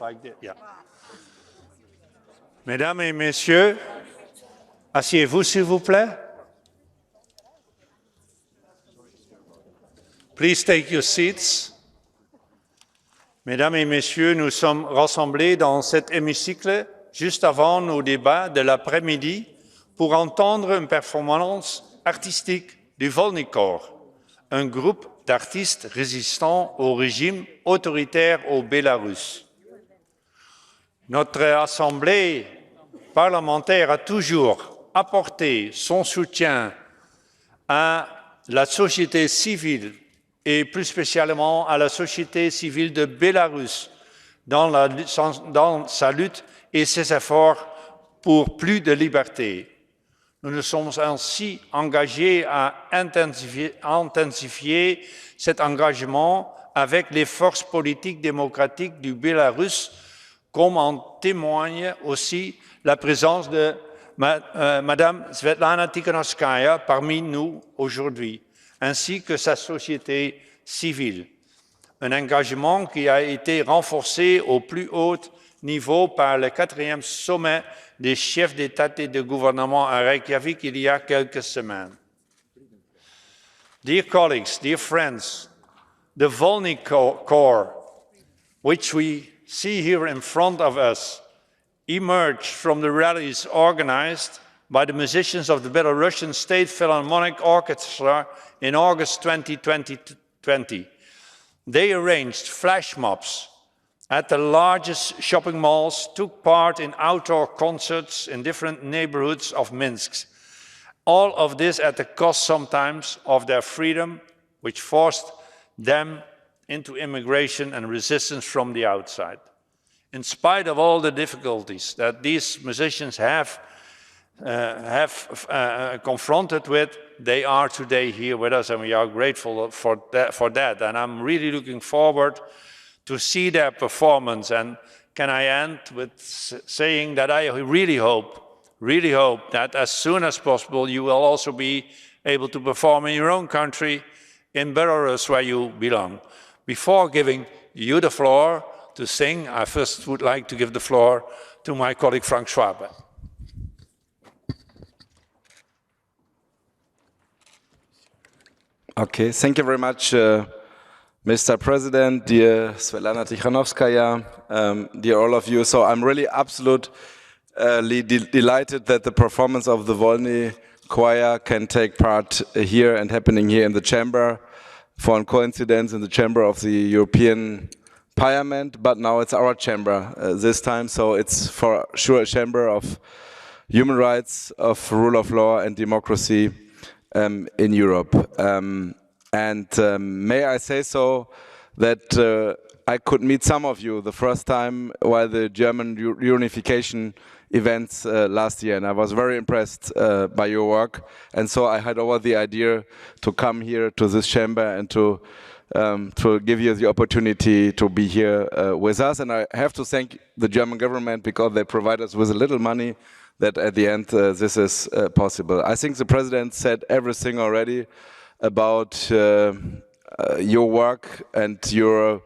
like this. Yeah. Mesdames et messieurs, asseyez-vous s'il vous plaît. Please take your seats. Mesdames et messieurs, nous sommes rassemblés dans cet hémicycle juste avant nos débats de l'après-midi pour entendre une performance artistique du Volnikor, un groupe d'artistes résistants au régime autoritaire au Bélarus. Notre Assemblée parlementaire a toujours apporté son soutien à la société civile et plus spécialement à la société civile de Bélarus dans sa lutte et ses efforts pour plus de liberté. Nous nous sommes ainsi engagés à intensifier cet engagement avec les forces politiques démocratiques du Bélarus, comme en témoigne aussi la présence de Madame Svetlana Tikhanovskaya parmi nous aujourd'hui, ainsi que sa société civile. Un engagement qui a été renforcé au plus haut niveau par le 4e sommet des chefs d'État et de gouvernement à Reykjavik il y a quelques semaines. Dear colleagues, dear friends, the Volnikor, which we see here in front of us, emerged from the rallies organized by the musicians of the Belarusian State Philharmonic Orchestra in August 2020. They arranged flash mobs at the largest shopping malls, took part in outdoor concerts in different neighborhoods of Minsk. All of this at the cost sometimes of their freedom, which forced them into immigration and resistance from the outside. In spite of all the difficulties that these musicians have confronted with, they are today here with us, and we are grateful for that. And I'm really looking forward to see their performance. And can I end with saying that I really hope that as soon as possible you will also be able to perform in your own country, in Belarus, where you belong. Before giving you the floor to sing, I first would like to give the floor to my colleague Frank Schwabe. Okay, thank you very much, Mr. President, dear Svetlana Tikhanovskaya, dear all of you. So I'm really absolutely delighted that the performance of the Volny Choir can take part here and happening here in the chamber, for a coincidence in the chamber of the European Parliament, but now it's our chamber this time, so it's for sure a chamber of human rights, of rule of law and democracy in Europe. May I say so that I could meet some of you the first time while the German reunification events last year, and I was very impressed by your work, and so I had over the idea to come here to this chamber and to give you the opportunity to be here with us. And I have to thank the German government because they provide us with a little money that at the end this is possible. I think the President said everything already about your work, and you are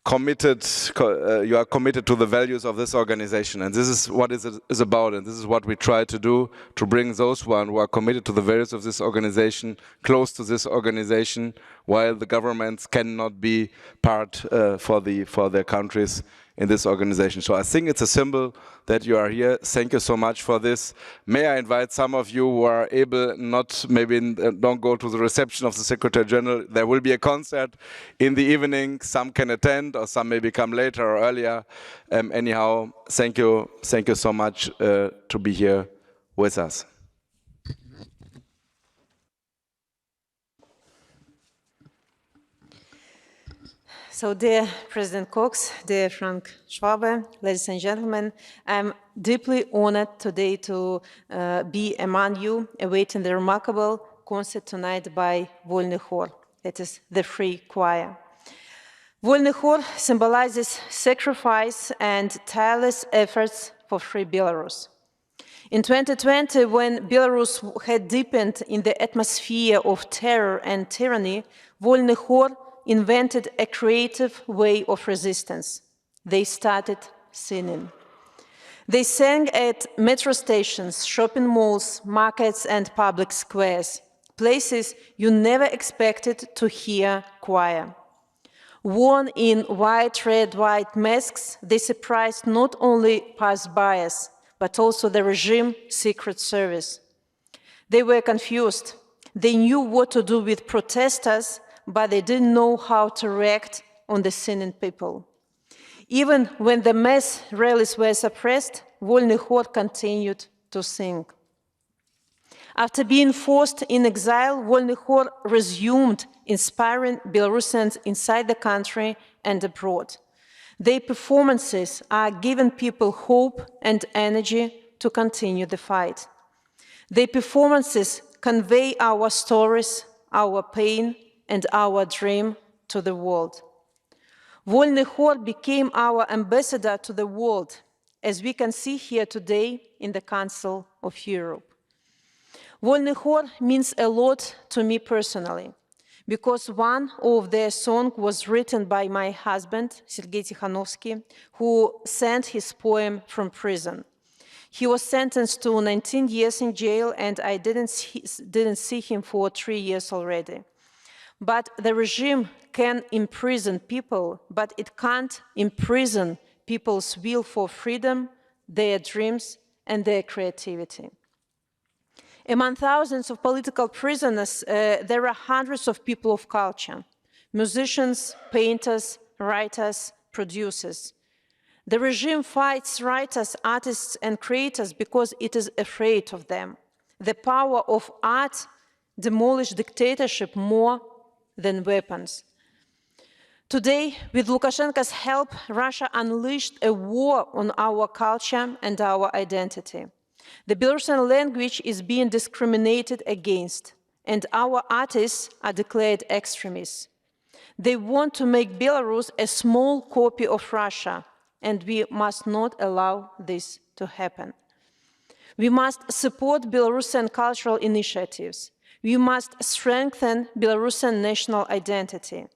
committed to the values of this organization, and this is what it is about, and this is what we try to do, to bring those who are committed to the values of this organization close to this organization, while the governments cannot be part for their countries in this organization. So I think it's a symbol that you are here. Thank you so much for this. May I invite some of you who are able, don't go to the reception of the Secretary General. There will be a concert in the evening. Some can attend, or some maybe come later or earlier. Anyhow, thank you so much to be here with us. So, dear President Cox, dear Frank Schwabe, ladies and gentlemen, I'm deeply honored today to be among you, awaiting the remarkable concert tonight by Volny Khor, that is, the Free Choir. Volny Khor symbolizes sacrifice and tireless efforts for free Belarus. In 2020, when Belarus had deepened in the atmosphere of terror and tyranny, Volny Khor invented a creative way of resistance. They started singing. They sang at metro stations, shopping malls, markets, and public squares, places you never expected to hear choir. Worn in white, red, white masks, they surprised not only passers-by, but also the regime secret service. They were confused. They knew what to do with protesters, but they didn't know how to react on the singing people. Even when the mass rallies were suppressed, Volny Khor continued to sing. After being forced in exile, Volny Khor resumed inspiring Belarusians inside the country and abroad. Their performances are giving people hope and energy to continue the fight. Their performances convey our stories, our pain, and our dream to the world. Volny Khor became our ambassador to the world, as we can see here today in the Council of Europe. Volny Khor means a lot to me personally, because one of their songs was written by my husband, Sergei Tikhanovsky, who sent his poem from prison. He was sentenced to 19 years in jail, and I didn't see him for 3 years already. But the regime can imprison people, but it can't imprison people's will for freedom, their dreams, and their creativity. Among thousands of political prisoners, there are hundreds of people of culture: musicians, painters, writers, producers. The regime fights writers, artists, and creators because it is afraid of them. The power of art demolishes dictatorship more than weapons. Today, with Lukashenko's help, Russia unleashed a war on our culture and our identity. The Belarusian language is being discriminated against, and our artists are declared extremists. They want to make Belarus a small copy of Russia, and we must not allow this to happen. We must support Belarusian cultural initiatives. We must strengthen Belarusian national identity.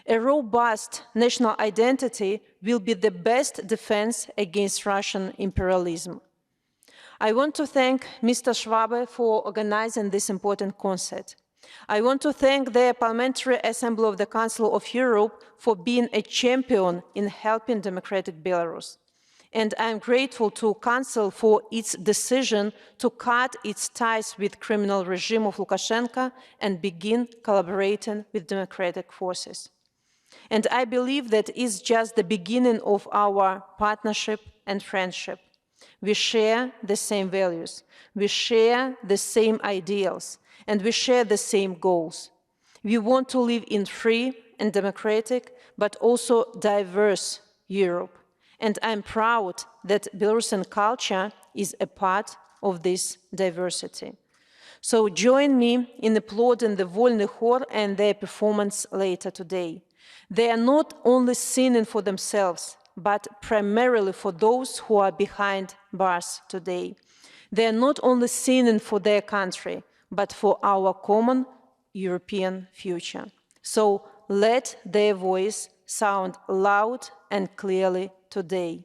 A robust national identity will be the best defense against Russian imperialism. I want to thank Mr. Schwabe for organizing this important concert. I want to thank the Parliamentary Assembly of the Council of Europe for being a champion in helping democratic Belarus. And I am grateful to Council for its decision to cut its ties with criminal regime of Lukashenko and begin collaborating with democratic forces. And I believe that is just the beginning of our partnership and friendship. We share the same values, we share the same ideals, and we share the same goals. We want to live in free and democratic, but also diverse Europe. And I'm proud that Belarusian culture is a part of this diversity. So join me in applauding the Volny Khor and their performance later today. They are not only singing for themselves, but primarily for those who are behind bars today. They are not only singing for their country, but for our common European future. So let their voice sound loud and clearly today.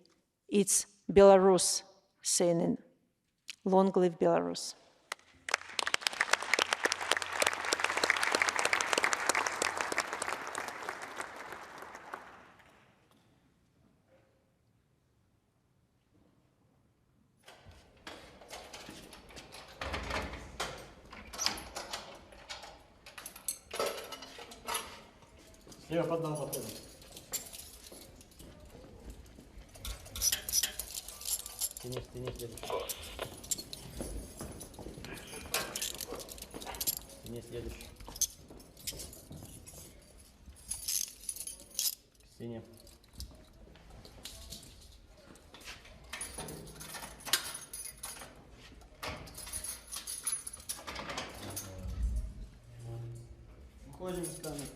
It's Belarus singing. Long live Belarus. Слева под нам подходим. Стене следующий. Стене следующий. К стене. Выходим из камеры.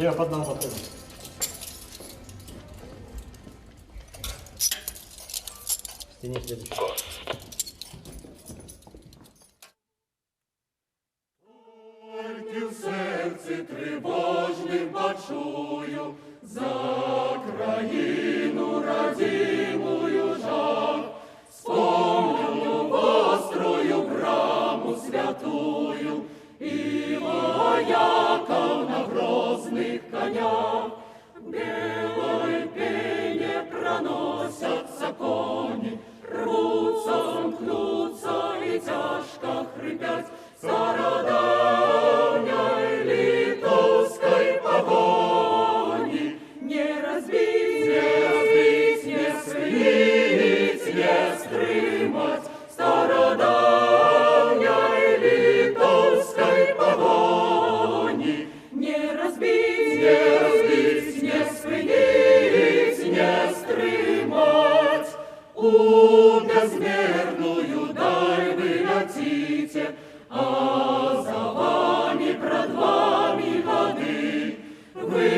Слева под нам подходим. В стене следующий. Тільки в серці тривожним почую за країну радимую жах. Вспомню вострую браму святую и вояков на грозных конях. В белой пене проносятся кони, рвутся, мкнутся и тяжко хрипят стародавней литовской погони. Не разбить, не свинить, не стримать стародавней литовской погони. Не разбить, не свинить, не стримать. У безмерную даль вы летите, а за вами, пред вами годы. Вы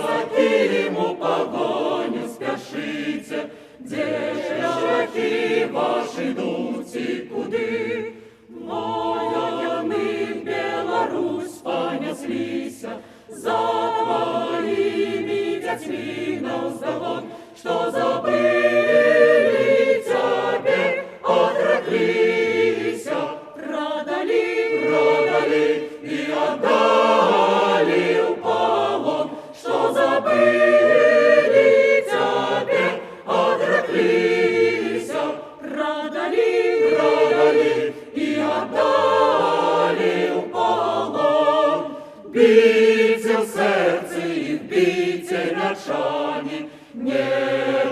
за киму погоню спешите, где шляхи ваши идут и куды. Моя мы, Беларусь, понеслися за твоими детьми навздогон, что забыли тебе, отреклися. Продали и отдали в полон, что забыли тебе, отреклися. Продали и отдали в полон. Бейте в сердце их, бейте мячами, не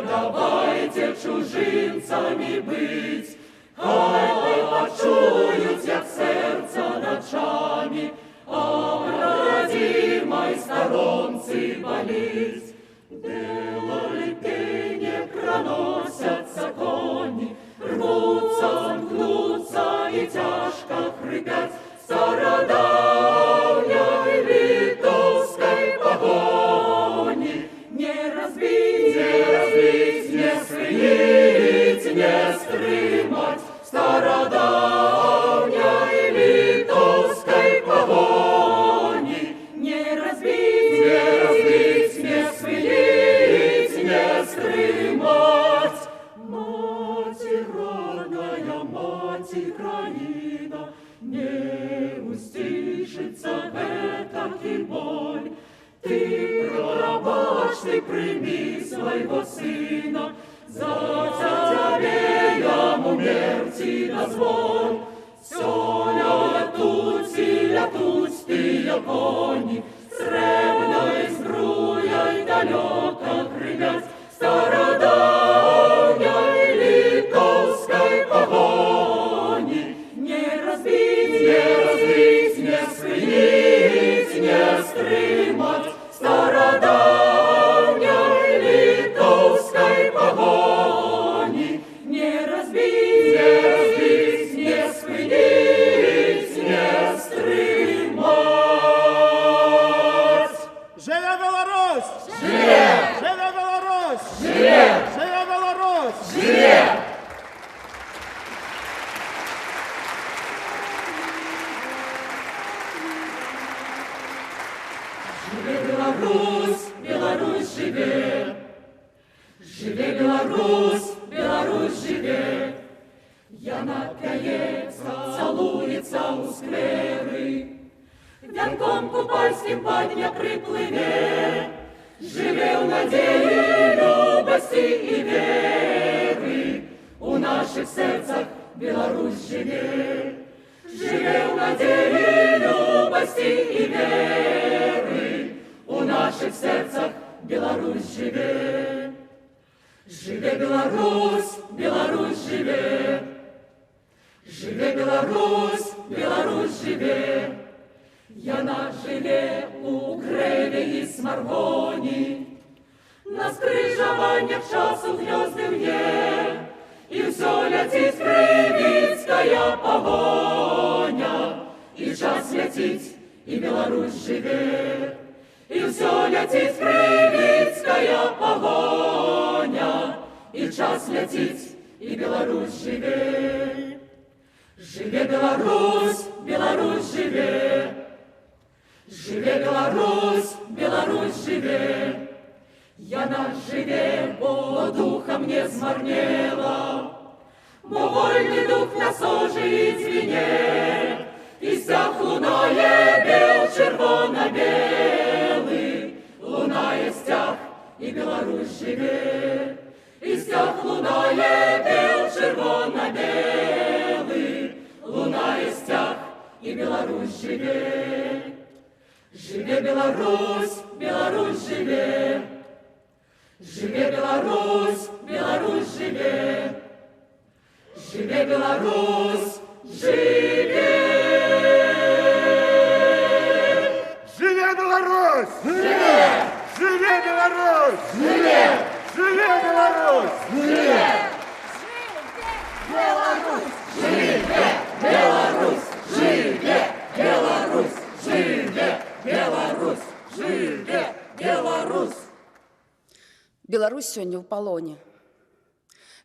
давайте чужинцами быть. Хай почують, як серця ночами, а в родимой сторонці болить. Белой пене проносятся кони, рвутся, мкнутся и тяжко хрипят стародавней литовской погони. Не разбить, не свинить, не стримать стародавней литовской погони. Не разбить, не свинить, не стримать. Мать родная, мать Украина, не устишится этакий боль. Ты пробачь, ты прими своего сына, за тебе ему мерти дозволь. Все летуть тыя кони, сребной збруей далеко гремят стародавней литовской погони. Не разбить, не свинить, не стримать стародавней литовской погони. Не разбить, не свинить, не стримать. Живе Беларусь! Живе! Живе Беларусь! Живе! Живе Беларусь! Живе! Живе Беларусь, Беларусь живе! Живе Беларусь, Беларусь живе! Яна пяется, целуется у скверы, вянком купальским по дня приплыве. Живе в надеи, любости и веры, у наших сердцах Беларусь живе. Живе в надеи, любости и веры, у наших сердцах Беларусь живе. Живе Беларусь, Беларусь живе! Живе Беларусь, Беларусь живе! Яна живе у Креве и Сморгоні, на скрижованнях часу гнезды мне, и все летит привицкая погоня, и час летит, и Беларусь живе, и все летит кривицкая погоня, и час летит, и Беларусь живе. Живе Беларусь, Беларусь живе. Живе Беларусь, Беларусь живе. Яна живе, бо духом не змарнела, бо вольный дух нас ожить звене, и стяг лунає бел червоно-белый, лунає стяг, и Беларусь живе, и стяг лунає бел червоно-белый, лунає стяг, и Беларусь живе. Живе Беларусь, Беларусь живе. Живе Беларусь, Беларусь живе. Живе Беларусь, живе. Живе Беларусь! Живе! Живе Беларусь! Живе! Живе Беларусь! Живе! Беларусь! Живе! Беларусь! Живе! Беларусь! Живе! Беларусь! Живе! Беларусь! Беларусь сегодня в полоне.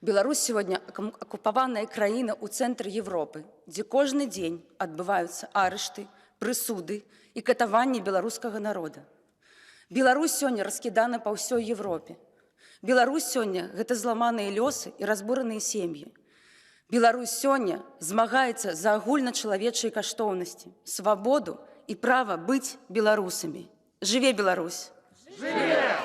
Беларусь сегодня оккупованная краіна ў цэнтры Европы, дзе кожны дзень адбываюцца арышты, прысуды і катаванні беларускага народа. Беларусь сёння раскідана па ўсёй Европе. Беларусь сёння гэта зламаныя лёсы і разбураныя сем'і. Беларусь сёння змагаецца за агульначалавечыя каштоўнасці, свабоду і права быць беларусамі. Жыве Беларусь! Живе!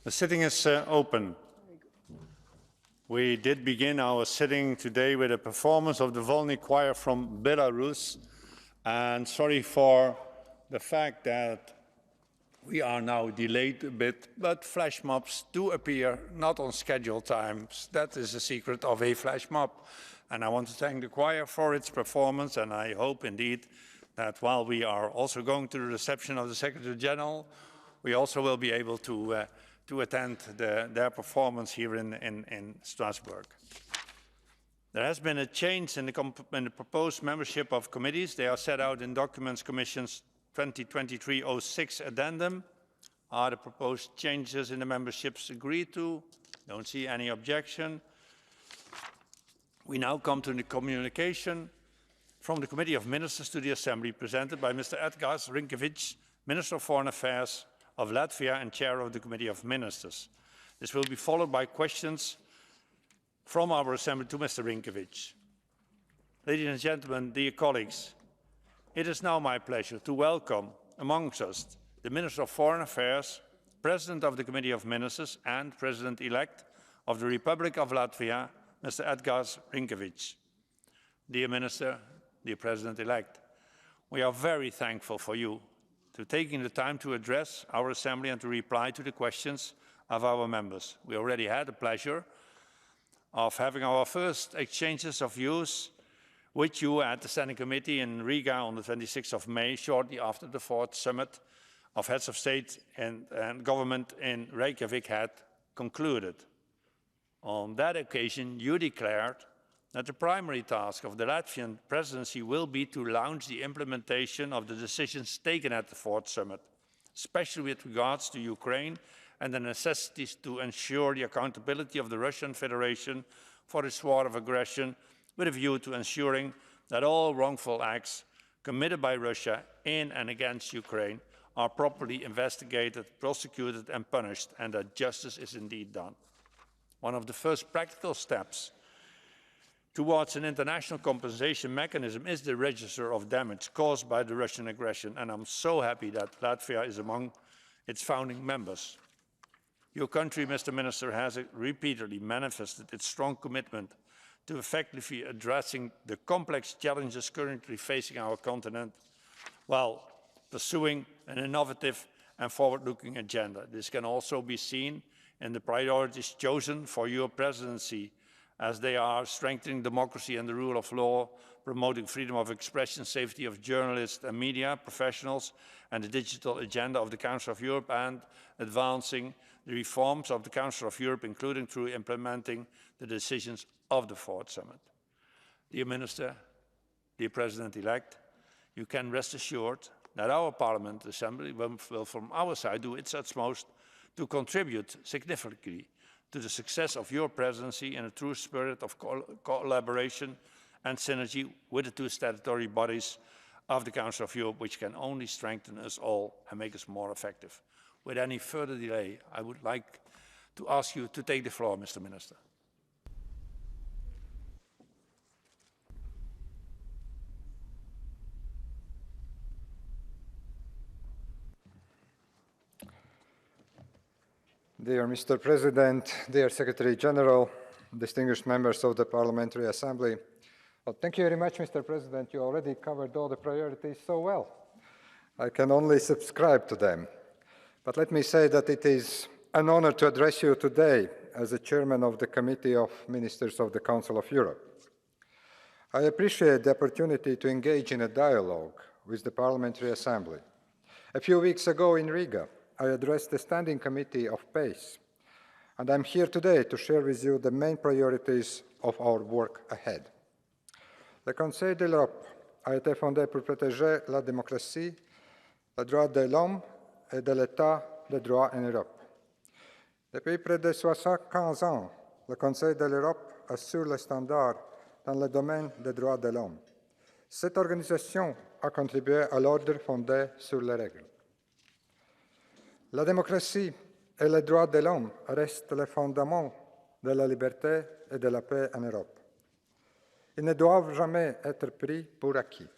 The sitting is open. We did begin our sitting today with a performance of the Volny Choir from Belarus, and sorry for the fact that we are now delayed a bit, but flash mobs do appear not on scheduled times. That is the secret of a flash mob. And I want to thank the choir for its performance, and I hope indeed that while we are also going to the reception of the Secretary General, we also will be able to attend their performance here in Strasbourg. There has been a change in the proposed membership of committees. They are set out in Documents Commission's 2023-06 addendum. Are the proposed changes in the memberships agreed to? Don't see any objection. We now come to the communication from the Committee of Ministers to the Assembly, presented by Mr. Edgars, Rinkēvičs, Minister of Foreign Affairs of Latvia and Chair of the Committee of Ministers. This will be followed by questions from our Assembly to Mr. Rinkēvičs. Ladies and gentlemen, dear colleagues, it is now my pleasure to welcome amongst us the Minister of Foreign Affairs, President of the Committee of Ministers and President-elect of the Republic of Latvia, Mr. Edgars Rinkēvičs. Dear Minister, dear President-elect, we are very thankful for you to taking the time to address our Assembly and to reply to the questions of our members. We already had the pleasure of having our first exchanges of views with you at the Standing Committee in Riga on the 26th of May, shortly after the 4th Summit of Heads of State and Government in Reykjavik had concluded. On that occasion, you declared that the primary task of the Latvian presidency will be to launch the implementation of the decisions taken at the Fourth Summit, especially with regards to Ukraine and the necessities to ensure the accountability of the Russian Federation for its war of aggression, with a view to ensuring that all wrongful acts committed by Russia in and against Ukraine are properly investigated, prosecuted and punished, and that justice is indeed done. One of the first practical steps towards an international compensation mechanism is the register of damage caused by the Russian aggression, and I'm so happy that Latvia is among its founding members. Your country, Mr. Minister, has repeatedly manifested its strong commitment to effectively addressing the complex challenges currently facing our continent while pursuing an innovative and forward-looking agenda. This can also be seen in the priorities chosen for your presidency, as they are strengthening democracy and the rule of law, promoting freedom of expression, safety of journalists and media professionals, and the digital agenda of the Council of Europe, and advancing the reforms of the Council of Europe, including through implementing the decisions of the Fourth Summit. Dear Minister, dear President-elect, you can rest assured that our Parliament Assembly will from our side do its utmost to contribute significantly to the success of your presidency in a true spirit of collaboration and synergy with the two statutory bodies of the Council of Europe, which can only strengthen us all and make us more effective. With any further delay, I would like to ask you to take the floor, Mr. Minister. Dear Mr. President, dear Secretary General, distinguished members of the Parliamentary Assembly, well, thank you very much, Mr. President. You already covered all the priorities so well. I can only subscribe to them. But let me say that it is an honor to address you today as the chairman of the Committee of Ministers of the Council of Europe. I appreciate the opportunity to engage in a dialogue with the Parliamentary Assembly. A few weeks ago in Riga, I addressed the Standing Committee of PACE, and I'm here today to share with you the main priorities of our work ahead. Le Conseil de l'Europe a été fondé pour protéger la démocratie, les droits de l'homme et de l'état de droit en Europe. Depuis près de 75 ans, le Conseil de l'Europe assure les standards dans le domaine des droits de l'homme. Cette organisation a contribué à l'ordre fondé sur les règles. La démocratie et les droits de l'homme restent les fondements de la liberté et de la paix en Europe. Ils ne doivent jamais être pris pour acquis.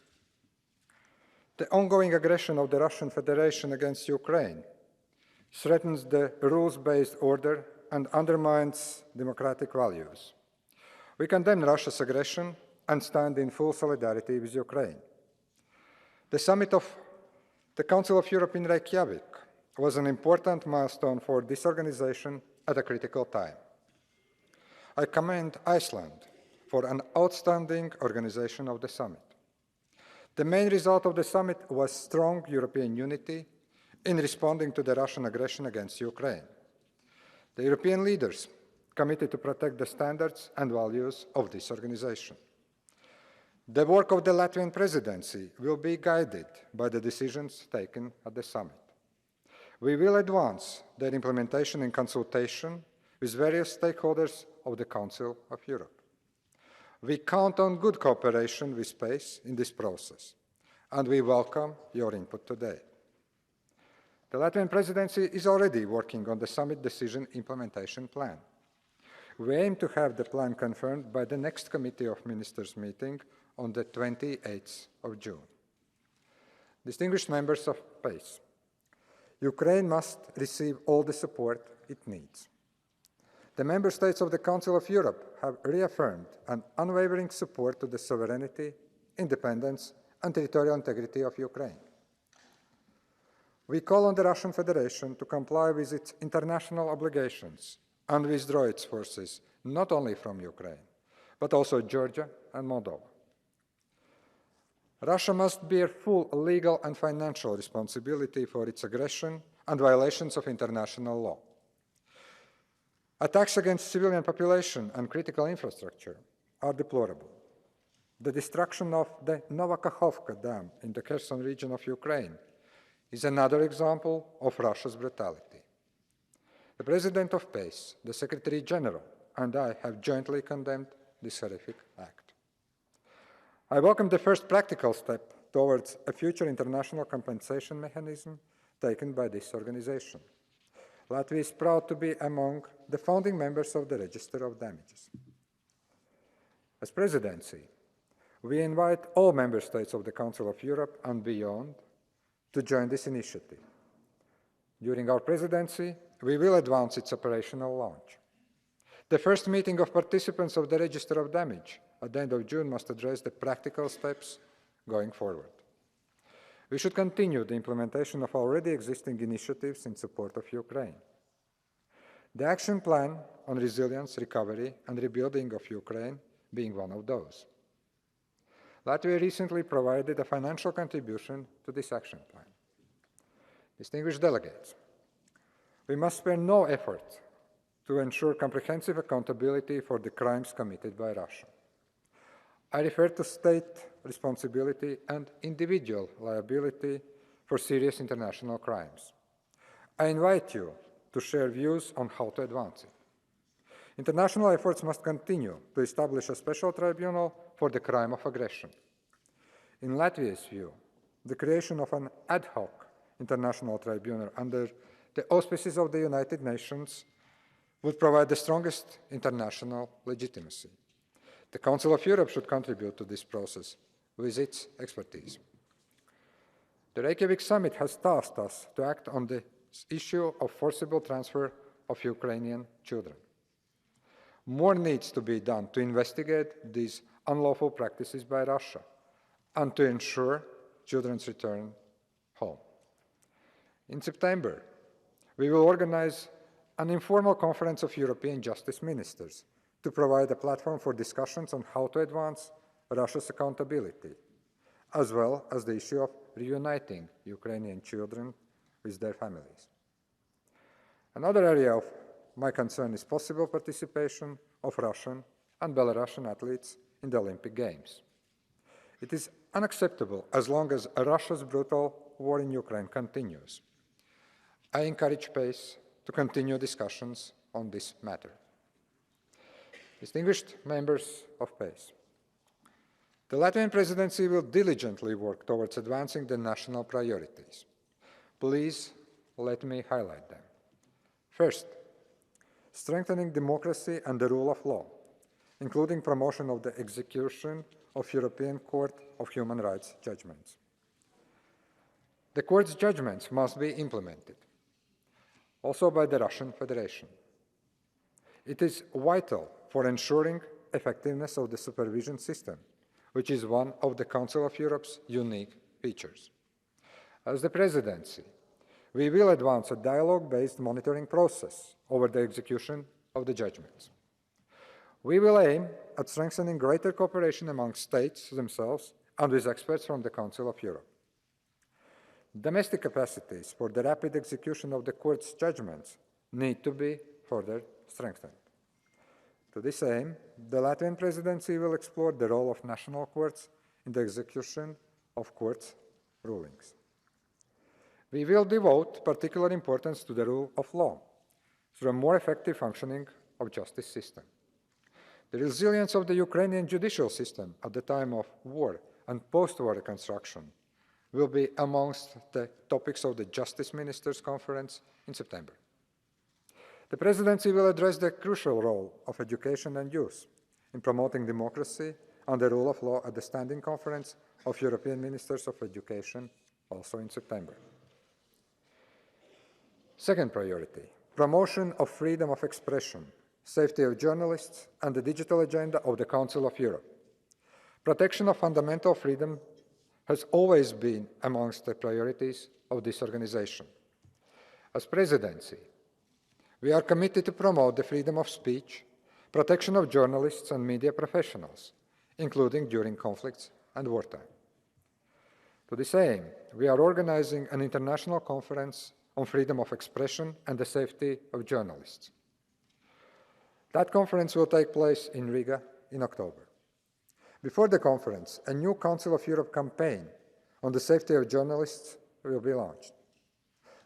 The ongoing aggression of the Russian Federation against Ukraine threatens the rules-based order and undermines democratic values. We condemn Russia's aggression and stand in full solidarity with Ukraine. The summit of the Council of Europe in Reykjavik was an important milestone for this organization at a critical time. I commend Iceland for an outstanding organization of the summit. The main result of the summit was strong European unity in responding to the Russian aggression against Ukraine. The European leaders committed to protect the standards and values of this organization. The work of the Latvian presidency will be guided by the decisions taken at the summit. We will advance their implementation in consultation with various stakeholders of the Council of Europe. We count on good cooperation with PACE in this process, and we welcome your input today. The Latvian presidency is already working on the summit decision implementation plan. We aim to have the plan confirmed by the next Committee of Ministers meeting on the 28th of June. Distinguished members of PACE, Ukraine must receive all the support it needs. The member states of the Council of Europe have reaffirmed an unwavering support to the sovereignty, independence, and territorial integrity of Ukraine. We call on the Russian Federation to comply with its international obligations and withdraw its forces, not only from Ukraine, but also Georgia and Moldova. Russia must bear full legal and financial responsibility for its aggression and violations of international law. Attacks against civilian population and critical infrastructure are deplorable. The destruction of the Novakhovka Dam in the Kherson region of Ukraine is another example of Russia's brutality. The President of PACE, the Secretary General, and I have jointly condemned this horrific act. I welcome the first practical step towards a future international compensation mechanism taken by this organization. Latvia is proud to be among the founding members of the Register of Damages. As Presidency, we invite all member states of the Council of Europe and beyond to join this initiative. During our presidency, we will advance its operational launch. The first meeting of participants of the Register of Damage at the end of June must address the practical steps going forward. We should continue the implementation of already existing initiatives in support of Ukraine. The Action Plan on Resilience, Recovery and Rebuilding of Ukraine being one of those. Latvia recently provided a financial contribution to this action plan. Distinguished delegates, we must spare no effort to ensure comprehensive accountability for the crimes committed by Russia. I refer to state responsibility and individual liability for serious international crimes. I invite you to share views on how to advance it. International efforts must continue to establish a special tribunal for the crime of aggression. In Latvia's view, the creation of an ad hoc international tribunal under the auspices of the United Nations would provide the strongest international legitimacy. The Council of Europe should contribute to this process with its expertise. The Rinkēvičs summit has tasked us to act on the issue of forcible transfer of Ukrainian children. More needs to be done to investigate these unlawful practices by Russia and to ensure children's return home. In September, we will organize an informal conference of European justice ministers to provide a platform for discussions on how to advance Russia's accountability, as well as the issue of reuniting Ukrainian children with their families. Another area of my concern is possible participation of Russian and Belarusian athletes in the Olympic Games. It is unacceptable as long as Russia's brutal war in Ukraine continues. I encourage PACE to continue discussions on this matter. Distinguished members of PACE, the Latvian presidency will diligently work towards advancing the national priorities. Please let me highlight them. First, strengthening democracy and the rule of law, including promotion of the execution of European Court of Human Rights judgments. The Court's judgments must be implemented, also by the Russian Federation. It is vital for ensuring effectiveness of the supervision system, which is one of the Council of Europe's unique features. As the Presidency, we will advance a dialogue-based monitoring process over the execution of the judgments. We will aim at strengthening greater cooperation among states themselves and with experts from the Council of Europe. Domestic capacities for the rapid execution of the Court's judgments need to be further strengthened. To this aim, the Latvian presidency will explore the role of national courts in the execution of courts' rulings. We will devote particular importance to the rule of law through a more effective functioning of justice system. The resilience of the Ukrainian judicial system at the time of war and post-war reconstruction will be amongst the topics of the Justice Ministers' Conference in September. The Presidency will address the crucial role of education and youth in promoting democracy and the rule of law at the Standing Conference of European Ministers of Education, also in September. Second priority, promotion of freedom of expression, safety of journalists, and the digital agenda of the Council of Europe. Protection of fundamental freedom has always been amongst the priorities of this organization. As Presidency, we are committed to promote the freedom of speech, protection of journalists and media professionals, including during conflicts and wartime. To this aim, we are organizing an international conference on freedom of expression and the safety of journalists. That conference will take place in Riga in October. Before the conference, a new Council of Europe campaign on the safety of journalists will be launched.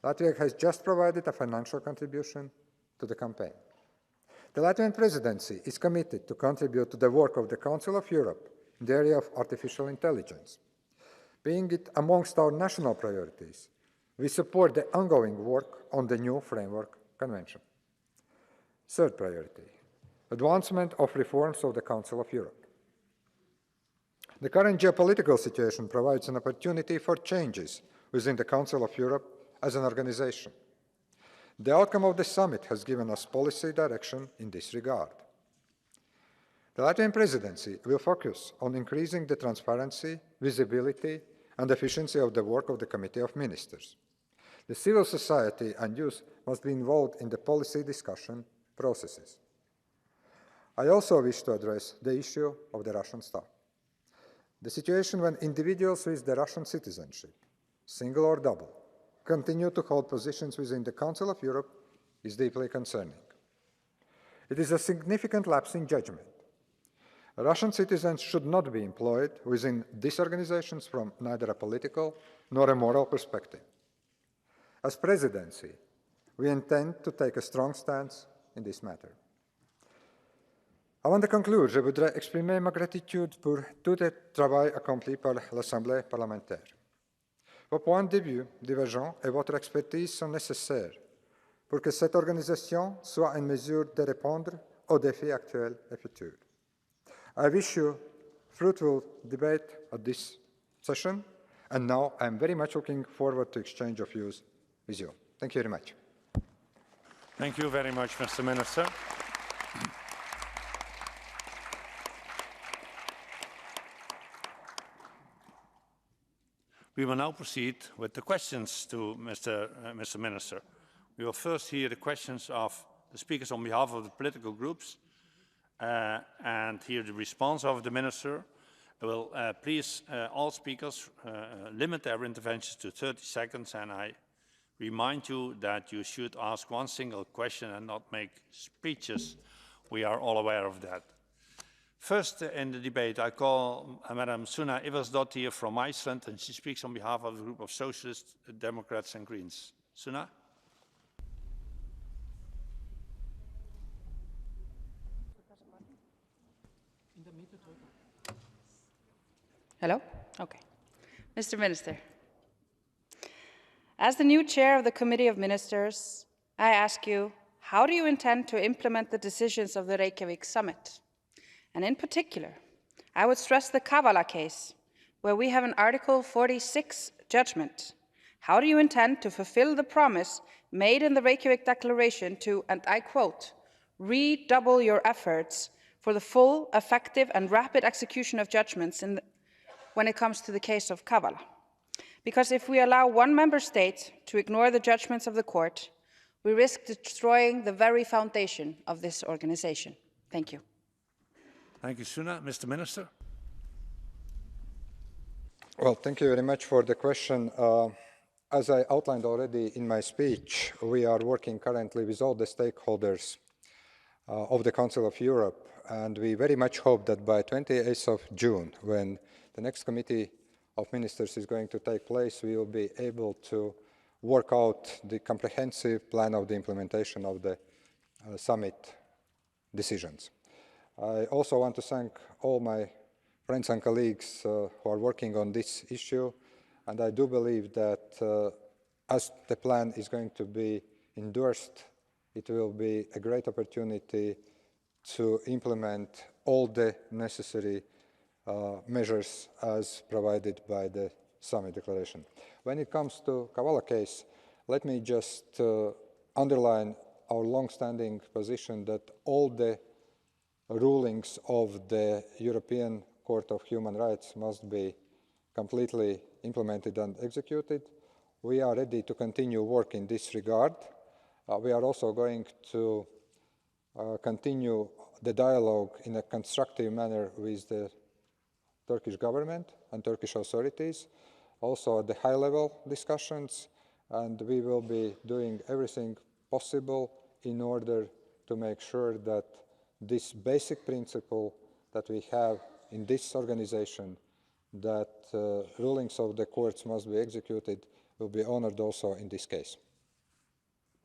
Latvia has just provided a financial contribution to the campaign. The Latvian presidency is committed to contribute to the work of the Council of Europe in the area of artificial intelligence. Being it amongst our national priorities, we support the ongoing work on the new Framework Convention. Third priority, advancement of reforms of the Council of Europe. The current geopolitical situation provides an opportunity for changes within the Council of Europe as an organization. The outcome of the summit has given us policy direction in this regard. The Latvian presidency will focus on increasing the transparency, visibility, and efficiency of the work of the Committee of Ministers. The civil society and youth must be involved in the policy discussion processes. I also wish to address the issue of the Russian staff. The situation when individuals with the Russian citizenship, single or double, continue to hold positions within the Council of Europe is deeply concerning. It is a significant lapse in judgment. Russian citizens should not be employed within these organizations from neither a political nor a moral perspective. As presidency, we intend to take a strong stance in this matter. Avant de conclure, je voudrais exprimer ma gratitude pour tout le travail accompli par l'Assemblée parlementaire. Vos points de vue divergents et votre expertise sont nécessaires pour que cette organisation soit en mesure de répondre aux défis actuels et futurs. I wish you fruitful debate at this session, and now I'm very much looking forward to exchange of views with you. Thank you very much. Thank you very much, Mr. Minister. We will now proceed with the questions to Mr. Minister. We will first hear the questions of the speakers on behalf of the political groups and hear the response of the Minister. I will please all speakers limit their interventions to 30 seconds, and I remind you that you should ask one single question and not make speeches. We are all aware of that. First in the debate, I call Madam Suna Ivarsdottir from Iceland, and she speaks on behalf of the group of Socialists, Democrats and Greens. Suna? Hello? Okay. Mr. Minister, as the new chair of the Committee of Ministers, I ask you, how do you intend to implement the decisions of the Reykjavik summit? And in particular, I would stress the Kavala case, where we have an Article 46 judgment. How do you intend to fulfill the promise made in the Reykjavik Declaration to, and I quote, redouble your efforts for the full, effective, and rapid execution of judgments when it comes to the case of Kavala? Because if we allow one member state to ignore the judgments of the court, we risk destroying the very foundation of this organization. Thank you. Thank you, Suna. Mr. Minister? Well, thank you very much for the question. As I outlined already in my speech, we are working currently with all the stakeholders of the Council of Europe, and we very much hope that by 28th of June, when the next Committee of Ministers is going to take place, we will be able to work out the comprehensive plan of the implementation of the summit decisions. I also want to thank all my friends and colleagues who are working on this issue, and I do believe that as the plan is going to be endorsed, it will be a great opportunity to implement all the necessary measures as provided by the summit declaration. When it comes to Kavala case, let me just underline our long-standing position that all the rulings of the European Court of Human Rights must be completely implemented and executed. We are ready to continue work in this regard. We are also going to continue the dialogue in a constructive manner with the Turkish government and Turkish authorities, also at the high-level discussions, and we will be doing everything possible in order to make sure that this basic principle that we have in this organization, that rulings of the courts must be executed, will be honored also in this case.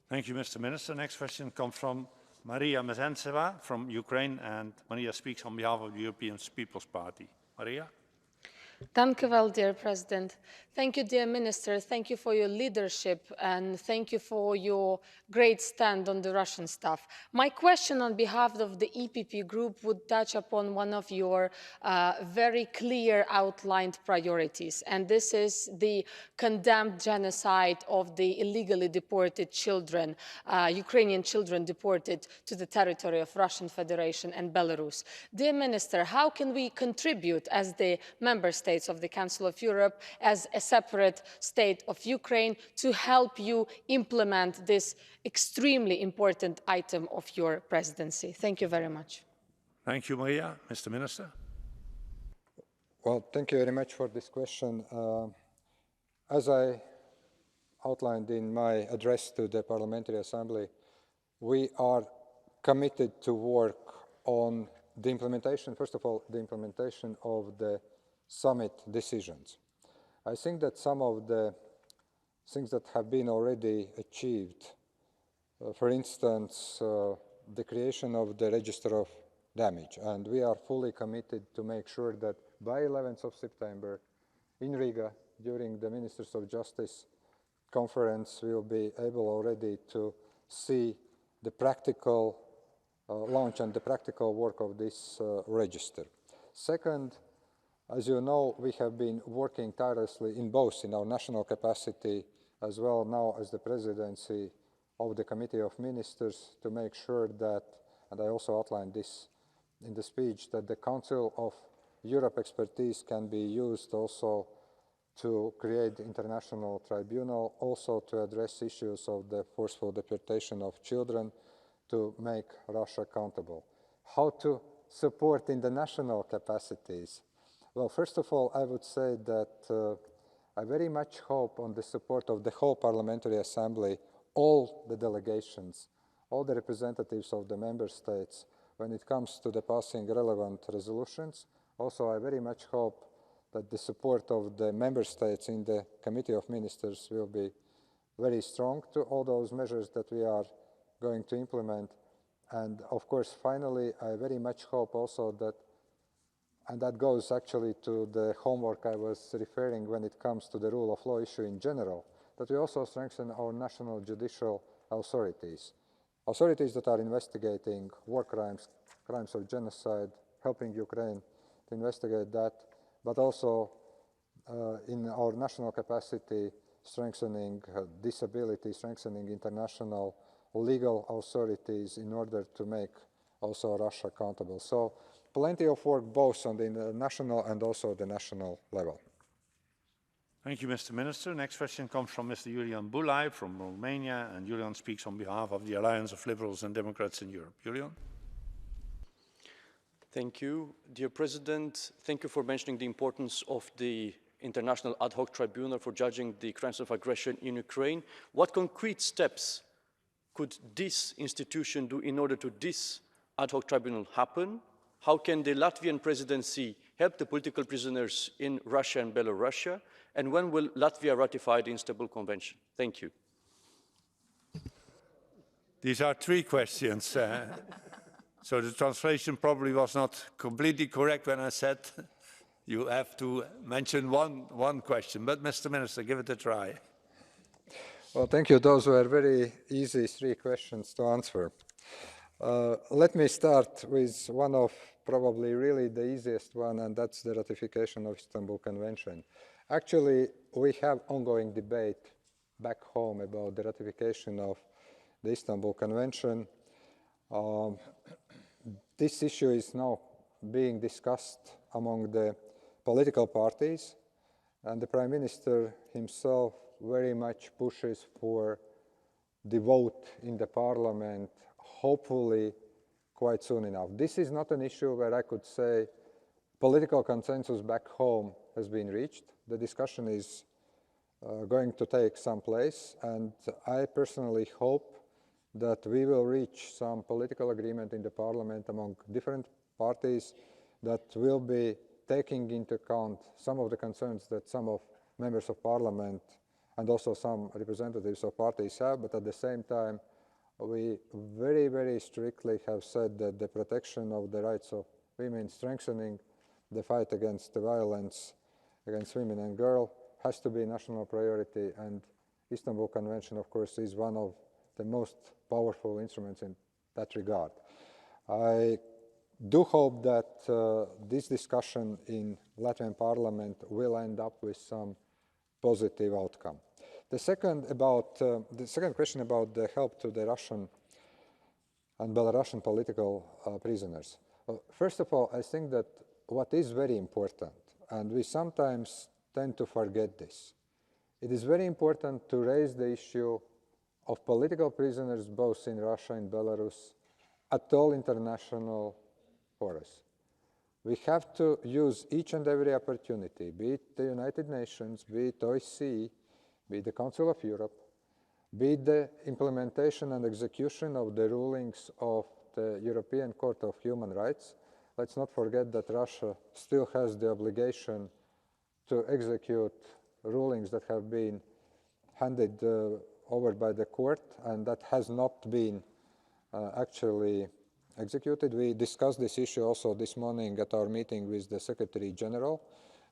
Thank you, Mr. Minister. Next question comes from Maria Mezentseva from Ukraine, and Maria speaks on behalf of the European People's Party. Maria? Thank you, well, dear President. Thank you, dear Minister. Thank you for your leadership and thank you for your great stand on the Russian stuff. My question on behalf of the EPP group would touch upon one of your very clear outlined priorities, and this is the condemned genocide of the illegally deported children, Ukrainian children deported to the territory of Russian Federation and Belarus. Dear Minister, how can we contribute as the member states of the Council of Europe, as a separate state of Ukraine, to help you implement this extremely important item of your presidency? Thank you very much. Thank you, Maria. Mr. Minister? Well, thank you very much for this question. As I outlined in my address to the Parliamentary Assembly, we are committed to work on the implementation, first of all, the implementation of the summit decisions. I think that some of the things that have been already achieved, for instance, the creation of the register of damage, and we are fully committed to make sure that by 11th of September in Riga, during the Ministers of Justice conference, we will be able already to see the practical launch and the practical work of this register. Second, as you know, we have been working tirelessly in both in our national capacity as well now as the presidency of the Committee of Ministers to make sure that, and I also outlined this in the speech, that the Council of Europe expertise can be used also to create international tribunal, also to address issues of the forceful deportation of children, to make Russia accountable. How to support in the national capacities? Well, first of all, I would say that I very much hope on the support of the whole Parliamentary Assembly, all the delegations, all the representatives of the member states, when it comes to the passing relevant resolutions. Also, I very much hope that the support of the member states in the Committee of Ministers will be very strong to all those measures that we are going to implement. And of course, finally, I very much hope also that, and that goes actually to the homework I was referring when it comes to the rule of law issue in general, that we also strengthen our national judicial authorities. Authorities that are investigating war crimes, crimes of genocide, helping Ukraine to investigate that, but also in our national capacity, strengthening disability, strengthening international legal authorities in order to make also Russia accountable. So plenty of work both on the national and also the national level. Thank you, Mr. Minister. Next question comes from Mr. Julian Bulai from Romania, and Julian speaks on behalf of the Alliance of Liberals and Democrats in Europe. Julian? Thank you. Dear President, thank you for mentioning the importance of the International Ad Hoc Tribunal for judging the crimes of aggression in Ukraine. What concrete steps could this institution do in order to this ad hoc tribunal happen? How can the Latvian presidency help the political prisoners in Russia and Belarus? And when will Latvia ratify the Istanbul Convention? Thank you. These are three questions. So the translation probably was not completely correct when I said you have to mention one question. But Mr. Minister, give it a try. Well, thank you. Those were very easy three questions to answer. Let me start with one of probably really the easiest one, and that's the ratification of Istanbul Convention. Actually, we have ongoing debate back home about the ratification of the Istanbul Convention. This issue is now being discussed among the political parties, and the Prime Minister himself very much pushes for the vote in the Parliament, hopefully quite soon enough. This is not an issue where I could say political consensus back home has been reached. The discussion is going to take some place, and I personally hope that we will reach some political agreement in the parliament among different parties that will be taking into account some of the concerns that some of members of parliament and also some representatives of parties have, but at the same time, we very, very strictly have said that the protection of the rights of women, strengthening the fight against the violence against women and girls has to be a national priority, and Istanbul Convention, of course, is one of the most powerful instruments in that regard. I do hope that this discussion in Latvian Parliament will end up with some positive outcome. The second question about the help to the Russian and Belarusian political prisoners. First of all, I think that what is very important, and we sometimes tend to forget this, it is very important to raise the issue of political prisoners both in Russia and Belarus at all international forums. We have to use each and every opportunity, be it the United Nations, be it OSCE, be it the Council of Europe, be it the implementation and execution of the rulings of the European Court of Human Rights. Let's not forget that Russia still has the obligation to execute rulings that have been handed over by the court and that has not been actually executed. We discussed this issue also this morning at our meeting with the Secretary General.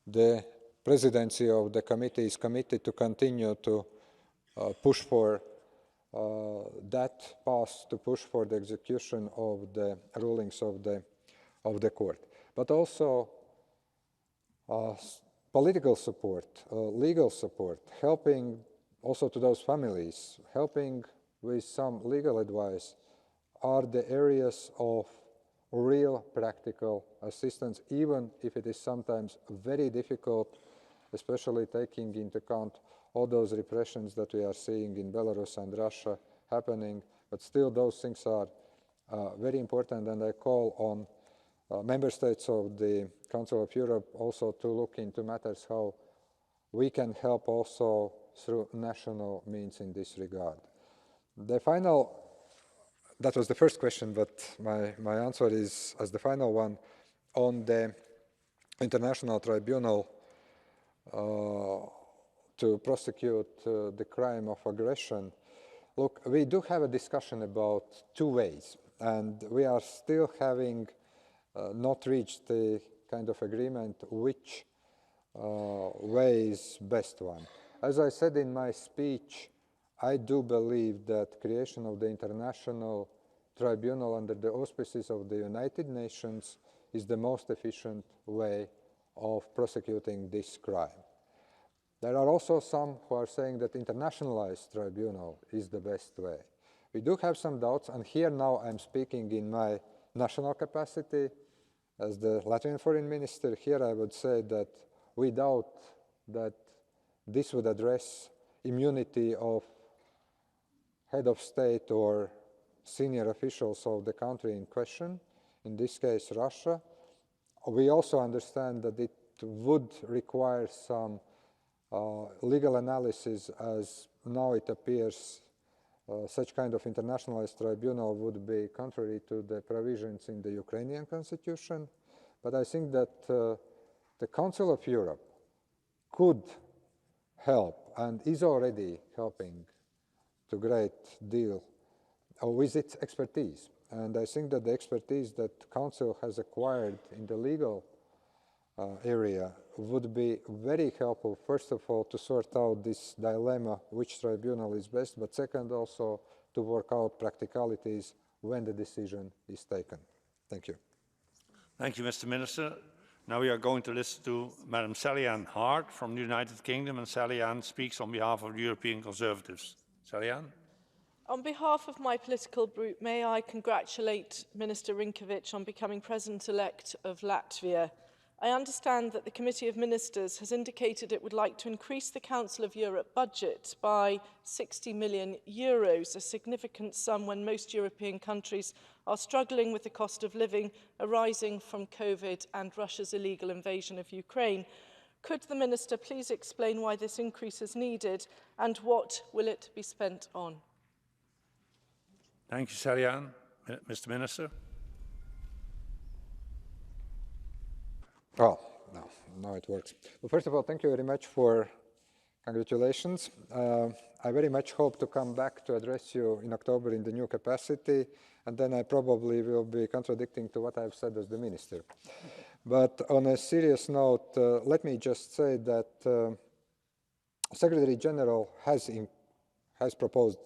The presidency of the committee is committed to continue to push for that path, to push for the execution of the rulings of the court. But also political support, legal support, helping also to those families, helping with some legal advice are the areas of real practical assistance, even if it is sometimes very difficult, especially taking into account all those repressions that we are seeing in Belarus and Russia happening. But still those things are very important, and I call on member states of the Council of Europe also to look into matters how we can help also through national means in this regard. The final, that was the first question, but my answer is as the final one on the International Tribunal to prosecute the crime of aggression. Look, we do have a discussion about two ways, and we are still having not reached the kind of agreement which way is best one. As I said in my speech, I do believe that creation of the International Tribunal under the auspices of the United Nations is the most efficient way of prosecuting this crime. There are also some who are saying that internationalized tribunal is the best way. We do have some doubts, and here now I'm speaking in my national capacity as the Latvian foreign minister. Here I would say that we doubt that this would address immunity of head of state or senior officials of the country in question, in this case Russia. We also understand that it would require some legal analysis, as now it appears such kind of internationalized tribunal would be contrary to the provisions in the Ukrainian constitution. But I think that the Council of Europe could help and is already helping to a great deal with its expertise. And I think that the expertise that the Council has acquired in the legal area would be very helpful, first of all, to sort out this dilemma, which tribunal is best, but second, also to work out practicalities when the decision is taken. Thank you. Thank you, Mr. Minister. Now we are going to listen to Madam Sally-Ann Hart from the United Kingdom, and Sally-Ann speaks on behalf of the European Conservatives. Sally-Ann? On behalf of my political group, may I congratulate Minister Rinkēvičs on becoming President-elect of Latvia. I understand that the Committee of Ministers has indicated it would like to increase the Council of Europe budget by €60 million, a significant sum when most European countries are struggling with the cost of living arising from COVID and Russia's illegal invasion of Ukraine. Could the Minister please explain why this increase is needed and what will it be spent on? Thank you, Saryan. Mr. Minister. Oh, no, now it works. Well, first of all, thank you very much for congratulations. I very much hope to come back to address you in October in the new capacity, and then I probably will be contradicting to what I've said as the minister. But on a serious note, let me just say that Secretary General has proposed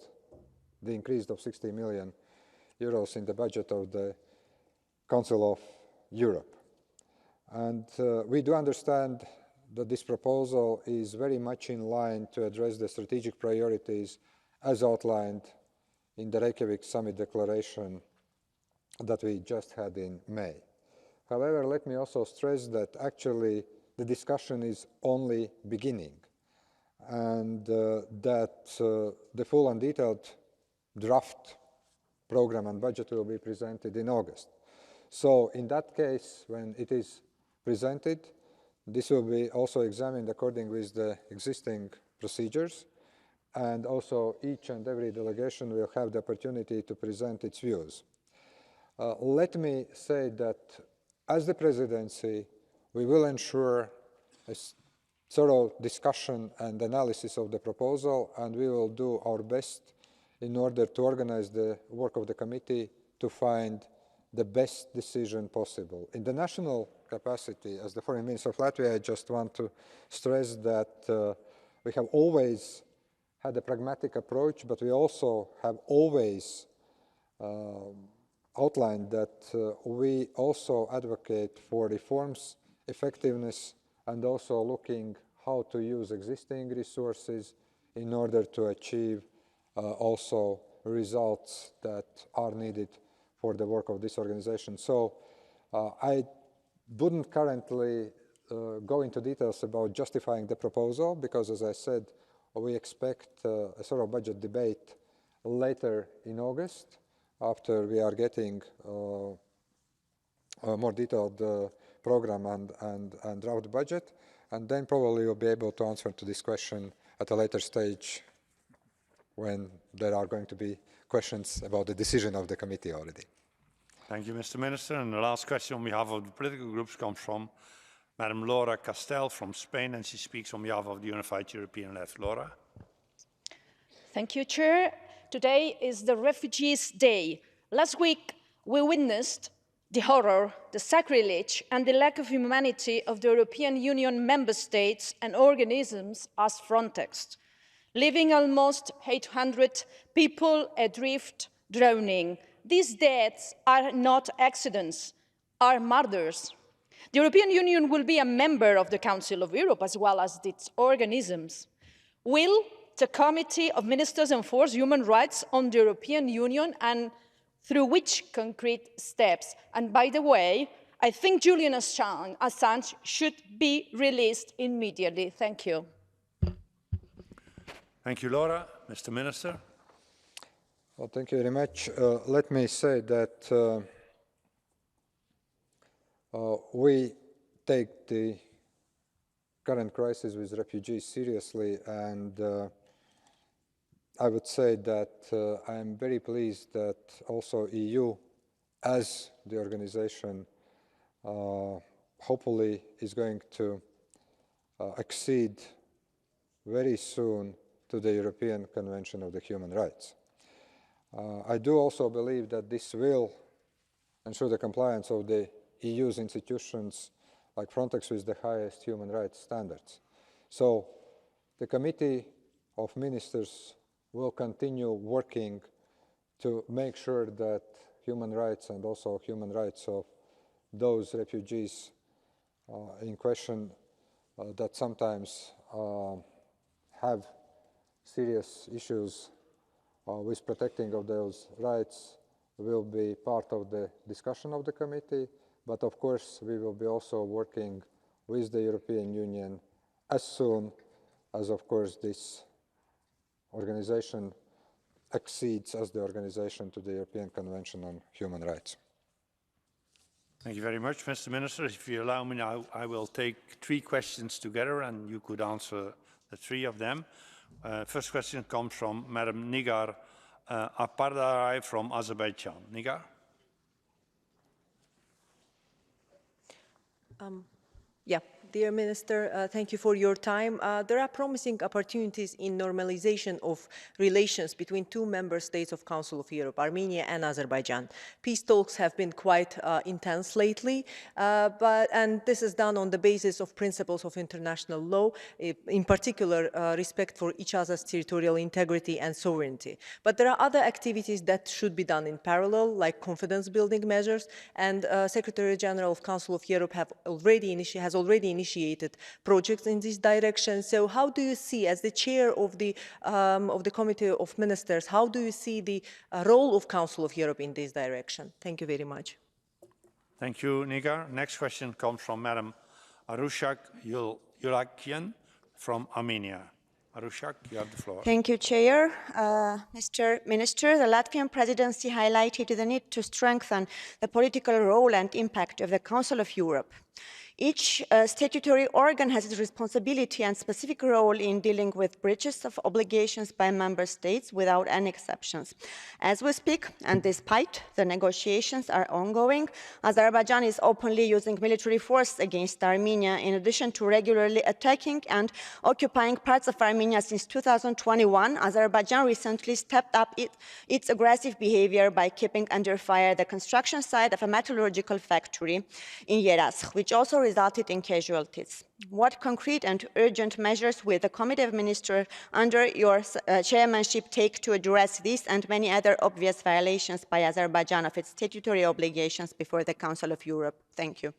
the increase of 60 million euros in the budget of the Council of Europe. And we do understand that this proposal is very much in line to address the strategic priorities as outlined in the Reykjavik Summit Declaration that we just had in May. However, let me also stress that actually the discussion is only beginning, and that the full and detailed draft program and budget will be presented in August. So in that case, when it is presented, this will be also examined according with the existing procedures, and also each and every delegation will have the opportunity to present its views. Let me say that as the presidency, we will ensure a thorough discussion and analysis of the proposal, and we will do our best in order to organize the work of the committee to find the best decision possible. In the national capacity, as the Foreign Minister of Latvia, I just want to stress that we have always had a pragmatic approach, but we also have always outlined that we also advocate for reforms, effectiveness, and also looking how to use existing resources in order to achieve also results that are needed for the work of this organization. So I wouldn't currently go into details about justifying the proposal, because as I said, we expect a thorough budget debate later in August, after we are getting a more detailed program and draft budget, and then probably we'll be able to answer to this question at a later stage when there are going to be questions about the decision of the committee already. Thank you, Mr. Minister. And the last question on behalf of the political groups comes from Madam Laura Castel from Spain, and she speaks on behalf of the Unified European Left. Laura. Thank you, Chair. Today is the Refugees' Day. Last week, we witnessed the horror, the sacrilege, and the lack of humanity of the European Union member states and organisms as Frontex, leaving almost 800 people adrift, drowning. These deaths are not accidents, are murders. The European Union will be a member of the Council of Europe as well as its organisms. Will the Committee of Ministers enforce human rights on the European Union, and through which concrete steps? And by the way, I think Julian Assange should be released immediately. Thank you. Thank you, Laura. Mr. Minister. Well, thank you very much. Let me say that we take the current crisis with refugees seriously, and I would say that I am very pleased that also EU, as the organization, hopefully is going to accede very soon to the European Convention of the Human Rights. I do also believe that this will ensure the compliance of the EU's institutions like Frontex with the highest human rights standards. So the Committee of Ministers will continue working to make sure that human rights and also human rights of those refugees in question that sometimes have serious issues with protecting of those rights will be part of the discussion of the committee. But of course, we will be also working with the European Union as soon as, of course, this organization accedes as the organization to the European Convention on Human Rights. Thank you very much, Mr. Minister. If you allow me now, I will take 3 questions together, and you could answer the 3 of them. First question comes from Madam Nigar Apardarai from Azerbaijan. Nigar? Yeah, dear Minister, thank you for your time. There are promising opportunities in normalization of relations between two member states of Council of Europe, Armenia and Azerbaijan. Peace talks have been quite intense lately, and this is done on the basis of principles of international law, in particular respect for each other's territorial integrity and sovereignty. But there are other activities that should be done in parallel, like confidence-building measures, and Secretary General of Council of Europe has already initiated projects in this direction. So how do you see, as the chair of the Committee of Ministers, how do you see the role of Council of Europe in this direction? Thank you very much. Thank you, Nigar. Next question comes from Madam Arushak Yulakian from Armenia. Arushak, you have the floor. Thank you, Chair. Mr. Minister, the Latvian presidency highlighted the need to strengthen the political role and impact of the Council of Europe. Each statutory organ has its responsibility and specific role in dealing with breaches of obligations by member states without any exceptions. As we speak, and despite the negotiations are ongoing, Azerbaijan is openly using military force against Armenia, in addition to regularly attacking and occupying parts of Armenia since 2021. Azerbaijan recently stepped up its aggressive behavior by keeping under fire the construction site of a metallurgical factory in Yeras, which also resulted in casualties. What concrete and urgent measures will the Committee of Ministers under your chairmanship take to address these and many other obvious violations by Azerbaijan of its statutory obligations before the Council of Europe? Thank you.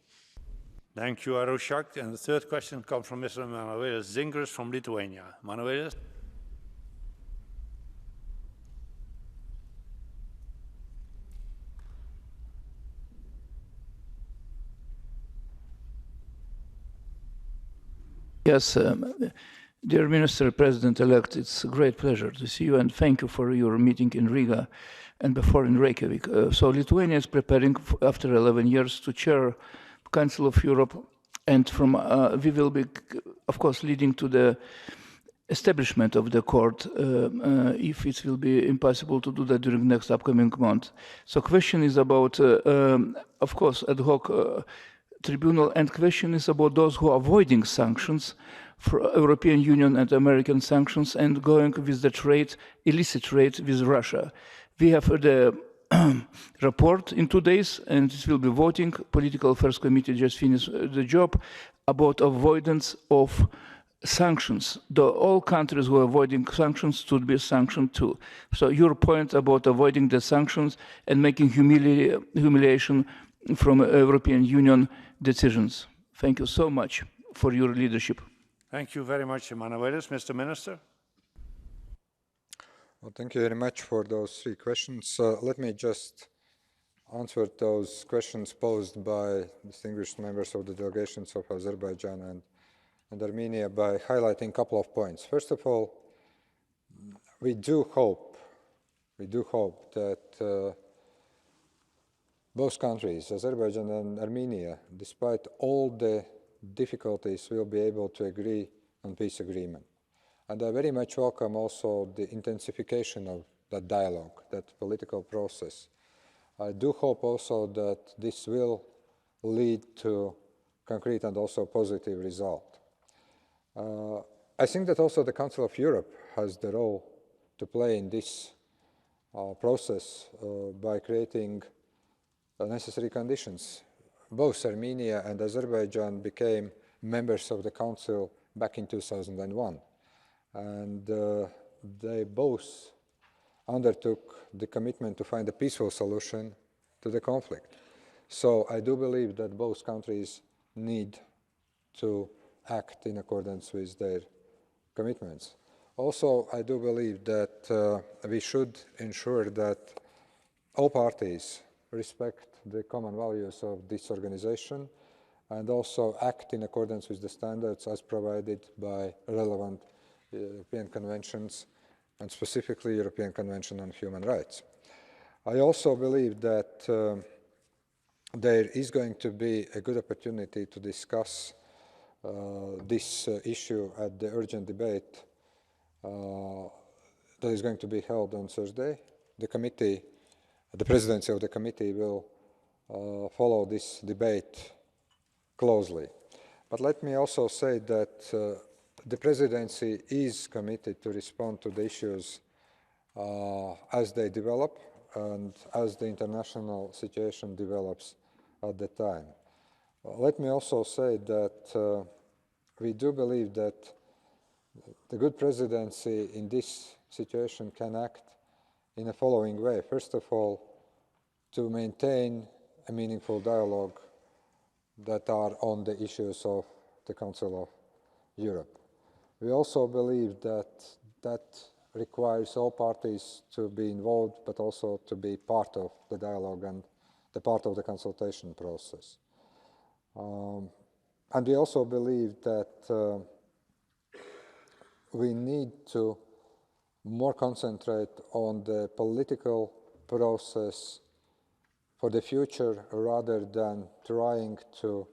Thank you, Arushak. And the third question comes from Mr. Manuelis Zingers from Lithuania. Manuelis? Yes, dear Minister, President-elect, it's a great pleasure to see you, and thank you for your meeting in Riga and before in Reykjavik. So Lithuania is preparing, after 11 years, to chair Council of Europe, and we will be, of course, leading to the establishment of the court, if it will be impossible to do that during next upcoming month. So question is about, of course, ad hoc tribunal, and question is about those who are avoiding sanctions for European Union and American sanctions and going with the trade, illicit trade with Russia. We have the report in 2 days, and it will be voting. Political Affairs Committee just finished the job about avoidance of sanctions. All countries who are avoiding sanctions should be sanctioned too. So your point about avoiding the sanctions and making humiliation from European Union decisions. Thank you so much for your leadership. Thank you very much, Emanuelis. Mr. Minister? Well, thank you very much for those 3 questions. Let me just answer those questions posed by distinguished members of the delegations of Azerbaijan and Armenia by highlighting a couple of points. First of all, we do hope that both countries, Azerbaijan and Armenia, despite all the difficulties, will be able to agree on peace agreement. And I very much welcome also the intensification of that dialogue, that political process. I do hope also that this will lead to concrete and also positive result. I think that also the Council of Europe has the role to play in this process by creating necessary conditions. Both Armenia and Azerbaijan became members of the Council back in 2001, and they both undertook the commitment to find a peaceful solution to the conflict. So I do believe that both countries need to act in accordance with their commitments. Also, I do believe that we should ensure that all parties respect the common values of this organization and also act in accordance with the standards as provided by relevant European conventions and specifically European Convention on Human Rights. I also believe that there is going to be a good opportunity to discuss this issue at the urgent debate that is going to be held on Thursday the committee, the presidency of the committee will follow this debate closely. But let me also say that the presidency is committed to respond to the issues as they develop and as the international situation develops at the time. Let me also say that we do believe that the good presidency in this situation can act in the following way. First of all, to maintain a meaningful dialogue that are on the issues of the Council of Europe. We also believe that that requires all parties to be involved, but also to be part of the dialogue and the part of the consultation process. And we also believe that we need to more concentrate on the political process for the future rather than trying to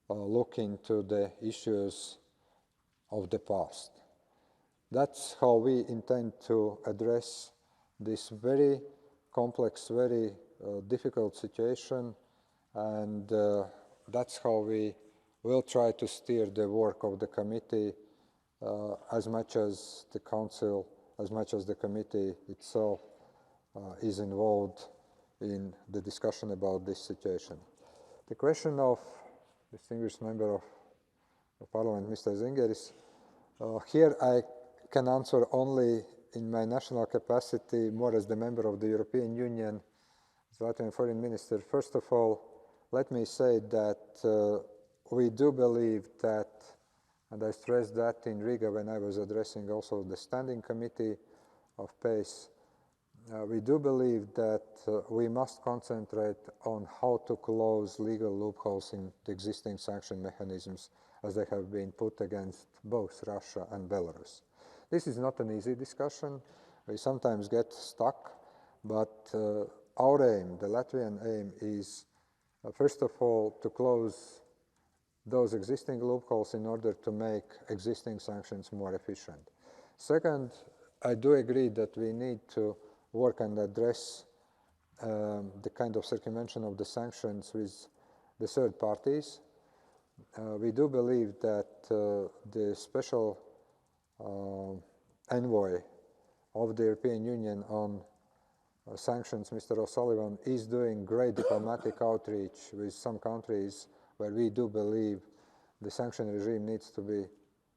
look into the issues of the past. That's how we intend to address this very complex, very difficult situation, and that's how we will try to steer the work of the committee as much as the Council, as much as the committee itself is involved in the discussion about this situation. The question of distinguished member of Parliament, Mr. Edgars, here I can answer only in my national capacity, more as the member of the European Union, as Latvian Foreign Minister. First of all, let me say that we do believe that, and I stressed that in Riga when I was addressing also the Standing Committee of PACE, we do believe that we must concentrate on how to close legal loopholes in the existing sanction mechanisms as they have been put against both Russia and Belarus. This is not an easy discussion. We sometimes get stuck, but our aim, the Latvian aim, is first of all to close those existing loopholes in order to make existing sanctions more efficient. Second, I do agree that we need to work and address the kind of circumvention of the sanctions with the third parties. We do believe that the special envoy of the European Union on sanctions, Mr. O'Sullivan, is doing great diplomatic outreach with some countries where we do believe the sanction regime needs to be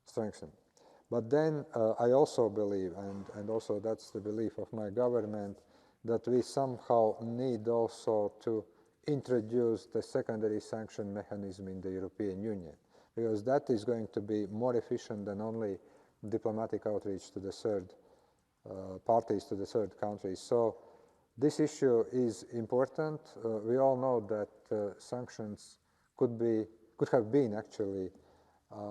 strengthened. But then I also believe, and also that's the belief of my government, that we somehow need also to introduce the secondary sanction mechanism in the European Union, because that is going to be more efficient than only diplomatic outreach to the third parties, to the third countries. So this issue is important. We all know that sanctions could have been actually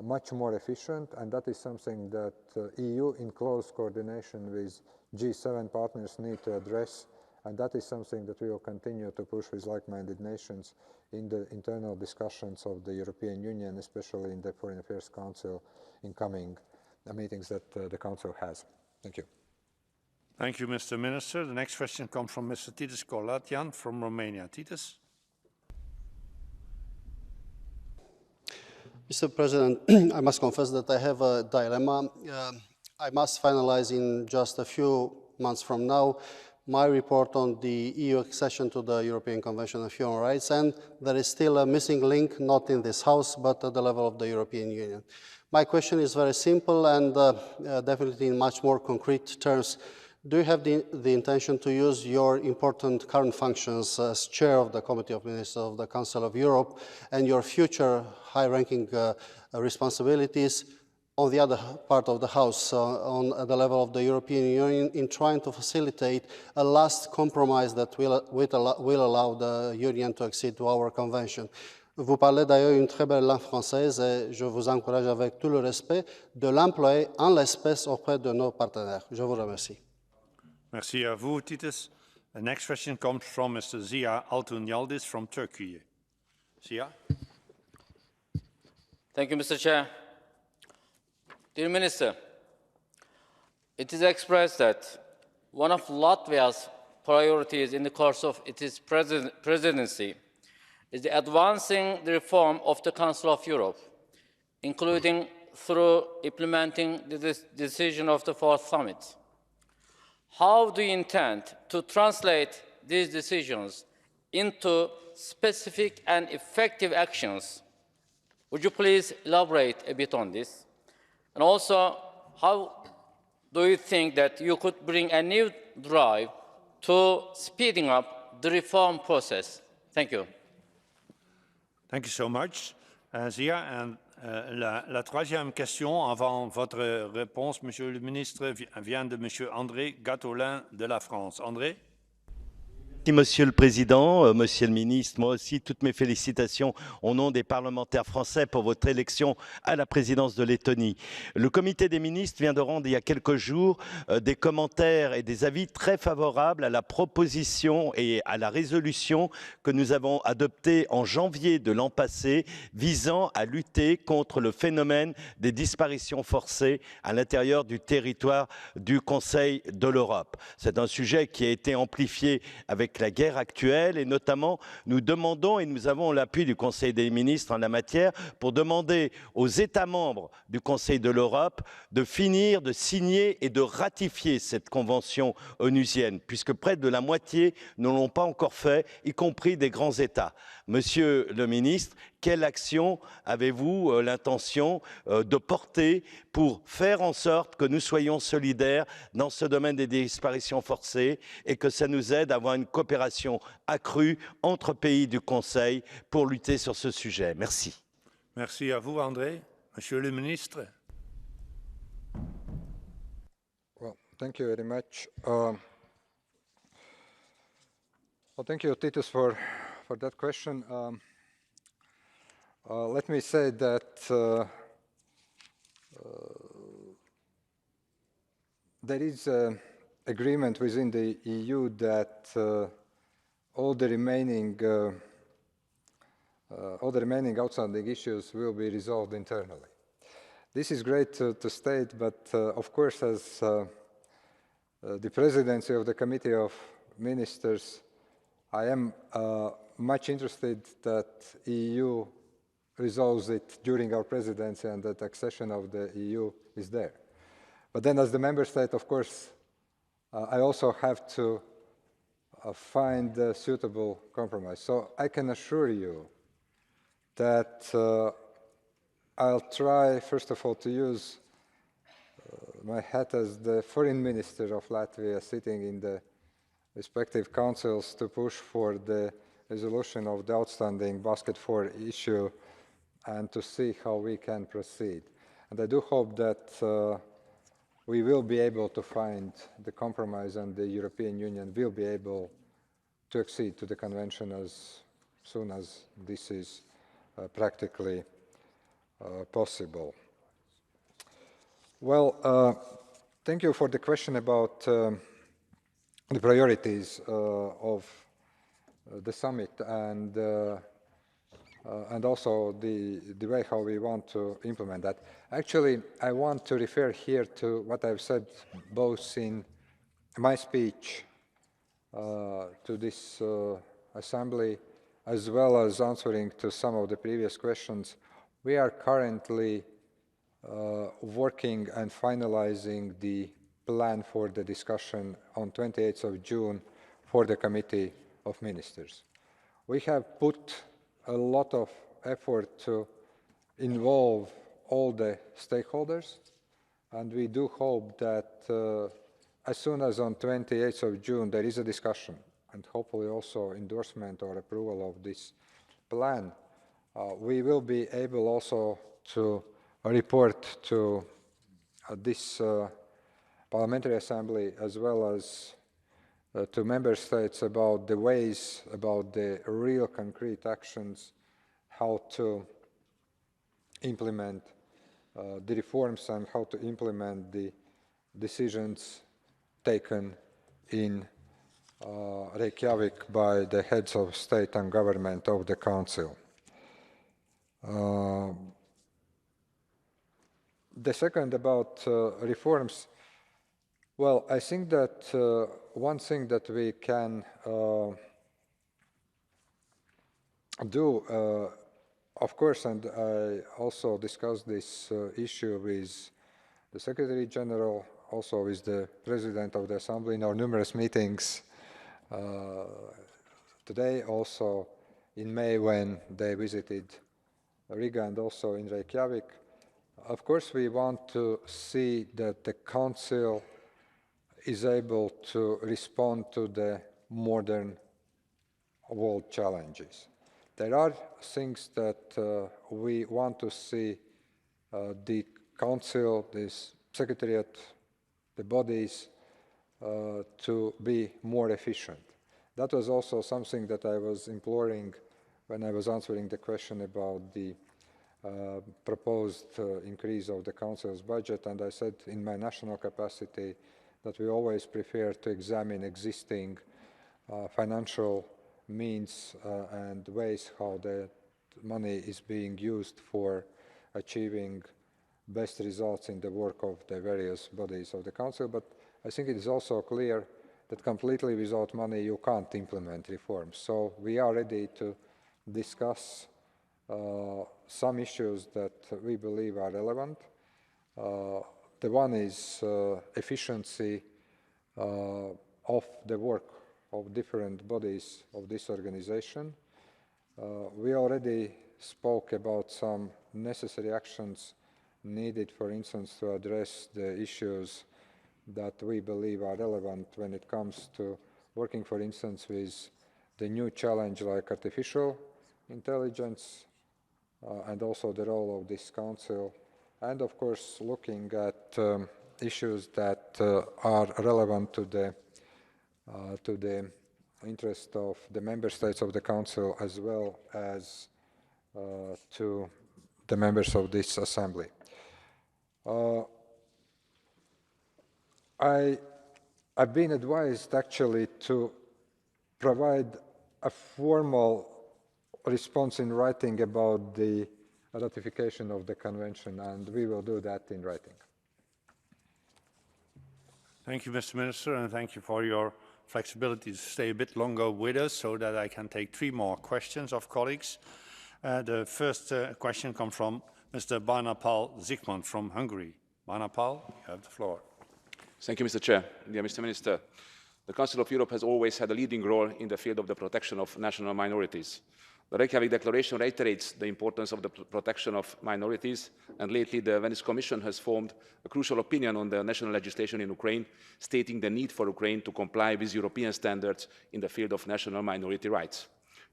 much more efficient, and that is something that EU in close coordination with G7 partners need to address, and that is something that we will continue to push with like-minded nations in the internal discussions of the European Union, especially in the Foreign Affairs Council in coming meetings that the Council has. Thank you. Thank you, Mr. Minister. The next question comes from Mr. Titus Kolatian from Romania. Titus. Mr. President, I must confess that I have a dilemma. I must finalize in just a few months from now my report on the EU accession to the European Convention of Human Rights, and there is still a missing link, not in this House, but at the level of the European Union. My question is very simple and definitely in much more concrete terms. Do you have the intention to use your important current functions as chair of the Committee of Ministers of the Council of Europe and your future high-ranking responsibilities on the other part of the House, on the level of the European Union, in trying to facilitate a last compromise that will allow the Union to accede to our Convention? Vous parlez d'ailleurs une très belle langue française et je vous encourage avec tout le respect de l'employer en l'espèce auprès de nos partenaires. Je vous remercie. Merci à vous, Titus. The next question comes from Mr. Ziya Altunyaldis from Turkey. Ziya. Thank you, Mr. Chair. Dear Minister, it is expressed that one of Latvia's priorities in the course of its presidency is advancing the reform of the Council of Europe, including through implementing the decision of the fourth summit. How do you intend to translate these decisions into specific and effective actions? Would you please elaborate a bit on this? And also, how do you think that you could bring a new drive to speeding up the reform process? Thank you. Thank you so much. Zia, la troisième question avant votre réponse, Monsieur le ministre, vient de Monsieur André Gatolin de la France. André? Merci, Monsieur le Président, Monsieur le Ministre. Moi aussi, toutes mes félicitations au nom des parlementaires français pour votre élection à la présidence de Lettonie. Le comité des ministres vient de rendre il y a quelques jours des commentaires et des avis très favorables à la proposition et à la résolution que nous avons adoptée en janvier de l'an passé visant à lutter contre le phénomène des disparitions forcées à l'intérieur du territoire du Conseil de l'Europe. C'est un sujet qui a été amplifié avec la guerre actuelle et notamment nous demandons et nous avons l'appui du Conseil des ministres en la matière pour demander aux États membres du Conseil de l'Europe de finir de signer et de ratifier cette convention onusienne puisque près de la moitié ne l'ont pas encore fait, y compris des grands États. Monsieur le ministre, quelle action avez-vous l'intention de porter pour faire en sorte que nous soyons solidaires dans ce domaine des disparitions forcées et que ça nous aide à avoir une coopération accrue entre pays du Conseil pour lutter sur ce sujet? Merci. Merci à vous, André. Monsieur le ministre. Well, thank you very much. Well, thank you, Titus, for that question. Let me say that there is agreement within the EU that all the remaining outstanding issues will be resolved internally. This is great to state, but of course, as the presidency of the Committee of Ministers, I am much interested that EU resolves it during our presidency and that accession of the EU is there. But then as the member state, of course, I also have to find a suitable compromise. So I can assure you that I'll try, first of all, to use my hat as the foreign minister of Latvia sitting in the respective councils to push for the resolution of the outstanding Basket 4 issue and to see how we can proceed. And I do hope that we will be able to find the compromise and the European Union will be able to accede to the convention as soon as this is practically possible. Well, thank you for the question about the priorities of the summit and also the way how we want to implement that. Actually, I want to refer here to what I've said both in my speech to this assembly as well as answering to some of the previous questions. We are currently working and finalizing the plan for the discussion on 28th of June for the Committee of Ministers. We have put a lot of effort to involve all the stakeholders, and we do hope that as soon as on 28th of June there is a discussion and hopefully also endorsement or approval of this plan, we will be able also to report to this Parliamentary Assembly as well as to Member States about the ways, about the real concrete actions, how to implement the reforms and how to implement the decisions taken in Reykjavik by the heads of state and government of the Council. The second about reforms, Well, I think that one thing that we can do, of course, and I also discussed this issue with the Secretary General, also with the President of the Assembly in our numerous meetings today, also in May when they visited Riga and also in Reykjavik. Of course, we want to see that the Council is able to respond to the modern world challenges. There are things that we want to see the Council, this Secretariat, the bodies to be more efficient. That was also something that I was imploring when I was answering the question about the proposed increase of the Council's budget, and I said in my national capacity that we always prefer to examine existing financial means and ways how the money is being used for achieving best results in the work of the various bodies of the Council. But I think it is also clear that completely without money you can't implement reforms. So we are ready to discuss some issues that we believe are relevant. The one is efficiency of the work of different bodies of this organization. We already spoke about some necessary actions needed, for instance, to address the issues that we believe are relevant when it comes to working, for instance, with the new challenge like artificial intelligence and also the role of this Council, and of course looking at issues that are relevant to the interest of the member states of the Council as well as to the members of this Assembly. I've been advised actually to provide a formal response in writing about the ratification of the convention, and we will do that in writing. Thank you, Mr. Minister, and thank you for your flexibility to stay a bit longer with us so that I can take 3 more questions of colleagues. The first question comes from Mr. Barnapal Zsigmond from Hungary. Barnapal, you have the floor. Thank you, Mr. Chair. Dear Mr. Minister, the Council of Europe has always had a leading role in the field of the protection of national minorities. The Reykjavik Declaration reiterates the importance of the protection of minorities, and lately the Venice Commission has formed a crucial opinion on the national legislation in Ukraine, stating the need for Ukraine to comply with European standards in the field of national minority rights.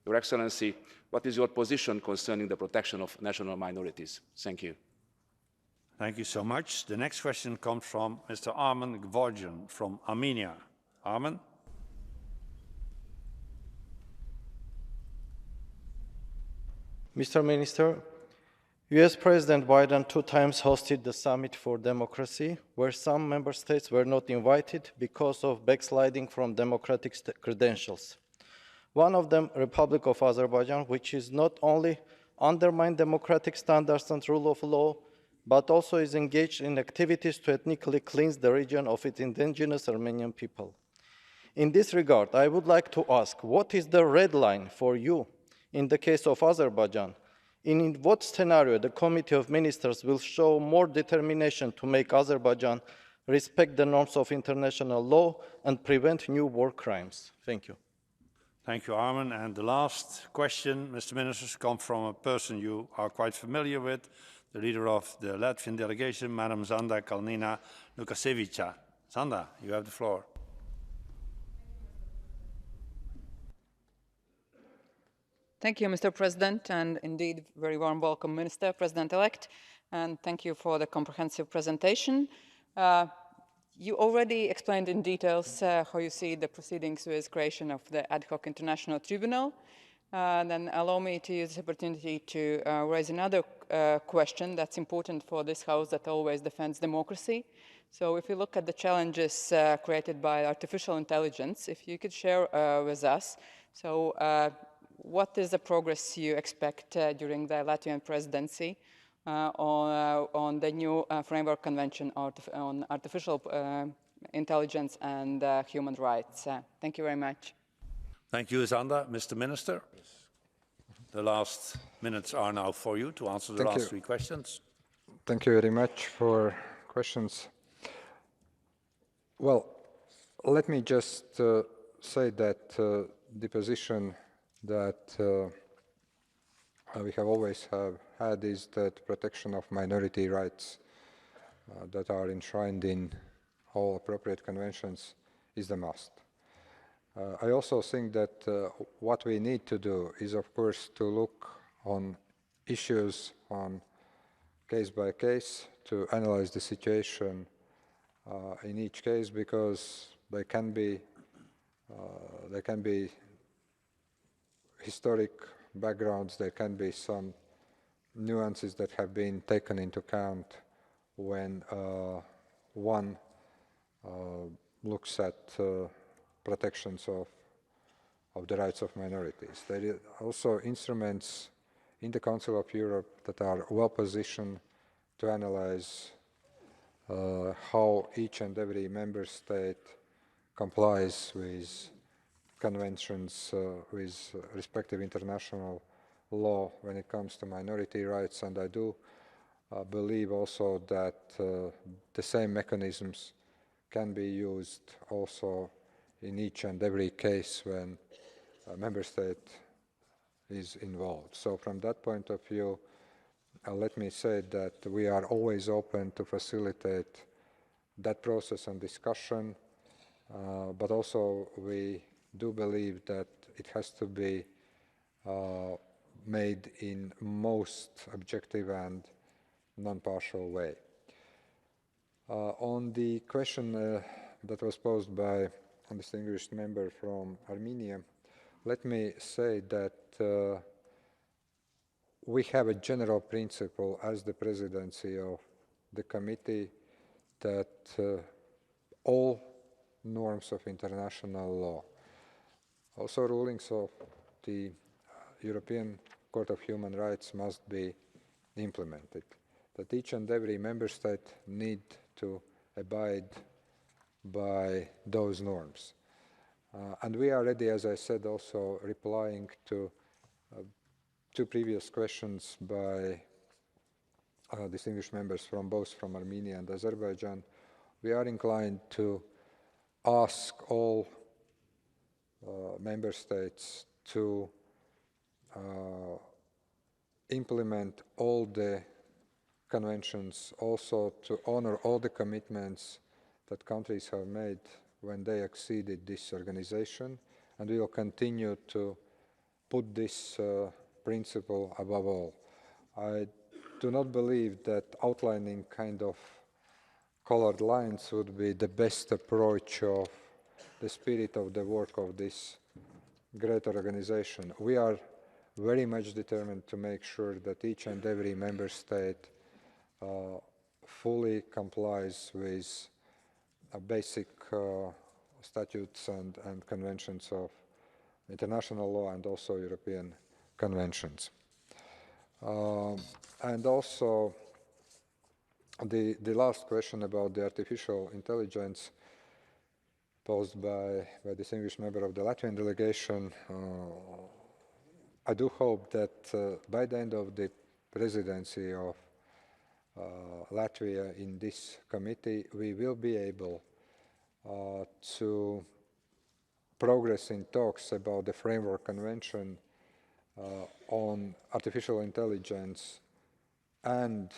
Your Excellency, what is your position concerning the protection of national minorities? Thank you. Thank you so much. The next question comes from Mr. Armen Gvorjan from Armenia. Armen? Mr. Minister, US President Biden 2 times hosted the Summit for Democracy, where some member states were not invited because of backsliding from democratic credentials. One of them, Republic of Azerbaijan, which is not only undermined democratic standards and rule of law, but also is engaged in activities to ethnically cleanse the region of its indigenous Armenian people. In this regard, I would like to ask, what is the red line for you in the case of Azerbaijan? In what scenario the Committee of Ministers will show more determination to make Azerbaijan respect the norms of international law and prevent new war crimes? Thank you. Thank you, Armen. And the last question, Mr. Minister, comes from a person you are quite familiar with, the leader of the Latvian delegation, Madam Zanda Kalnina Lukasevica. Zanda, you have the floor. Thank you, Mr. President, and indeed, very warm welcome, Minister, President-elect, and thank you for the comprehensive presentation. You already explained in details how you see the proceedings with creation of the ad hoc international tribunal. Then allow me to use this opportunity to raise another question that's important for this House that always defends democracy. So if you look at the challenges created by artificial intelligence, if you could share with us, so what is the progress you expect during the Latvian presidency on the new framework convention on artificial intelligence and human rights. Thank you very much. Thank you, Zander. Mr. Minister, the last minutes are now for you to answer the last three questions. Thank you very much for questions. Well, let me just say that the position that we have always had is that protection of minority rights that are enshrined in all appropriate conventions is the must. I also think that what we need to do is, of course, to look on issues on case by case, to analyze the situation in each case, because there can be historic backgrounds, there can be some nuances that have been taken into account when one looks at protections of the rights of minorities. There are also instruments in the Council of Europe that are well positioned to analyze how each and every member state complies with conventions, with respective international law when it comes to minority rights, and I do believe also that the same mechanisms can be used also in each and every case when a member state is involved. So from that point of view, let me say that we are always open to facilitate that process and discussion, but also we do believe that it has to be made in most objective and non-partial way. On the question that was posed by a distinguished member from Armenia, let me say that we have a general principle as the presidency of the committee that all norms of international law, also rulings of the European Court of Human Rights, must be implemented, that each and every member state need to abide by those norms. And we are ready, as I said, also replying to two previous questions by distinguished members from both from Armenia and Azerbaijan. We are inclined to ask all member states to implement all the conventions, also to honor all the commitments that countries have made when they acceded this organization, and we will continue to put this principle above all. I do not believe that outlining kind of colored lines would be the best approach of the spirit of the work of this great organization. We are very much determined to make sure that each and every member state fully complies with basic statutes and conventions of international law and also European conventions. And also the last question about the artificial intelligence posed by a distinguished member of the Latvian delegation. I do hope that by the end of the presidency of Latvia in this committee, we will be able to progress in talks about the framework convention on artificial intelligence and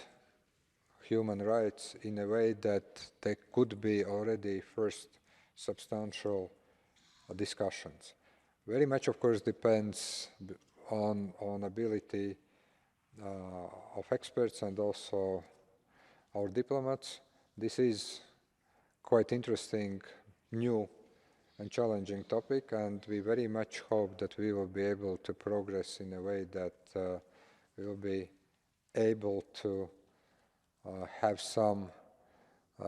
human rights in a way that there could be already first substantial discussions. Very much, of course, depends on ability of experts and also our diplomats. This is quite interesting, new and challenging topic, and we very much hope that we will be able to progress in a way that we will be able to have some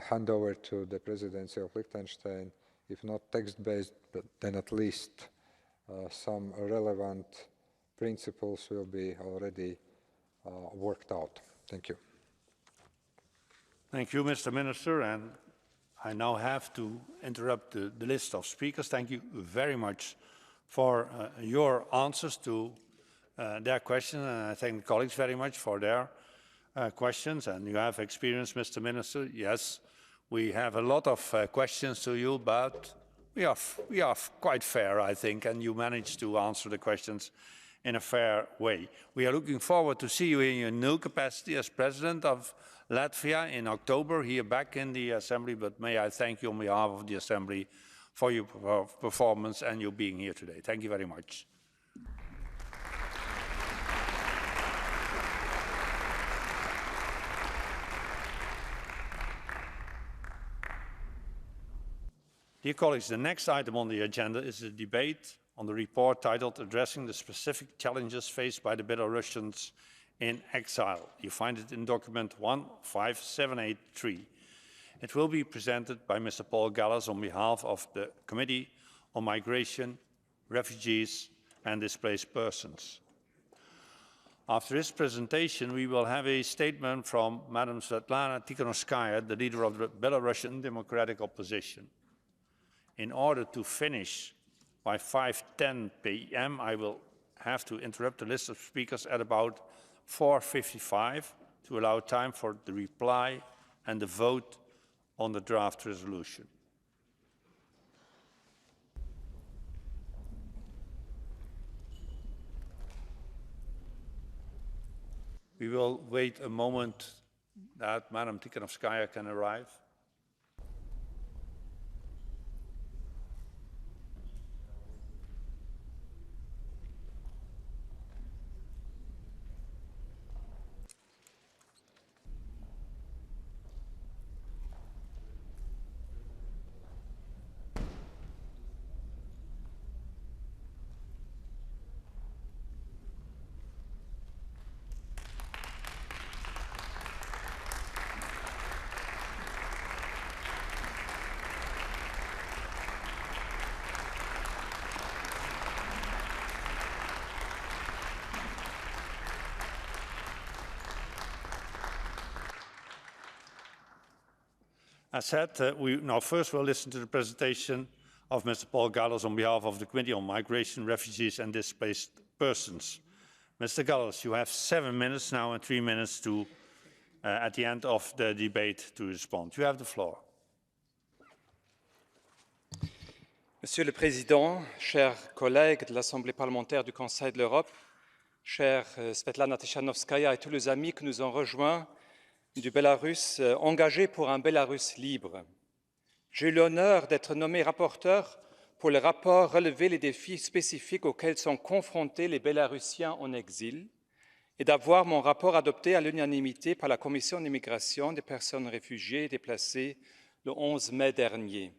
handover to the presidency of Liechtenstein, if not text-based, but then at least some relevant principles will be already worked out. Thank you. Thank you, Mr. Minister, and I now have to interrupt the list of speakers. Thank you very much for your answers to their questions, and I thank the colleagues very much for their questions. And you have experience, Mr. Minister. Yes, we have a lot of questions to you, but we are quite fair, I think, and you managed to answer the questions in a fair way. We are looking forward to see you in your new capacity as President of Latvia in October, here back in the Assembly, but may I thank you on behalf of the Assembly for your performance and you being here today. Thank you very much. Dear colleagues, the next item on the agenda is a debate on the report titled Addressing the Specific Challenges Faced by the Belarusians in Exile. You find it in document 15783. It will be presented by Mr. Paul Gallas on behalf of the Committee on Migration, Refugees and Displaced Persons. After his presentation, we will have a statement from Madam Svetlana Tikhanovskaya, the leader of the Belarusian Democratic Opposition. In order to finish by 5:10 p.m., I will have to interrupt the list of speakers at about 4:55 to allow time for the reply and the vote on the draft resolution. We will wait a moment that Madam Tikhanovskaya can arrive. As said, we now first will listen to the presentation of Mr. Paul Gallas on behalf of the Committee on Migration, Refugees and Displaced Persons. Mr. Gallas, you have 7 minutes now and 3 minutes to, at the end of the debate to respond. You have the floor. Monsieur le Président, chers collègues de l'Assemblée parlementaire du Conseil de l'Europe, chère Svetlana Tikhanovskaya et tous les amis que nous ont rejoints du Bélarus, engagés pour un Bélarus libre. J'ai eu l'honneur d'être nommé rapporteur pour le rapport relever les défis spécifiques auxquels sont confrontés les Bélarusiens en exil et d'avoir mon rapport adopté à l'unanimité par la Commission d'immigration des personnes réfugiées et déplacées le 11 mai dernier.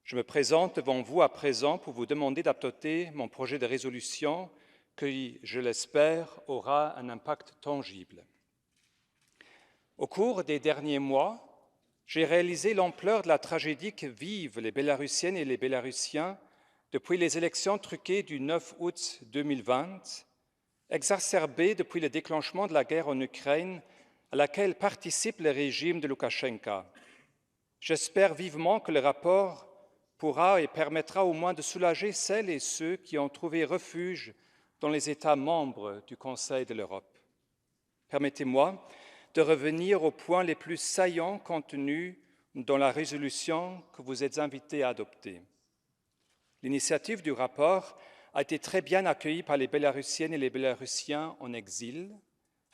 Je me présente devant vous à présent pour vous demander d'adopter mon projet de résolution qui, je l'espère, aura un impact tangible. Au cours des derniers mois, j'ai réalisé l'ampleur de la tragédie que vivent les Bélarusiennes et les Bélarusiens depuis les élections truquées du 9 août 2020, exacerbées depuis le déclenchement de la guerre en Ukraine à laquelle participe le régime de Loukachenko. J'espère vivement que le rapport pourra et permettra au moins de soulager celles et ceux qui ont trouvé refuge dans les États membres du Conseil de l'Europe. Permettez-moi de revenir aux points les plus saillants contenus dans la résolution que vous êtes invités à adopter. L'initiative du rapport a été très bien accueillie par les Bélarusiennes et les Bélarusiens en exil,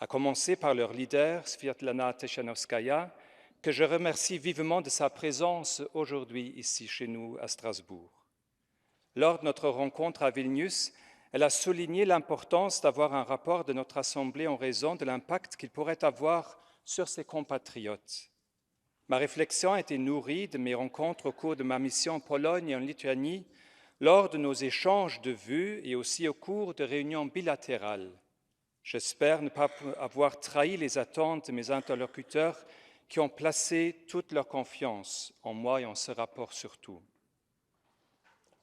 à commencer par leur leader, Svetlana Tikhanovskaya, que je remercie vivement de sa présence aujourd'hui ici chez nous à Strasbourg. Lors de notre rencontre à Vilnius, elle a souligné l'importance d'avoir un rapport de notre Assemblée en raison de l'impact qu'il pourrait avoir sur ses compatriotes. Ma réflexion a été nourrie de mes rencontres au cours de ma mission en Pologne et en Lituanie, lors de nos échanges de vues et aussi au cours de réunions bilatérales. J'espère ne pas avoir trahi les attentes de mes interlocuteurs qui ont placé toute leur confiance en moi et en ce rapport surtout.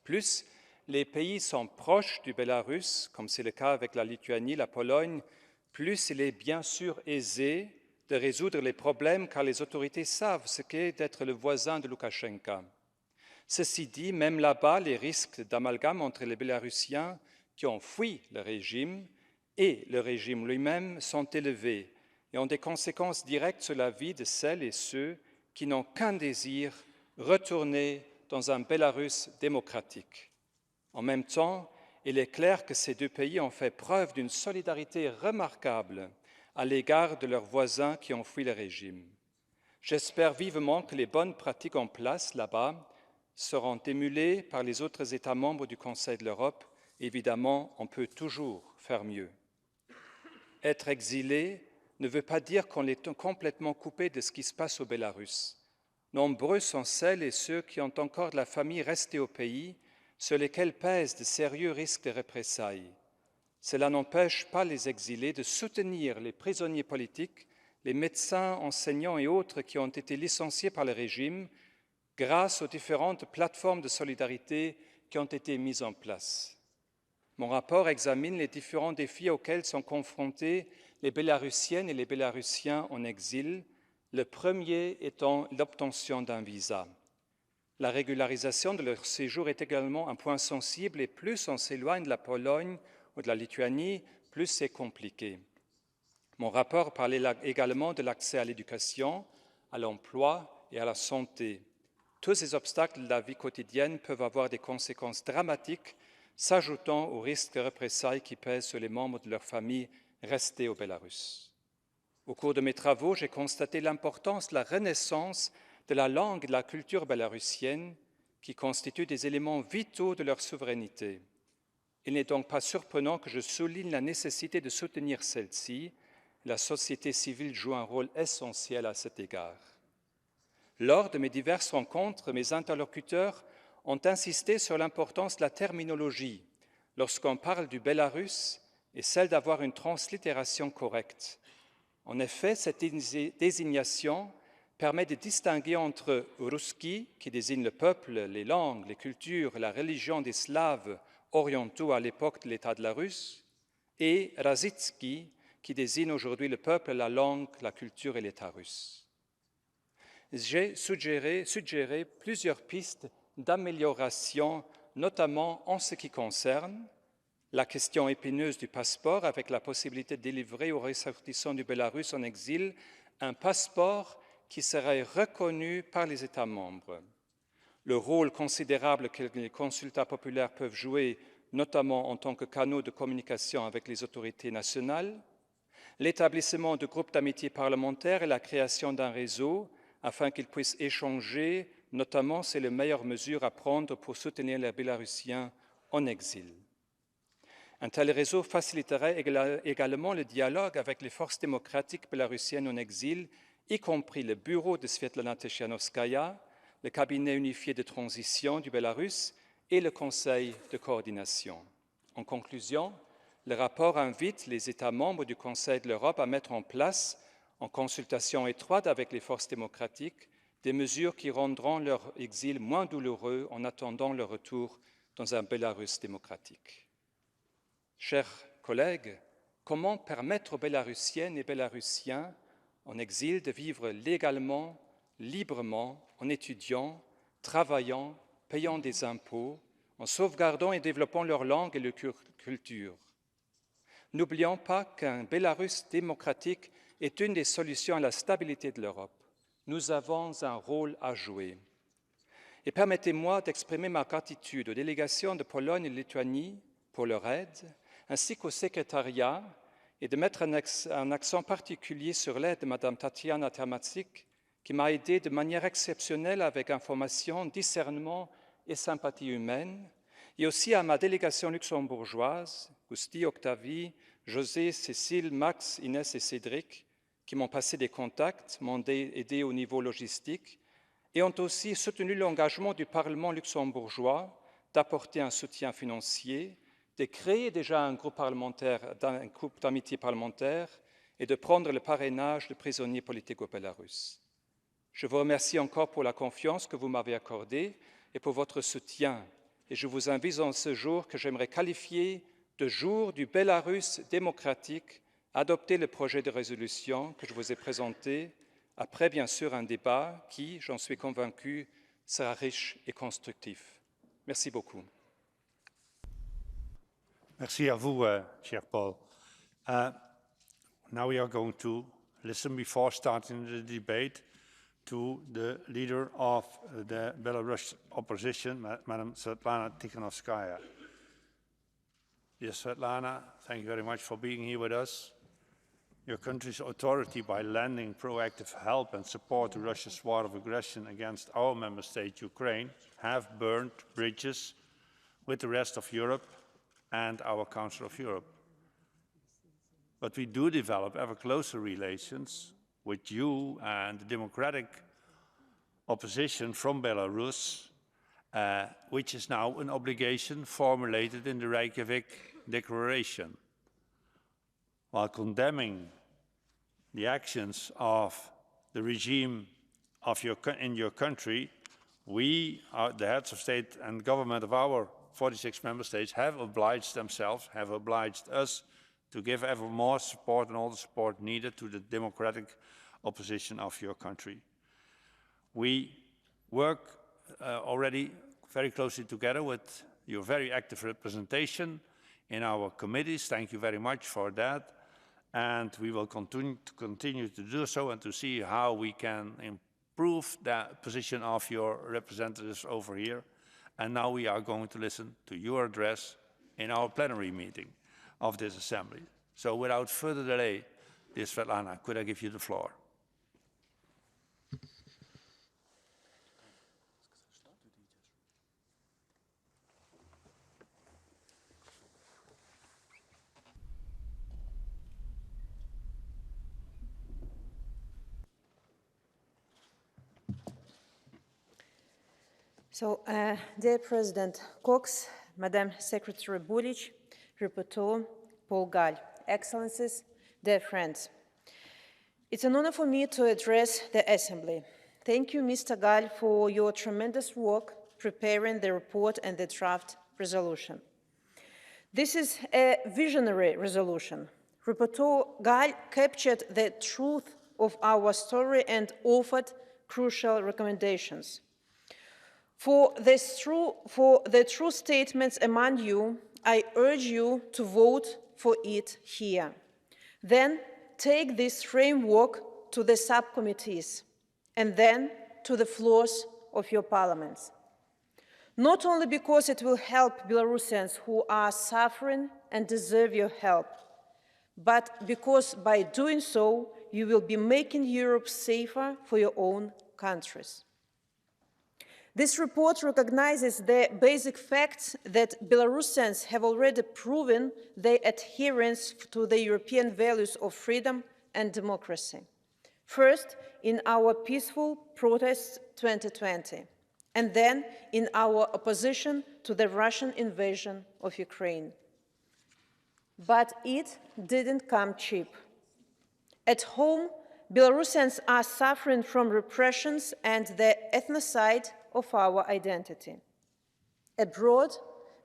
Plus les pays sont proches du Bélarus, comme c'est le cas avec la Lituanie, la Pologne, plus il est bien sûr aisé de résoudre les problèmes car les autorités savent ce qu'est d'être le voisin de Loukachenko. Ceci dit, même là-bas, les risques d'amalgame entre les Bélarusiens qui ont fui le régime et le régime lui-même sont élevés et ont des conséquences directes sur la vie de celles et ceux qui n'ont qu'un désir, retourner dans un Bélarus démocratique. En même temps, il est clair que ces deux pays ont fait preuve d'une solidarité remarquable à l'égard de leurs voisins qui ont fui le régime. J'espère vivement que les bonnes pratiques en place là-bas seront émulées par les autres États membres du Conseil de l'Europe. Évidemment, on peut toujours faire mieux. Être exilé ne veut pas dire qu'on est complètement coupé de ce qui se passe au Bélarus. Nombreux sont celles et ceux qui ont encore de la famille restée au pays, sur lesquels pèsent de sérieux risques de représailles. Cela n'empêche pas les exilés de soutenir les prisonniers politiques, les médecins, enseignants et autres qui ont été licenciés par le régime grâce aux différentes plateformes de solidarité qui ont été mises en place. Mon rapport examine les différents défis auxquels sont confrontés les Bélarusiennes et les Bélarusiens en exil, le premier étant l'obtention d'un visa. La régularisation de leur séjour est également un point sensible et plus on s'éloigne de la Pologne ou de la Lituanie, plus c'est compliqué. Mon rapport parlait également de l'accès à l'éducation, à l'emploi et à la santé. Tous ces obstacles de la vie quotidienne peuvent avoir des conséquences dramatiques, s'ajoutant aux risques de représailles qui pèsent sur les membres de leur famille restés au Bélarus. Au cours de mes travaux, j'ai constaté l'importance de la renaissance de la langue et de la culture bélarusienne qui constituent des éléments vitaux de leur souveraineté. Il n'est donc pas surprenant que je souligne la nécessité de soutenir celle-ci. La société civile joue un rôle essentiel à cet égard. Lors de mes diverses rencontres, mes interlocuteurs ont insisté sur l'importance de la terminologie lorsqu'on parle du Bélarus et celle d'avoir une translittération correcte. En effet, cette désignation permet de distinguer entre Russki, qui désigne le peuple, les langues, les cultures et la religion des Slaves orientaux à l'époque de l'État de la Russe, et Razitski, qui désigne aujourd'hui le peuple, la langue, la culture et l'État russe. J'ai suggéré plusieurs pistes d'amélioration, notamment en ce qui concerne la question épineuse du passeport, avec la possibilité de délivrer aux ressortissants du Bélarus en exil un passeport qui serait reconnu par les États membres. Le rôle considérable que les consulats populaires peuvent jouer, notamment en tant que canaux de communication avec les autorités nationales, l'établissement de groupes d'amitié parlementaires et la création d'un réseau afin qu'ils puissent échanger, notamment c'est les meilleures mesures à prendre pour soutenir les Bélarusiens en exil. Un tel réseau faciliterait également le dialogue avec les forces démocratiques bélarusiennes en exil, y compris le bureau de Svetlana Tikhanovskaya, le cabinet unifié de transition du Bélarus et le conseil de coordination. En conclusion, le rapport invite les États membres du Conseil de l'Europe à mettre en place, en consultation étroite avec les forces démocratiques, des mesures qui rendront leur exil moins douloureux en attendant leur retour dans un Bélarus démocratique. Chers collègues, comment permettre aux Bélarusiennes et Bélarusiens en exil de vivre légalement, librement, en étudiant, travaillant, payant des impôts, en sauvegardant et développant leur langue et leur culture? N'oublions pas qu'un Bélarus démocratique est une des solutions à la stabilité de l'Europe. Nous avons un rôle à jouer. Et permettez-moi d'exprimer ma gratitude aux délégations de Pologne et de Lituanie pour leur aide, ainsi qu'au secrétariat, et de mettre un accent particulier sur l'aide de Mme Tatiana Termatsik, qui m'a aidé de manière exceptionnelle avec information, discernement et sympathie humaine, et aussi à ma délégation luxembourgeoise, Gusti, Octavie, José, Cécile, Max, Inès et Cédric, qui m'ont passé des contacts, m'ont aidé au niveau logistique, et ont aussi soutenu l'engagement du Parlement luxembourgeois d'apporter un soutien financier, de créer déjà un groupe d'amitié parlementaire et de prendre le parrainage de prisonniers politiques au Bélarus. Je vous remercie encore pour la confiance que vous m'avez accordée et pour votre soutien. Et je vous invite en ce jour que j'aimerais qualifier de jour du Bélarus démocratique adopter le projet de résolution que je vous ai présenté, après bien sûr un débat qui, j'en suis convaincu, sera riche et constructif. Merci beaucoup. Merci à vous, cher Paul. Now we are going to listen before starting the debate to the leader of the Belarus opposition, Madam Svetlana Tikhanovskaya. Dear Svetlana, thank you very much for being here with us. Your country's authority, by lending proactive help and support to Russia's war of aggression against our member state, Ukraine, have burned bridges with the rest of Europe and our Council of Europe. But we do develop ever closer relations with you and the democratic opposition from Belarus, which is now an obligation formulated in the Reykjavik Declaration. While condemning the actions of the regime of in your country, we, the heads of state and government of our 46 member states, have obliged themselves, have obliged us to give ever more support and all the support needed to the democratic opposition of your country. We work already very closely together with your very active representation in our committees. Thank you very much for that. And we will continue to do so and to see how we can improve the position of your representatives over here. And now we are going to listen to your address in our plenary meeting of this assembly. So without further delay, dear Svetlana, could I give you the floor? So, dear President Cox, Madam Secretary Bulic, Rapporteur Paul Gall, Excellencies, dear friends, it's an honor for me to address the Assembly. Thank you, Mr. Gall, for your tremendous work preparing the report and the draft resolution. This is a visionary resolution. Rapporteur Gall captured the truth of our story and offered crucial recommendations. For the true statements among you, I urge you to vote for it here. Then take this framework to the subcommittees and then to the floors of your parliaments. Not only because it will help Belarusians who are suffering and deserve your help, but because by doing so, you will be making Europe safer for your own countries. This report recognizes the basic facts that Belarusians have already proven their adherence to the European values of freedom and democracy. First, in our peaceful protests 2020, and then in our opposition to the Russian invasion of Ukraine. But it didn't come cheap. At home, Belarusians are suffering from repressions and the ethnocide of our identity. Abroad,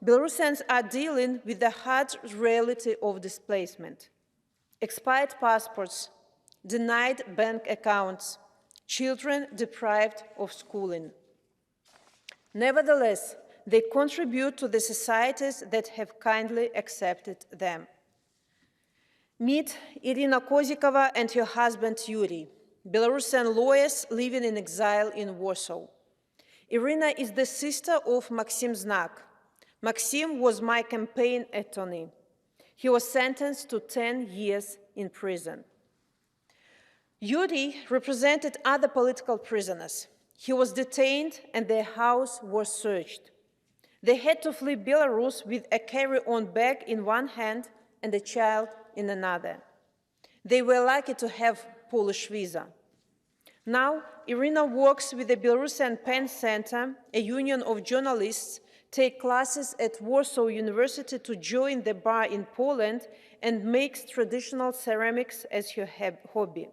Belarusians are dealing with the hard reality of displacement. Expired passports, denied bank accounts, children deprived of schooling. Nevertheless, they contribute to the societies that have kindly accepted them. Meet Irina Kozikova and her husband Yuri, Belarusian lawyers living in exile in Warsaw. Irina is the sister of Maxim Znak. Maxim was my campaign attorney. He was sentenced to 10 years in prison. Yuri represented other political prisoners. He was detained and their house was searched. They had to flee Belarus with a carry-on bag in one hand and a child in another. They were lucky to have Polish visa. Now, Irina works with the Belarusian Pen Center, a union of journalists, take classes at Warsaw University to join the bar in Poland, and makes traditional ceramics as her hobby.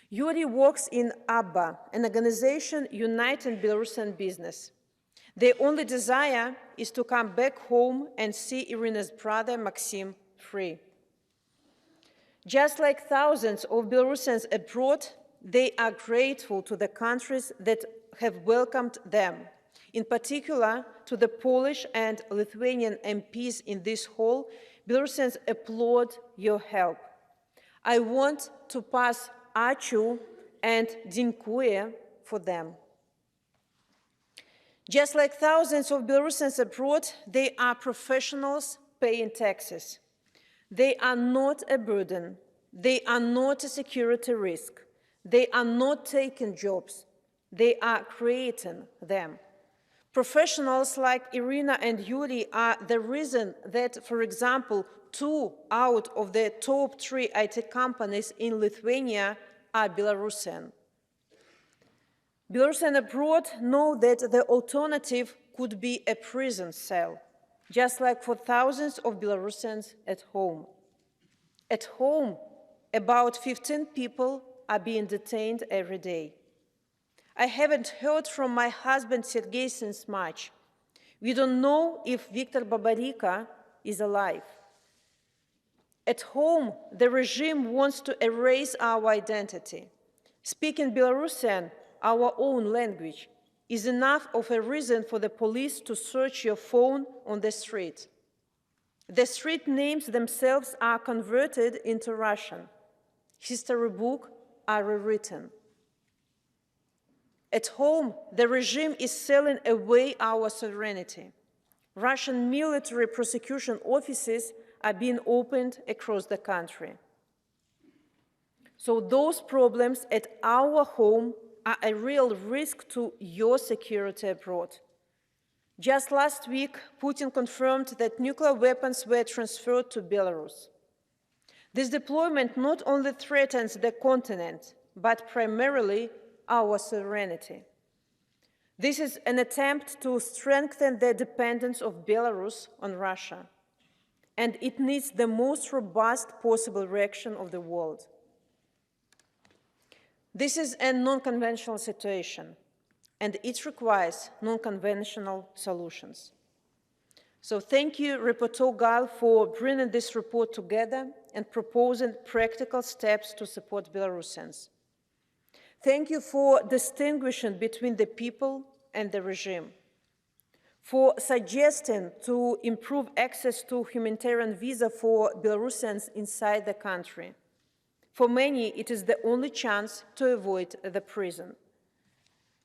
Yuri works in ABBA, an organization uniting Belarusian business. Their only desire is to come back home and see Irina's brother, Maxim, free. Just like thousands of Belarusians abroad, they are grateful to the countries that have welcomed them, in particular to the Polish and Lithuanian MPs in this hall. Belarusians applaud your help. I want to pass ačiū and dziękuję for them. Just like thousands of Belarusians abroad, they are professionals paying taxes. They are not a burden. They are not a security risk. They are not taking jobs. They are creating them. Professionals like Irina and Yuri are the reason that, for example, 2 out of the top 3 IT companies in Lithuania are Belarusian. Belarusians abroad know that the alternative could be a prison cell, just like for thousands of Belarusians at home. At home, about 15 people are being detained every day. I haven't heard from my husband Sergei since March. We don't know if Viktor Babarika is alive. At home, the regime wants to erase our identity. Speaking Belarusian, our own language, is enough of a reason for the police to search your phone on the street. The street names themselves are converted into Russian. History books are rewritten. At home, the regime is selling away our sovereignty. Russian military prosecution offices are being opened across the country. So those problems at our home are a real risk to your security abroad. Just last week, Putin confirmed that nuclear weapons were transferred to Belarus. This deployment not only threatens the continent, but primarily our sovereignty. This is an attempt to strengthen the dependence of Belarus on Russia, and it needs the most robust possible reaction of the world. This is a non-conventional situation, and it requires non-conventional solutions. So thank you, Rapporteur Gál, for bringing this report together and proposing practical steps to support Belarusians. Thank you for distinguishing between the people and the regime, for suggesting to improve access to humanitarian visa for Belarusians inside the country. For many, it is the only chance to avoid the prison.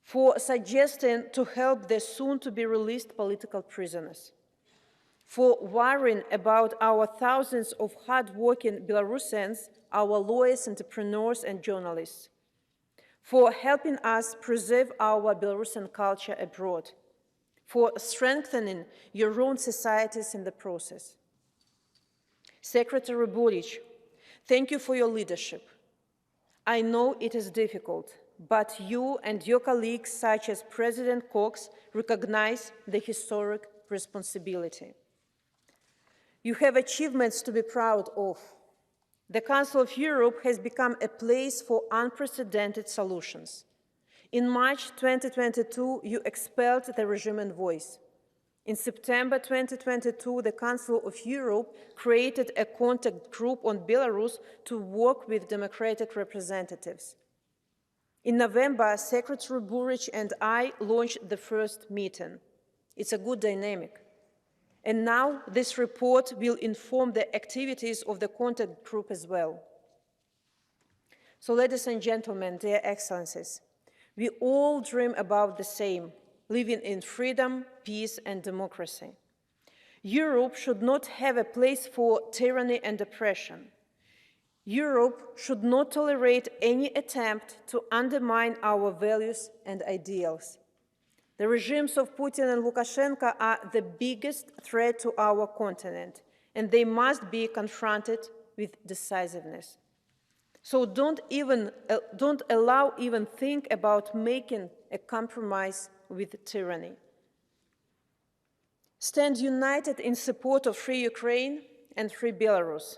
For suggesting to help the soon-to-be-released political prisoners. For worrying about our thousands of hard-working Belarusians, our lawyers, entrepreneurs, and journalists. For helping us preserve our Belarusian culture abroad. For strengthening your own societies in the process. Secretary Buric, thank you for your leadership. I know it is difficult, but you and your colleagues, such as President Cox, recognize the historic responsibility. You have achievements to be proud of. The Council of Europe has become a place for unprecedented solutions. In March 2022, you expelled the regime envoys. In September 2022, the Council of Europe created a contact group on Belarus to work with democratic representatives. In November, Secretary Buric and I launched the first meeting. It's a good dynamic. And now this report will inform the activities of the contact group as well. So, ladies and gentlemen, dear excellencies, we all dream about the same, living in freedom, peace, and democracy. Europe should not have a place for tyranny and oppression. Europe should not tolerate any attempt to undermine our values and ideals. The regimes of Putin and Lukashenko are the biggest threat to our continent, and they must be confronted with decisiveness. So don't allow even think about making a compromise with tyranny. Stand united in support of free Ukraine and free Belarus.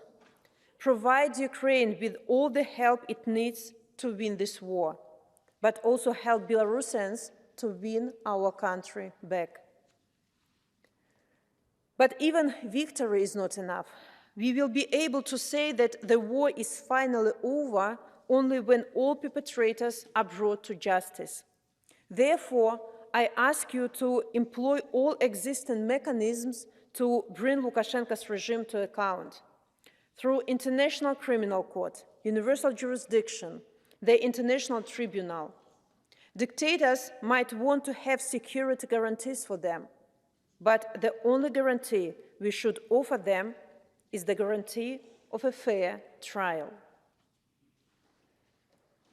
Provide Ukraine with all the help it needs to win this war, but also help Belarusians to win our country back. But even victory is not enough. We will be able to say that the war is finally over only when all perpetrators are brought to justice. Therefore, I ask you to employ all existing mechanisms to bring Lukashenko's regime to account. Through International Criminal Court, universal jurisdiction, the International Tribunal. Dictators might want to have security guarantees for them, but the only guarantee we should offer them is the guarantee of a fair trial.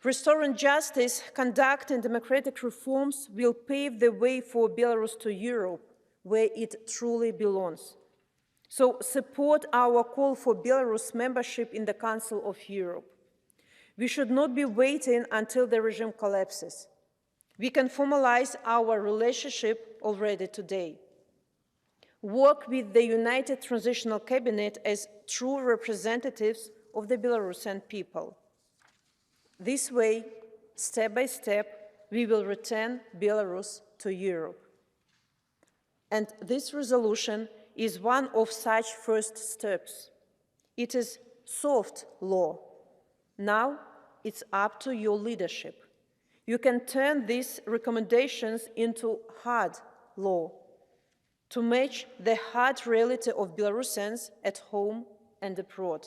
Restoring justice, conducting democratic reforms will pave the way for Belarus to Europe, where it truly belongs. So support our call for Belarus membership in the Council of Europe. We should not be waiting until the regime collapses. We can formalize our relationship already today. Work with the United Transitional Cabinet as true representatives of the Belarusian people. This way, step by step, we will return Belarus to Europe. And this resolution is one of such first steps. It is soft law. Now it's up to your leadership. You can turn these recommendations into hard law to match the hard reality of Belarusians at home and abroad.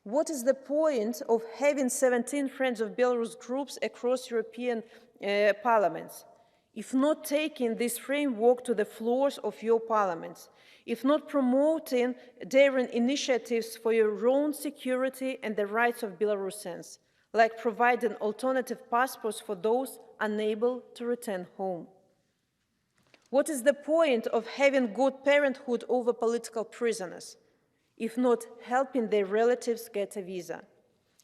What is the point of having 17 Friends of Belarus groups across European parliaments, if not taking this framework to the floors of your parliaments, if not promoting daring initiatives for your own security and the rights of Belarusians, like providing alternative passports for those unable to return home? What is the point of having good parenthood over political prisoners, if not helping their relatives get a visa,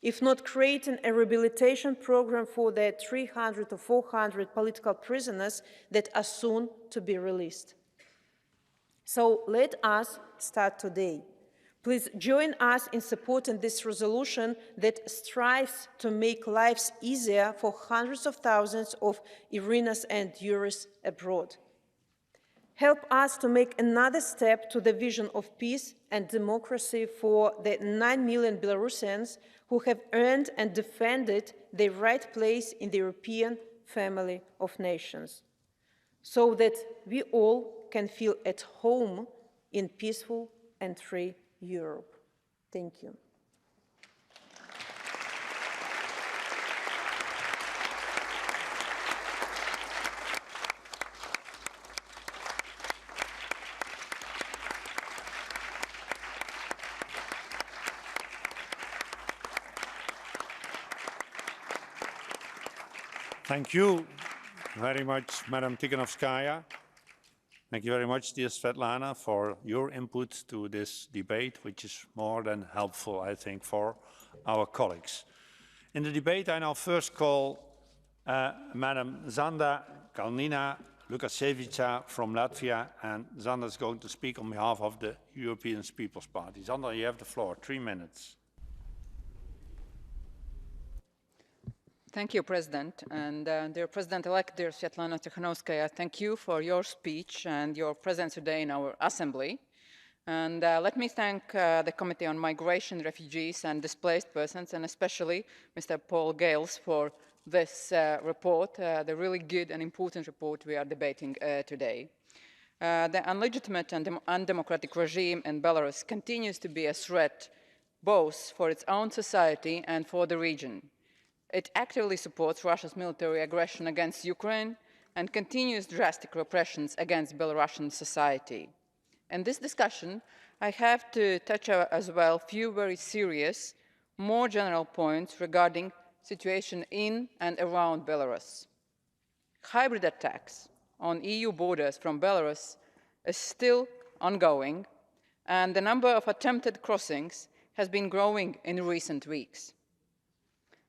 if not creating a rehabilitation program for the 300 or 400 political prisoners that are soon to be released? So let us start today. Please join us in supporting this resolution that strives to make lives easier for hundreds of thousands of Irinas and Yuris abroad. Help us to make another step to the vision of peace and democracy for the 9 million Belarusians who have earned and defended their right place in the European family of nations, so that we all can feel at home in peaceful and free Europe. Thank you. Thank you very much, Madam Tikhanovskaya. Thank you very much, dear Svetlana, for your input to this debate, which is more than helpful, I think, for our colleagues. In the debate, I now first call Madam Zanda Kalnina Lukaševica from Latvia, and Zanda is going to speak on behalf of the European People's Party. Zanda, you have the floor, 3 minutes. Thank you, President. And dear President-elect, dear Svetlana Tikhanovskaya, thank you for your speech and your presence today in our Assembly. And let me thank the Committee on Migration, Refugees and Displaced Persons, and especially Mr. Paul Gales for this report, the really good and important report we are debating today. The illegitimate and undemocratic regime in Belarus continues to be a threat both for its own society and for the region. It actively supports Russia's military aggression against Ukraine and continues drastic repressions against Belarusian society. In this discussion, I have to touch as well a few very serious, more general points regarding the situation in and around Belarus. Hybrid attacks on EU borders from Belarus is still ongoing, and the number of attempted crossings has been growing in recent weeks.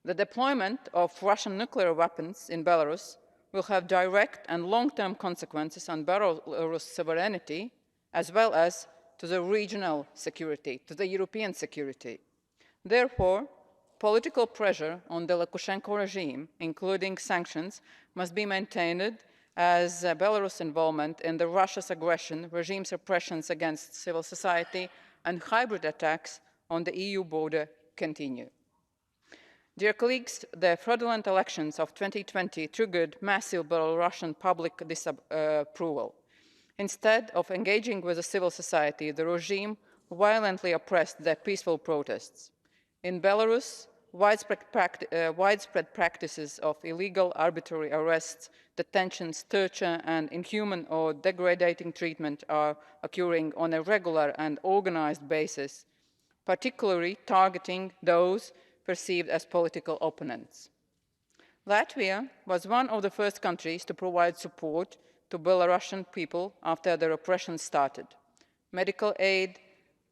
The deployment of Russian nuclear weapons in Belarus will have direct and long-term consequences on Belarus' sovereignty, as well as to the regional security, to the European security. Therefore, political pressure on the Lukashenko regime, including sanctions, must be maintained as Belarus' involvement in the Russia's aggression, regime's repressions against civil society, and hybrid attacks on the EU border continue. Dear colleagues, the fraudulent elections of 2020 triggered massive Belarusian public disapproval. Instead of engaging with the civil society, the regime violently oppressed the peaceful protests. In Belarus, widespread practices of illegal arbitrary arrests, detentions, torture, and inhuman or degrading treatment are occurring on a regular and organized basis, particularly targeting those perceived as political opponents. Latvia was one of the first countries to provide support to Belarusian people after the repression started. Medical aid,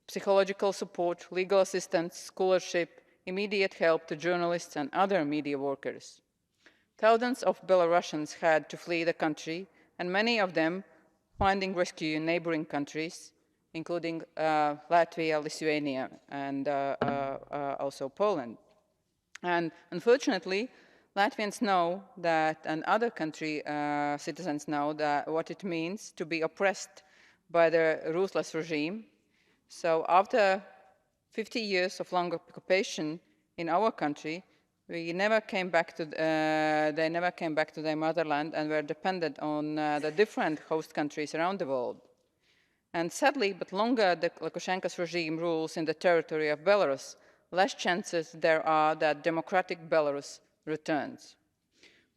psychological support, legal assistance, scholarship, immediate help to journalists and other media workers. Thousands of Belarusians had to flee the country, and many of them finding rescue in neighboring countries, including Latvia, Lithuania, and also Poland. And unfortunately, Latvians know that, and other country citizens know that what it means to be oppressed by the ruthless regime. So after 50 years of long occupation in our country, they never came back to their motherland and were dependent on the different host countries around the world. And sadly, but longer the Lukashenko's regime rules in the territory of Belarus, less chances there are that democratic Belarus returns.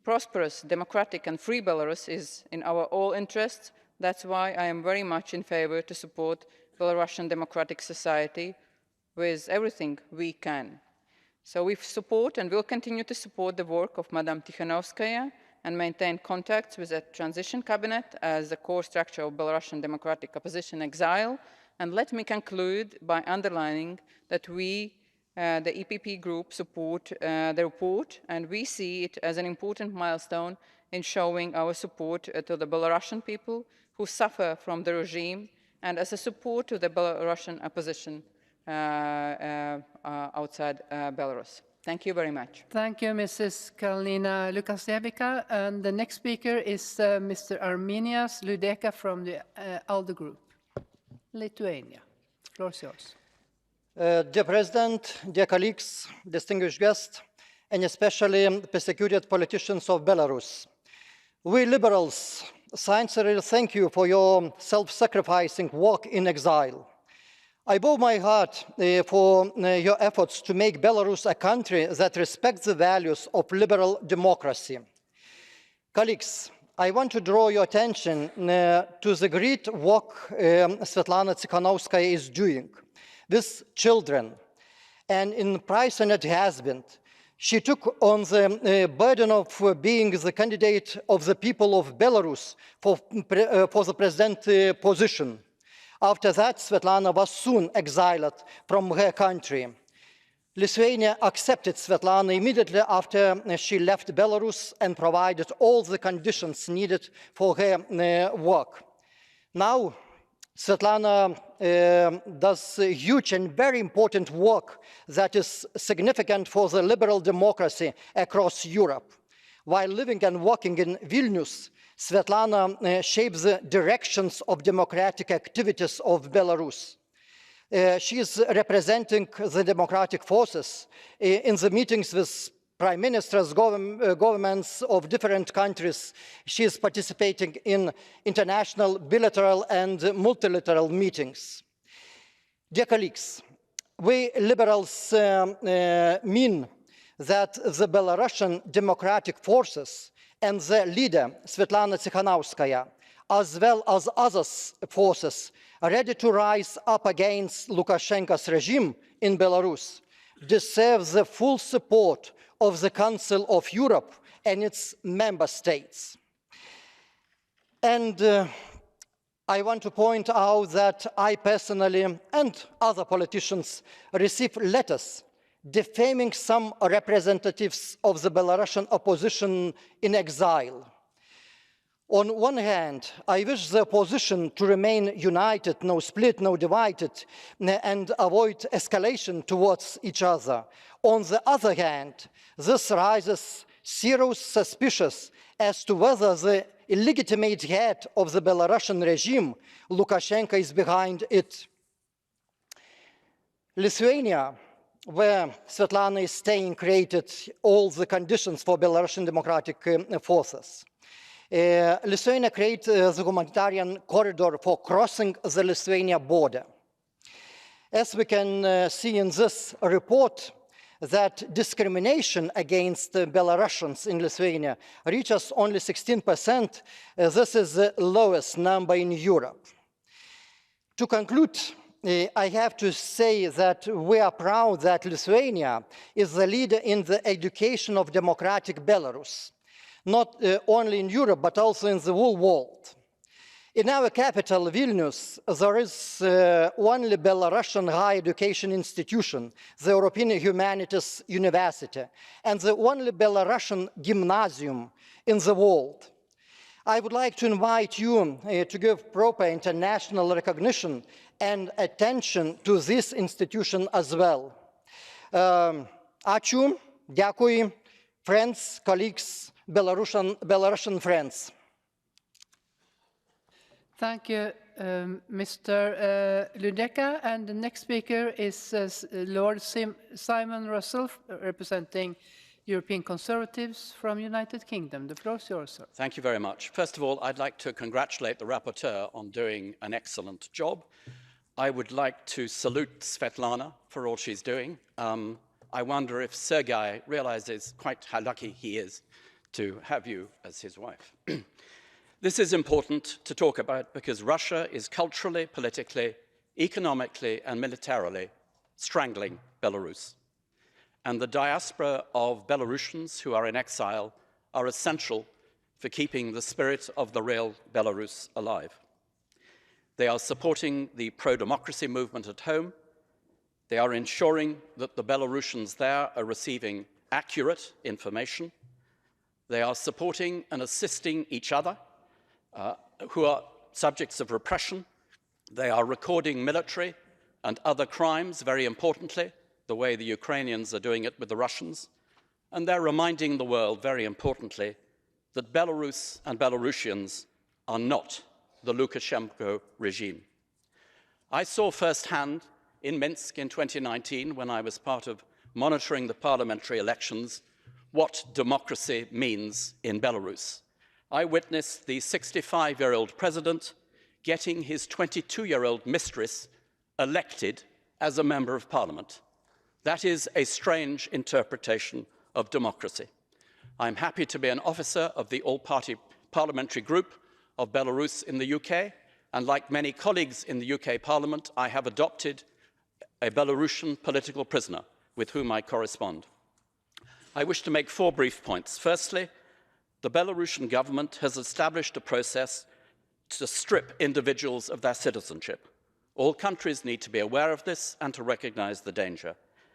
Prosperous, democratic, and free Belarus is in our all interests. That's why I am very much in favor to support Belarusian democratic society with everything we can. So we support and will continue to support the work of Madam Tikhanovskaya and maintain contacts with the transition cabinet as the core structure of Belarusian democratic opposition exile. And let me conclude by underlining that we, the EPP group, support the report, and we see it as an important milestone in showing our support to the Belarusian people who suffer from the regime, and as a support to the Belarusian opposition outside Belarus. Thank you very much. Thank you, Mrs. Kalina Lukasiewicz. And the next speaker is Mr. Arminias Ludeka from the ALDE group, Lithuania. The floor is yours. Dear President, dear colleagues, distinguished guests, and especially persecuted politicians of Belarus, we liberals sincerely thank you for your self-sacrificing work in exile. I bow my heart for your efforts to make Belarus a country that respects the values of liberal democracy. Colleagues, I want to draw your attention to the great work Svetlana Tikhanovskaya is doing with children. And in price and husband, she took on the burden of being the candidate of the people of Belarus for the president position. After that, Svetlana was soon exiled from her country. Lithuania accepted Svetlana immediately after she left Belarus and provided all the conditions needed for her work. Now, Svetlana does huge and very important work that is significant for the liberal democracy across Europe. While living and working in Vilnius, Svetlana shapes the directions of democratic activities of Belarus. She is representing the democratic forces in the meetings with prime ministers, governments of different countries. She is participating in international, bilateral, and multilateral meetings. Dear colleagues, we liberals mean that the Belarusian democratic forces and the leader, Svetlana Tikhanovskaya, as well as other forces ready to rise up against Lukashenko's regime in Belarus, deserve the full support of the Council of Europe and its member states. And I want to point out that I personally and other politicians received letters defaming some representatives of the Belarusian opposition in exile. On one hand, I wish the opposition to remain united, no split, no divided, and avoid escalation towards each other. On the other hand, this raises serious suspicions as to whether the illegitimate head of the Belarusian regime, Lukashenko, is behind it. Lithuania, where Svetlana is staying, created all the conditions for Belarusian democratic forces. Lithuania created the humanitarian corridor for crossing the Lithuania border. As we can see in this report, that discrimination against Belarusians in Lithuania reaches only 16%. This is the lowest number in Europe. To conclude, I have to say that we are proud that Lithuania is the leader in the education of democratic Belarus, not only in Europe, but also in the whole world. In our capital, Vilnius, there is only Belarusian higher education institution, the European Humanities University, and the only Belarusian gymnasium in the world. I would like to invite you to give proper international recognition and attention to this institution as well. Ačiū, dėkui, friends, colleagues, Belarusian friends. Thank you, Mr. Ludeka. And the next speaker is Lord Simon Russell, representing European Conservatives from United Kingdom. The floor is yours, sir. Thank you very much. First of all, I'd like to congratulate the rapporteur on doing an excellent job. I would like to salute Svetlana for all she's doing. I wonder if Sergei realizes quite how lucky he is to have you as his wife. This is important to talk about because Russia is culturally, politically, economically, and militarily strangling Belarus. And the diaspora of Belarusians who are in exile are essential for keeping the spirit of the real Belarus alive. They are supporting the pro-democracy movement at home. They are ensuring that the Belarusians there are receiving accurate information. They are supporting and assisting each other who are subjects of repression. They are recording military and other crimes, very importantly, the way the Ukrainians are doing it with the Russians. And they're reminding the world, very importantly, that Belarus and Belarusians are not the Lukashenko regime. I saw firsthand in Minsk in 2019, when I was part of monitoring the parliamentary elections, what democracy means in Belarus. I witnessed the 65-year-old president getting his 22-year-old mistress elected as a member of parliament. That is a strange interpretation of democracy. I'm happy to be an officer of the all-party parliamentary group of Belarus in the UK, and like many colleagues in the UK Parliament, I have adopted a Belarusian political prisoner with whom I correspond. I wish to make 4 brief points. Firstly, the Belarusian government has established a process to strip individuals of their citizenship. All countries need to be aware of this and to recognize the danger.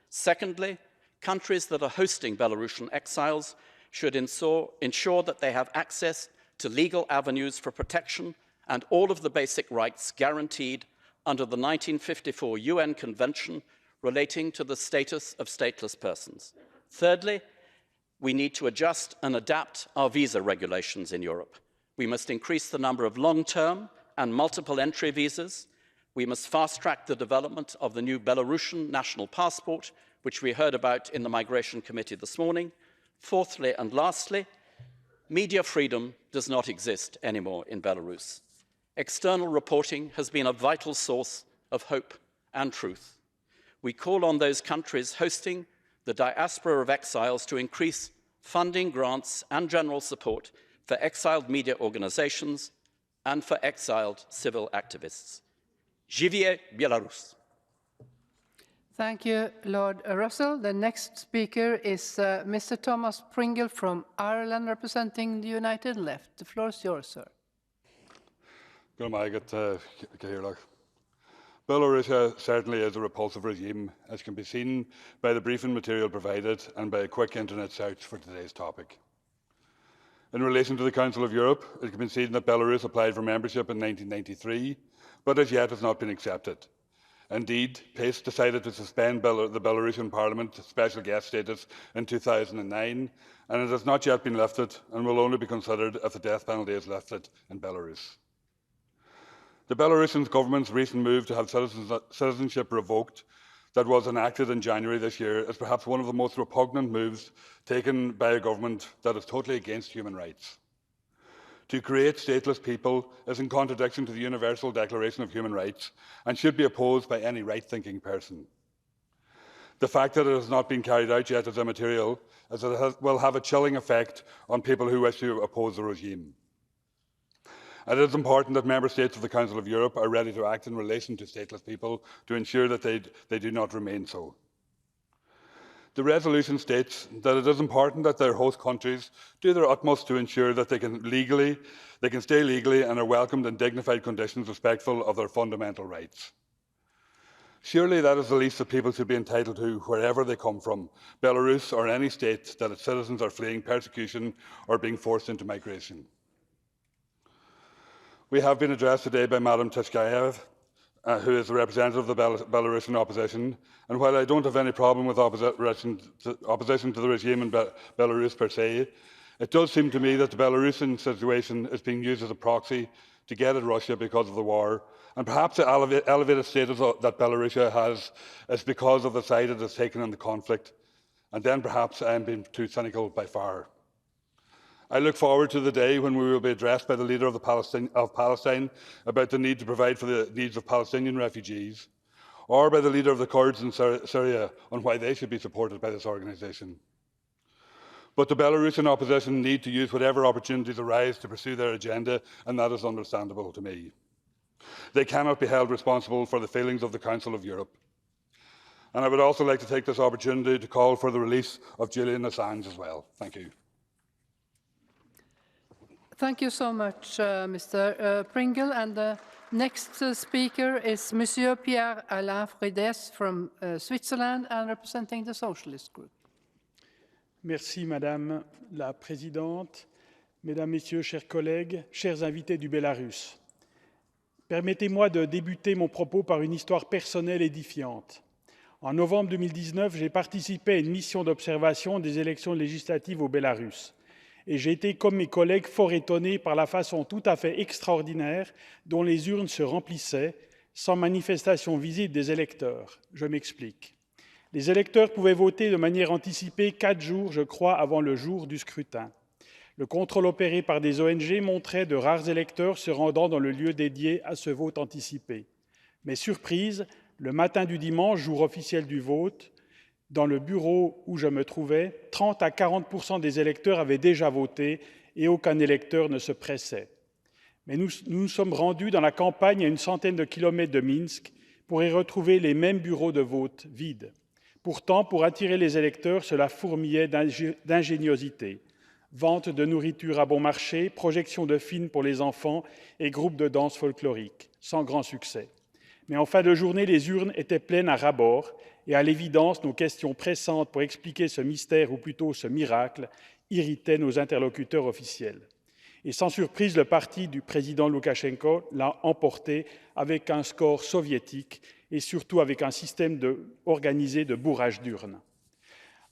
Secondly, countries that are hosting Belarusian exiles should ensure that they have access to legal avenues for protection and all of the basic rights guaranteed under the 1954 UN Convention relating to the status of stateless persons. Thirdly, we need to adjust and adapt our visa regulations in Europe. We must increase the number of long-term and multiple entry visas. We must fast-track the development of the new Belarusian national passport, which we heard about in the Migration Committee this morning. Fourthly and lastly, media freedom does not exist anymore in Belarus. External reporting has been a vital source of hope and truth. We call on those countries hosting the diaspora of exiles to increase funding, grants, and general support for exiled media organizations and for exiled civil activists. Živie Belarus! Thank you, Lord Russell. The next speaker is Mr. Thomas Pringle from Ireland, representing the United Left. The floor is yours, sir. Belarus certainly is a repulsive regime, as can be seen by the briefing material provided and by a quick internet search for today's topic. In relation to the Council of Europe, it can be seen that Belarus applied for membership in 1993, but as yet has not been accepted. Indeed, PACE decided to suspend the Belarusian Parliament special guest status in 2009, and it has not yet been lifted and will only be considered if the death penalty is lifted in Belarus. The Belarusian government's recent move to have citizenship revoked that was enacted in January this year is perhaps one of the most repugnant moves taken by a government that is totally against human rights. To create stateless people is in contradiction to the Universal Declaration of Human Rights and should be opposed by any right-thinking person. The fact that it has not been carried out yet is immaterial, as it will have a chilling effect on people who wish to oppose the regime. It is important that Member States of the Council of Europe are ready to act in relation to stateless people to ensure that they do not remain so. The resolution states that it is important that their host countries do their utmost to ensure that they can stay legally and are welcomed in dignified conditions respectful of their fundamental rights. Surely that is the least that people should be entitled to wherever they come from, Belarus or any state that its citizens are fleeing persecution or being forced into migration. We have been addressed today by Madam Tishkayev, who is the representative of the Belarusian opposition, and while I don't have any problem with opposition to the regime in Belarus per se, it does seem to me that the Belarusian situation is being used as a proxy to get at Russia because of the war, and perhaps the elevated status that Belarus has is because of the side it has taken in the conflict, and then perhaps I am being too cynical by far. I look forward to the day when we will be addressed by the leader of Palestine about the need to provide for the needs of Palestinian refugees, or by the leader of the Kurds in Syria on why they should be supported by this organisation. But the Belarusian opposition need to use whatever opportunities arise to pursue their agenda, and that is understandable to me. They cannot be held responsible for the failings of the Council of Europe. And I would also like to take this opportunity to call for the release of Julian Assange as well. Thank you. Thank you so much, Mr. Pringle. And the next speaker is Monsieur Pierre-Alain Frides from Switzerland and representing the Socialist Group. Merci, Madame la Présidente. Mesdames, Messieurs, chers collègues, chers invités du Bélarus. Permettez-moi de débuter mon propos par une histoire personnelle édifiante. En novembre 2019, j'ai participé à une mission d'observation des élections législatives au Bélarus. Et j'ai été, comme mes collègues, fort étonné par la façon tout à fait extraordinaire dont les urnes se remplissaient, sans manifestation visible des électeurs. Je m'explique. Les électeurs pouvaient voter de manière anticipée 4 jours, je crois, avant le jour du scrutin. Le contrôle opéré par des ONG montrait de rares électeurs se rendant dans le lieu dédié à ce vote anticipé. Mais surprise, le matin du dimanche, jour officiel du vote, dans le bureau où je me trouvais, 30 à 40% des électeurs avaient déjà voté et aucun électeur ne se pressait. Mais nous nous sommes rendus dans la campagne à une centaine de kilomètres de Minsk pour y retrouver les mêmes bureaux de vote vides. Pourtant, pour attirer les électeurs, cela fourmillait d'ingéniosité. Vente de nourriture à bon marché, projection de films pour les enfants et groupes de danse folklorique, sans grand succès. Mais en fin de journée, les urnes étaient pleines à ras-bord et à l'évidence, nos questions pressantes pour expliquer ce mystère ou plutôt ce miracle irritaient nos interlocuteurs officiels. Et sans surprise, le parti du président Loukachenko l'a emporté avec un score soviétique et surtout avec un système organisé de bourrage d'urnes.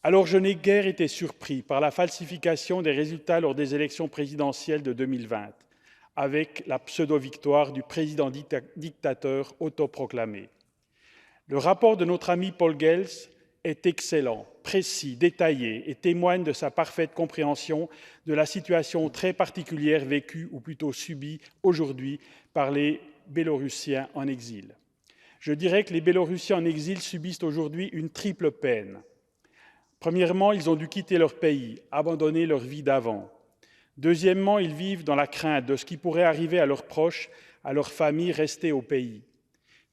Alors je n'ai guère été surpris par la falsification des résultats lors des élections présidentielles de 2020, avec la pseudo-victoire du président dictateur autoproclamé. Le rapport de notre ami Paul Gels est excellent, précis, détaillé et témoigne de sa parfaite compréhension de la situation très particulière vécue ou plutôt subie aujourd'hui par les Bélorussiens en exil. Je dirais que les Bélorussiens en exil subissent aujourd'hui une triple peine. Premièrement, ils ont dû quitter leur pays, abandonner leur vie d'avant. Deuxièmement, ils vivent dans la crainte de ce qui pourrait arriver à leurs proches, à leurs familles restées au pays.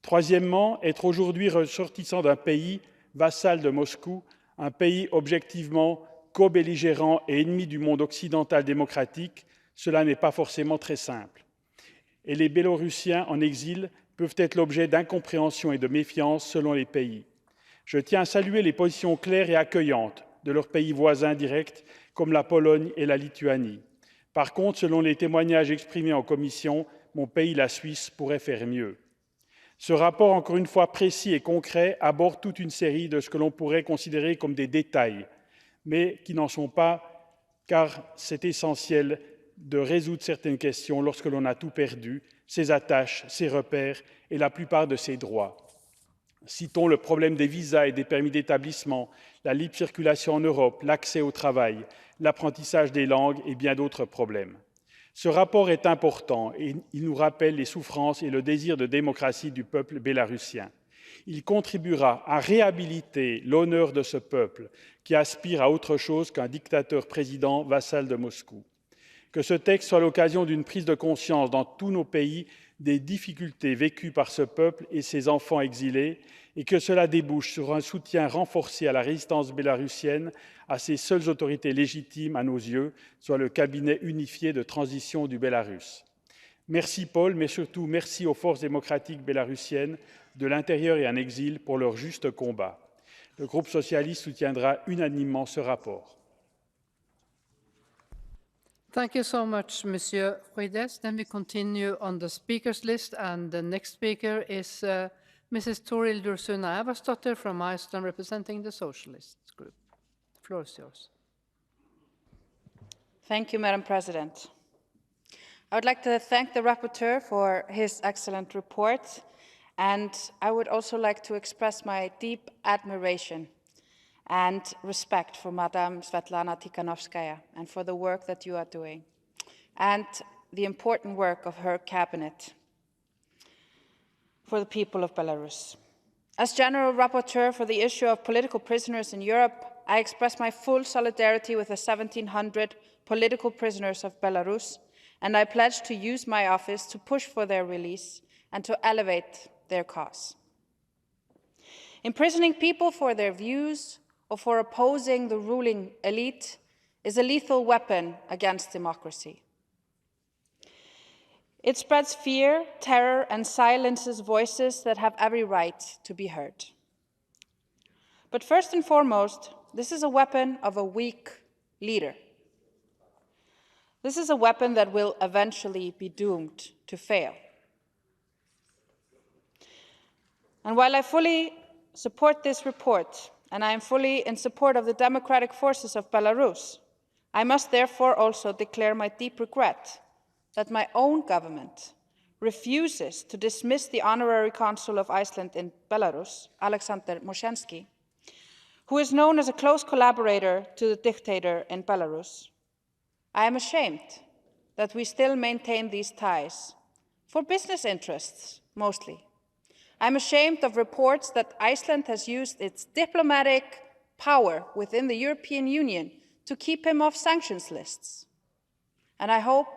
Troisièmement, être aujourd'hui ressortissant d'un pays vassal de Moscou, un pays objectivement co-belligérant et ennemi du monde occidental démocratique, cela n'est pas forcément très simple. Et les Bélorussiens en exil peuvent être l'objet d'incompréhension et de méfiance selon les pays. Je tiens à saluer les positions claires et accueillantes de leurs pays voisins directs, comme la Pologne et la Lituanie. Par contre, selon les témoignages exprimés en commission, mon pays, la Suisse, pourrait faire mieux. Ce rapport, encore une fois précis et concret, aborde toute une série de ce que l'on pourrait considérer comme des détails, mais qui n'en sont pas, car c'est essentiel de résoudre certaines questions lorsque l'on a tout perdu, ses attaches, ses repères et la plupart de ses droits. Citons le problème des visas et des permis d'établissement, la libre circulation en Europe, l'accès au travail, l'apprentissage des langues et bien d'autres problèmes. Ce rapport est important et il nous rappelle les souffrances et le désir de démocratie du peuple bélarusien. Il contribuera à réhabiliter l'honneur de ce peuple qui aspire à autre chose qu'un dictateur président vassal de Moscou. Que ce texte soit l'occasion d'une prise de conscience dans tous nos pays des difficultés vécues par ce peuple et ses enfants exilés, et que cela débouche sur un soutien renforcé à la résistance bélarusienne, à ses seules autorités légitimes à nos yeux, soit le cabinet unifié de transition du Bélarus. Merci Paul, mais surtout merci aux forces démocratiques bélarusiennes de l'intérieur et en exil pour leur juste combat. Le groupe socialiste soutiendra unanimement ce rapport. Thank you so much, Monsieur Ruides. Then we continue on the speakers list, and the next speaker is Mrs. Toril Dursuna Evasdotter from Iceland, representing the Socialist Group. The floor is yours. Thank you, Madam President. I would like to thank the rapporteur for his excellent report, and I would also like to express my deep admiration and respect for Madam Svetlana Tikhanovskaya and for the work that you are doing, and the important work of her cabinet for the people of Belarus. As General Rapporteur for the issue of political prisoners in Europe, I express my full solidarity with the 1,700 political prisoners of Belarus, and I pledge to use my office to push for their release and to elevate their cause. Imprisoning people for their views or for opposing the ruling elite is a lethal weapon against democracy. It spreads fear, terror, and silences voices that have every right to be heard. But first and foremost, this is a weapon of a weak leader. This is a weapon that will eventually be doomed to fail. And while I fully support this report, and I am fully in support of the democratic forces of Belarus, I must therefore also declare my deep regret that my own government refuses to dismiss the honorary consul of Iceland in Belarus, Alexander Moshensky, who is known as a close collaborator to the dictator in Belarus. I am ashamed that we still maintain these ties, for business interests mostly. I'm ashamed of reports that Iceland has used its diplomatic power within the European Union to keep him off sanctions lists. And I hope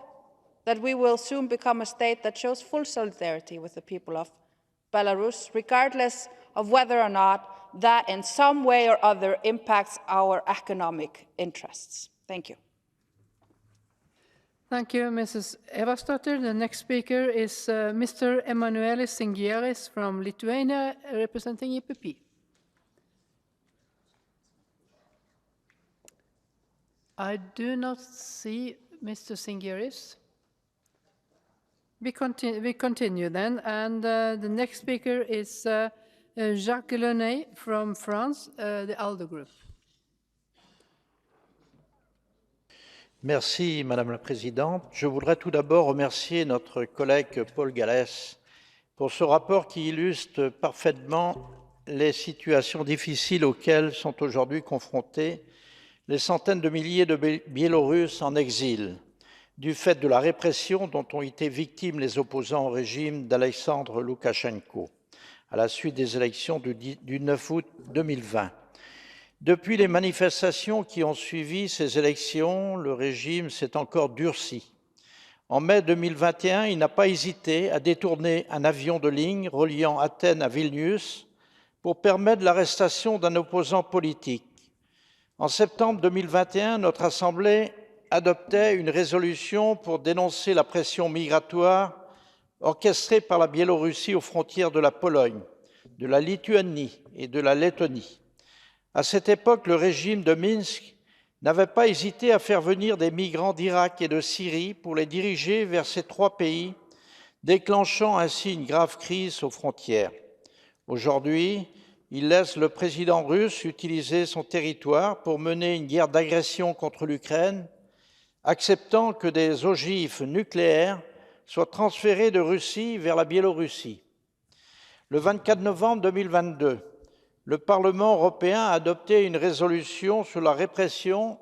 that we will soon become a state that shows full solidarity with the people of Belarus, regardless of whether or not that in some way or other impacts our economic interests. Thank you. Thank you, Mrs. Evasdotter. The next speaker is Mr. Emanuelis Singieris from Lithuania, representing EPP. I do not see Mr. Singieris. We continue then, and the next speaker is Jacques Lenay from France, the ALDE Group. Merci, Madame la Présidente. Je voudrais tout d'abord remercier notre collègue Paul Gallès pour ce rapport qui illustre parfaitement les situations difficiles auxquelles sont aujourd'hui confrontés les centaines de milliers de Biélorusses en exil, du fait de la répression dont ont été victimes les opposants au régime d'Alexandre Loukachenko à la suite des élections du 9 août 2020. Depuis les manifestations qui ont suivi ces élections, le régime s'est encore durci. En mai 2021, il n'a pas hésité à détourner un avion de ligne reliant Athènes à Vilnius pour permettre l'arrestation d'un opposant politique. En septembre 2021, notre Assemblée adoptait une résolution pour dénoncer la pression migratoire orchestrée par la Biélorussie aux frontières de la Pologne, de la Lituanie et de la Lettonie. À cette époque, le régime de Minsk n'avait pas hésité à faire venir des migrants d'Irak et de Syrie pour les diriger vers ces trois pays, déclenchant ainsi une grave crise aux frontières. Aujourd'hui, il laisse le président russe utiliser son territoire pour mener une guerre d'agression contre l'Ukraine, acceptant que des ogives nucléaires soient transférées de Russie vers la Biélorussie. Le 24 novembre 2022, le Parlement européen a adopté une résolution sur la répression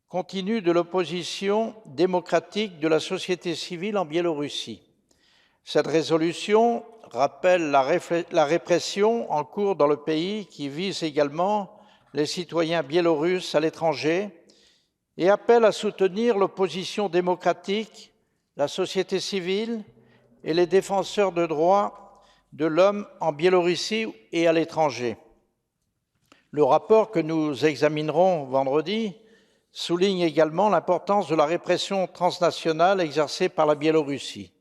continue de l'opposition démocratique de la société civile en Biélorussie. Cette résolution rappelle la répression en cours dans le pays qui vise également les citoyens biélorusses à l'étranger et appelle à soutenir l'opposition démocratique, la société civile et les défenseurs de droits de l'homme en Biélorussie et à l'étranger. Le rapport que nous examinerons vendredi souligne également l'importance de la répression transnationale exercée par la Biélorussie.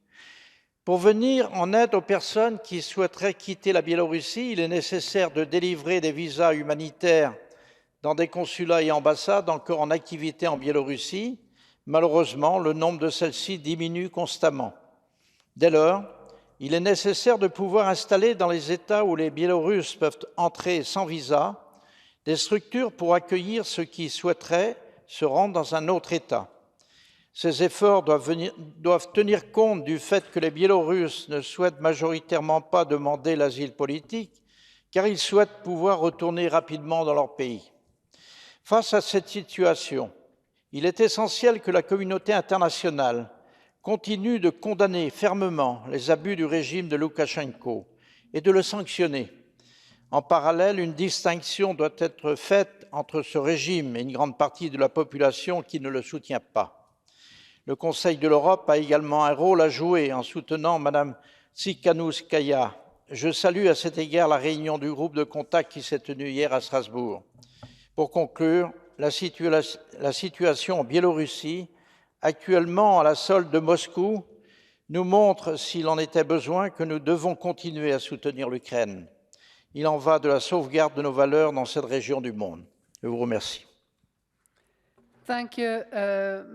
Pour venir en aide aux personnes qui souhaiteraient quitter la Biélorussie, il est nécessaire de délivrer des visas humanitaires dans des consulats et ambassades encore en activité en Biélorussie. Malheureusement, le nombre de celles-ci diminue constamment. Dès lors, il est nécessaire de pouvoir installer dans les États où les Biélorusses peuvent entrer sans visa des structures pour accueillir ceux qui souhaiteraient se rendre dans un autre État. Ces efforts doivent tenir compte du fait que les Biélorusses ne souhaitent majoritairement pas demander l'asile politique, car ils souhaitent pouvoir retourner rapidement dans leur pays. Face à cette situation, il est essentiel que la communauté internationale continue de condamner fermement les abus du régime de Loukachenko et de le sanctionner. En parallèle, une distinction doit être faite entre ce régime et une grande partie de la population qui ne le soutient pas. Le Conseil de l'Europe a également un rôle à jouer en soutenant Mme Tsikhanouskaya. Je salue à cet égard la réunion du groupe de contact qui s'est tenue hier à Strasbourg. Pour conclure, la situation en Biélorussie, actuellement à la solde de Moscou, nous montre, s'il en était besoin, que nous devons continuer à soutenir l'Ukraine. Il en va de la sauvegarde de nos valeurs dans cette région du monde. Je vous remercie. Thank you,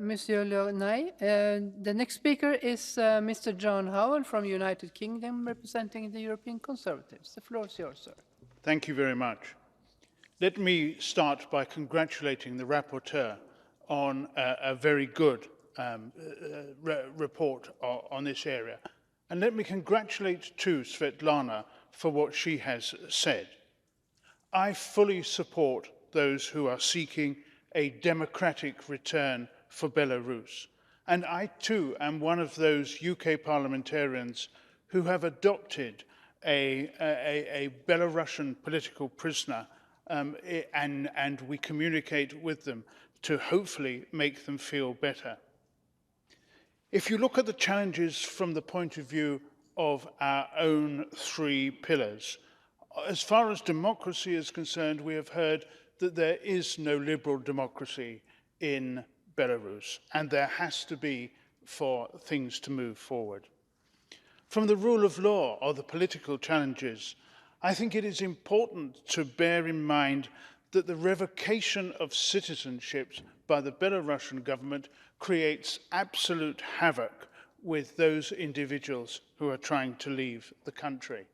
Monsieur Lornay. The next speaker is Mr. John Howell from United Kingdom, representing the European Conservatives. The floor is yours, sir. Thank you very much. Let me start by congratulating the rapporteur on a very good report on this area. And let me congratulate too Svetlana for what she has said. I fully support those who are seeking a democratic return for Belarus. And I too am one of those UK parliamentarians who have adopted a Belarusian political prisoner and we communicate with them to hopefully make them feel better. If you look at the challenges from the point of view of our own three pillars, as far as democracy is concerned, we have heard that there is no liberal democracy in Belarus, and there has to be for things to move forward. From the rule of law or the political challenges, I think it is important to bear in mind that the revocation of citizenships by the Belarusian government creates absolute havoc with those individuals who are trying to leave the country.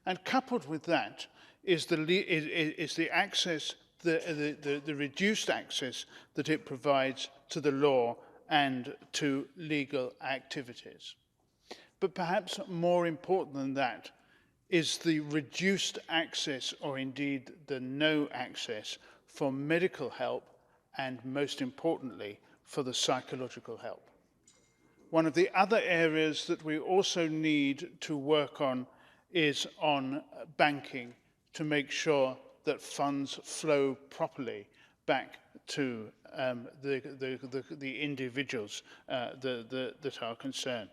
And coupled with that is the access, the reduced access that it provides to the law and to legal activities. But perhaps more important than that is the reduced access, or indeed the no access, for medical help and, most importantly, for the psychological help. One of the other areas that we also need to work on is on banking, to make sure that funds flow properly back to the individuals that are concerned.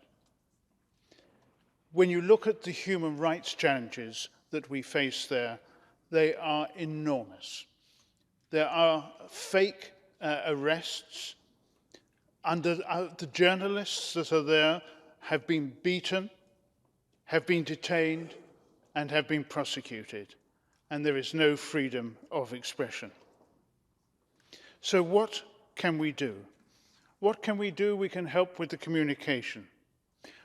When you look at the human rights challenges that we face there, they are enormous. There are fake arrests. The journalists that are there have been beaten, have been detained, and have been prosecuted, and there is no freedom of expression. So what can we do? What can we do? We can help with the communication.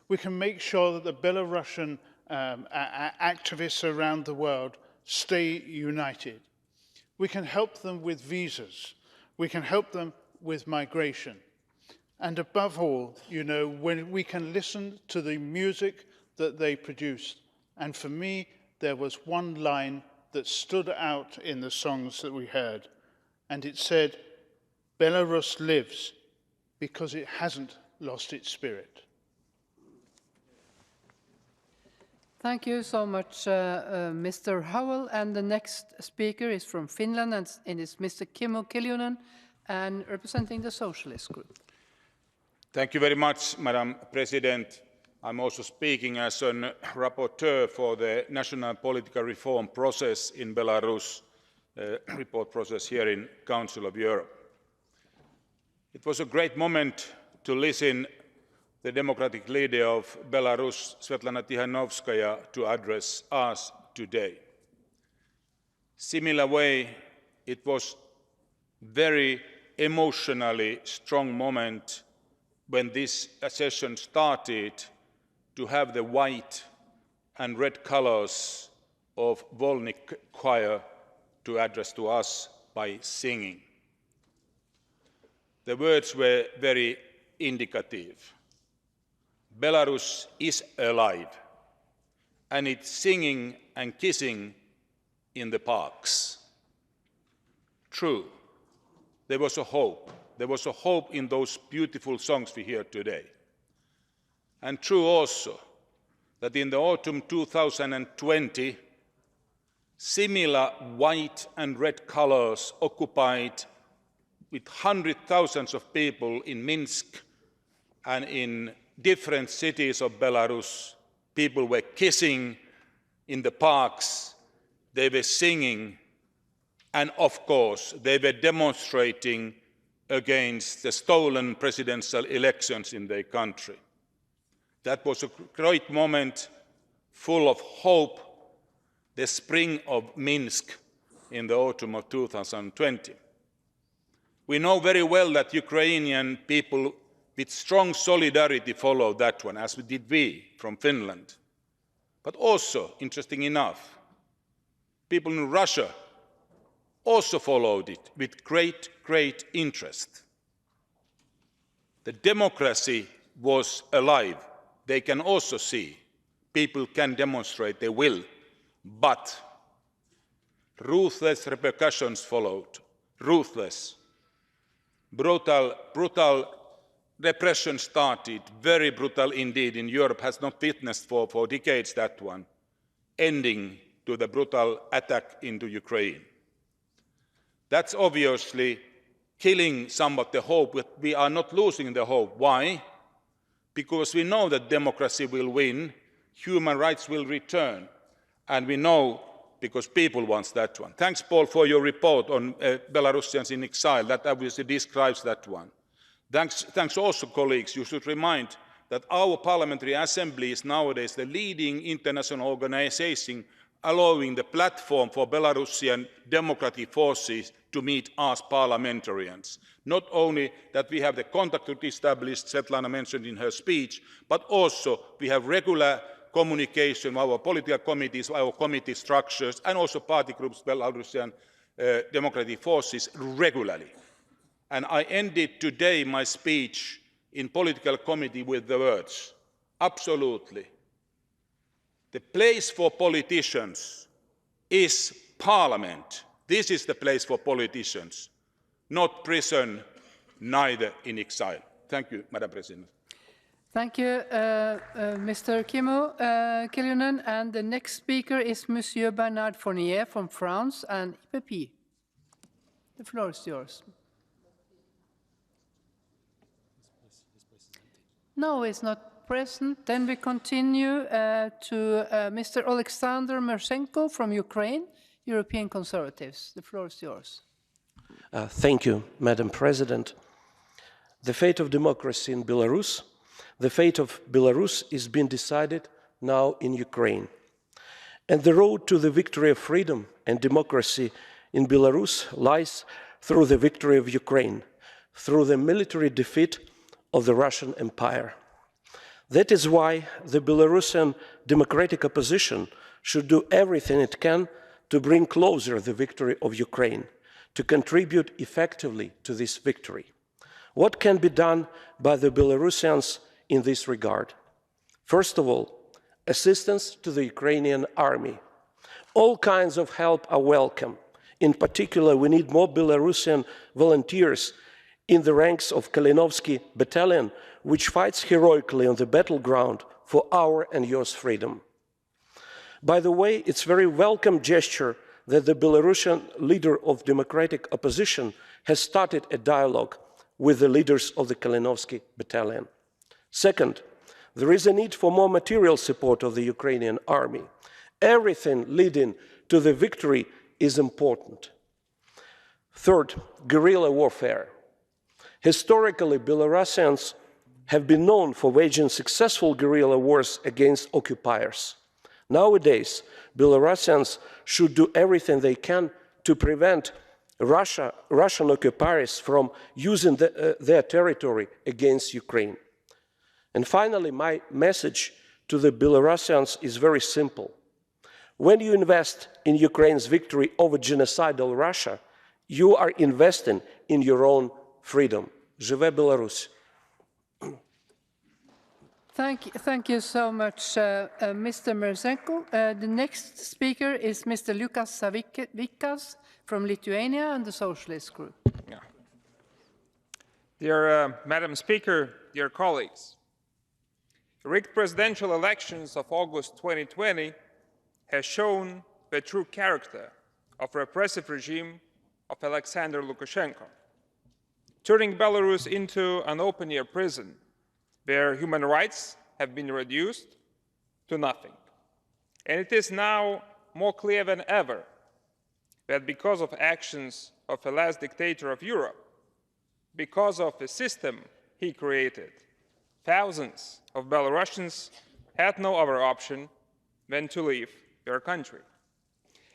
We can make sure that the Belarusian activists around the world stay united. We can help them with visas. We can help them with migration. And above all, you know, when we can listen to the music that they produce. And for me, there was one line that stood out in the songs that we heard, and it said, "Belarus lives because it hasn't lost its spirit." Thank you so much, Mr. Howell. And the next speaker is from Finland, and it is Mr. Kimmo Kiljunen, and representing the Socialist Group. Thank you very much, Madam President. I'm also speaking as a rapporteur for the national political reform process in Belarus, report process here in Council of Europe. It was a great moment to listen the democratic leader of Belarus, Svetlana Tikhanovskaya, to address us today. Similar way, it was very emotionally strong moment when this session started to have the white and red colors of Volnik choir to address to us by singing. The words were very indicative. Belarus is alive, and it's singing and kissing in the parks. True, there was a hope. There was a hope in those beautiful songs we hear today. And true also that in the autumn 2020, similar white and red colors occupied with hundreds of thousands of people in Minsk and in different cities of Belarus. People were kissing in the parks, they were singing, and of course they were demonstrating against the stolen presidential elections in their country. That was a great moment, full of hope, the spring of Minsk in the autumn of 2020. We know very well that Ukrainian people with strong solidarity followed that one, as did we from Finland. But also, interesting enough, people in Russia also followed it with great interest. The democracy was alive. They can also see. People can demonstrate their will. But ruthless repercussions followed. Ruthless. Brutal repression started, very brutal indeed. In Europe has not witnessed for decades that one, ending to the brutal attack into Ukraine. That's obviously killing somewhat the hope, but we are not losing the hope. Why? Because we know that democracy will win, human rights will return, and we know because people want that one. Thanks, Paul, for your report on Belarusians in exile. That obviously describes that one. Thanks also, colleagues. You should remind that our Parliamentary Assembly is nowadays the leading international organization allowing the platform for Belarusian democratic forces to meet us parliamentarians. Not only that we have the contact group established, Svetlana mentioned in her speech, but also we have regular communication with our political committees, our committee structures, and also party groups, Belarusian democratic forces, regularly. And I ended today my speech in political committee with the words, absolutely. The place for politicians is Parliament. This is the place for politicians, not prison, neither in exile. Thank you, Madam President. Thank you, Mr. Kimmo Kiljunen. And the next speaker is Monsieur Bernard Fournier from France and EPP. The floor is yours. No, he's not present. Then we continue to Mr. Alexander Mershenko from Ukraine, European Conservatives. The floor is yours. Thank you, Madam President. The fate of democracy in Belarus, the fate of Belarus is being decided now in Ukraine. And the road to the victory of freedom and democracy in Belarus lies through the victory of Ukraine, through the military defeat of the Russian Empire. That is why the Belarusian democratic opposition should do everything it can to bring closer the victory of Ukraine, to contribute effectively to this victory. What can be done by the Belarusians in this regard? First of all, assistance to the Ukrainian army, All kinds of help are welcome. In particular, we need more Belarusian volunteers in the ranks of Kalinovsky Battalion, which fights heroically on the battleground for our and yours freedom. By the way, it's a very welcome gesture that the Belarusian leader of democratic opposition has started a dialogue with the leaders of the Kalinovsky Battalion. Second, there is a need for more material support of the Ukrainian army. Everything leading to the victory is important. Third, guerrilla warfare. Historically, Belarusians have been known for waging successful guerrilla wars against occupiers. Nowadays, Belarusians should do everything they can to prevent Russian occupiers from using their territory against Ukraine. And finally, my message to the Belarusians is very simple. When you invest in Ukraine's victory over genocidal Russia, you are investing in your own freedom. Живе Беларусь! Thank you so much, Mr. Merzenko. The next speaker is Mr. Lukas Savikas from Lithuania and the Socialist Group. Yeah. Dear Madam Speaker, dear colleagues, rigged presidential elections of August 2020 has shown the true character of repressive regime of Alexander Lukashenko, turning Belarus into an open-air prison where human rights have been reduced to nothing. And it is now more clear than ever that because of actions of the last dictator of Europe, because of the system he created, thousands of Belarusians had no other option than to leave their country.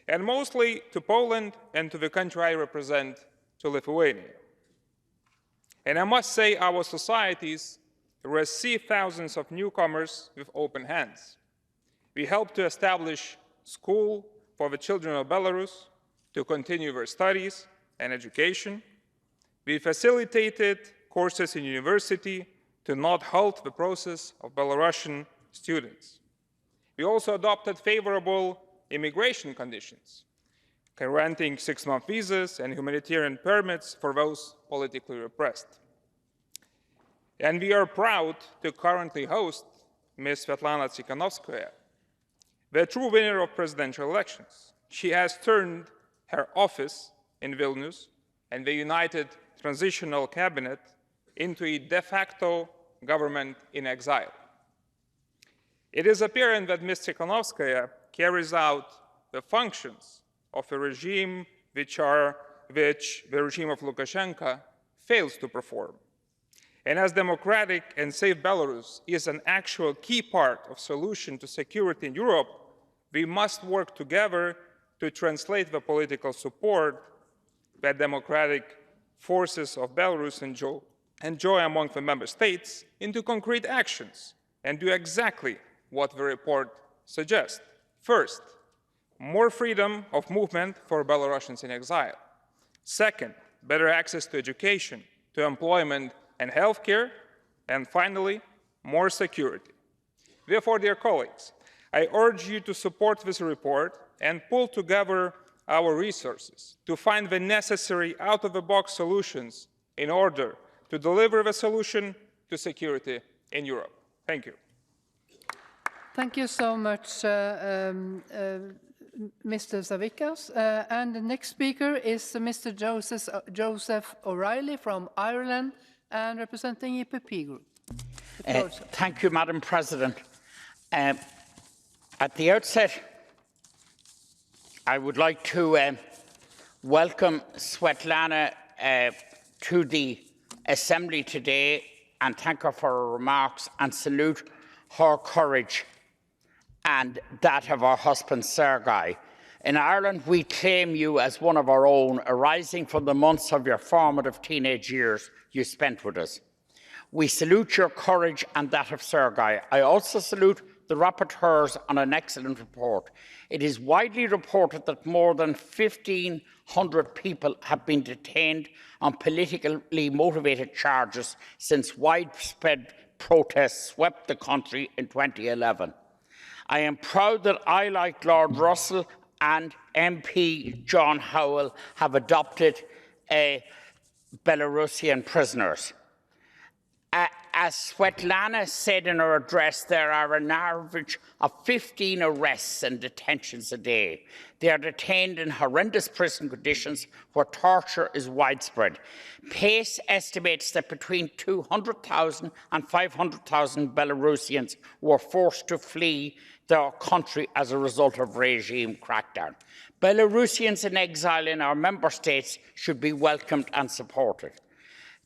And mostly to Poland and to the country I represent, to Lithuania. And I must say our societies receive thousands of newcomers with open hands. We help to establish school for the children of Belarus to continue their studies and education. We facilitated courses in university to not halt the process of Belarusian students. We also adopted favorable immigration conditions, granting 6-month visas and humanitarian permits for those politically repressed. And we are proud to currently host Ms. Svetlana Tsikhanovskaya, the true winner of presidential elections. She has turned her office in Vilnius and the United Transitional Cabinet into a de facto government in exile. It is apparent that Ms. Tsikhanovskaya carries out the functions of a regime which the regime of Lukashenko fails to perform. And as democratic and safe Belarus is an actual key part of solution to security in Europe, we must work together to translate the political support that democratic forces of Belarus enjoy among the member states into concrete actions and do exactly what the report suggests. First, more freedom of movement for Belarusians in exile. Second, better access to education, to employment and healthcare. And finally, more security. Therefore, dear colleagues, I urge you to support this report and pull together our resources to find the necessary out-of-the-box solutions in order to deliver the solution to security in Europe. Thank you. Thank you so much, Mr. Savikas. And the next speaker is Mr. Joseph O'Reilly from Ireland and representing EPP Group. Thank you, Madam President. At the outset, I would like to welcome Svetlana to the Assembly today and thank her for her remarks and salute her courage and that of her husband Sergei. In Ireland, we claim you as one of our own, arising from the months of your formative teenage years you spent with us. We salute your courage and that of Sergei. I also salute the rapporteurs on an excellent report. It is widely reported that more than 1,500 people have been detained on politically motivated charges since widespread protests swept the country in 2011. I am proud that I, like Lord Russell and MP John Howell have adopted Belarusian prisoners. As Svetlana said in her address, there are an average of 15 arrests and detentions a day. They are detained in horrendous prison conditions where torture is widespread. PACE estimates that between 200,000 and 500,000 Belarusians were forced to flee their country as a result of regime crackdown. Belarusians in exile in our member states should be welcomed and supported.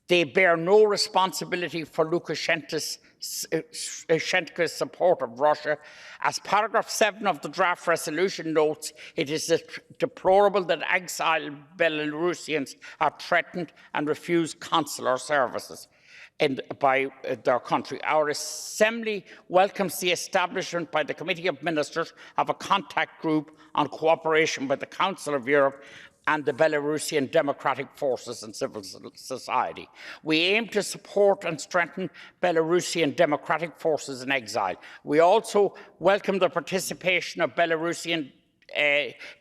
They bear no responsibility for Lukashenko's support of Russia. As paragraph 7 of the draft resolution notes, it is deplorable that exiled Belarusians are threatened and refused consular services by their country. Our Assembly welcomes the establishment by the Committee of Ministers of a contact group on cooperation with the Council of Europe and the Belarusian democratic forces and civil society. We aim to support and strengthen Belarusian democratic forces in exile. We also welcome the participation of Belarusian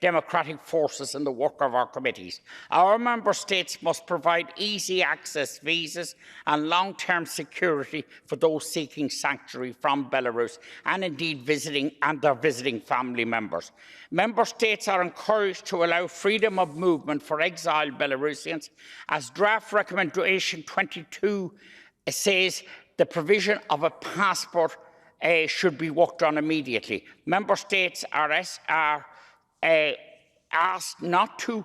democratic forces in the work of our committees. Our member states must provide easy access visas and long-term security for those seeking sanctuary from Belarus and indeed their visiting family members. Member states are encouraged to allow freedom of movement for exiled Belarusians. As draft recommendation 22 says, the provision of a passport should be worked on immediately. Member states are asked not to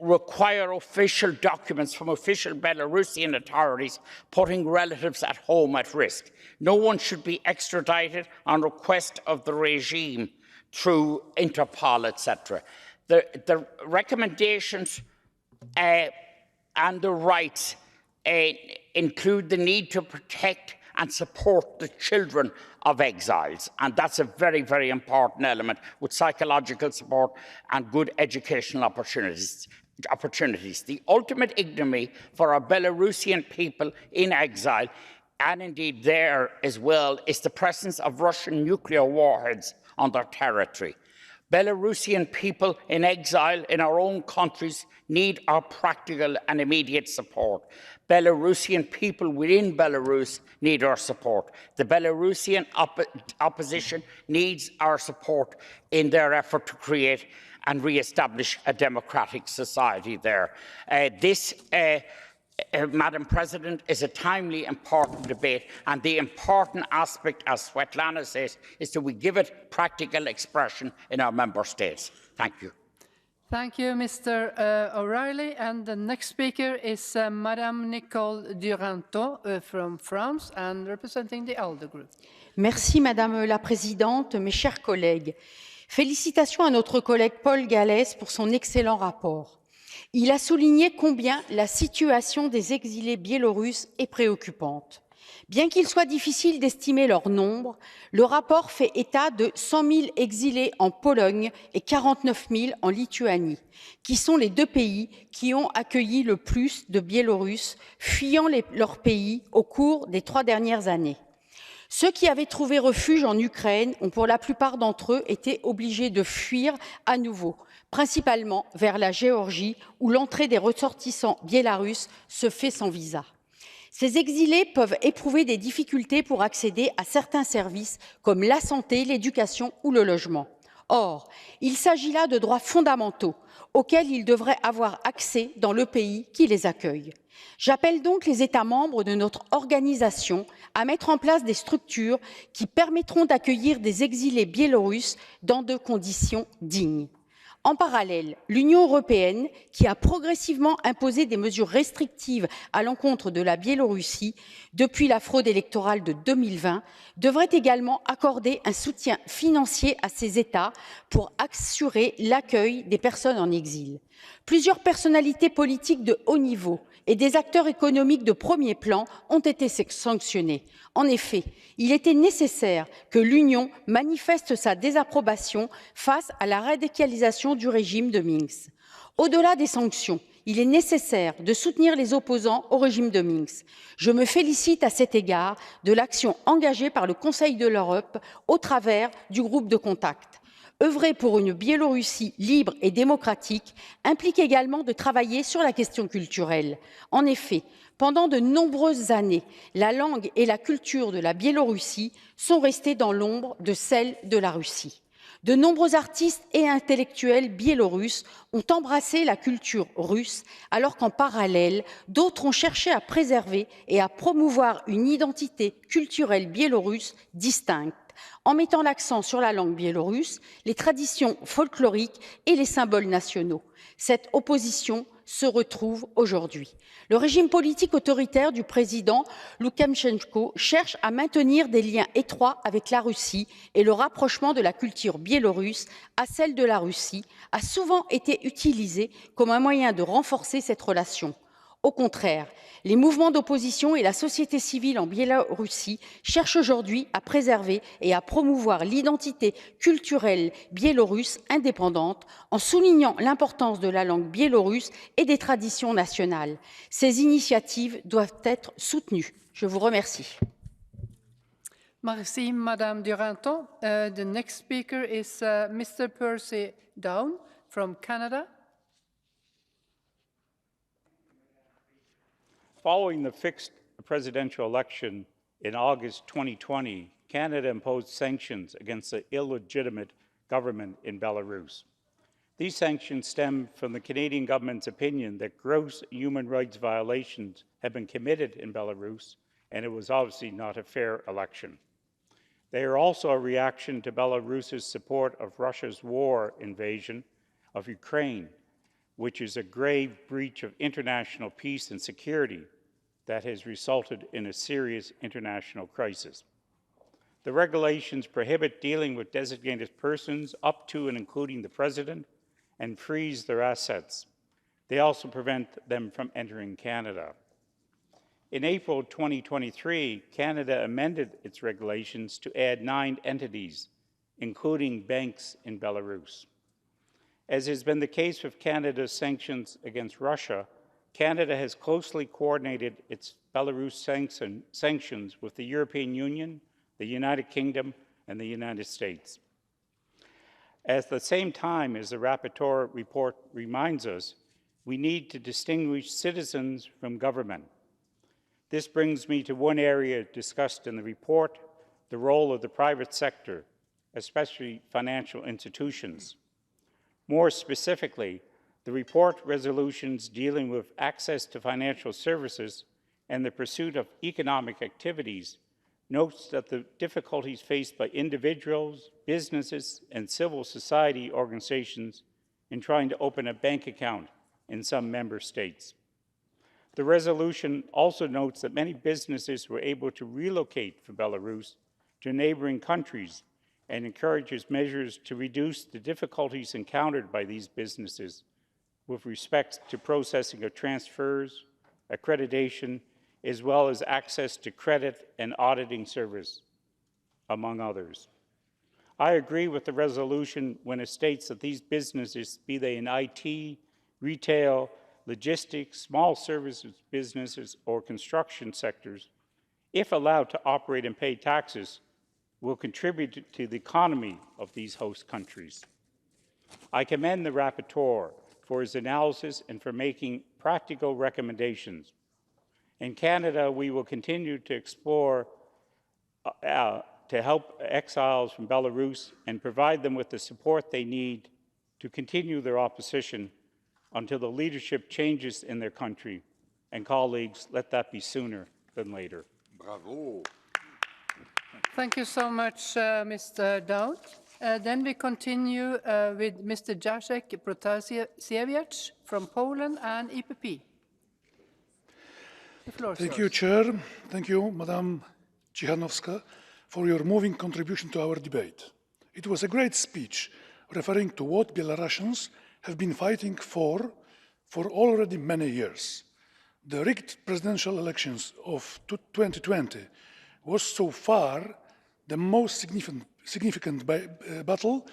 require official documents from official Belarusian authorities, putting relatives at home at risk. No one should be extradited on request of the regime through Interpol, etc. The recommendations and the rights include the need to protect and support the children of exiles. And that's a very, very important element with psychological support and good educational opportunities. The ultimate ignominy for our Belarusian people in exile, and indeed there as well, is the presence of Russian nuclear warheads on their territory. Belarusian people in exile in our own countries need our practical and immediate support. Belarusian people within Belarus need our support. The Belarusian opposition needs our support in their effort to create and re-establish a democratic society there. Madam President, is a timely, important debate, and the important aspect, as Svetlana says, is that we give it practical expression in our member states. Thank you. Thank you, Mr. O'Reilly. And the next speaker is Madame Nicole Duranto from France and representing the ALDE group. Merci, Madame la Présidente, mes chers collègues. Félicitations à notre collègue Paul Gallès pour son excellent rapport. Il a souligné combien la situation des exilés biélorusses est préoccupante. Bien qu'il soit difficile d'estimer leur nombre, le rapport fait état de 100 000 exilés en Pologne et 49 000 en Lituanie, qui sont les deux pays qui ont accueilli le plus de Biélorusses fuyant leur pays au cours des 3 dernières années. Ceux qui avaient trouvé refuge en Ukraine ont pour la plupart d'entre eux été obligés de fuir à nouveau, principalement vers la Géorgie où l'entrée des ressortissants biélorusses se fait sans visa. Ces exilés peuvent éprouver des difficultés pour accéder à certains services comme la santé, l'éducation ou le logement. Or, il s'agit là de droits fondamentaux auxquels ils devraient avoir accès dans le pays qui les accueille. J'appelle donc les États membres de notre organisation à mettre en place des structures qui permettront d'accueillir des exilés biélorusses dans des conditions dignes. En parallèle, l'Union européenne, qui a progressivement imposé des mesures restrictives à l'encontre de la Biélorussie depuis la fraude électorale de 2020, devrait également accorder un soutien financier à ces États pour assurer l'accueil des personnes en exil. Plusieurs personnalités politiques de haut niveau et des acteurs économiques de premier plan ont été sanctionnés. En effet, il était nécessaire que l'Union manifeste sa désapprobation face à la radicalisation du régime de Minsk. Au-delà des sanctions, il est nécessaire de soutenir les opposants au régime de Minsk. Je me félicite à cet égard de l'action engagée par le Conseil de l'Europe au travers du groupe de contact. œuvrer pour une Biélorussie libre et démocratique implique également de travailler sur la question culturelle. En effet, pendant de nombreuses années, la langue et la culture de la Biélorussie sont restées dans l'ombre de celles de la Russie. De nombreux artistes et intellectuels biélorusses ont embrassé la culture russe, alors qu'en parallèle, d'autres ont cherché à préserver et à promouvoir une identité culturelle biélorusse distincte, en mettant l'accent sur la langue biélorusse, les traditions folkloriques et les symboles nationaux. Cette opposition se retrouve aujourd'hui. Le régime politique autoritaire du président Loukachenko cherche à maintenir des liens étroits avec la Russie et le rapprochement de la culture biélorusse à celle de la Russie a souvent été utilisé comme un moyen de renforcer cette relation. Au contraire, les mouvements d'opposition et la société civile en Biélorussie cherchent aujourd'hui à préserver et à promouvoir l'identité culturelle biélorusse indépendante en soulignant l'importance de la langue biélorusse et des traditions nationales. Ces initiatives doivent être soutenues. Je vous remercie. Merci, Madame Duranton. The next speaker is Mr. Percy Down from Canada. Following the fixed presidential election in August 2020, Canada imposed sanctions against the illegitimate government in Belarus. These sanctions stem from the Canadian government's opinion that gross human rights violations have been committed in Belarus, and it was obviously not a fair election. They are also a reaction to Belarus's support of Russia's war invasion of Ukraine, which is a grave breach of international peace and security that has resulted in a serious international crisis. The regulations prohibit dealing with designated persons up to and including the president and freeze their assets. They also prevent them from entering Canada. In April 2023, Canada amended its regulations to add 9 entities, including banks in Belarus. As has been the case with Canada's sanctions against Russia, Canada has closely coordinated its Belarus sanctions with the European Union, the United Kingdom, and the United States. At the same time, as the rapporteur report reminds us, we need to distinguish citizens from government. This brings me to one area discussed in the report, the role of the private sector, especially financial institutions. More specifically, the report resolutions dealing with access to financial services and the pursuit of economic activities notes that the difficulties faced by individuals, businesses, and civil society organizations in trying to open a bank account in some member states. The resolution also notes that many businesses were able to relocate from Belarus to neighboring countries and encourages measures to reduce the difficulties encountered by these businesses with respect to processing of transfers, accreditation, as well as access to credit and auditing service, among others. I agree with the resolution when it states that these businesses, be they in IT, retail, logistics, small services businesses, or construction sectors, if allowed to operate and pay taxes, will contribute to the economy of these host countries. I commend the rapporteur for his analysis and for making practical recommendations. In Canada, we will continue to explore to help exiles from Belarus and provide them with the support they need to continue their opposition until the leadership changes in their country. And colleagues, let that be sooner than later. Bravo. Thank you so much, Mr. Dowd. Then we continue with Mr. Jacek Protasiewicz from Poland and EPP. The floor is Thank yours. you, Chair. Thank you, Madam Cichanowska, for your moving contribution to our debate. It was a great speech referring to what Belarusians have been fighting for already many years. The rigged presidential elections of 2020 was so far the most significant battle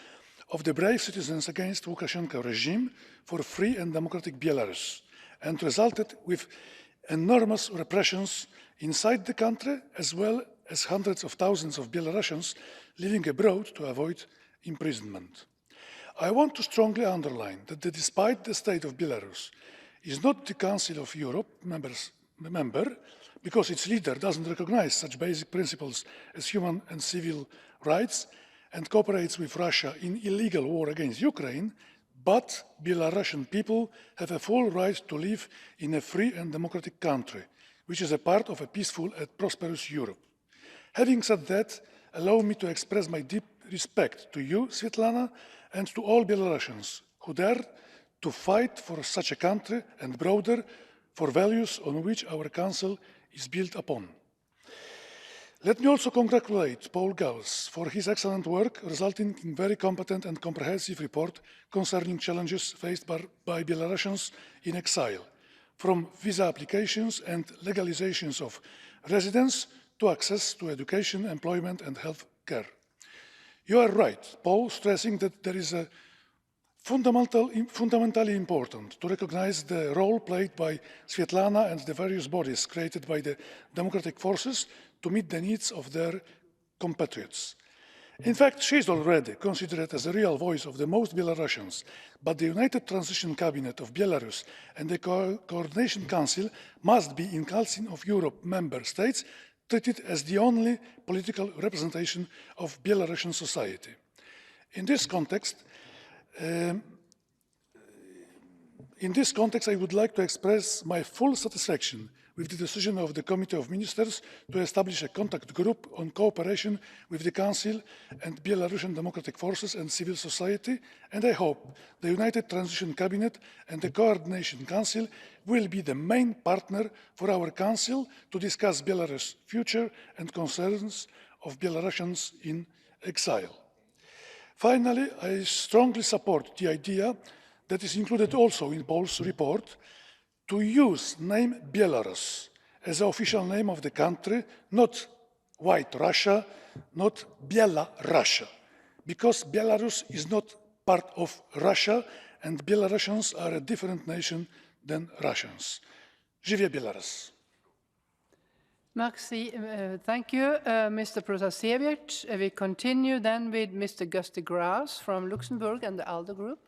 of the brave citizens against Lukashenko regime for free and democratic Belarus, and resulted with enormous repressions inside the country, as well as hundreds of thousands of Belarusians living abroad to avoid imprisonment. I want to strongly underline that despite the state of Belarus is not the Council of Europe member, because its leader doesn't recognize such basic principles as human and civil rights and cooperates with Russia in illegal war against Ukraine, but Belarusian people have a full right to live in a free and democratic country, which is a part of a peaceful and prosperous Europe. Having said that, allow me to express my deep respect to you, Svetlana, and to all Belarusians who dare to fight for such a country and broader, for values on which our Council is built upon. Let me also congratulate Paul Gauss for his excellent work, resulting in a very competent and comprehensive report concerning challenges faced by Belarusians in exile, from visa applications and legalizations of residence to access to education, employment and health care. You are right, Paul, stressing that there is a fundamentally important to recognize the role played by Svetlana and the various bodies created by the democratic forces to meet the needs of their compatriots. In fact, she is already considered as a real voice of the most Belarusians, but the United Transition Cabinet of Belarus and the Coordination Council must be in Council of Europe member states treated as the only political representation of Belarusian society. In this context, I would like to express my full satisfaction with the decision of the Committee of Ministers to establish a contact group on cooperation with the Council and Belarusian democratic forces and civil society, and I hope the United Transition Cabinet and the Coordination Council will be the main partner for our Council to discuss Belarus' future and concerns of Belarusians in exile. Finally, I strongly support the idea that is included also in Paul's report to use the name Belarus as the official name of the country, not White Russia, not Belarus, because Belarus is not part of Russia and Belarusians are a different nation than Russians. Živě Belarus. Merci. Thank you, Mr. Protasevich. We continue then with Mr. Edgars from Luxembourg and the ALDE Group.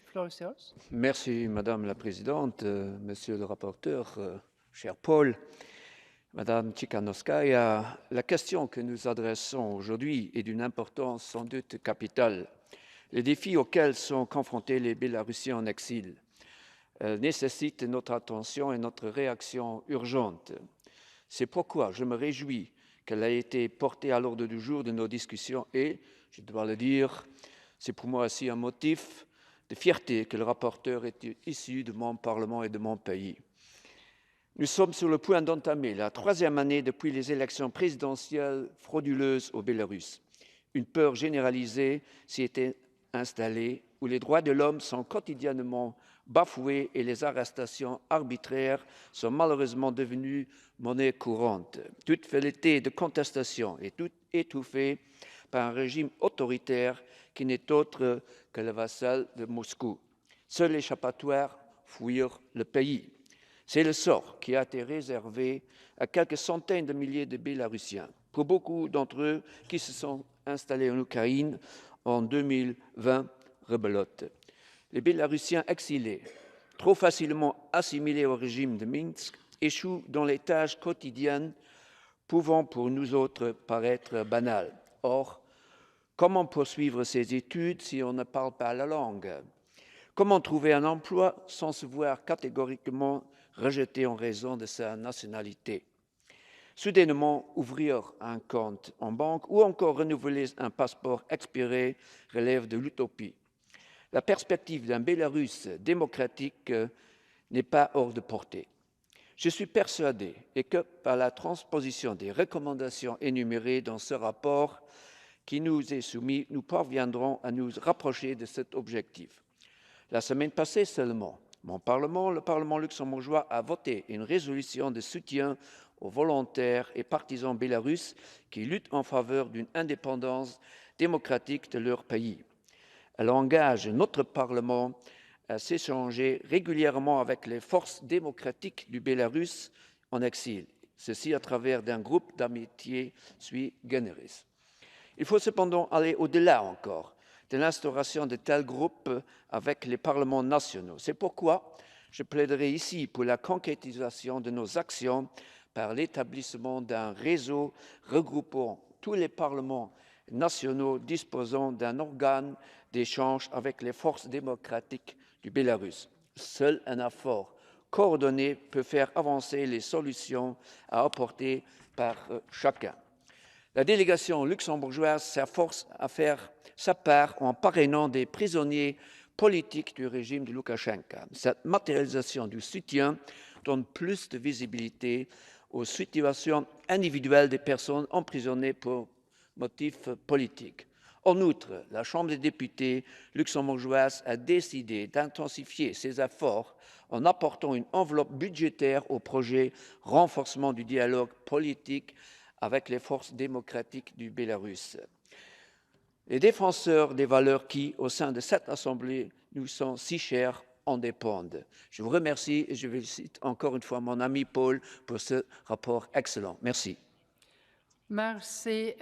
The floor is yours. Merci, Madame la Présidente, Monsieur le rapporteur, cher Paul, Madame Tsikhanouskaya. La question que nous adressons aujourd'hui est d'une importance sans doute capitale. Les défis auxquels sont confrontés les Bélarusiens en exil nécessitent notre attention et notre réaction urgente. C'est pourquoi je me réjouis qu'elle ait été portée à l'ordre du jour de nos discussions et, je dois le dire, c'est pour moi aussi un motif de fierté que le rapporteur est issu de mon Parlement et de mon pays. Nous sommes sur le point d'entamer la 3e année depuis les élections présidentielles frauduleuses au Bélarus. Une peur généralisée s'y était installée où les droits de l'homme sont quotidiennement bafoués et les arrestations arbitraires sont malheureusement devenues monnaie courante. Toute velléité de contestation est étouffée par un régime autoritaire qui n'est autre que le vassal de Moscou. Seul échappatoire, fuir le pays. C'est le sort qui a été réservé à quelques centaines de milliers de Bélarusiens. Pour beaucoup d'entre eux qui se sont installés en Ukraine en 2020, rebelote. Les Bélarusiens exilés, trop facilement assimilés au régime de Minsk, échouent dans les tâches quotidiennes pouvant pour nous autres paraître banales. Or, comment poursuivre ses études si on ne parle pas la langue? Comment trouver un emploi sans se voir catégoriquement rejeté en raison de sa nationalité? Soudainement, ouvrir un compte en banque ou encore renouveler un passeport expiré relève de l'utopie. La perspective d'un Bélarus démocratique n'est pas hors de portée. Je suis persuadé que par la transposition des recommandations énumérées dans ce rapport qui nous est soumis, nous parviendrons à nous rapprocher de cet objectif. La semaine passée seulement, mon Parlement, le Parlement luxembourgeois, a voté une résolution de soutien aux volontaires et partisans bélarusses qui luttent en faveur d'une indépendance démocratique de leur pays. Elle engage notre Parlement à s'échanger régulièrement avec les forces démocratiques du Bélarus en exil, ceci à travers d'un groupe d'amitié sui generis. Il faut cependant aller au-delà encore de l'instauration de tels groupes avec les parlements nationaux. C'est pourquoi je plaiderai ici pour la concrétisation de nos actions par l'établissement d'un réseau regroupant tous les parlements nationaux disposant d'un organe d'échange avec les forces démocratiques du Bélarus. Seul un effort coordonné peut faire avancer les solutions à apporter par chacun. La délégation luxembourgeoise s'efforce à faire sa part en parrainant des prisonniers politiques du régime de Loukachenko. Cette matérialisation du soutien donne plus de visibilité aux situations individuelles des personnes emprisonnées pour motifs politiques. En outre, la Chambre des députés luxembourgeoise a décidé d'intensifier ses efforts en apportant une enveloppe budgétaire au projet renforcement du dialogue politique avec les forces démocratiques du Bélarus. Les défenseurs des valeurs qui, au sein de cette Assemblée, nous sont si chères, en dépendent. Je vous remercie et je félicite encore une fois mon ami Paul pour ce rapport excellent. Merci. Merci,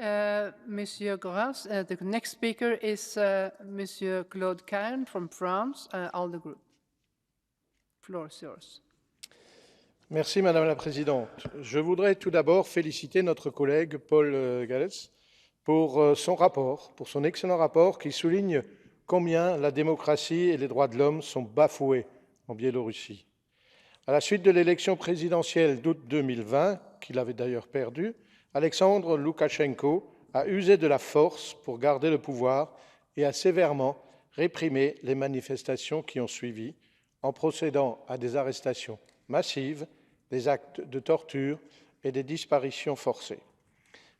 Monsieur Grass. The next speaker is Monsieur Claude Cahen from France, ALDE Group. Floor is yours. Merci, Madame la Présidente. Je voudrais tout d'abord féliciter notre collègue Paul Gallès pour son rapport, pour son excellent rapport qui souligne combien la démocratie et les droits de l'homme sont bafoués en Biélorussie. À la suite de l'élection présidentielle d'août 2020, qu'il avait d'ailleurs perdue, Alexandre Loukachenko a usé de la force pour garder le pouvoir et a sévèrement réprimé les manifestations qui ont suivi en procédant à des arrestations massives, des actes de torture et des disparitions forcées.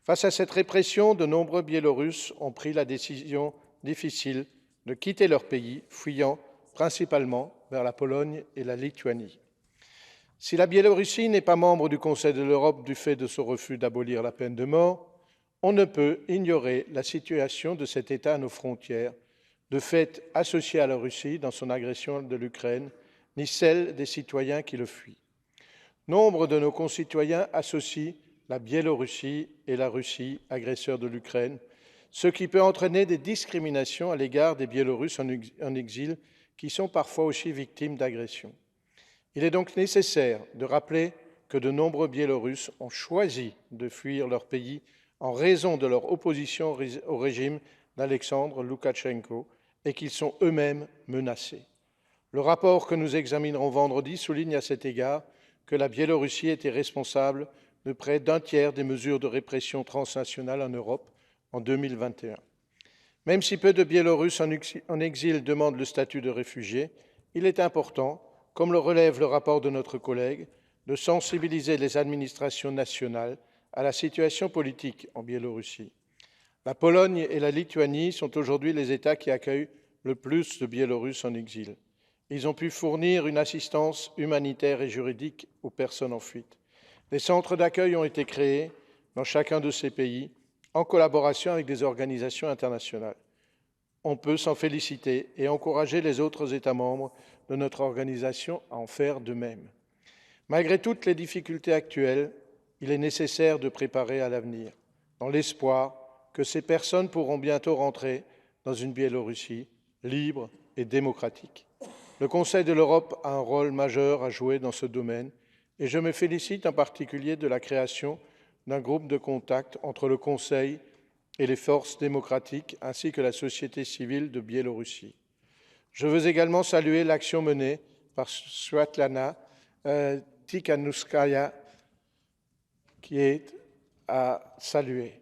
Face à cette répression, de nombreux Biélorusses ont pris la décision difficile de quitter leur pays, fuyant principalement vers la Pologne et la Lituanie. Si la Biélorussie n'est pas membre du Conseil de l'Europe du fait de son refus d'abolir la peine de mort, on ne peut ignorer la situation de cet État à nos frontières, de fait associé à la Russie dans son agression de l'Ukraine, ni celle des citoyens qui le fuient. Nombre de nos concitoyens associent la Biélorussie et la Russie, agresseurs de l'Ukraine, ce qui peut entraîner des discriminations à l'égard des Biélorusses en exil qui sont parfois aussi victimes d'agressions. Il est donc nécessaire de rappeler que de nombreux Biélorusses ont choisi de fuir leur pays en raison de leur opposition au régime d'Alexandre Loukachenko et qu'ils sont eux-mêmes menacés. Le rapport que nous examinerons vendredi souligne à cet égard que la Biélorussie était responsable de près d'un tiers des mesures de répression transnationales en Europe en 2021. Même si peu de Biélorusses en exil demandent le statut de réfugiés, il est important, comme le relève le rapport de notre collègue, de sensibiliser les administrations nationales à la situation politique en Biélorussie. La Pologne et la Lituanie sont aujourd'hui les États qui accueillent le plus de Biélorusses en exil. Ils ont pu fournir une assistance humanitaire et juridique aux personnes en fuite. Des centres d'accueil ont été créés dans chacun de ces pays en collaboration avec des organisations internationales. On peut s'en féliciter et encourager les autres États membres de notre organisation à en faire de même. Malgré toutes les difficultés actuelles, il est nécessaire de préparer à l'avenir, dans l'espoir que ces personnes pourront bientôt rentrer dans une Biélorussie libre et démocratique. Le Conseil de l'Europe a un rôle majeur à jouer dans ce domaine et je me félicite en particulier de la création d'un groupe de contact entre le Conseil et les forces démocratiques ainsi que la société civile de Biélorussie. Je veux également saluer l'action menée par Svetlana Tikhanovskaya qui est à saluer.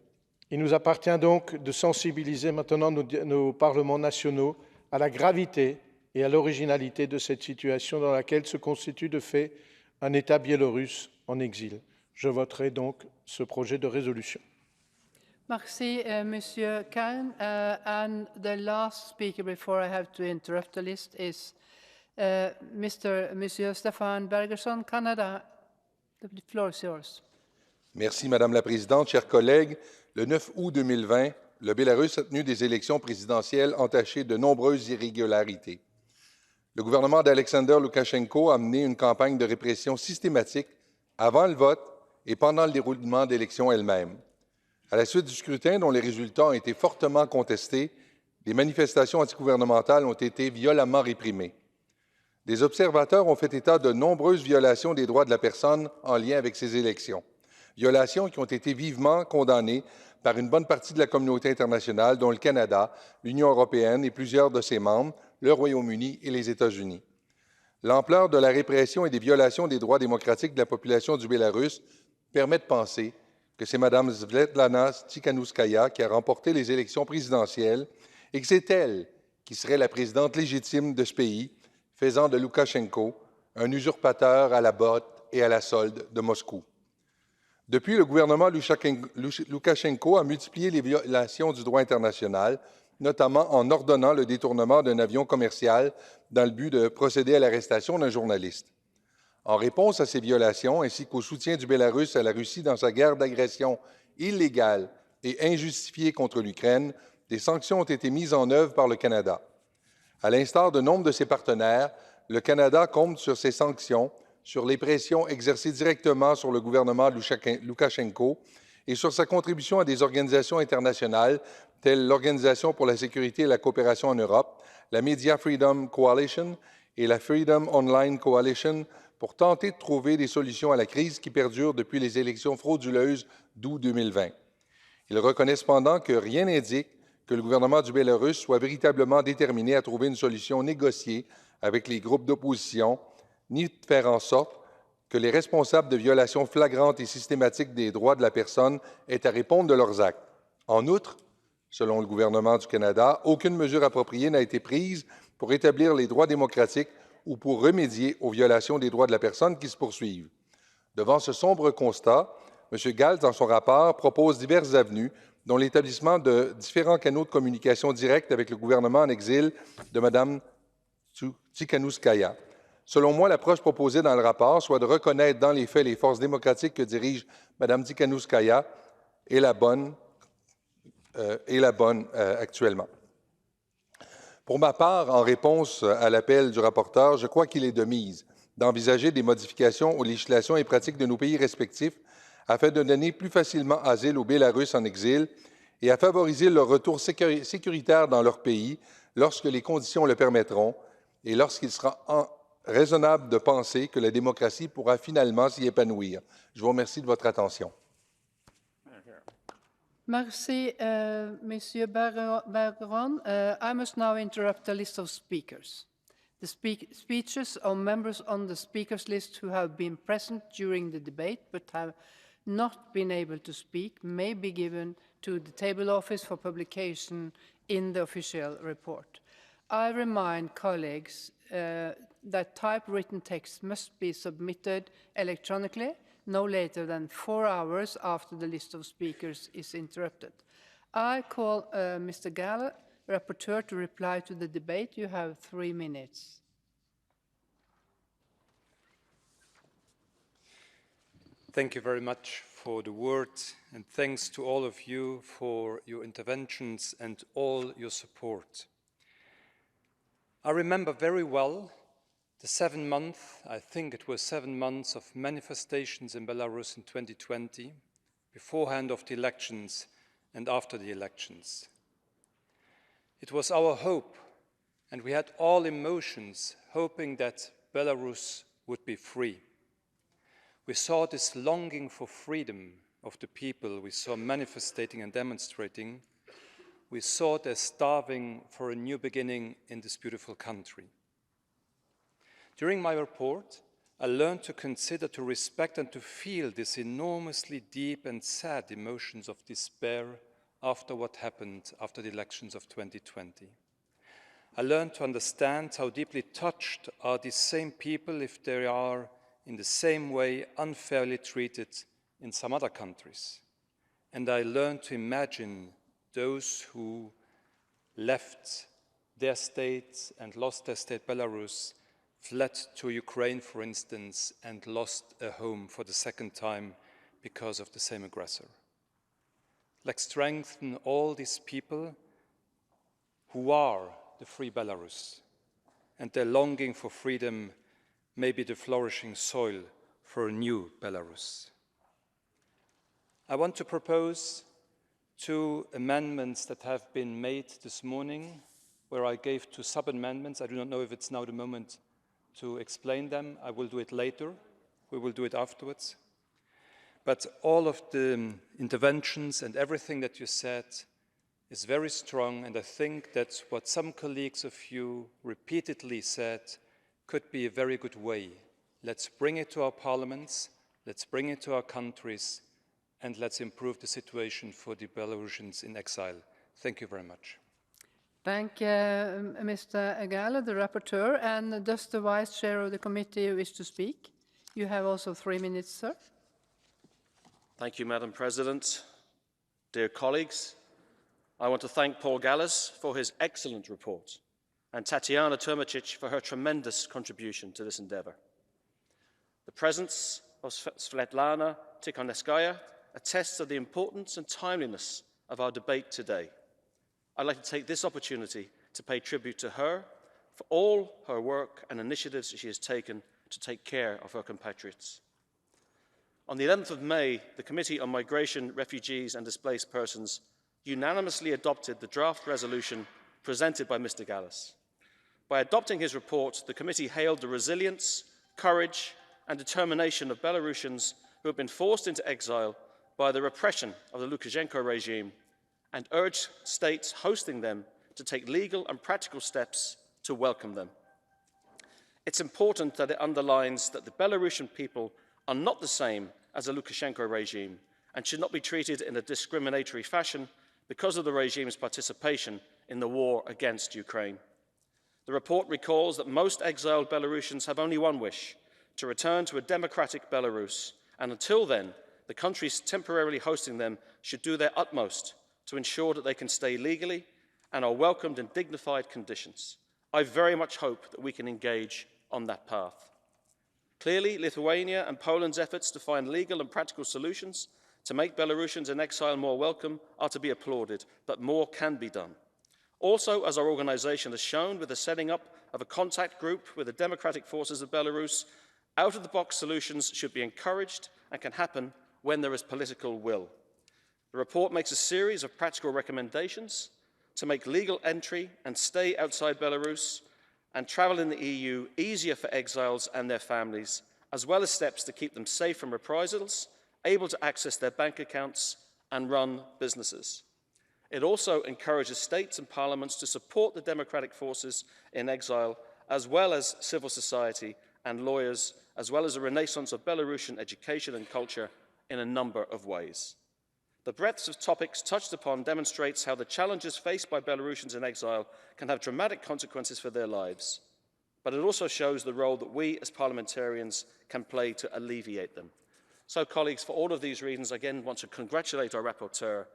Il nous appartient donc de sensibiliser maintenant nos parlements nationaux à la gravité et à l'originalité de cette situation dans laquelle se constitue de fait un État biélorusse en exil. Je voterai donc ce projet de résolution. Merci, Monsieur Khan. And the last speaker before I have to interrupt the list is Monsieur Stefan Bergerson, Canada. The floor is yours. Merci, Madame la Présidente. Chers collègues, le 9 août 2020, le Bélarus a tenu des élections présidentielles entachées de nombreuses irrégularités. Le gouvernement d'Alexander Loukachenko a mené une campagne de répression systématique avant le vote et pendant le déroulement d'élections elles-mêmes. À la suite du scrutin, dont les résultats ont été fortement contestés, Les manifestations antigouvernementales ont été violemment réprimées. Des observateurs ont fait état de nombreuses violations des droits de la personne en lien avec ces élections, violations qui ont été vivement condamnées par une bonne partie de la communauté internationale, dont le Canada, l'Union européenne et plusieurs de ses membres, le Royaume-Uni et les États-Unis. L'ampleur de la répression et des violations des droits démocratiques de la population du Bélarus permet de penser que c'est Mme Svetlana Tsikhanouskaya qui a remporté les élections présidentielles et que c'est elle qui serait la présidente légitime de ce pays, faisant de Loukachenko un usurpateur à la botte et à la solde de Moscou. Depuis, le gouvernement Loukachenko a multiplié les violations du droit international, notamment en ordonnant le détournement d'un avion commercial dans le but de procéder à l'arrestation d'un journaliste. En réponse à ces violations, ainsi qu'au soutien du Bélarus à la Russie dans sa guerre d'agression illégale et injustifiée contre l'Ukraine, des sanctions ont été mises en œuvre par le Canada. À l'instar de nombre de ses partenaires, le Canada compte sur ces sanctions, sur les pressions exercées directement sur le gouvernement de Loukachenko et sur sa contribution à des organisations internationales telles l'Organisation pour la sécurité et la coopération en Europe, la Media Freedom Coalition et la Freedom Online Coalition pour tenter de trouver des solutions à la crise qui perdure depuis les élections frauduleuses d'août 2020. Il reconnaît cependant que rien n'indique que le gouvernement du Bélarus soit véritablement déterminé à trouver une solution négociée avec les groupes d'opposition, ni de faire en sorte que les responsables de violations flagrantes et systématiques des droits de la personne aient à répondre de leurs actes. En outre, selon le gouvernement du Canada, aucune mesure appropriée n'a été prise pour établir les droits démocratiques ou pour remédier aux violations des droits de la personne qui se poursuivent. Devant ce sombre constat, M. Galt, dans son rapport, propose diverses avenues, dont l'établissement de différents canaux de communication directs avec le gouvernement en exil de Mme Tsikhanouskaya. Selon moi, l'approche proposée dans le rapport, soit de reconnaître dans les faits les forces démocratiques que dirige Mme Tsikhanouskaya, est la bonne actuellement. Pour ma part, en réponse à l'appel du rapporteur, je crois qu'il est de mise d'envisager des modifications aux législations et pratiques de nos pays respectifs afin de donner plus facilement asile aux Bélarusses en exil et à favoriser leur retour sécuritaire dans leur pays lorsque les conditions le permettront et lorsqu'il sera raisonnable de penser que la démocratie pourra finalement s'y épanouir. Je vous remercie de votre attention. Merci, Monsieur Bergeron. I must now interrupt the list of speakers. The speeches of members on the speakers list who have been present during the debate but have not been able to speak may be given to the table office for publication in the official report. I remind colleagues that typewritten text must be submitted electronically no later than 4 hours after the list of speakers is interrupted. I call Mr. Gall, rapporteur, to reply to the debate. You have 3 minutes. Thank you very much for the words, and thanks to all of you for your interventions and all your support. I remember very well the 7 months, I think it was 7 months of manifestations in Belarus in 2020, beforehand of the elections and after the elections. It was our hope, and we had all emotions, hoping that Belarus would be free. We saw this longing for freedom of the people we saw manifesting and demonstrating. We saw their starving for a new beginning in this beautiful country. During my report, I learned to consider, to respect, and to feel these enormously deep and sad emotions of despair after what happened after the elections of 2020. I learned to understand how deeply touched are these same people if they are in the same way unfairly treated in some other countries. And I learned to imagine those who left their states and lost their state, Belarus, fled to Ukraine, for instance, and lost a home for the second time because of the same aggressor. Let's strengthen all these people who are the free Belarus, and their longing for freedom may be the flourishing soil for a new Belarus. I want to propose 2 amendments that have been made this morning, where I gave 2 sub-amendments. I do not know if it's now the moment to explain them. I will do it later. We will do it afterwards. But all of the interventions and everything that you said is very strong, and I think that what some colleagues of you repeatedly said could be a very good way. Let's bring it to our parliaments, let's bring it to our countries, and let's improve the situation for the Belarusians in exile. Thank you very much. Thank you, Mr. Egale, the rapporteur. And does the Vice Chair of the committee wish to speak? You have also 3 minutes, sir. Thank you, Madam President. Dear colleagues, I want to thank Paul Gallas for his excellent report and Tatiana Tomacic for her tremendous contribution to this endeavour. The presence of Svetlana Tikhonovskaya attests to the importance and timeliness of our debate today. I'd like to take this opportunity to pay tribute to her for all her work and initiatives she has taken to take care of her compatriots. On the 11th of May, the Committee on Migration, Refugees and Displaced Persons unanimously adopted the draft resolution presented by Mr. Gallas. By adopting his report, the committee hailed the resilience, courage and determination of Belarusians who have been forced into exile by the repression of the Lukashenko regime and urged states hosting them to take legal and practical steps to welcome them. It's important that it underlines that the Belarusian people are not the same as the Lukashenko regime and should not be treated in a discriminatory fashion because of the regime's participation in the war against Ukraine. The report recalls that most exiled Belarusians have only one wish: to return to a democratic Belarus, and until then, the countries temporarily hosting them should do their utmost to ensure that they can stay legally and are welcomed in dignified conditions. I very much hope that we can engage on that path. Clearly, Lithuania and Poland's efforts to find legal and practical solutions to make Belarusians in exile more welcome are to be applauded, but more can be done. Also, as our organisation has shown with the setting up of a contact group with the democratic forces of Belarus, out-of-the-box solutions should be encouraged and can happen when there is political will. The report makes a series of practical recommendations to make legal entry and stay outside Belarus and travel in the EU easier for exiles and their families, as well as steps to keep them safe from reprisals, able to access their bank accounts and run businesses. It also encourages states and parliaments to support the democratic forces in exile, as well as civil society and lawyers, as well as a renaissance of Belarusian education and culture in a number of ways. The breadth of topics touched upon demonstrates how the challenges faced by Belarusians in exile can have dramatic consequences for their lives, but it also shows the role that we as parliamentarians can play to alleviate them. So, colleagues, for all of these reasons, I again want to congratulate our rapporteur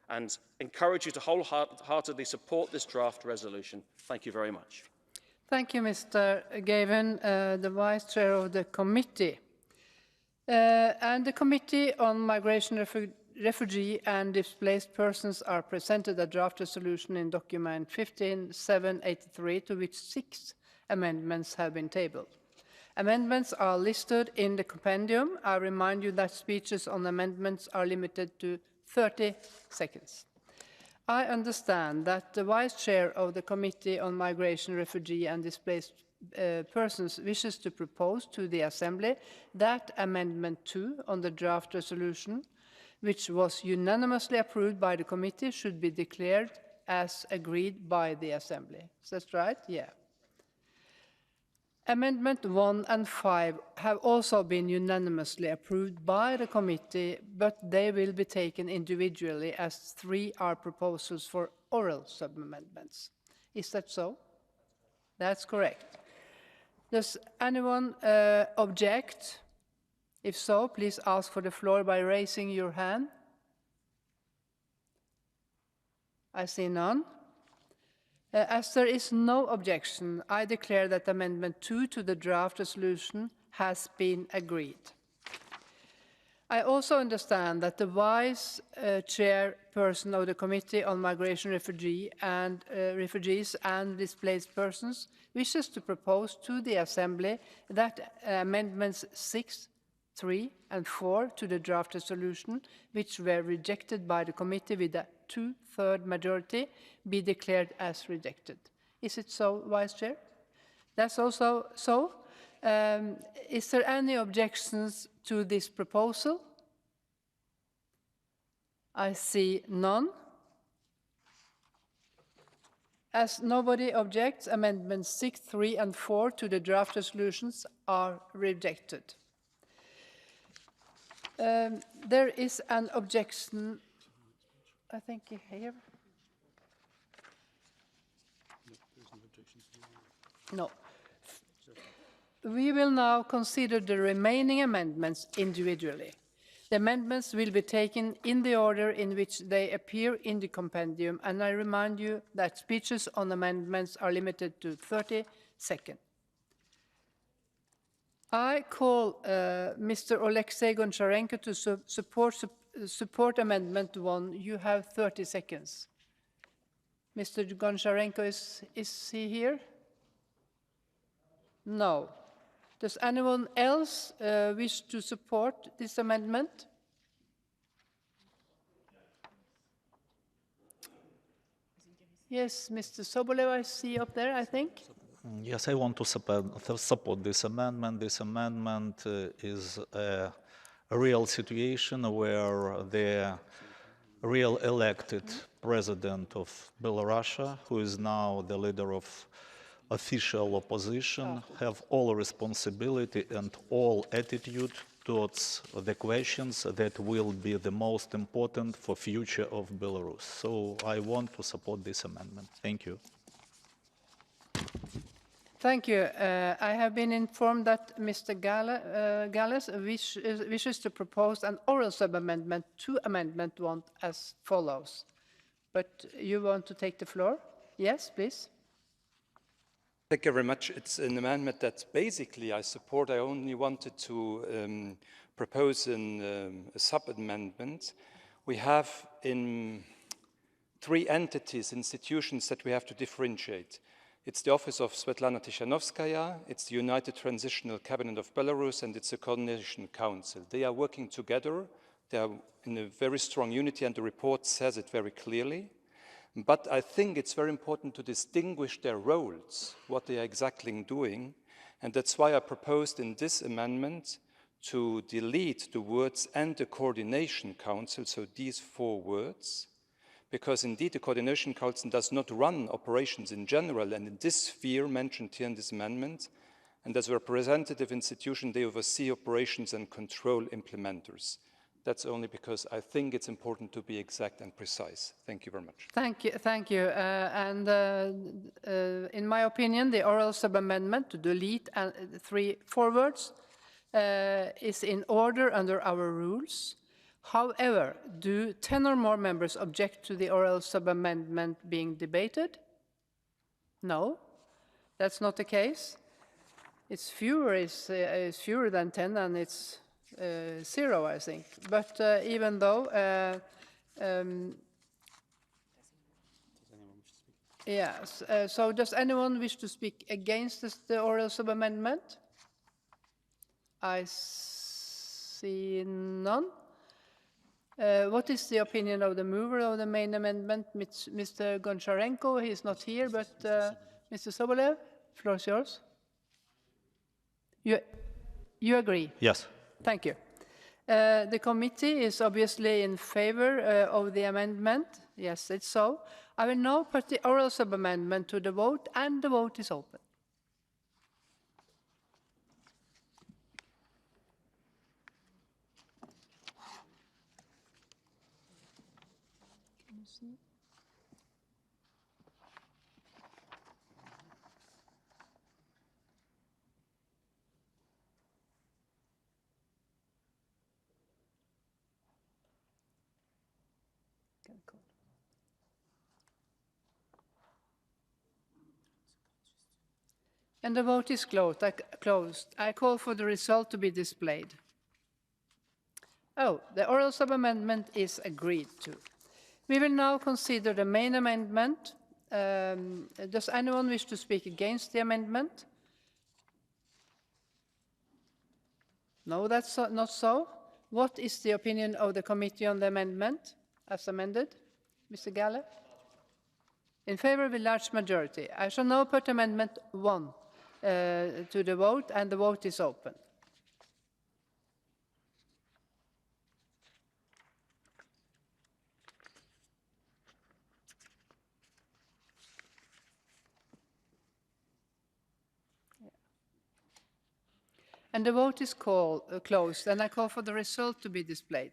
and encourage you to wholeheartedly support this draft resolution. Thank you very much. Thank you, Mr. Gavin, the Vice Chair of the committee. And the Committee on Migration, Refugee and Displaced Persons are presented a draft resolution in document 15783, to which 6 amendments have been tabled. Amendments are listed in the compendium. I remind you that speeches on amendments are limited to 30 seconds. I understand that the Vice Chair of the Committee on Migration, Refugee and Displaced Persons wishes to propose to the Assembly that Amendment 2 on the draft resolution, which was unanimously approved by the committee, should be declared as agreed by the Assembly. Is that right? Yeah. Amendment 1 and 5 have also been unanimously approved by the committee, but they will be taken individually as 3 are proposals for oral sub-amendments. Is that so? That's correct. Does anyone object? If so, please ask for the floor by raising your hand. I see none. As there is no objection, I declare that Amendment 2 to the draft resolution has been agreed. I also understand that the Vice Chairperson of the Committee on Migration, Refugees and Displaced Persons wishes to propose to the Assembly that Amendments 6, 3 and 4 to the draft resolution, which were rejected by the committee with a 2/3 majority be declared as rejected. Is it so, Vice Chair? That's also so. Is there any objections to this proposal? I see none. As nobody objects, amendments 6, 3, and 4 to the draft resolutions are rejected. There is an objection, I think, here. No. We will now consider the remaining amendments individually. The amendments will be taken in the order in which they appear in the compendium, and I remind you that speeches on amendments are limited to 30 seconds. I call Mr. Oleksiy Goncharenko to support Amendment 1. You have 30 seconds. Mr. Goncharenko, is he here? No. Does anyone else wish to support this amendment? Yes, Mr. Sobolev, I see up there, I think. Yes, I want to support this amendment. This amendment is a real situation where the real elected president of Belarus, who is now the leader of official opposition, have all responsibility and all attitude towards the questions that will be the most important for future of Belarus. So I want to support this amendment. Thank you. Thank you. I have been informed that Mr. Gallus wishes to propose an oral sub-amendment to Amendment 1 as follows. But you want to take the floor? Yes, please. Thank you very much. It's an amendment that basically I support. I only wanted to propose a sub-amendment. We have in 3 entities, institutions that we have to differentiate. It's the office of Svetlana Tikhanovskaya, it's the United Transitional Cabinet of Belarus, and it's the Coordination Council. They are working together. They are in a very strong unity, and the report says it very clearly. But I think it's very important to distinguish their roles, what they are exactly doing, and that's why I proposed in this amendment to delete the words "and the Coordination Council," so these 4 words, because indeed the Coordination Council does not run operations in general, and in this sphere mentioned here in this amendment, and as a representative institution, they oversee operations and control implementers. That's only because I think it's important to be exact and precise. Thank you very much. Thank you. Thank you. In my opinion, the oral sub-amendment to delete 4 words is in order under our rules. However, do 10 or more members object to the oral sub-amendment being debated? No, that's not the case. It's fewer than 10, and it's 0, I think. But even though, yes. So does anyone wish to speak against the oral sub-amendment? I see none. What is the opinion of the mover of the main amendment, Mr. Goncharenko? He is not here, but Mr. Sobolev, the floor is yours. You agree? Yes. Thank you. The committee is obviously in favor of the amendment. Yes, it's so. I will now put the oral sub-amendment to the vote, and the vote is open. And the vote is closed. I call for the result to be displayed. Oh, the oral sub-amendment is agreed to. We will now consider the main amendment. Does anyone wish to speak against the amendment? No, that's not so. What is the opinion of the committee on the amendment as amended? Mr. Galler? In favor with large majority. I shall now put Amendment 1 to the vote, and the vote is open. And the vote is closed, and I call for the result to be displayed.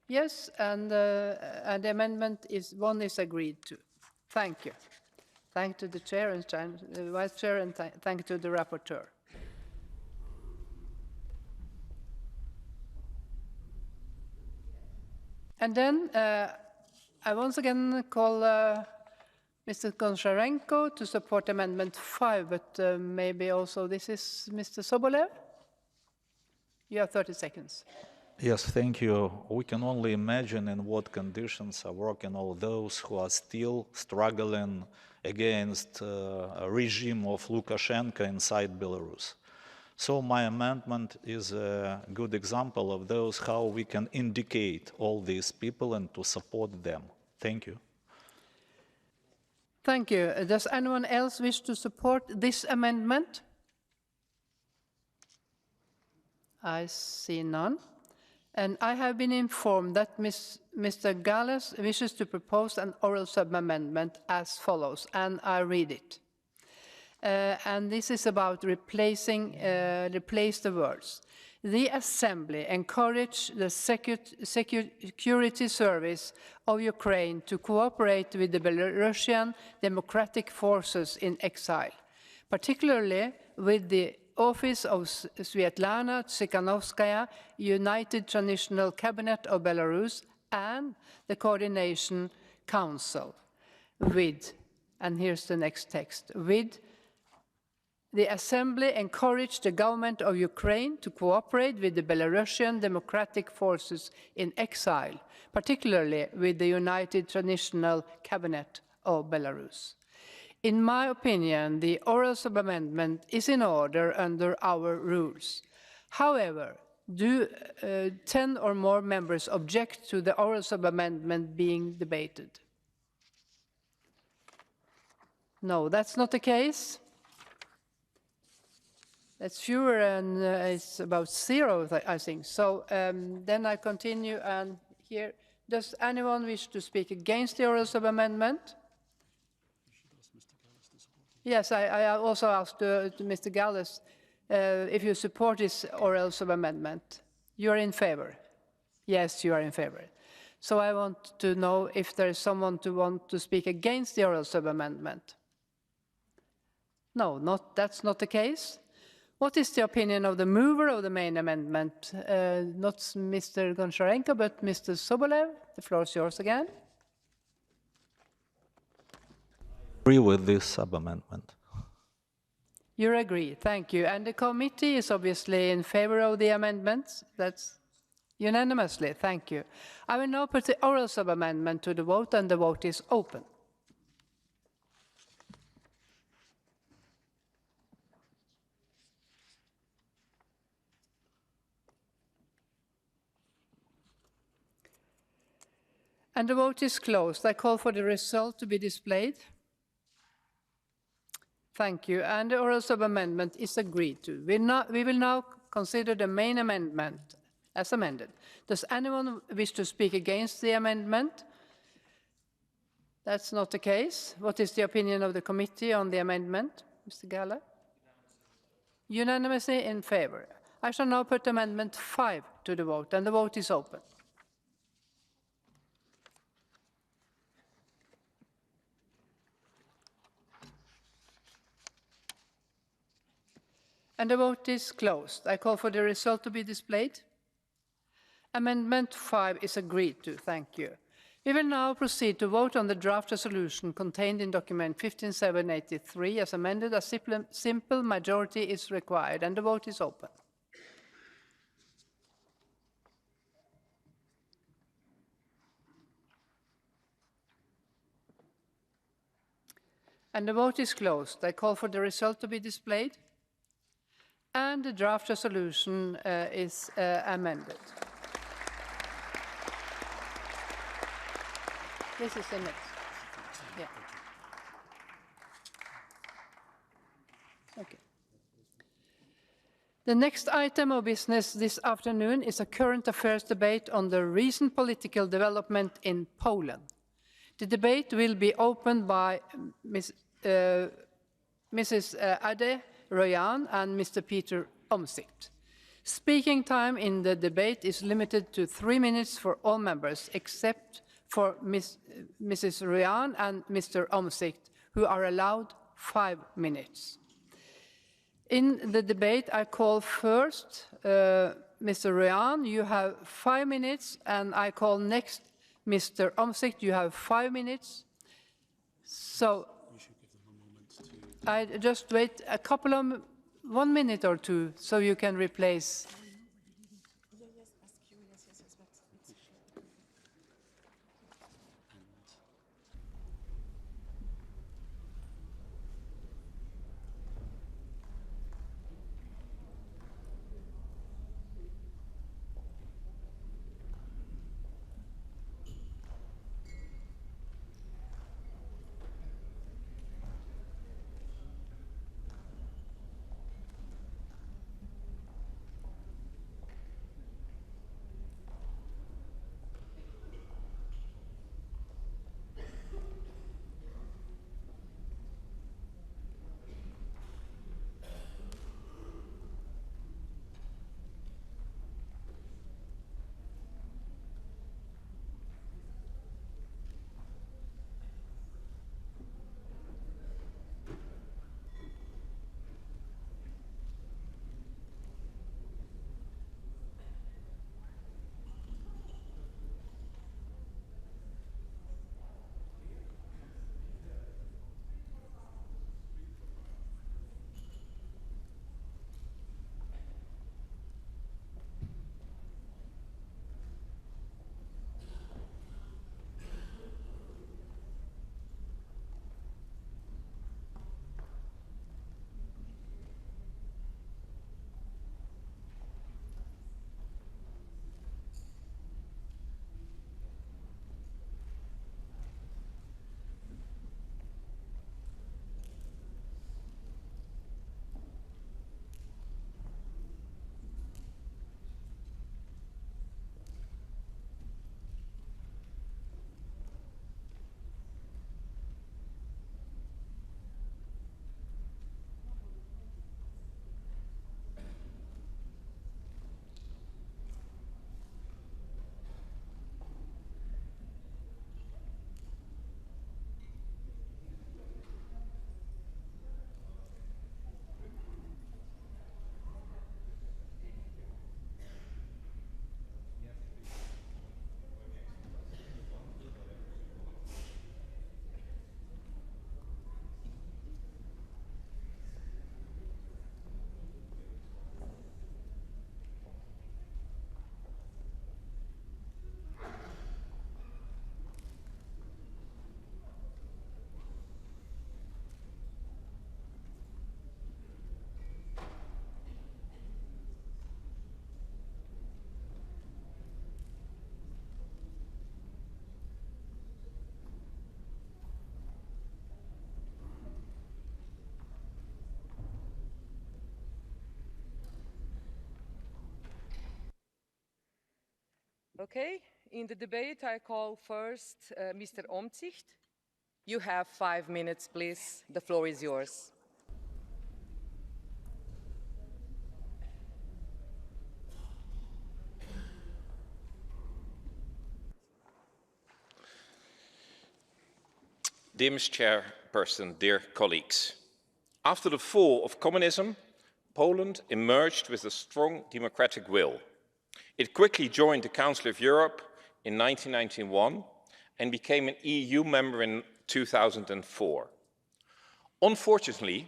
Yes, and the amendment is 1 is agreed to. Thank you. Thank to the chair and the vice chair, and thank to the rapporteur. And then I once again call Mr. Goncharenko to support Amendment 5, but maybe also this is Mr. Sobolev. You have 30 seconds. Yes, thank you. We can only imagine in what conditions are working all those who are still struggling against a regime of Lukashenko inside Belarus. So my amendment is a good example of those how we can indicate all these people and to support them. Thank you. Thank you. Does anyone else wish to support this amendment? I see none. And I have been informed that Mr. Galles wishes to propose an oral sub-amendment as follows, and I read it. And this is about replace the words. The Assembly encourage the security service of Ukraine to cooperate with the Belarusian democratic forces in exile, particularly with the Office of Svetlana Tsikhanovskaya, United Transnational Cabinet of Belarus, and the Coordination Council with, and here's the next text, with the Assembly encouraged the government of Ukraine to cooperate with the Belarusian democratic forces in exile, particularly with the United Transnational Cabinet of Belarus. In my opinion, the oral sub-amendment is in order under our rules. However, do 10 or more members object to the oral sub-amendment being debated? No, that's not the case. That's fewer, and it's about 0, I think. So then I continue, and here, does anyone wish to speak against the oral sub-amendment? Yes, I also asked to Mr. Galles if you support this oral sub-amendment. You are in favor? Yes, you are in favor. So I want to know if there is someone who wants to speak against the oral sub-amendment. No, that's not the case. What is the opinion of the mover of the main amendment? Not Mr. Goncharenko, but Mr. Sobolev. The floor is yours again. Agree with this sub-amendment. You agree, thank you. And the committee is obviously in favor of the amendments. That's unanimously, thank you. I will now put the oral sub-amendment to the vote, and the vote is open. And the vote is closed. I call for the result to be displayed. Thank you. And the oral sub-amendment is agreed to. We will now consider the main amendment as amended. Does anyone wish to speak against the amendment? That's not the case. What is the opinion of the committee on the amendment? Mr. Galler? Unanimously in favor. I shall now put Amendment 5 to the vote, and the vote is open. And the vote is closed. I call for the result to be displayed. Amendment 5 is agreed to. Thank you. We will now proceed to vote on the draft resolution contained in document 15783 as amended. A simple majority is required, and the vote is open. And the vote is closed. I call for the result to be displayed. And the draft resolution is amended. This is the next. Yeah. Okay. The next item of business this afternoon is a current affairs debate on the recent political development in Poland. The debate will be opened by Mrs. Ade Royan and Mr. Peter Omtzigt. Speaking time in the debate is limited to 3 minutes for all members, except for Mrs. Royan and Mr. Omtzigt, who are allowed 5 minutes. In the debate, I call first Mr. Royan, you have 5 minutes, and I call next Mr. Omtzigt, you have 5 minutes. So I just wait a couple of 1 minute or two so you can replace. Okay, in the debate, I call first Mr. Omtzigt. You have 5 minutes, please. The floor is yours. Dear Ms. Chairperson, dear colleagues, after the fall of communism, Poland emerged with a strong democratic will. It quickly joined the Council of Europe in 1991 and became an EU member in 2004. Unfortunately,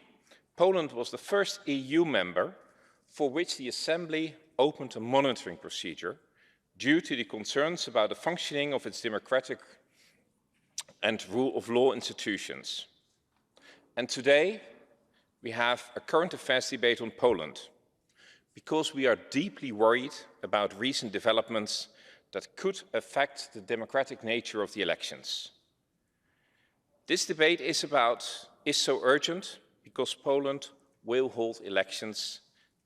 Poland was the first EU member for which the Assembly opened a monitoring procedure due to the concerns about the functioning of its democratic and rule of law institutions. And today, we have a current affairs debate on Poland, because we are deeply worried about recent developments that could affect the democratic nature of the elections. This debate is so urgent because Poland will hold elections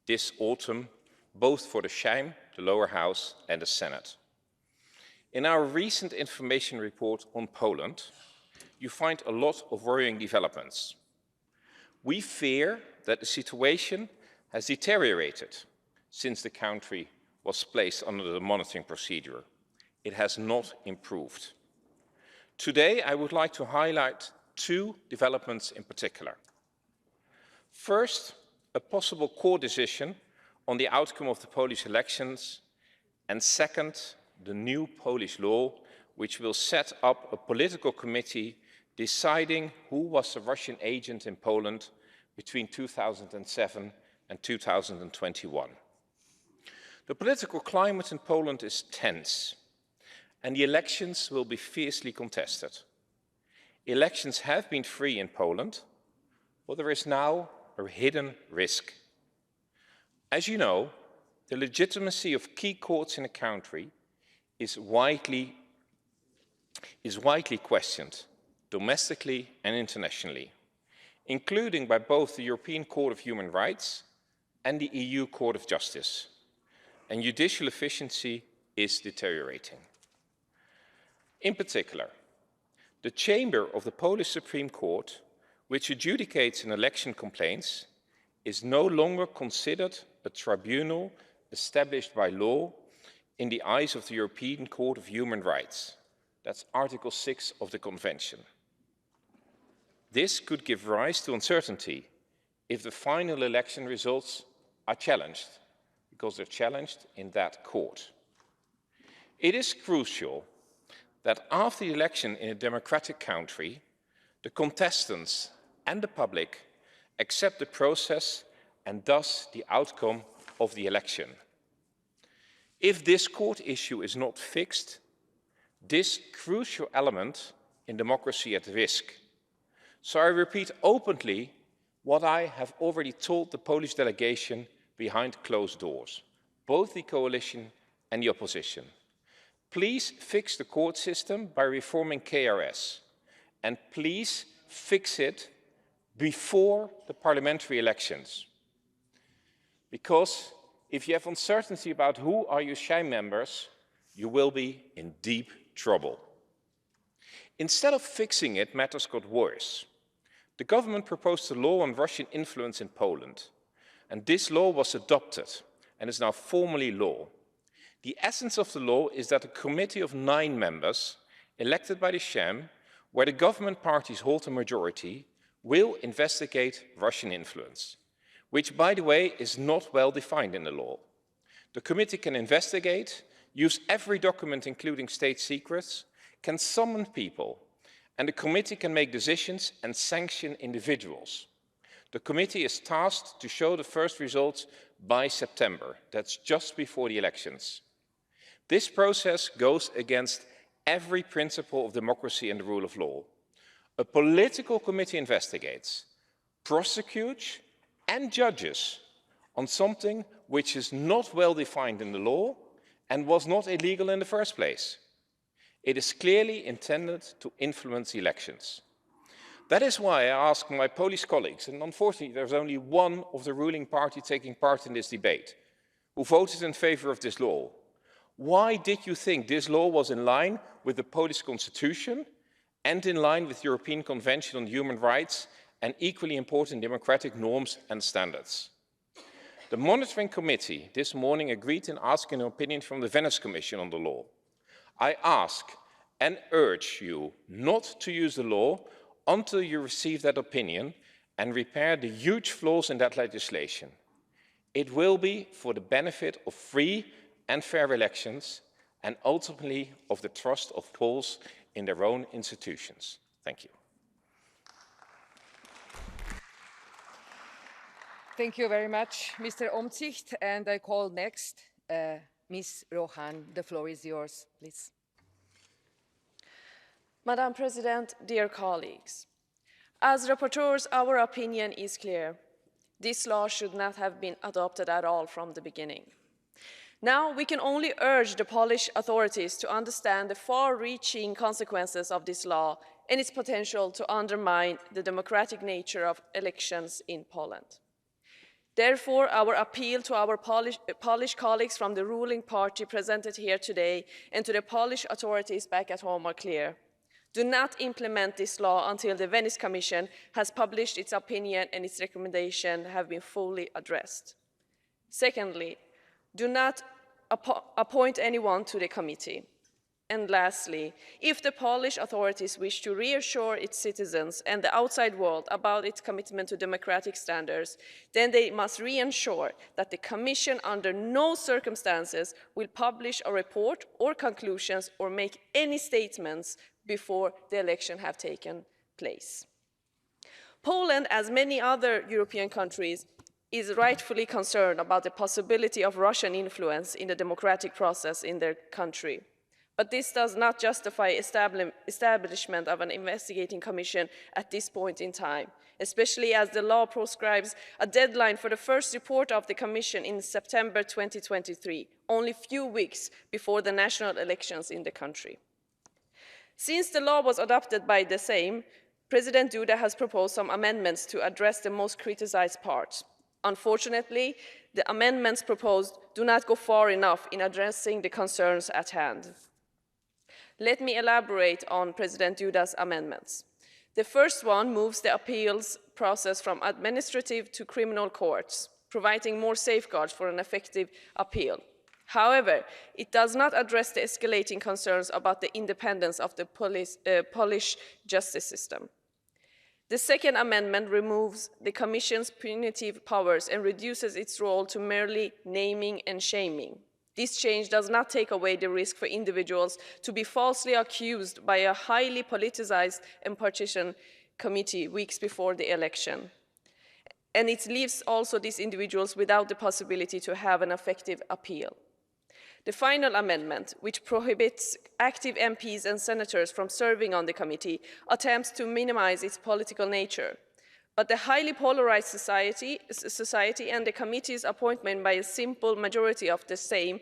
this autumn, both for the Sejm, the lower house, and the Senate. In our recent information report on Poland, you find a lot of worrying developments. We fear that the situation has deteriorated since the country was placed under the monitoring procedure. It has not improved. Today, I would like to highlight two developments in particular. First, a possible court decision on the outcome of the Polish elections, and second, the new Polish law, which will set up a political committee deciding who was the Russian agent in Poland between 2007 and 2021. The political climate in Poland is tense, and the elections will be fiercely contested. Elections have been free in Poland, but there is now a hidden risk. As you know, the legitimacy of key courts in a country is widely questioned, domestically and internationally, including by both the European Court of Human Rights and the EU Court of Justice, and judicial efficiency is deteriorating. In particular, the chamber of the Polish Supreme Court, which adjudicates an election complaints, is no longer considered a tribunal established by law in the eyes of the European Court of Human Rights. That's Article 6 of the Convention. This could give rise to uncertainty if the final election results are challenged, because they're challenged in that court. It is crucial that after the election in a democratic country, the contestants and the public accept the process and thus the outcome of the election. If this court issue is not fixed, this crucial element in democracy at risk. So I repeat openly what I have already told the Polish delegation behind closed doors, both the coalition and the opposition. Please fix the court system by reforming KRS, and please fix it before the parliamentary elections. Because if you have uncertainty about who are your Sejm members, you will be in deep trouble. Instead of fixing it, matters got worse. The government proposed a law on Russian influence in Poland, and this law was adopted and is now formally law. The essence of the law is that a committee of 9 members, elected by the Sejm, where the government parties hold a majority, will investigate Russian influence, which, by the way, is not well defined in the law. The committee can investigate, use every document, including state secrets, can summon people, and the committee can make decisions and sanction individuals. The committee is tasked to show the first results by September. That's just before the elections. This process goes against every principle of democracy and the rule of law. A political committee investigates, prosecutes, and judges on something which is not well defined in the law and was not illegal in the first place. It is clearly intended to influence elections. That is why I ask my Polish colleagues, and unfortunately there's only one of the ruling party taking part in this debate, who voted in favor of this law. Why did you think this law was in line with the Polish constitution and in line with the European Convention on Human Rights and equally important democratic norms and standards? The monitoring committee this morning agreed in asking an opinion from the Venice Commission on the law. I ask and urge you not to use the law until you receive that opinion and repair the huge flaws in that legislation. It will be for the benefit of free and fair elections and ultimately of the trust of Poles in their own institutions. Thank you. Thank you very much, Mr. Omtzigt. And I call next Ms. Rohan. The floor is yours, please. Madam President, dear colleagues, as rapporteurs, our opinion is clear. This law should not have been adopted at all from the beginning. Now we can only urge the Polish authorities to understand the far-reaching consequences of this law and its potential to undermine the democratic nature of elections in Poland. Therefore, our appeal to our Polish colleagues from the ruling party presented here today and to the Polish authorities back at home are clear. Do not implement this law until the Venice Commission has published its opinion and its recommendation have been fully addressed. Secondly, do not appoint anyone to the committee. And lastly, if the Polish authorities wish to reassure its citizens and the outside world about its commitment to democratic standards, then they must reassure that the Commission under no circumstances will publish a report or conclusions or make any statements before the election have taken place. Poland, as many other European countries, is rightfully concerned about the possibility of Russian influence in the democratic process in their country. But this does not justify establishment of an investigating commission at this point in time, especially as the law prescribes a deadline for the first report of the commission in September 2023, only a few weeks before the national elections in the country. Since the law was adopted by the Sejm, President Duda has proposed some amendments to address the most criticized parts. Unfortunately, the amendments proposed do not go far enough in addressing the concerns at hand. Let me elaborate on President Duda's amendments. The first one moves the appeals process from administrative to criminal courts, providing more safeguards for an effective appeal. However, it does not address the escalating concerns about the independence of the Polish justice system. The second amendment removes the Commission's punitive powers and reduces its role to merely naming and shaming. This change does not take away the risk for individuals to be falsely accused by a highly politicized and partisan committee weeks before the election. And it leaves also these individuals without the possibility to have an effective appeal. The final amendment, which prohibits active MPs and senators from serving on the committee, attempts to minimize its political nature. But the highly polarized society and the committee's appointment by a simple majority of the Sejm,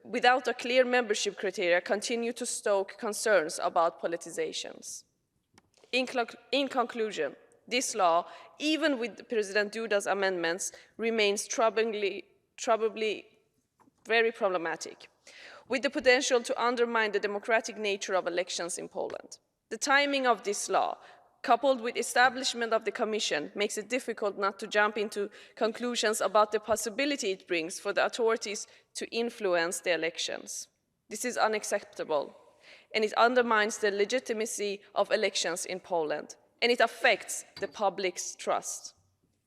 without a clear membership criteria, continue to stoke concerns about politizations. In conclusion, this law, even with President Duda's amendments, remains troublingly very problematic, with the potential to undermine the democratic nature of elections in Poland. The timing of this law, coupled with establishment of the Commission, makes it difficult not to jump into conclusions about the possibility it brings for the authorities to influence the elections. This is unacceptable, and it undermines the legitimacy of elections in Poland, and it affects the public's trust.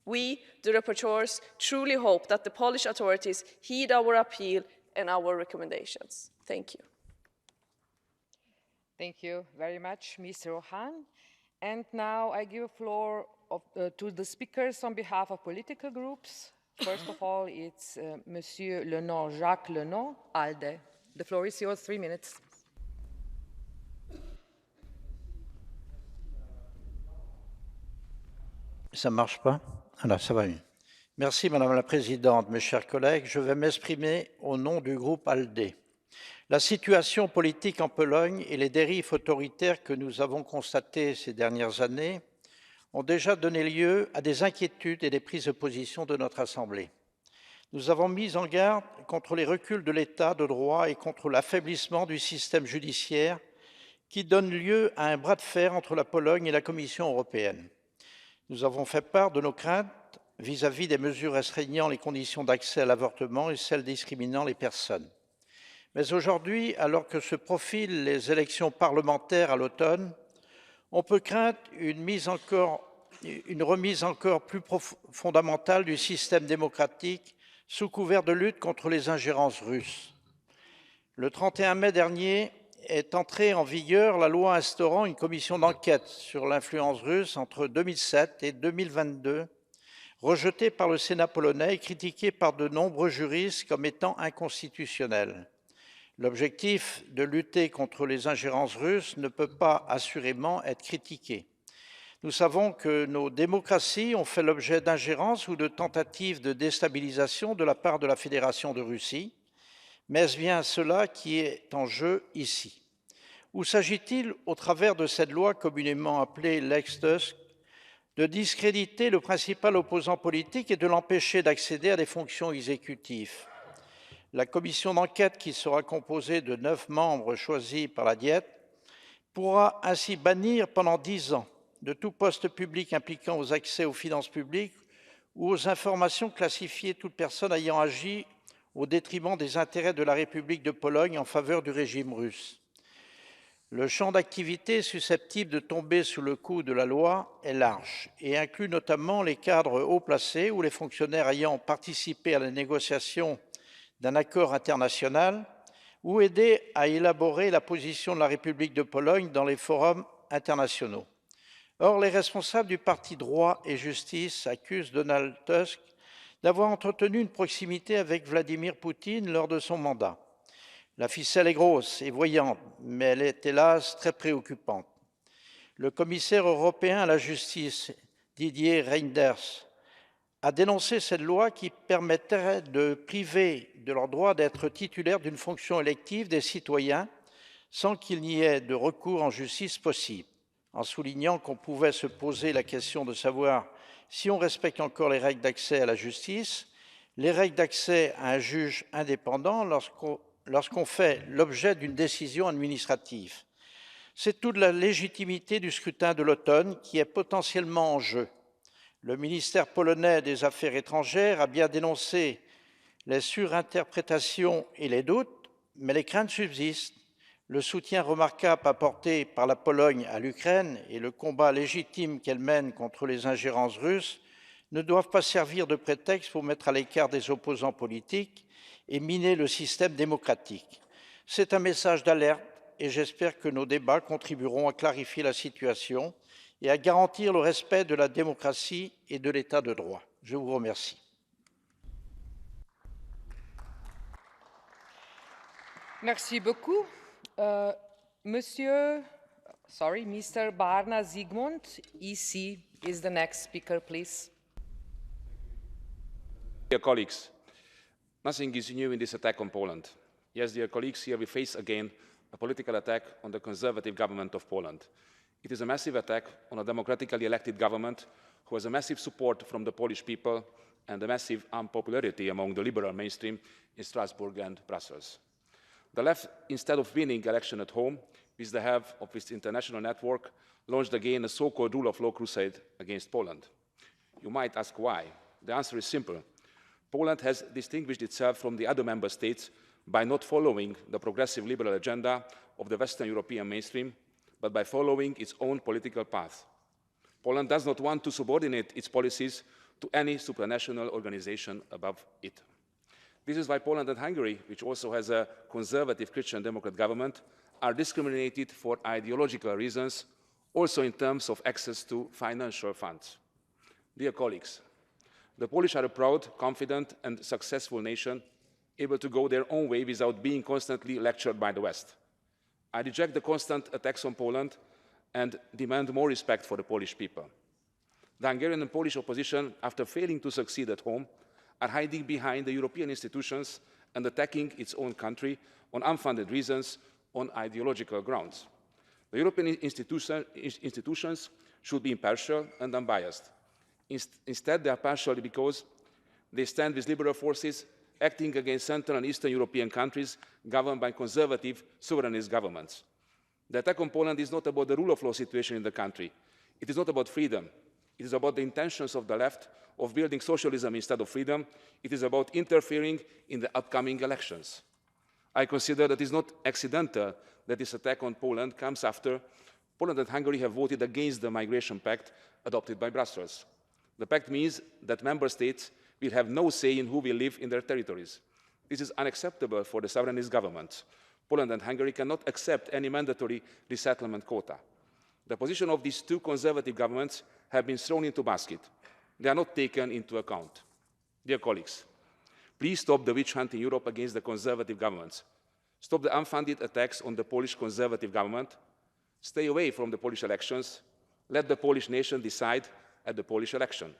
We, the rapporteurs, truly hope that the Polish authorities heed our appeal and our recommendations. Thank you. Thank you very much, Mr. Rohan. And now I give the floor to the speakers on behalf of political groups. First of all, it's Monsieur Jacques Lenon, ALDE. The floor is yours, 3 minutes. Ça ne marche pas? Voilà, ça va mieux. Merci Madame la Présidente, mes chers collègues. Je vais m'exprimer au nom du groupe ALDE. La situation politique en Pologne et les dérives autoritaires que nous avons constatées ces dernières années ont déjà donné lieu à des inquiétudes et des prises de position de notre Assemblée. Nous avons mis en garde contre les reculs de l'État de droit et contre l'affaiblissement du système judiciaire qui donne lieu à un bras de fer entre la Pologne et la Commission européenne. Nous avons fait part de nos craintes vis-à-vis des mesures restreignant les conditions d'accès à l'avortement et celles discriminant les personnes. Mais aujourd'hui, alors que se profilent les élections parlementaires à l'automne, on peut craindre une remise encore plus fondamentale du système démocratique sous couvert de lutte contre les ingérences russes. Le 31 mai dernier est entrée en vigueur la loi instaurant une commission d'enquête sur l'influence russe entre 2007 et 2022, rejetée par le Sénat polonais et critiquée par de nombreux juristes comme étant inconstitutionnelle. L'objectif de lutter contre les ingérences russes ne peut pas assurément être critiqué. Nous savons que nos démocraties ont fait l'objet d'ingérences ou de tentatives de déstabilisation de la part de la Fédération de Russie, Mais est-ce bien cela qui est en jeu ici? Ou s'agit-il, au travers de cette loi communément appelée Lex Tusk, de discréditer le principal opposant politique et de l'empêcher d'accéder à des fonctions exécutives? La commission d'enquête, qui sera composée de 9 membres choisis par la Diète, pourra ainsi bannir pendant 10 ans de tout poste public impliquant aux accès aux finances publiques ou aux informations classifiées toute personne ayant agi au détriment des intérêts de la République de Pologne en faveur du régime russe. Le champ d'activité susceptible de tomber sous le coup de la loi est large et inclut notamment les cadres haut placés ou les fonctionnaires ayant participé à la négociation d'un accord international ou aidé à élaborer la position de la République de Pologne dans les forums internationaux. Or, les responsables du parti Droit et Justice accusent Donald Tusk d'avoir entretenu une proximité avec Vladimir Poutine lors de son mandat. La ficelle est grosse et voyante, mais elle est hélas très préoccupante. Le commissaire européen à la justice, Didier Reynders, a dénoncé cette loi qui permettrait de priver de leur droit d'être titulaire d'une fonction élective des citoyens sans qu'il n'y ait de recours en justice possible, en soulignant qu'on pouvait se poser la question de savoir si on respecte encore les règles d'accès à la justice, les règles d'accès à un juge indépendant lorsqu'on fait l'objet d'une décision administrative. C'est toute la légitimité du scrutin de l'automne qui est potentiellement en jeu. Le ministère polonais des Affaires étrangères a bien dénoncé les surinterprétations et les doutes, mais les craintes subsistent. Le soutien remarquable apporté par la Pologne à l'Ukraine et le combat légitime qu'elle mène contre les ingérences russes ne doivent pas servir de prétexte pour mettre à l'écart des opposants politiques et miner le système démocratique. C'est un message d'alerte et j'espère que nos débats contribueront à clarifier la situation et à garantir le respect de la démocratie et de l'état de droit. Je vous remercie. Merci beaucoup. Mr. Barna Zygmunt, EC, is the next speaker, please. Dear colleagues, nothing is new in this attack on Poland. Yes, dear colleagues, here we face again a political attack on the conservative government of Poland. It is a massive attack on a democratically elected government who has a massive support from the Polish people and a massive unpopularity among the liberal mainstream in Strasbourg and Brussels. The left, instead of winning election at home, with the help of its international network, launched again a so-called rule of law crusade against Poland. You might ask why. The answer is simple. Poland has distinguished itself from the other member states by not following the progressive liberal agenda of the Western European mainstream, but by following its own political path. Poland does not want to subordinate its policies to any supranational organization above it. This is why Poland and Hungary, which also has a conservative Christian Democrat government, are discriminated for ideological reasons, also in terms of access to financial funds. Dear colleagues, the Polish are a proud, confident and successful nation, able to go their own way without being constantly lectured by the West. I reject the constant attacks on Poland and demand more respect for the Polish people. The Hungarian and Polish opposition, after failing to succeed at home, are hiding behind the European institutions and attacking its own country on unfounded reasons, on ideological grounds. The European institutions should be impartial and unbiased. Instead, they are partial because they stand with liberal forces acting against Central and Eastern European countries governed by conservative, sovereignist governments. The attack on Poland is not about the rule of law situation in the country. It is not about freedom. It is about the intentions of the left of building socialism instead of freedom. It is about interfering in the upcoming elections. I consider that it is not accidental that this attack on Poland comes after Poland and Hungary have voted against the migration pact adopted by Brussels. The pact means that member states will have no say in who will live in their territories. This is unacceptable for the sovereignist governments. Poland and Hungary cannot accept any mandatory resettlement quota. The position of these two conservative governments have been thrown into a basket. They are not taken into account. Dear colleagues, please stop the witch hunt in Europe against the conservative governments. Stop the unfounded attacks on the Polish conservative government. Stay away from the Polish elections. Let the Polish nation decide at the Polish election.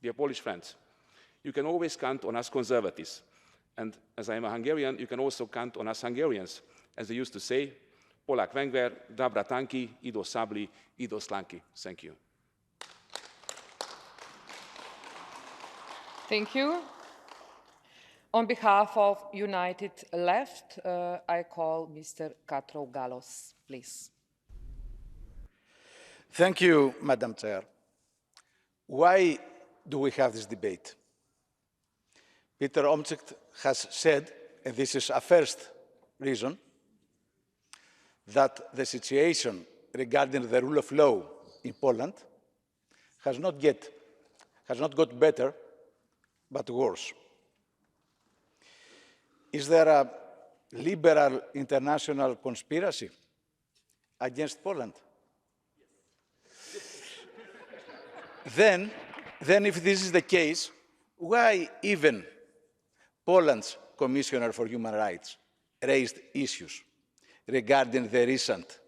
Dear Polish friends, you can always count on us conservatives And as I am a Hungarian, you can also count on us Hungarians. As they used to say, Polák Wenger, Dobra Tanki, Ido Sabli, Ido Slanki. Thank you. Thank you. On behalf of United Left, I call Mr. Katrougalos, please. Thank you, Madam Chair. Why do we have this debate? Peter Omtzigt has said, and this is a first reason, that the situation regarding the rule of law in Poland has not got better, but worse. Is there a liberal international conspiracy against Poland? Then, if this is the case, why even Poland's Commissioner for Human Rights raised issues regarding the recent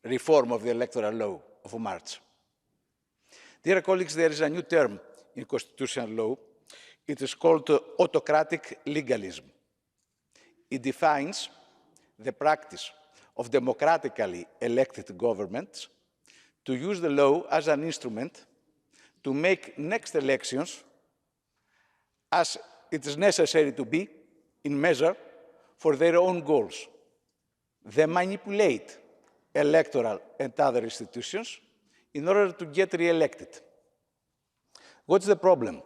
reform of the electoral law of March? Dear colleagues, there is a new term in constitutional law. It is called autocratic legalism. It defines the practice of democratically elected governments to use the law as an instrument to make next elections, as it is necessary to be, in measure for their own goals. They manipulate electoral and other institutions in order to get re-elected. What's the problem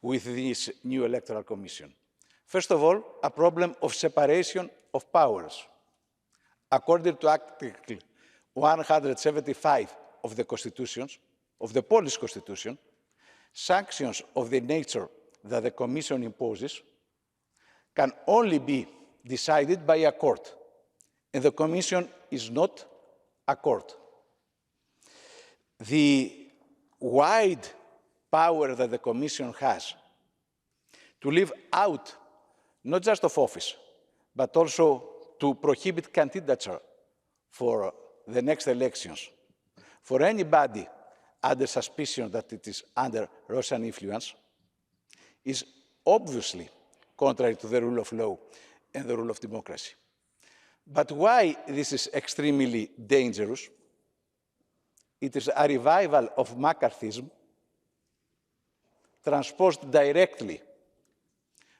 with this new electoral commission? First of all, a problem of separation of powers. According to Article 175 of the Constitutions, of the Polish Constitution, sanctions of the nature that the Commission imposes can only be decided by a court, and the Commission is not a court. The wide power that the Commission has to leave out not just of office, but also to prohibit candidature for the next elections for anybody under suspicion that it is under Russian influence, is obviously contrary to the rule of law and the rule of democracy. But why this is extremely dangerous? It is a revival of McCarthyism transposed directly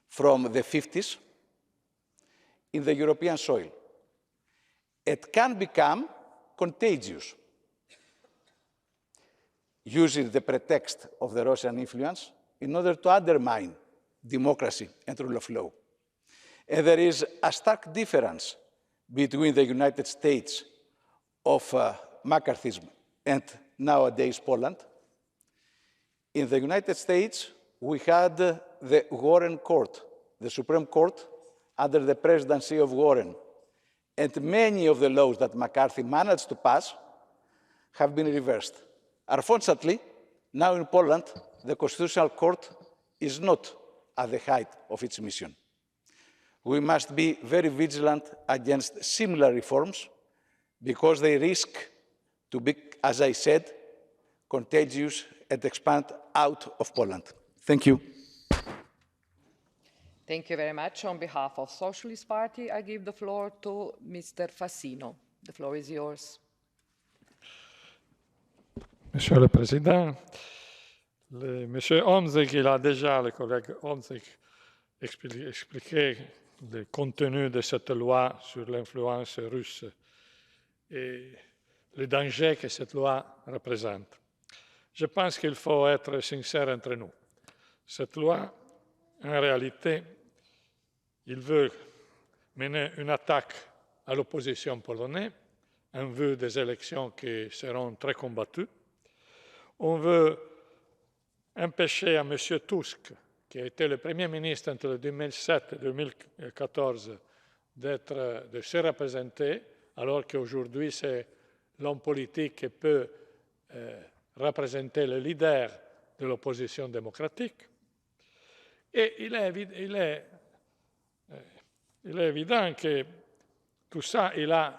from the 50s in the European soil. It can become contagious, using the pretext of the Russian influence in order to undermine democracy and rule of law. And there is a stark difference between the United States of McCarthyism and nowadays Poland. In the United States, we had the Warren Court, the Supreme Court, under the presidency of Warren. And many of the laws that McCarthy managed to pass have been reversed. Unfortunately, now in Poland, the Constitutional Court is not at the height of its mission. We must be very vigilant against similar reforms because they risk to be, as I said, contagious and expand out of Poland. Thank you. Thank you very much. On behalf of Socialist Party, I give the floor to Mr. Fassino. The floor is yours. Monsieur le Président, Monsieur Omtzigt, le collègue Omtzigt, expliqué le contenu de cette loi sur l'influence russe et le danger que cette loi représente. Je pense qu'il faut être sincère entre nous. Cette loi, en réalité, il veut mener une attaque à l'opposition polonaise en vue des élections qui seront très combattues. On veut empêcher à M. Tusk, qui a été le Premier ministre entre 2007 et 2014, de se représenter, alors qu'aujourd'hui c'est l'homme politique qui peut représenter le leader de l'opposition démocratique. Et il est évident que tout ça, il a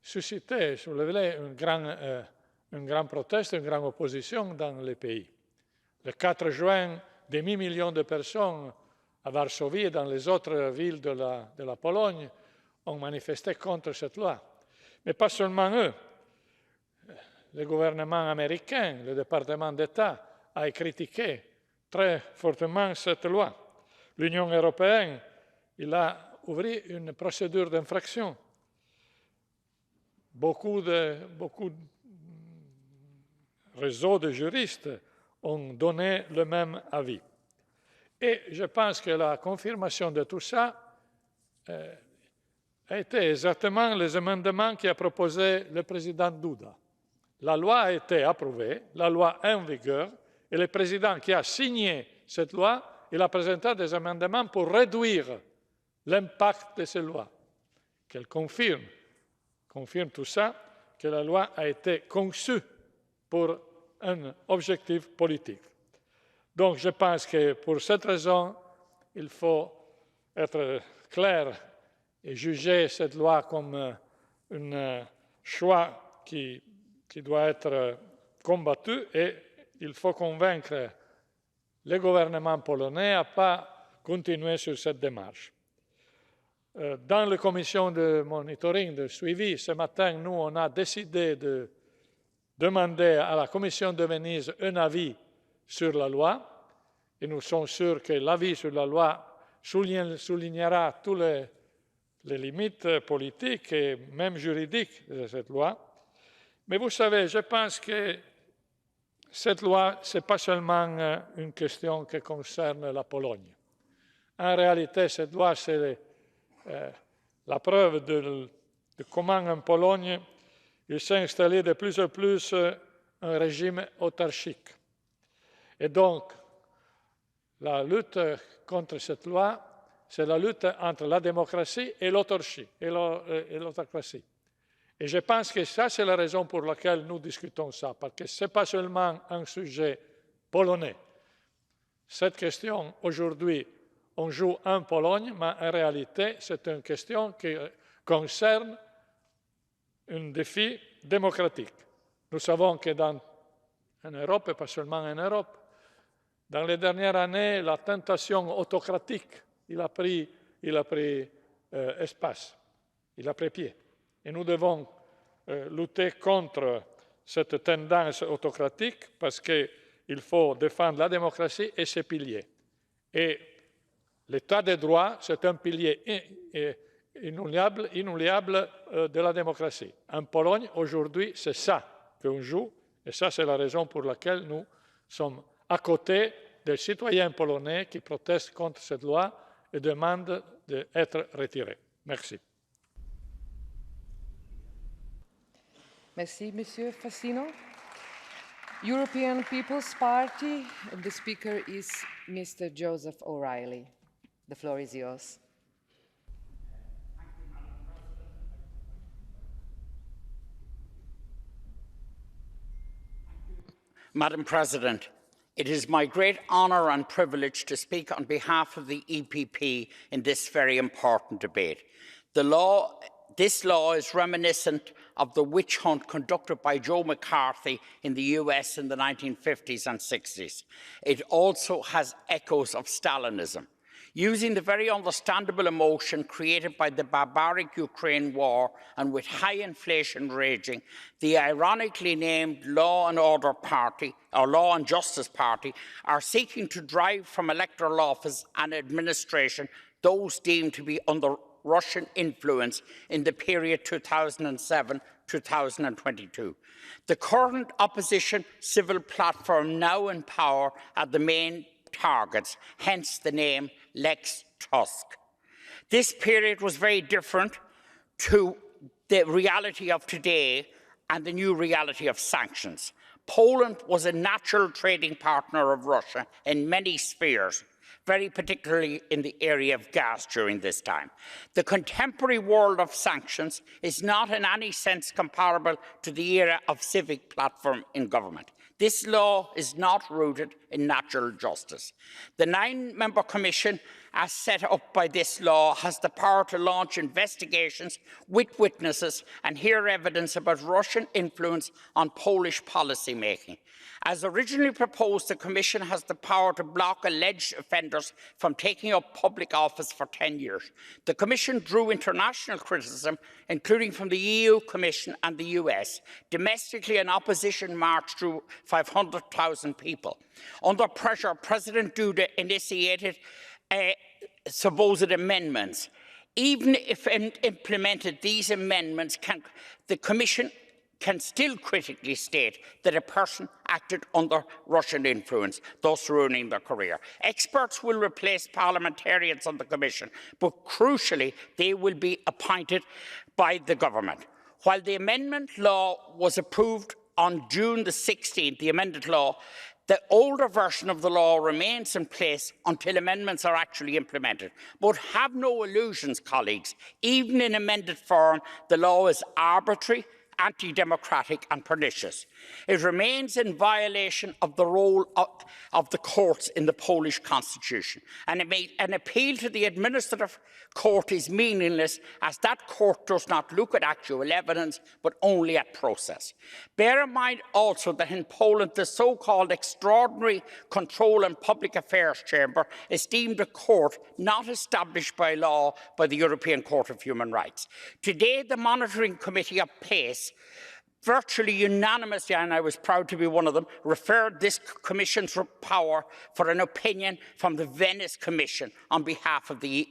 suscité, soulevé une grande proteste, une grande opposition dans le pays. Le 4 juin, des millions de personnes à Varsovie et dans les autres villes de la Pologne ont manifesté contre cette loi. Mais pas seulement eux. Le gouvernement américain, le département d'État, a critiqué très fortement cette loi. L'Union européenne, il a ouvert une procédure d'infraction. Beaucoup de réseaux de juristes ont donné le même avis. Et je pense que la confirmation de tout ça a été exactement les amendements qu'a proposé le président Duda. La loi a été approuvée, la loi est en vigueur, et le président qui a signé cette loi, il a présenté des amendements pour réduire l'impact de cette loi, qu'elle confirme tout ça, que la loi a été conçue pour un objectif politique. Donc je pense que pour cette raison, il faut être clair et juger cette loi comme un choix qui doit être combattu, et il faut convaincre le gouvernement polonais à ne pas continuer sur cette démarche. Dans la commission de monitoring, de suivi, ce matin, nous, on a décidé de demander à la commission de Venise un avis sur la loi, et nous sommes sûrs que l'avis sur la loi soulignera toutes les limites politiques et même juridiques de cette loi. Mais vous savez, je pense que cette loi, ce n'est pas seulement une question qui concerne la Pologne. En réalité, cette loi, c'est la preuve de comment en Pologne, il s'est installé de plus en plus un régime autarchique. Et donc, la lutte contre cette loi, c'est la lutte entre la démocratie et l'autarchie, et l'autocratie. Et je pense que ça, c'est la raison pour laquelle nous discutons ça, parce que ce n'est pas seulement un sujet polonais. Cette question, aujourd'hui, on joue en Pologne, mais en réalité, c'est une question qui concerne un défi démocratique. Nous savons que en Europe, et pas seulement en Europe, dans les dernières années, la tentation autocratique, il a pris espace, il a pris pied. Et nous devons lutter contre cette tendance autocratique parce qu'il faut défendre la démocratie et ses piliers. Et l'état de droit, c'est un pilier inoubliable de la démocratie. En Pologne, aujourd'hui, c'est ça qu'on joue, et ça, c'est la raison pour laquelle nous sommes à côté des citoyens polonais qui protestent contre cette loi et demandent d'être retirés. Merci. Merci, Monsieur Fassino. European People's Party, the speaker is Mr. Joseph O'Reilly. The floor is yours. Madam President, it is my great honour and privilege to speak on behalf of the EPP in this very important debate. This law is reminiscent of the witch hunt conducted by Joe McCarthy in the US in the 1950s and 60s. It also has echoes of Stalinism. Using the very understandable emotion created by the barbaric Ukraine war and with high inflation raging, the ironically named Law and Order Party, or Law and Justice Party, are seeking to drive from electoral office and administration those deemed to be under Russian influence in the period 2007-2022. The current opposition civil platform now in power are the main targets, hence the name Lex Tusk. This period was very different to the reality of today and the new reality of sanctions. Poland was a natural trading partner of Russia in many spheres, very particularly in the area of gas during this time. The contemporary world of sanctions is not in any sense comparable to the era of civic platform in government. This law is not rooted in natural justice. The 9-member Commission as set up by this law, has the power to launch investigations with witnesses and hear evidence about Russian influence on Polish policy-making. As originally proposed, the Commission has the power to block alleged offenders from taking up public office for 10 years. The Commission drew international criticism, including from the EU Commission and the US. Domestically, an opposition march drew 500,000 people. Under pressure, President Duda initiated supposed amendments. Even if implemented, these amendments the Commission can still critically state that a person acted under Russian influence, thus ruining their career. Experts will replace parliamentarians on the Commission, but crucially, they will be appointed by the government. While the amendment law was approved on June the 16th, the amended law, the older version of the law remains in place until amendments are actually implemented. But have no illusions, colleagues. Even in amended form, the law is arbitrary, anti-democratic and pernicious. It remains in violation of the role of the courts in the Polish constitution. And an appeal to the administrative court is meaningless, as that court does not look at actual evidence, but only at process. Bear in mind also that in Poland, the so-called Extraordinary Control and Public Affairs Chamber is deemed a court not established by law by the European Court of Human Rights. Today, the Monitoring Committee of PACE virtually unanimously, and I was proud to be one of them, referred this Commission's power for an opinion from the Venice Commission on behalf of the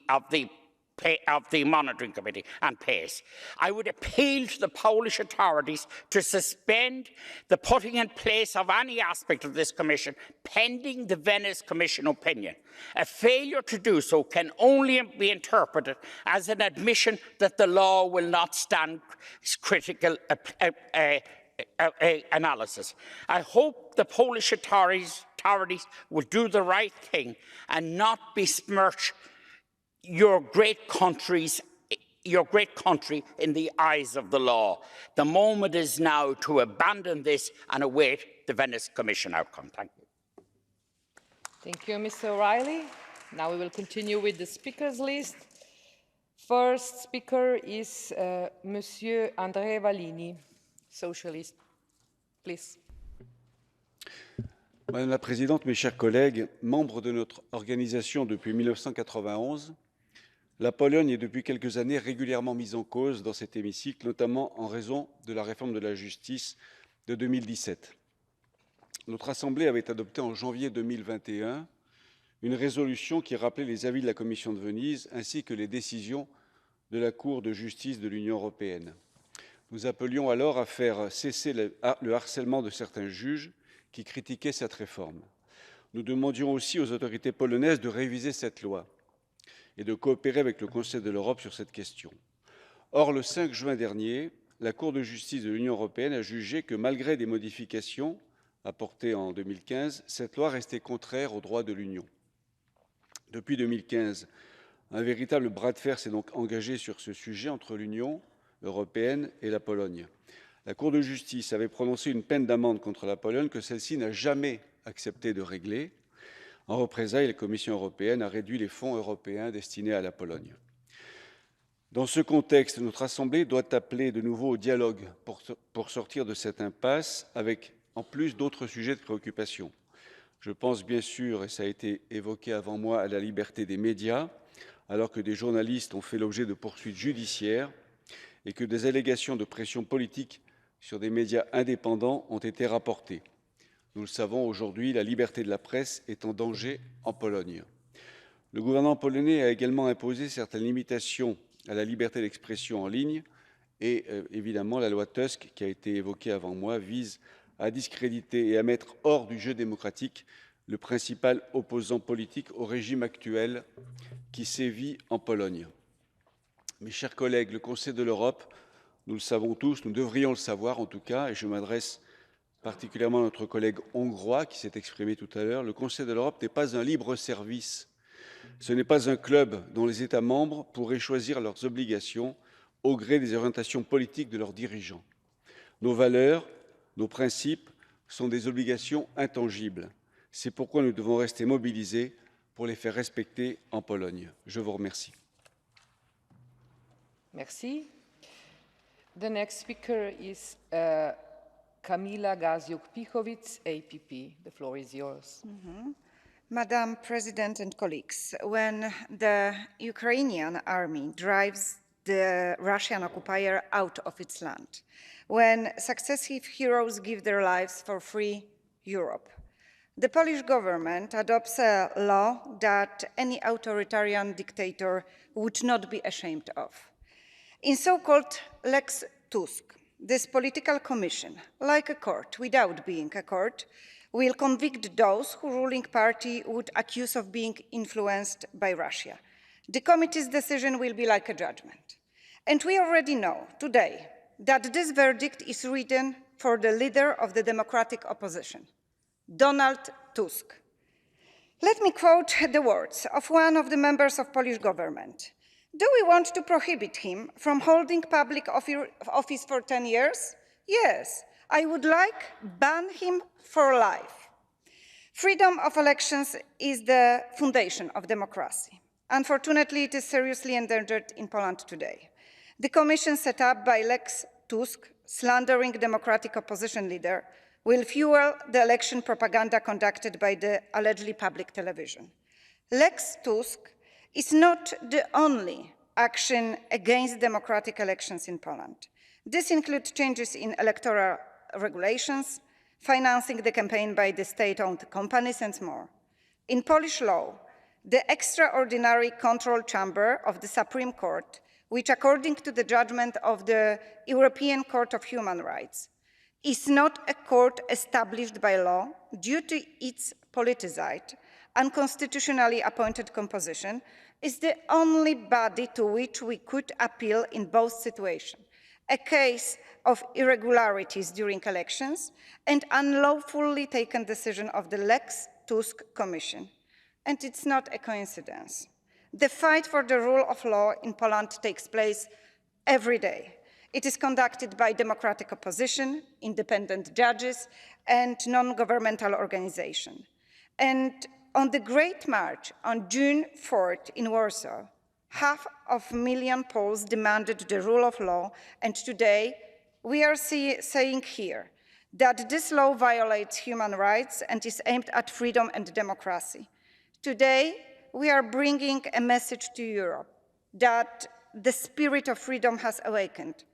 Monitoring Committee and PACE. I would appeal to the Polish authorities to suspend the putting in place of any aspect of this Commission pending the Venice Commission opinion. A failure to do so can only be interpreted as an admission that the law will not stand critical analysis. I hope the Polish authorities will do the right thing and not besmirch your great country in the eyes of the law. The moment is now to abandon this and await the Venice Commission outcome. Thank you. Thank you, Mr. O'Reilly. Now we will continue with the speakers list. First speaker is Monsieur André Vallini, Socialist. Please. Madame la Présidente, mes chers collègues, membres de notre organisation depuis 1991, la Pologne est depuis quelques années régulièrement mise en cause dans cet hémicycle, notamment en raison de la réforme de la justice de 2017. Notre Assemblée avait adopté en janvier 2021 une résolution qui rappelait les avis de la Commission de Venise ainsi que les décisions de la Cour de justice de l'Union européenne. Nous appelions alors à faire cesser le harcèlement de certains juges qui critiquaient cette réforme. Nous demandions aussi aux autorités polonaises de réviser cette loi et de coopérer avec le Conseil de l'Europe sur cette question. Or, le 5 juin dernier, la Cour de justice de l'Union européenne a jugé que, malgré des modifications apportées en 2015, cette loi restait contraire aux droits de l'Union. Depuis 2015, un véritable bras de fer s'est donc engagé sur ce sujet entre l'Union européenne et la Pologne. La Cour de justice avait prononcé une peine d'amende contre la Pologne que celle-ci n'a jamais accepté de régler. En représailles, la Commission européenne a réduit les fonds européens destinés à la Pologne. Dans ce contexte, notre Assemblée doit appeler de nouveau au dialogue pour sortir de cette impasse avec, en plus, d'autres sujets de préoccupation. Je pense bien sûr, et ça a été évoqué avant moi, à la liberté des médias, alors que des journalistes ont fait l'objet de poursuites judiciaires et que des allégations de pression politique sur des médias indépendants ont été rapportées. Nous le savons aujourd'hui, la liberté de la presse est en danger en Pologne. Le gouvernement polonais a également imposé certaines limitations à la liberté d'expression en ligne et évidemment la loi Tusk, qui a été évoquée avant moi, vise à discréditer et à mettre hors du jeu démocratique le principal opposant politique au régime actuel qui sévit en Pologne. Mes chers collègues, le Conseil de l'Europe, nous le savons tous, nous devrions le savoir en tout cas, et je m'adresse particulièrement à notre collègue hongrois qui s'est exprimé tout à l'heure, le Conseil de l'Europe n'est pas un libre service. Ce n'est pas un club dont les États membres pourraient choisir leurs obligations au gré des orientations politiques de leurs dirigeants. Nos valeurs, nos principes sont des obligations intangibles. C'est pourquoi nous devons rester mobilisés pour les faire respecter en Pologne. Je vous remercie. Merci. The next speaker is Kamila Gaziuk-Pichowicz, APP. The floor is yours. Madam President and colleagues, when the Ukrainian army drives the Russian occupier out of its land, when successive heroes give their lives for free Europe, the Polish government adopts a law that any authoritarian dictator would not be ashamed of. In so-called Lex Tusk, this political commission, like a court without being a court, will convict those who ruling party would accuse of being influenced by Russia. The committee's decision will be like a judgment. And we already know today that this verdict is written for the leader of the democratic opposition, Donald Tusk. Let me quote the words of one of the members of Polish government. Do we want to prohibit him from holding public office for 10 years? Yes, I would like ban him for life. Freedom of elections is the foundation of democracy. Unfortunately, it is seriously endangered in Poland today. The commission set up by Lex Tusk, slandering democratic opposition leader, will fuel the election propaganda conducted by the allegedly public television. Lex Tusk is not the only action against democratic elections in Poland. This includes changes in electoral regulations, financing the campaign by the state-owned companies, and more. In Polish law, the extraordinary control chamber of the Supreme Court, which according to the judgment of the European Court of Human Rights, is not a court established by law due to its politicized, unconstitutionally appointed composition, is the only body to which we could appeal in both situations. A case of irregularities during elections and unlawfully taken decision of the Lex Tusk Commission. And it's not a coincidence. The fight for the rule of law in Poland takes place every day. It is conducted by democratic opposition, independent judges, and non-governmental organizations. And on the Great March on June 4th in Warsaw, 500,000 Poles demanded the rule of law, and today we are saying here that this law violates human rights and is aimed at freedom and democracy. Today, we are bringing a message to Europe that the spirit of freedom has awakened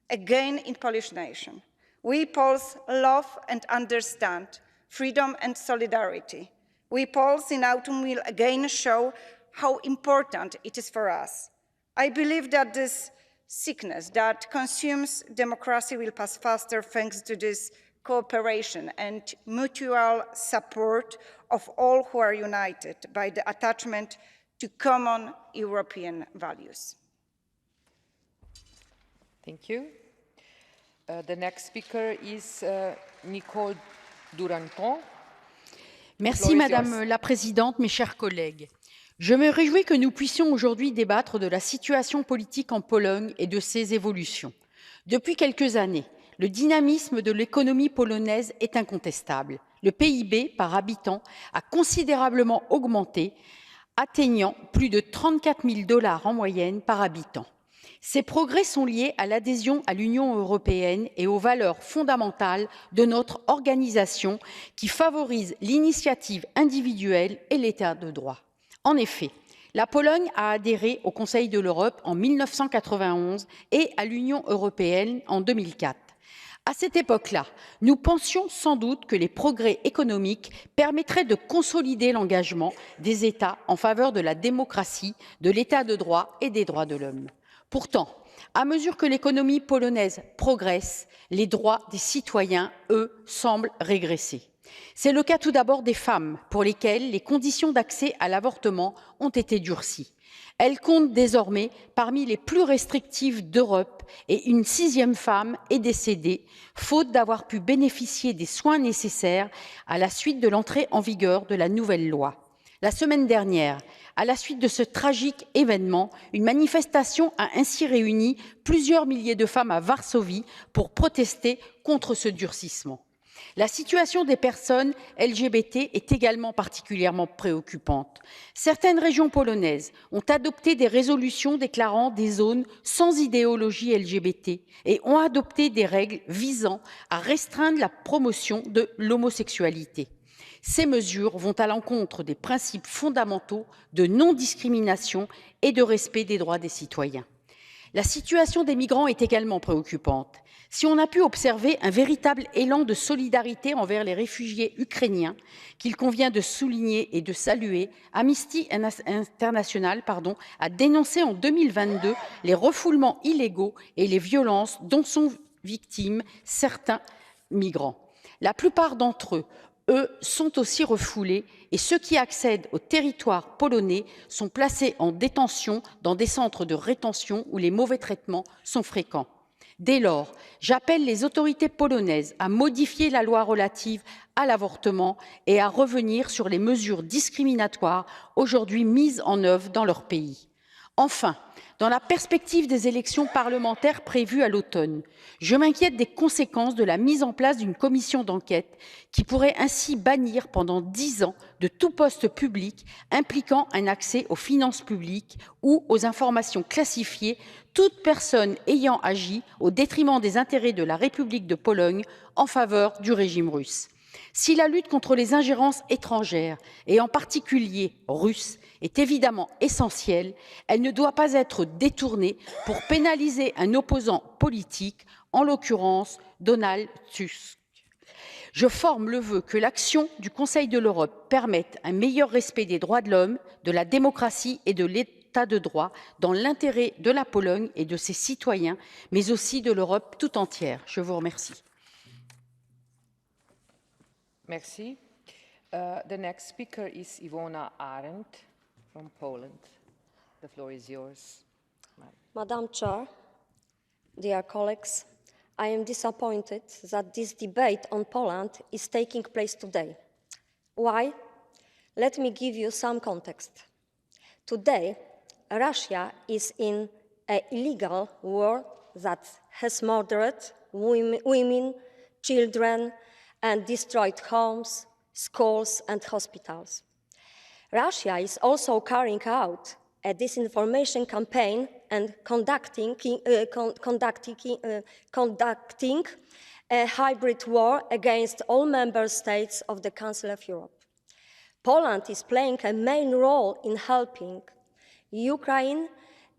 again in Polish nation. We Poles love and understand freedom and solidarity. We Poles in autumn will again show how important it is for us. I believe that this sickness that consumes democracy will pass faster thanks to this cooperation and mutual support of all who are united by the attachment to common European values. Thank you. The next speaker is Nicole Duranton. Merci Madame la Présidente, mes chers collègues. Je me réjouis que nous puissions aujourd'hui débattre de la situation politique en Pologne et de ses évolutions. Depuis quelques années, le dynamisme de l'économie polonaise est incontestable. Le PIB par habitant a considérablement augmenté, atteignant plus de 34 000 $ en moyenne par habitant. Ces progrès sont liés à l'adhésion à l'Union européenne et aux valeurs fondamentales de notre organisation qui favorisent l'initiative individuelle et l'état de droit. En effet, la Pologne a adhéré au Conseil de l'Europe en 1991 et à l'Union européenne en 2004. À cette époque-là, nous pensions sans doute que les progrès économiques permettraient de consolider l'engagement des États en faveur de la démocratie, de l'état de droit et des droits de l'homme. Pourtant, à mesure que l'économie polonaise progresse, les droits des citoyens, eux, semblent régresser. C'est le cas tout d'abord des femmes, pour lesquelles les conditions d'accès à l'avortement ont été durcies. Elles comptent désormais parmi les plus restrictives d'Europe et une 6e femme est décédée, faute d'avoir pu bénéficier des soins nécessaires à la suite de l'entrée en vigueur de la nouvelle loi. La semaine dernière, à la suite de ce tragique événement, une manifestation a ainsi réuni plusieurs milliers de femmes à Varsovie pour protester contre ce durcissement. La situation des personnes LGBT est également particulièrement préoccupante. Certaines régions polonaises ont adopté des résolutions déclarant des zones sans idéologie LGBT et ont adopté des règles visant à restreindre la promotion de l'homosexualité. Ces mesures vont à l'encontre des principes fondamentaux de non-discrimination et de respect des droits des citoyens. La situation des migrants est également préoccupante. Si on a pu observer un véritable élan de solidarité envers les réfugiés ukrainiens, qu'il convient de souligner et de saluer, Amnesty International a dénoncé en 2022 les refoulements illégaux et les violences dont sont victimes certains migrants. La plupart d'entre eux sont aussi refoulés et ceux qui accèdent au territoire polonais sont placés en détention dans des centres de rétention où les mauvais traitements sont fréquents. Dès lors, j'appelle les autorités polonaises à modifier la loi relative à l'avortement et à revenir sur les mesures discriminatoires aujourd'hui mises en œuvre dans leur pays. Enfin, dans la perspective des élections parlementaires prévues à l'automne, je m'inquiète des conséquences de la mise en place d'une commission d'enquête qui pourrait ainsi bannir pendant 10 ans de tout poste public impliquant un accès aux finances publiques ou aux informations classifiées toute personne ayant agi au détriment des intérêts de la République de Pologne en faveur du régime russe. Si la lutte contre les ingérences étrangères, et en particulier russes, est évidemment essentielle, elle ne doit pas être détournée pour pénaliser un opposant politique, en l'occurrence Donald Tusk. Je forme le vœu que l'action du Conseil de l'Europe permette un meilleur respect des droits de l'homme, de la démocratie et de l'état de droit dans l'intérêt de la Pologne et de ses citoyens, mais aussi de l'Europe tout entière. Je vous remercie. Merci. The next speaker is Iwona Arendt from Poland. The floor is yours. Madam Chair, dear colleagues, I am disappointed that this debate on Poland is taking place today. Why? Let me give you some context. Today, Russia is in an illegal war that has murdered women, children, and destroyed homes, schools, and hospitals. Russia is also carrying out a disinformation campaign and conducting a hybrid war against all member states of the Council of Europe. Poland is playing a main role in helping Ukraine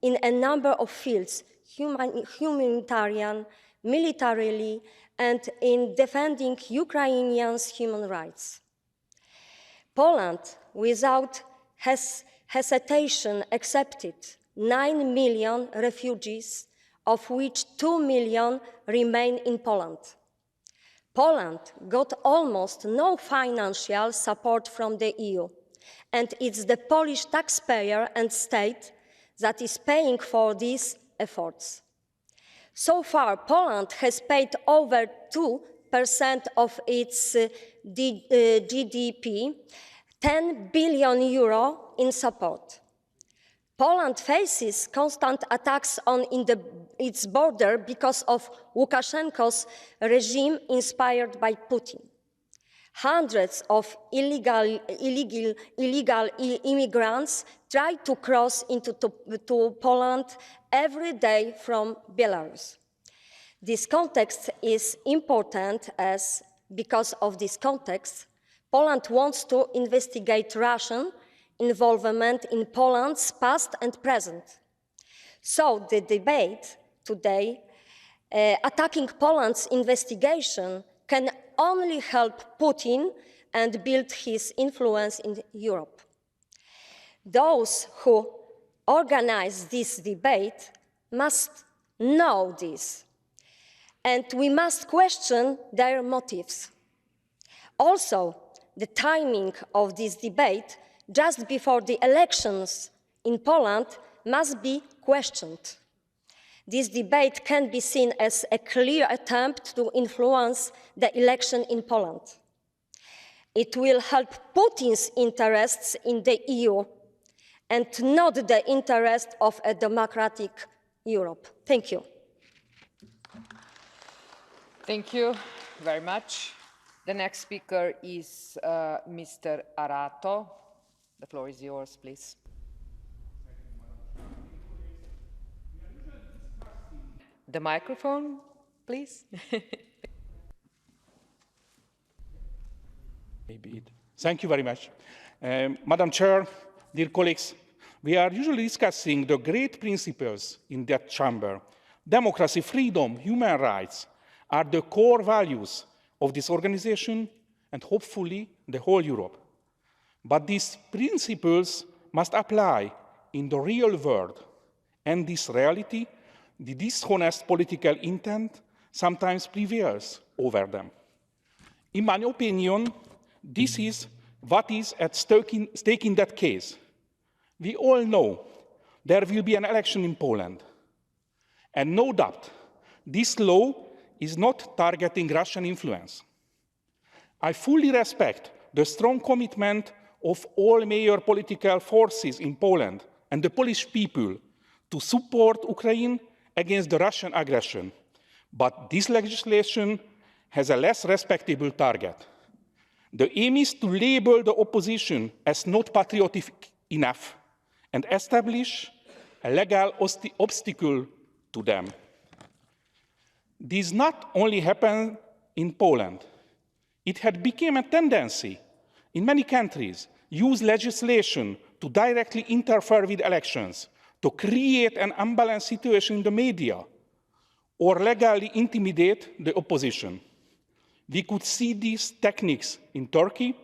in a number of fields, humanitarian, militarily, and in defending Ukrainians' human rights. Poland, without hesitation, accepted 9 million refugees, of which 2 million remain in Poland. Poland got almost no financial support from the EU, and it's the Polish taxpayer and state that is paying for these efforts. So far, Poland has paid over 2% of its GDP, 10 billion euro in support. Poland faces constant attacks on its border because of Lukashenko's regime inspired by Putin. Hundreds of illegal immigrants try to cross into Poland every day from Belarus. This context is important as, because of this context, Poland wants to investigate Russian involvement in Poland's past and present. So the debate today attacking Poland's investigation can only help Putin and build his influence in Europe. Those who organize this debate must know this, and we must question their motives. Also, the timing of this debate just before the elections in Poland must be questioned. This debate can be seen as a clear attempt to influence the election in Poland. It will help Putin's interests in the EU and not the interest of a democratic Europe. Thank you. Thank you very much. The next speaker is Mr. Arato. The floor is yours, please. The microphone, please. Thank you very much. Madam Chair, dear colleagues, we are usually discussing the great principles in that chamber. Democracy, freedom, human rights are the core values of this organization and hopefully the whole Europe. But these principles must apply in the real world, and this reality, the dishonest political intent, sometimes prevails over them. In my opinion, this is what is at stake in that case. We all know there will be an election in Poland. And no doubt, this law is not targeting Russian influence. I fully respect the strong commitment of all major political forces in Poland and the Polish people to support Ukraine against the Russian aggression. But this legislation has a less respectable target. The aim is to label the opposition as not patriotic enough and establish a legal obstacle to them. This not only happened in Poland, it had become a tendency in many countries use legislation to directly interfere with elections, to create an unbalanced situation in the media, or legally intimidate the opposition. We could see these techniques in Turkey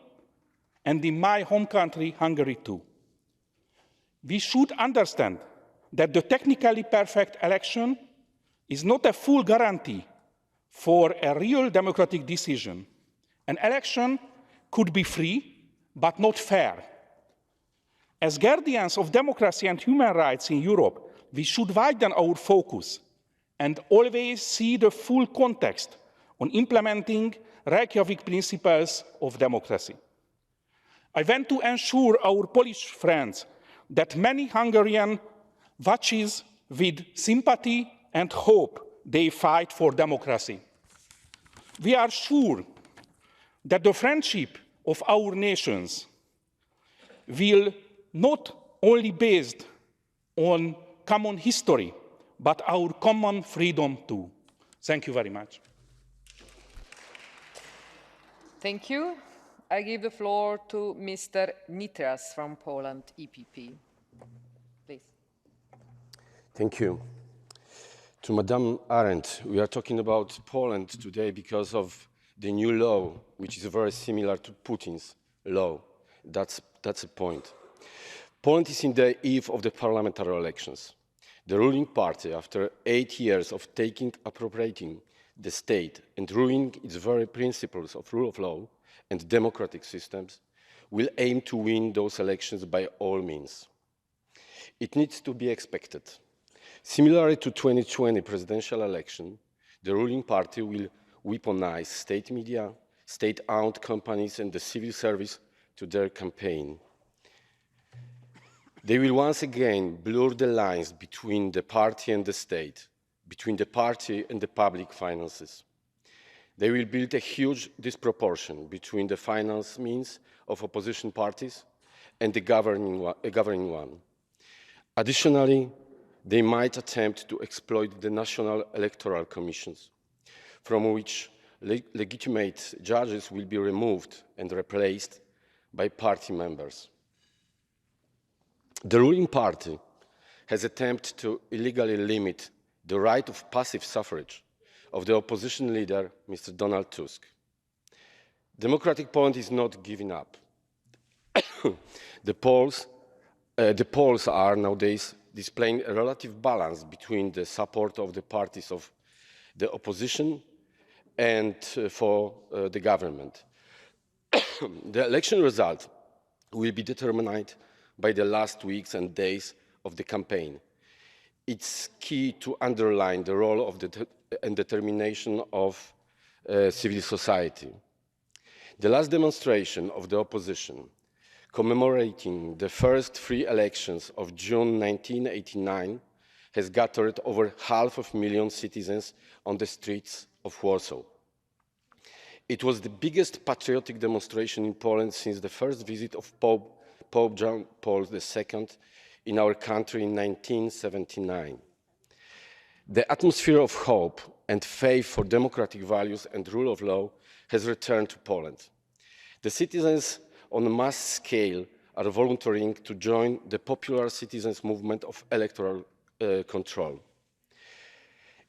and in my home country, Hungary, too. We should understand that the technically perfect election is not a full guarantee for a real democratic decision. An election could be free, but not fair. As guardians of democracy and human rights in Europe, we should widen our focus and always see the full context on implementing Reykjavik principles of democracy. I want to assure our Polish friends that many Hungarians watch with sympathy and hope they fight for democracy. We are sure that the friendship of our nations will not only be based on common history, but our common freedom too. Thank you very much. Thank you. I give the floor to Mr. Nitras from Poland, EPP. Please. Thank you. To Madame Arendt, we are talking about Poland today because of the new law, which is very similar to Putin's law. That's a point. Poland is in the eve of the parliamentary elections. The ruling party, after 8 years of appropriating the state and ruining its very principles of rule of law and democratic systems, will aim to win those elections by all means. It needs to be expected. Similarly to 2020 presidential election, the ruling party will weaponize state media, state-owned companies and the civil service to their campaign. They will once again blur the lines between the party and the state, between the party and the public finances. They will build a huge disproportion between the finance means of opposition parties and the governing one. Additionally, they might attempt to exploit the national electoral commissions, from which legitimate judges will be removed and replaced by party members. The ruling party has attempted to illegally limit the right of passive suffrage of the opposition leader, Mr. Donald Tusk. Democratic Poland is not giving up. The polls are nowadays displaying a relative balance between the support of the parties of the opposition and for the government. The election result will be determined by the last weeks and days of the campaign. It's key to underline the role of and determination of civil society. The last demonstration of the opposition, commemorating the first free elections of June 1989, has gathered over 500,000 citizens on the streets of Warsaw. It was the biggest patriotic demonstration in Poland since the first visit of Pope John Paul II in our country in 1979. The atmosphere of hope and faith for democratic values and rule of law has returned to Poland. The citizens on a mass scale are volunteering to join the popular citizens' movement of electoral control.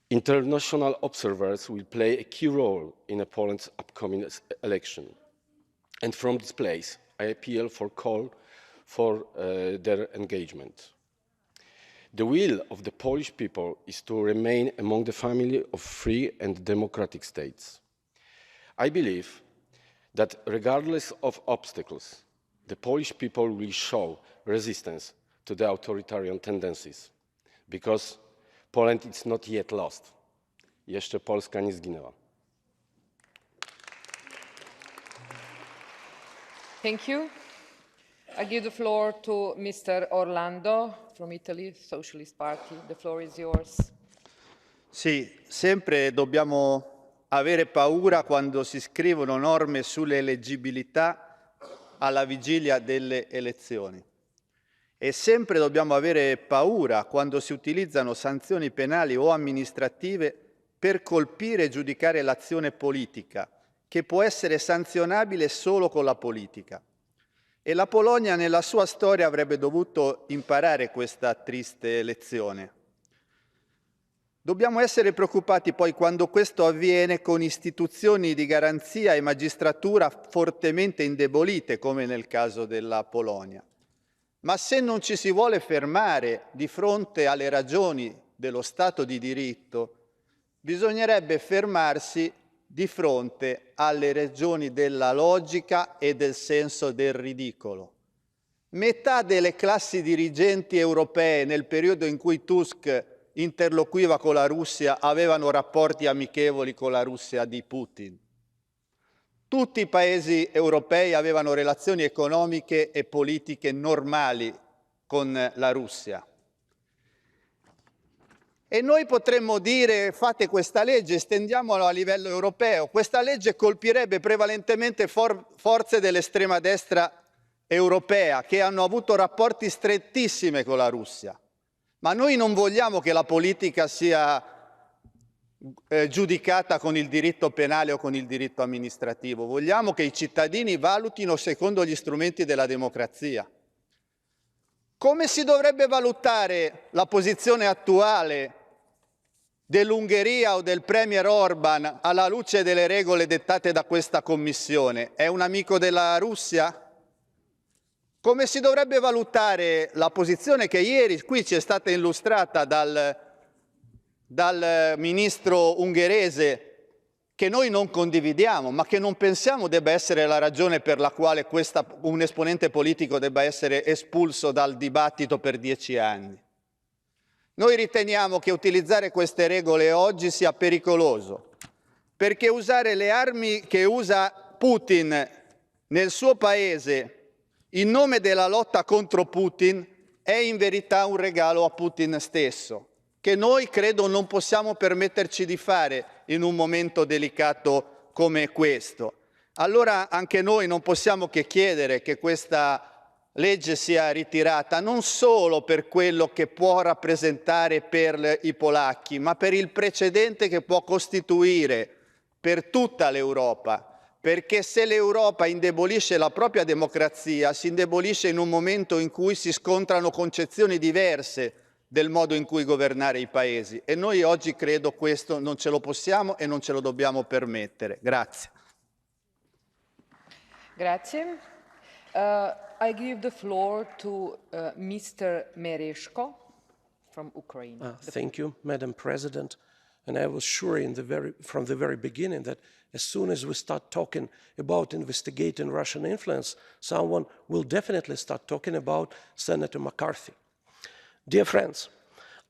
International observers will play a key role in Poland's upcoming election. And from this place, I appeal for call for their engagement. The will of the Polish people is to remain among the family of free and democratic states. I believe that regardless of obstacles, the Polish people will show resistance to the authoritarian tendencies, because Poland is not yet lost. Jeszcze Polska nie zginęła. Thank you. I give the floor to Mr. Orlando from Italy, Socialist Party. The floor is yours. Sì, sempre dobbiamo avere paura quando si scrivono norme sulle eleggibilità alla vigilia delle elezioni. E sempre dobbiamo avere paura quando si utilizzano sanzioni penali o amministrative per colpire e giudicare l'azione politica, che può essere sanzionabile solo con la politica. E la Polonia nella sua storia avrebbe dovuto imparare questa triste lezione. Dobbiamo essere preoccupati poi quando questo avviene con istituzioni di garanzia e magistratura fortemente indebolite, come nel caso della Polonia. Ma se non ci si vuole fermare di fronte alle ragioni dello Stato di diritto, bisognerebbe fermarsi di fronte alle ragioni della logica e del senso del ridicolo. Metà delle classi dirigenti europee nel periodo in cui Tusk interloquiva con la Russia avevano rapporti amichevoli con la Russia di Putin. Tutti i paesi europei avevano relazioni economiche e politiche normali con la Russia. E noi potremmo dire: fate questa legge, estendiamola a livello europeo. Questa legge colpirebbe prevalentemente forze dell'estrema destra europea che hanno avuto rapporti strettissimi con la Russia. Ma noi non vogliamo che la politica sia giudicata con il diritto penale o con il diritto amministrativo. Vogliamo che i cittadini valutino secondo gli strumenti della democrazia. Come si dovrebbe valutare la posizione attuale dell'Ungheria o del Premier Orban alla luce delle regole dettate da questa Commissione? È un amico della Russia? Come si dovrebbe valutare la posizione che ieri qui ci è stata illustrata dal ministro ungherese, che noi non condividiamo, ma che non pensiamo debba essere la ragione per la quale un esponente politico debba essere espulso dal dibattito per 10 anni? Noi riteniamo che utilizzare queste regole oggi sia pericoloso, perché usare le armi che usa Putin nel suo paese in nome della lotta contro Putin è in verità un regalo a Putin stesso, che noi credo non possiamo permetterci di fare in un momento delicato come questo. Allora anche noi non possiamo che chiedere che questa legge sia ritirata, non solo per quello che può rappresentare per i polacchi, ma per il precedente che può costituire per tutta l'Europa. Perché se l'Europa indebolisce la propria democrazia, si indebolisce in un momento in cui si scontrano concezioni diverse del modo in cui governare i paesi. E noi oggi credo questo non ce lo possiamo e non ce lo dobbiamo permettere. Grazie. Grazie. I give the floor to Mr. Mereshko from Ukraine. Thank you, Madam President. And I was sure from the very beginning that as soon as we start talking about investigating Russian influence, someone will definitely start talking about Senator McCarthy. Dear friends,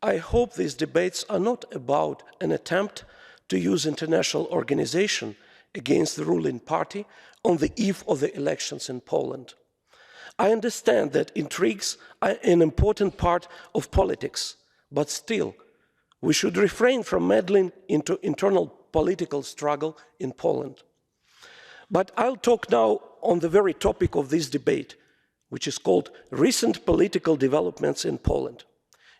I hope these debates are not about an attempt to use international organization against the ruling party on the eve of the elections in Poland. I understand that intrigues are an important part of politics, but still, we should refrain from meddling into internal political struggle in Poland. But I'll talk now on the very topic of this debate, which is called Recent Political Developments in Poland.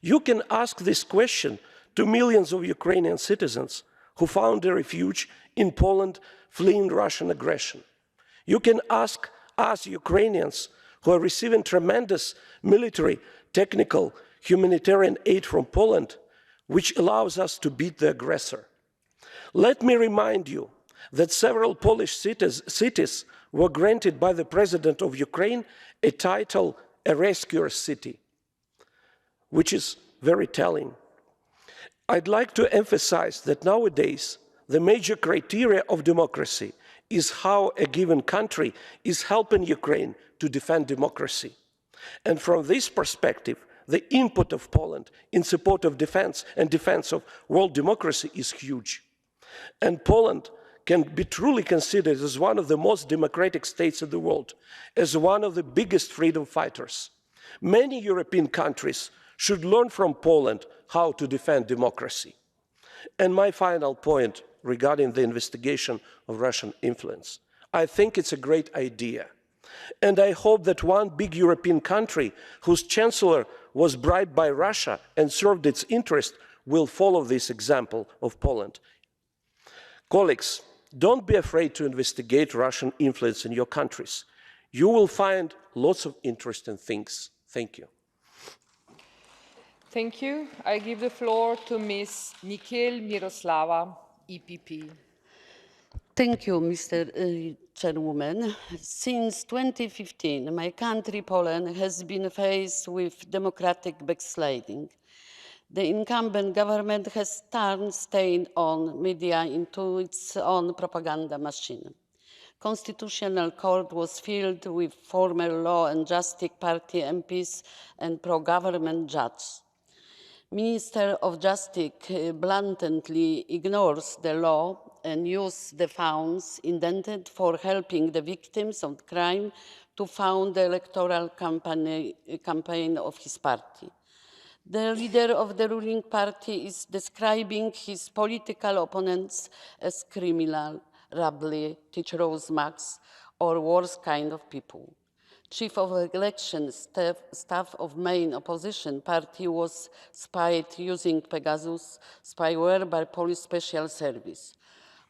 You can ask this question to millions of Ukrainian citizens who found a refuge in Poland fleeing Russian aggression. You can ask us Ukrainians who are receiving tremendous military, technical, humanitarian aid from Poland, which allows us to beat the aggressor. Let me remind you that several Polish cities were granted by the President of Ukraine a title, a rescuer city, which is very telling. I'd like to emphasize that nowadays, the major criteria of democracy is how a given country is helping Ukraine to defend democracy. And from this perspective, the input of Poland in support of defense and defense of world democracy is huge. And Poland can be truly considered as one of the most democratic states in the world, as one of the biggest freedom fighters. Many European countries should learn from Poland how to defend democracy. And my final point regarding the investigation of Russian influence. I think it's a great idea. And I hope that one big European country whose chancellor was bribed by Russia and served its interest will follow this example of Poland. Colleagues, don't be afraid to investigate Russian influence in your countries. You will find lots of interesting things. Thank you. Thank you. I give the floor to Ms. Nikel Miroslava, EPP. Thank you, Mr. Chairwoman. Since 2015, my country, Poland, has been faced with democratic backsliding. The incumbent government has turned state-owned media into its own propaganda machine. Constitutional Court was filled with former Law and Justice Party MPs and pro-government judges. Minister of Justice blatantly ignores the law and uses the funds intended for helping the victims of crime to fund the electoral campaign of his party. The leader of the ruling party is describing his political opponents as criminal, rabble, teachers, mugs, or worse kind of people. Chief of election staff of main opposition party was spied using Pegasus spyware by Polish Special Service.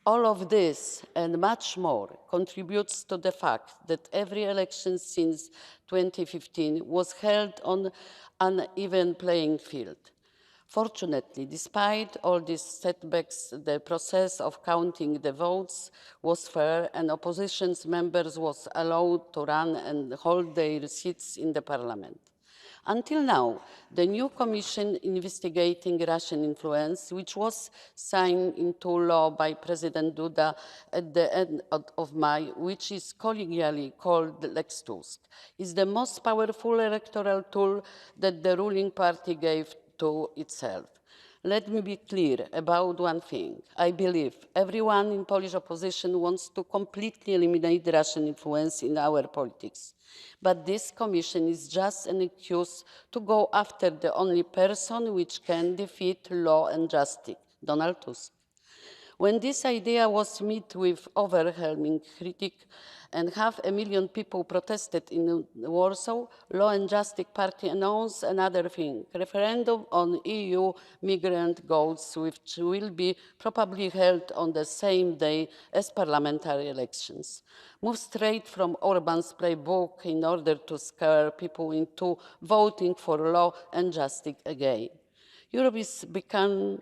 All of this and much more contributes to the fact that every election since 2015 was held on an even playing field. Fortunately, despite all these setbacks, the process of counting the votes was fair and opposition members was allowed to run and hold their seats in the parliament. Until now, the new commission investigating Russian influence, which was signed into law by President Duda at the end of May, which is collegially called Lex Tusk, is the most powerful electoral tool that the ruling party gave to itself. Let me be clear about one thing. I believe everyone in Polish opposition wants to completely eliminate Russian influence in our politics. But this commission is just an excuse to go after the only person which can defeat law and justice, Donald Tusk. When this idea was met with overwhelming critique and 500,000 people protested in Warsaw, Law and Justice Party announced another thing, referendum on EU migrant goals, which will be probably held on the same day as parliamentary elections. Move straight from Orban's playbook in order to scare people into voting for law and justice again. Europe is become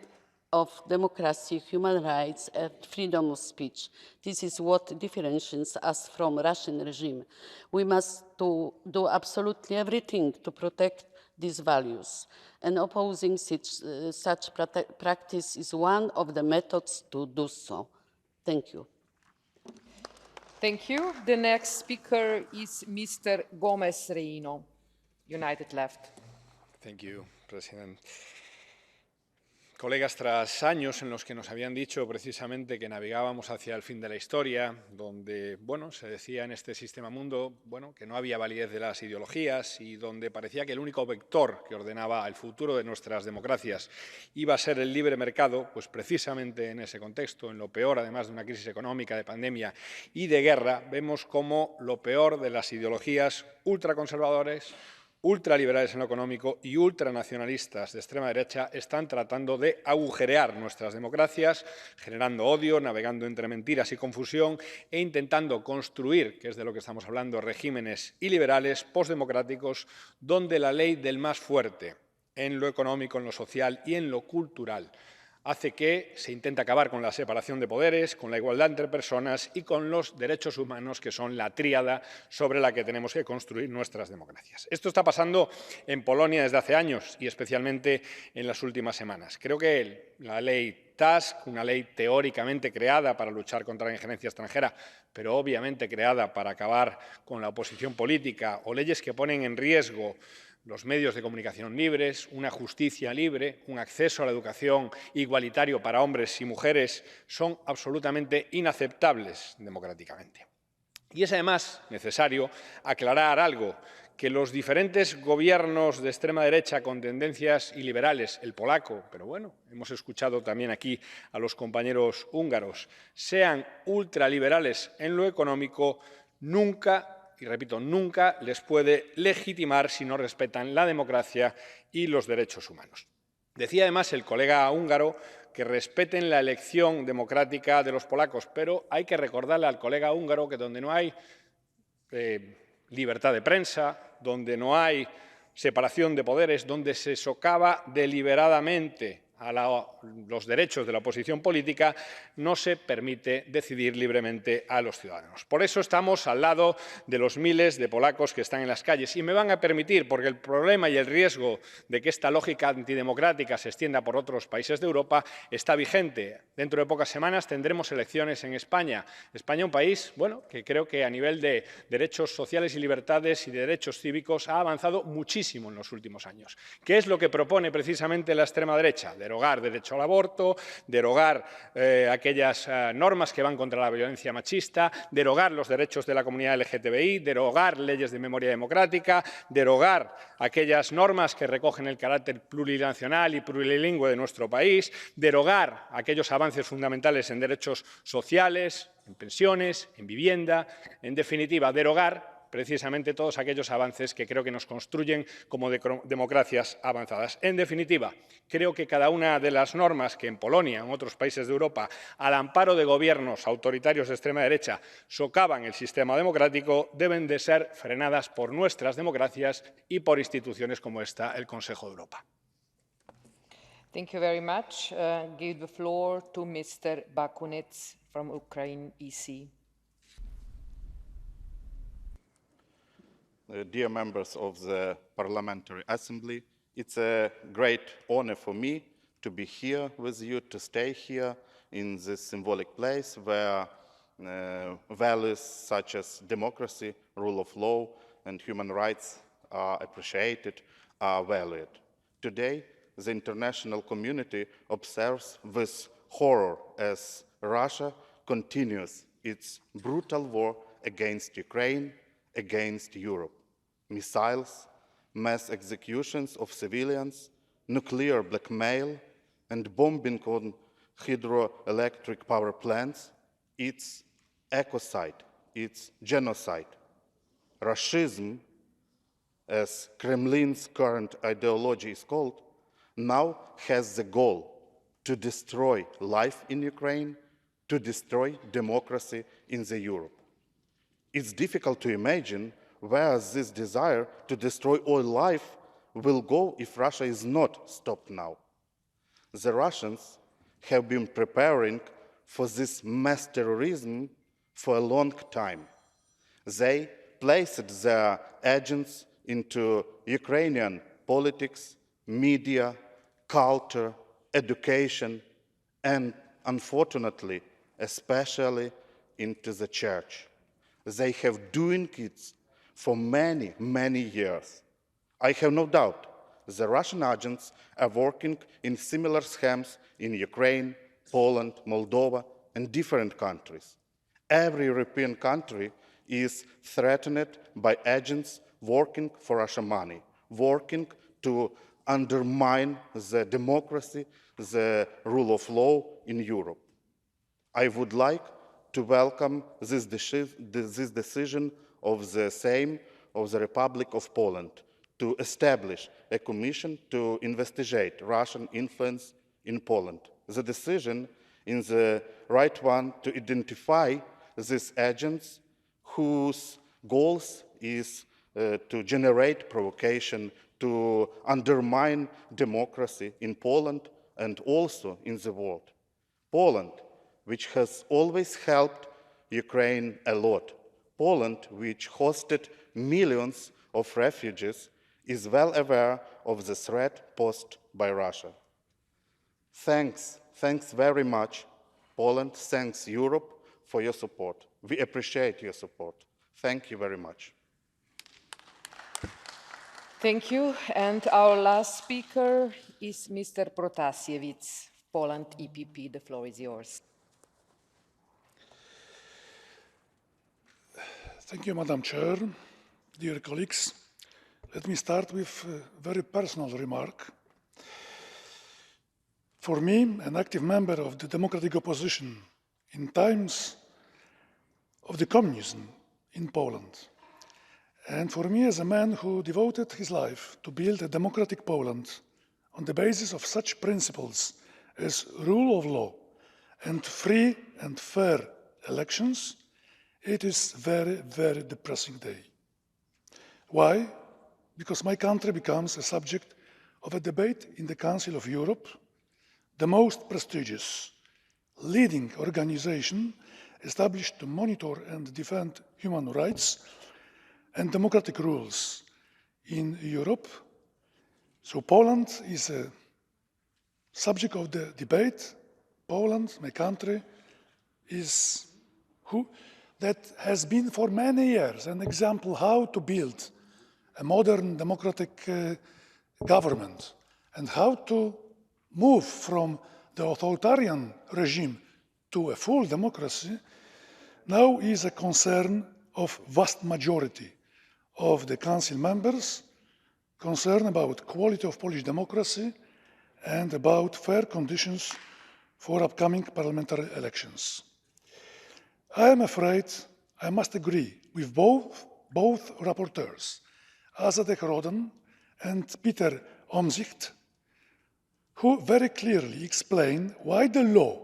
of democracy, human rights, and freedom of speech. This is what differentiates us from Russian regime. We must do absolutely everything to protect these values, and opposing such practice is one of the methods to do so. Thank you. Thank you. The next speaker is Mr. Gomez Reino, United Left. Thank you, President. Colegas, tras años en los que nos habían dicho precisamente que navegábamos hacia el fin de la historia, donde, bueno, se decía en este sistema mundo, bueno, que no había validez de las ideologías y donde parecía que el único vector que ordenaba el futuro de nuestras democracias iba a ser el libre mercado, pues precisamente en ese contexto, en lo peor, además de una crisis económica, de pandemia y de guerra, vemos cómo lo peor de las ideologías ultraconservadoras, ultraliberales en lo económico y ultranacionalistas de extrema derecha están tratando de agujerear nuestras democracias, generando odio, navegando entre mentiras y confusión e intentando construir, que es de lo que estamos hablando, regímenes iliberales, postdemocráticos, donde la ley del más fuerte en lo económico, en lo social y en lo cultural hace que se intente acabar con la separación de poderes, con la igualdad entre personas y con los derechos humanos, que son la tríada sobre la que tenemos que construir nuestras democracias. Esto está pasando en Polonia desde hace años y especialmente en las últimas semanas. Creo que la ley Tusk, una ley teóricamente creada para luchar contra la injerencia extranjera, pero obviamente creada para acabar con la oposición política, o leyes que ponen en riesgo los medios de comunicación libres, una justicia libre, un acceso a la educación igualitario para hombres y mujeres, son absolutamente inaceptables democráticamente. Y es además necesario aclarar algo, que los diferentes gobiernos de extrema derecha con tendencias iliberales, el polaco, pero bueno, hemos escuchado también aquí a los compañeros húngaros, sean ultraliberales en lo económico, nunca, y repito, nunca les puede legitimar si no respetan la democracia y los derechos humanos. Decía además el colega húngaro que respeten la elección democrática de los polacos, pero hay que recordarle al colega húngaro que donde no hay libertad de prensa, donde no hay separación de poderes, donde se socava deliberadamente a los derechos de la oposición política, no se permite decidir libremente a los ciudadanos. Por eso estamos al lado de los miles de polacos que están en las calles. Y me van a permitir, porque el problema y el riesgo de que esta lógica antidemocrática se extienda por otros países de Europa está vigente. Dentro de pocas semanas tendremos elecciones en España. España, un país, bueno, que creo que a nivel de derechos sociales y libertades y de derechos cívicos ha avanzado muchísimo en los últimos años. ¿Qué es lo que propone precisamente la extrema derecha? Derogar derecho al aborto, derogar aquellas normas que van contra la violencia machista, derogar los derechos de la comunidad LGTBI, derogar leyes de memoria democrática, derogar aquellas normas que recogen el carácter plurinacional y plurilingüe de nuestro país, derogar aquellos avances fundamentales en derechos sociales, en pensiones, en vivienda, en definitiva, derogar precisamente todos aquellos avances que creo que nos construyen como democracias avanzadas. En definitiva, creo que cada una de las normas que en Polonia, en otros países de Europa, al amparo de gobiernos autoritarios de extrema derecha, socavan el sistema democrático, deben de ser frenadas por nuestras democracias y por instituciones como esta, el Consejo de Europa. Thank you very much. Give the floor to Mr. Bakunets from Ukraine EC. Dear members of the Parliamentary Assembly, it's a great honor for me to be here with you, to stay here in this symbolic place where values such as democracy, rule of law, and human rights are appreciated, are valued. Today, the international community observes with horror as Russia continues its brutal war against Ukraine, against Europe. Missiles, mass executions of civilians, nuclear blackmail, and bombing on hydroelectric power plants, it's ecocide, it's genocide. Russism, as Kremlin's current ideology is called, now has the goal to destroy life in Ukraine, to destroy democracy in the Europe. It's difficult to imagine where this desire to destroy all life will go if Russia is not stopped now. The Russians have been preparing for this mass terrorism for a long time. They placed their agents into Ukrainian politics, media, culture, education, and unfortunately, especially into the church. They have doing it for many, many years. I have no doubt the Russian agents are working in similar schemes in Ukraine, Poland, Moldova, and different countries. Every European country is threatened by agents working for Russian money, working to undermine the democracy, the rule of law in Europe. I would like to welcome this decision of the Sejm of the Republic of Poland to establish a commission to investigate Russian influence in Poland. The decision is the right one to identify these agents whose goals is to generate provocation, to undermine democracy in Poland and also in the world. Poland, which has always helped Ukraine a lot, Poland, which hosted millions of refugees, is well aware of the threat posed by Russia. Thanks very much, Poland, thanks Europe for your support. We appreciate your support. Thank you very much. Thank you. And our last speaker is Mr. Protasiewicz, Poland EPP. The floor is yours. Thank you, Madam Chair. Dear colleagues, let me start with a very personal remark. For me, an active member of the democratic opposition in times of the communism in Poland, and for me as a man who devoted his life to build a democratic Poland on the basis of such principles as rule of law and free and fair elections, it is a very, very depressing day. Why? Because my country becomes a subject of a debate in the Council of Europe, the most prestigious, leading organization established to monitor and defend human rights and democratic rules in Europe. So Poland is a subject of the debate. Poland, my country, is that has been for many years an example how to build a modern democratic government and how to move from the authoritarian regime to a full democracy, now is a concern of vast majority of the council members, concern about quality of Polish democracy and about fair conditions for upcoming parliamentary elections. I am afraid I must agree with both rapporteurs, Asa Roden and Peter Omtzigt, who very clearly explain why the law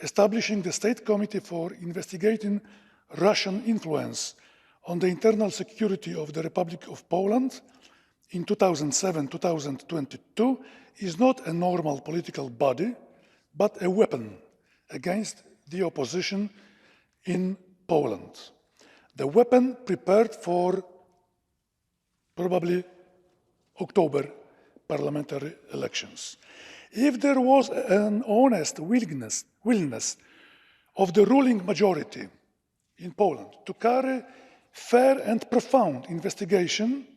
establishing the State Committee for investigating Russian influence on the internal security of the Republic of Poland in 2007-2022 is not a normal political body, but a weapon against the opposition in Poland. The weapon prepared for probably October parliamentary elections. If there was an honest willingness of the ruling majority in Poland to carry fair and profound investigation,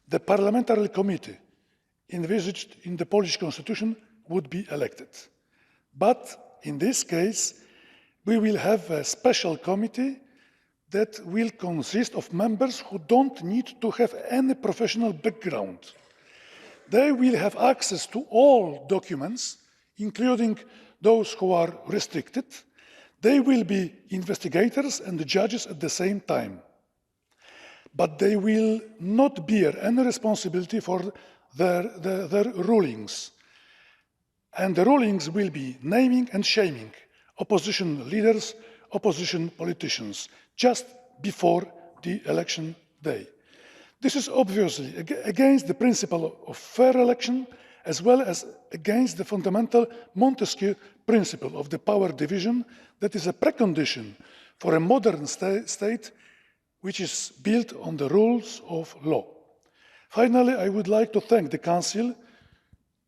the parliamentary committee envisaged in the Polish constitution would be elected. But in this case, we will have a special committee that will consist of members who don't need to have any professional background. They will have access to all documents, including those who are restricted. They will be investigators and judges at the same time. But they will not bear any responsibility for their rulings. And the rulings will be naming and shaming opposition leaders, opposition politicians, just before the election day. This is obviously against the principle of fair election, as well as against the fundamental Montesquieu principle of the power division that is a precondition for a modern state which is built on the rules of law. Finally, I would like to thank the Council,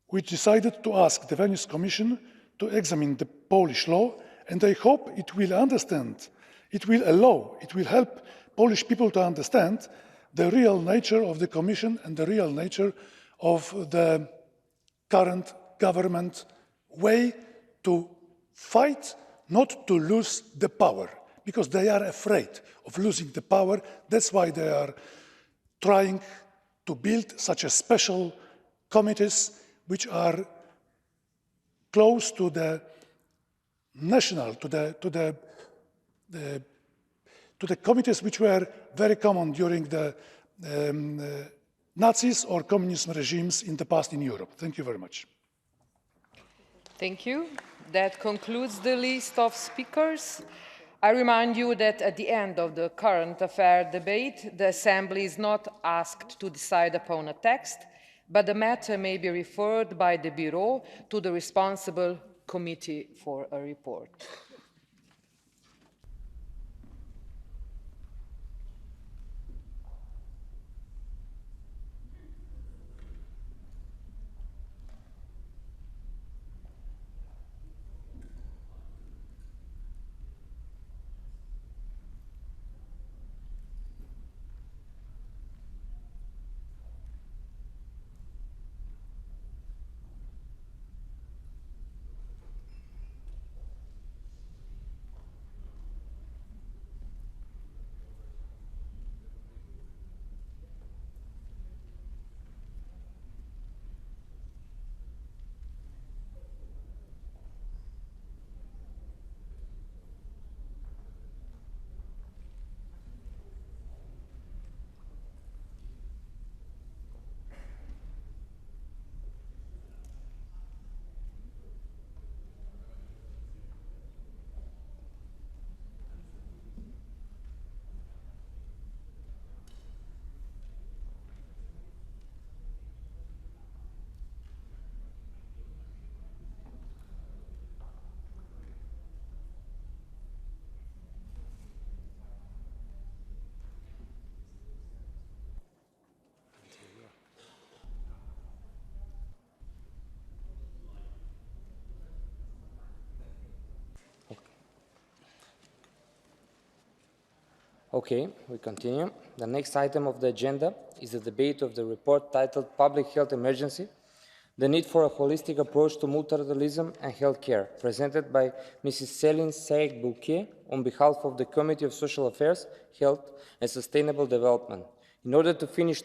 which decided to ask the Venice Commission to examine the Polish law, and I hope it will help Polish people to understand the real nature of the Commission and the real nature of the current government way to fight not to lose the power, because they are afraid of losing the power. That's why they are trying to build such a special committees which are close to the national, to the committees which were very common during the Nazis or communist regimes in the past in Europe. Thank you very much. Thank you. That concludes the list of speakers. I remind you that at the end of the current affair debate, the Assembly is not asked to decide upon a text, but the matter may be referred by the Bureau to the responsible committee for a report. Okay, we continue. The next item of the agenda is the debate of the report titled Public Health Emergency, the need for a holistic approach to multilateralism and healthcare, presented by Mrs. Céline Seyek-Bouquet on behalf of the Committee of Social Affairs, Health and Sustainable Development. In order to finish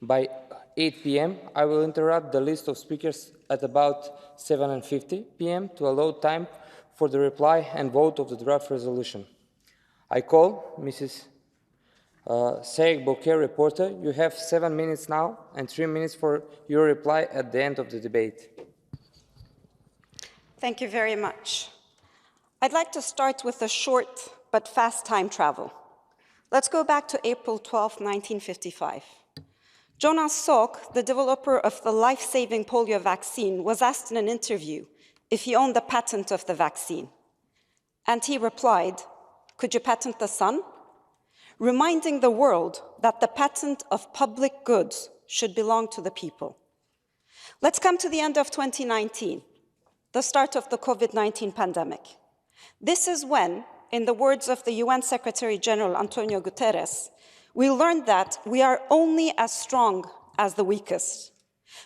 by 8 p.m., I will interrupt the list of speakers at about 7:50 p.m. to allow time for the reply and vote of the draft resolution. I call Mrs. Seyek-Bouquet, reporter. You have 7 minutes now and 3 minutes for your reply at the end of the debate. Thank you very much. I'd like to start with a short but fast time travel. Let's go back to April 12, 1955. Jonas Salk, the developer of the life-saving polio vaccine, was asked in an interview if he owned the patent of the vaccine. And he replied, "Could you patent the sun?" reminding the world that the patent of public goods should belong to the people. Let's come to the end of 2019, the start of the COVID-19 pandemic. This is when, in the words of the UN Secretary General Antonio Guterres, we learned that we are only as strong as the weakest.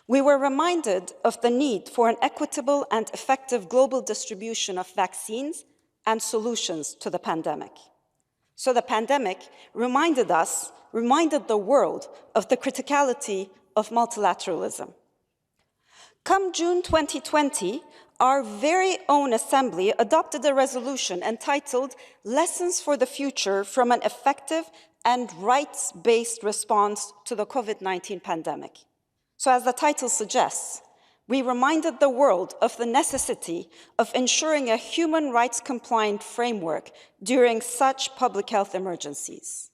We were reminded of the need for an equitable and effective global distribution of vaccines and solutions to the pandemic. So the pandemic reminded the world of the criticality of multilateralism. Come June 2020, our very own Assembly adopted a resolution entitled Lessons for the Future from an Effective and Rights-Based Response to the COVID-19 Pandemic. So as the title suggests, we reminded the world of the necessity of ensuring a human rights-compliant framework during such public health emergencies.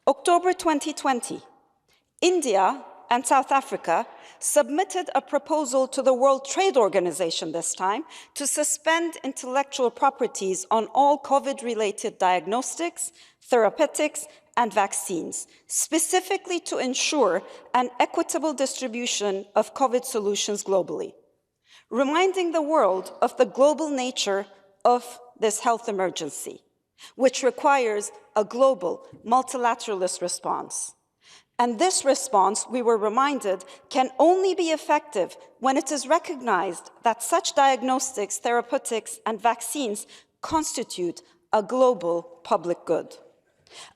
October 2020, India and South Africa submitted a proposal to the World Trade Organization this time to suspend intellectual properties on all COVID-related diagnostics, therapeutics, and vaccines, specifically to ensure an equitable distribution of COVID solutions globally, reminding the world of the global nature of this health emergency, which requires a global, multilateralist response. And this response, we were reminded, can only be effective when it is recognized that such diagnostics, therapeutics, and vaccines constitute a global public good.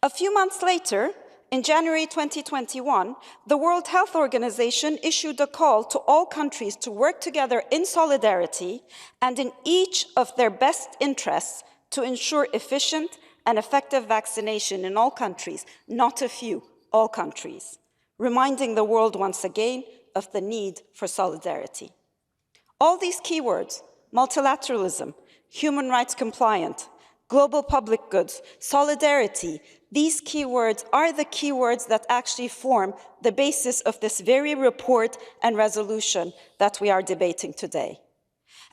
A few months later, in January 2021, the World Health Organization issued a call to all countries to work together in solidarity and in each of their best interests to ensure efficient and effective vaccination in all countries, not a few, all countries, reminding the world once again of the need for solidarity. All these keywords, multilateralism, human rights compliant, global public goods, solidarity, these keywords are the keywords that actually form the basis of this very report and resolution that we are debating today.